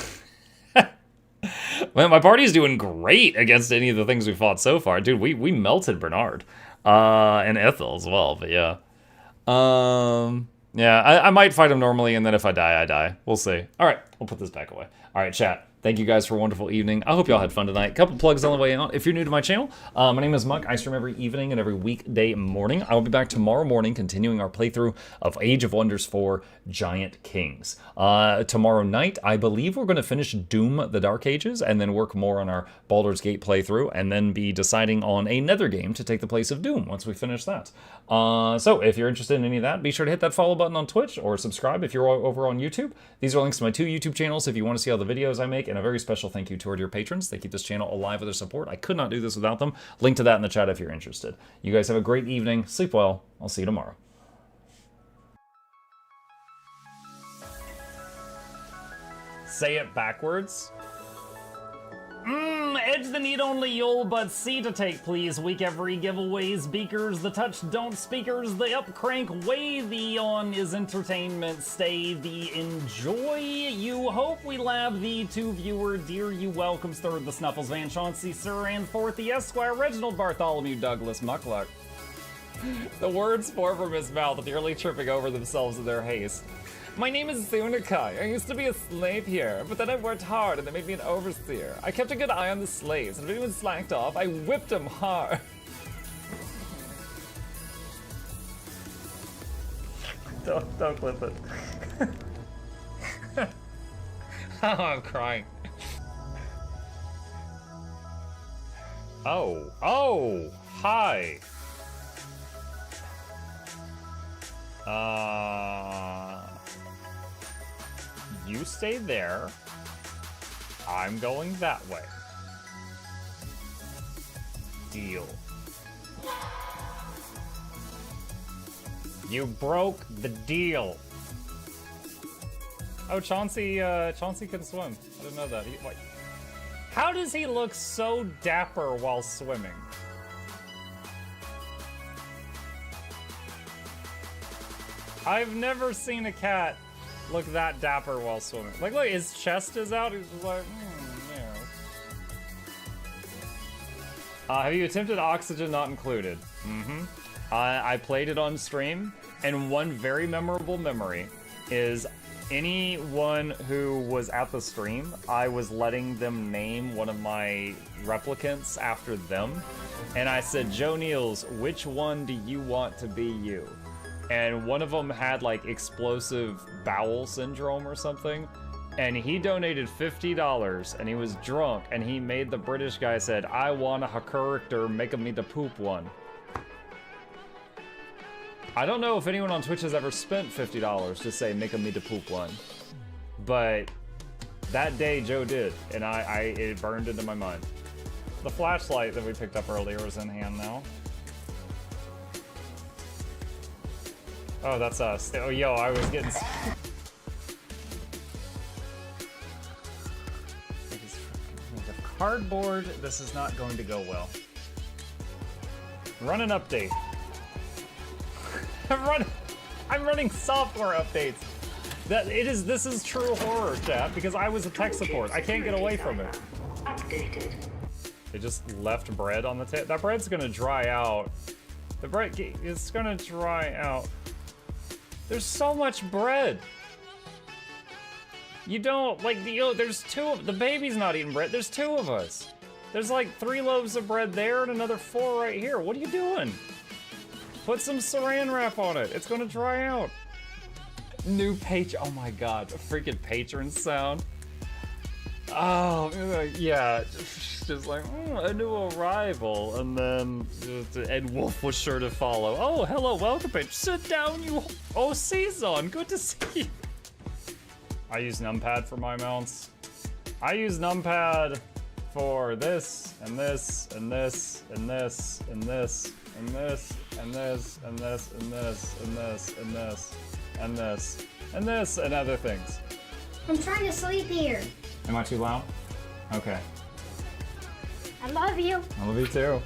Speaker 1: Well, my party's doing great against any of the things we fought so far. Dude, we melted Bernard. And Ethel as well, but yeah. Yeah, I might fight him normally, and then if I die, I die. We'll see. All right, we'll put this back away. All right, chat. Thank you guys for a wonderful evening. I hope y'all had fun tonight. Couple plugs on the way out. If you're new to my channel, my name is Muck. I stream every evening and every weekday morning. I will be back tomorrow morning continuing our playthrough of Age of Wonders 4 Giant Kings. Tomorrow night, I believe we're going to finish Doom the Dark Ages and then work more on our Baldur's Gate playthrough and then be deciding on another game to take the place of Doom once we finish that. So if you're interested in any of that, be sure to hit that follow button on Twitch or subscribe if you're over on YouTube. These are links to my 2 YouTube channels if you want to see all the videos I make, and a very special thank you to our dear patrons. They keep this channel alive with their support. I could not do this without them. Link to that in the chat if you're interested. You guys have a great evening. Sleep well. I'll see you tomorrow. Say it backwards. Edge the need only you'll but see to take, please. Week every giveaways, beakers, the touch don't speakers, the up crank way, the on is entertainment, stay the enjoy. You hope we lab the 2 viewer, dear you welcomes, third the Snuffles, Van Chauncey, Sir, and fourth the Esquire, Reginald Bartholomew, Douglas, Mukluk. The words pour from his mouth, nearly tripping over themselves in their haste. My name is Zunikai. I used to be a slave here, but then I worked hard and they made me an overseer. I kept a good eye on the slaves, and if anyone slacked off, I whipped them hard. Don't clip it. Oh, I'm crying. Oh, hi. You stay there. I'm going that way. Deal. You broke the deal. Oh, Chauncey can swim. I didn't know that. Wait. How does he look so dapper while swimming? I've never seen a cat look that dapper while swimming. Like, look, his chest is out. He's just like, yeah. Have you attempted Oxygen Not Included? I played it on stream, and one very memorable memory is anyone who was at the stream, I was letting them name one of my replicants after them, and I said, Joe Niels, which one do you want to be you? And one of them had like explosive bowel syndrome or something, and he donated $50, and he was drunk, and he made the British guy said, I want a character, make me the poop one. I don't know if anyone on Twitch has ever spent $50 to say make me the poop one, but that day Joe did, and it burned into my mind. The flashlight that we picked up earlier is in hand now. Oh, that's us. Oh, yo, I was getting... The cardboard, this is not going to go well. Run an update. I'm running software updates. This is true horror, chat, because I was a tech support. I can't get away from it.
Speaker 4: Updated.
Speaker 1: They just left bread on the table. That bread's gonna dry out. The bread is gonna dry out. There's so much bread. You don't, like, there's the baby's not eating bread. There's 2 of us. There's like 3 loaves of bread there and another 4 right here. What are you doing? Put some saran wrap on it. It's gonna dry out. New page, oh my god, a freaking patron sound. Oh, yeah, just like, a new arrival, and then Ed Wolf was sure to follow. Oh, hello, welcome page. Sit down, you, oh, Season, good to see you. I use numpad for my mounts. I use numpad for this, and this, and this, and this, and this, and this, and this, and this, and this, and this, and this, and this, and this, and other things.
Speaker 21: I'm trying to sleep here.
Speaker 1: Am I too loud? Okay.
Speaker 21: I love you.
Speaker 1: I love you too.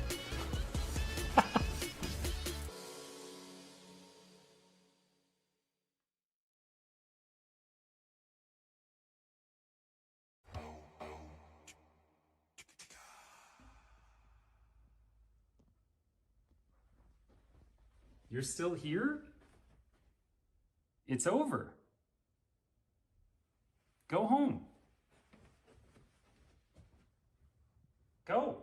Speaker 1: You're still here? It's over. Go home. Go.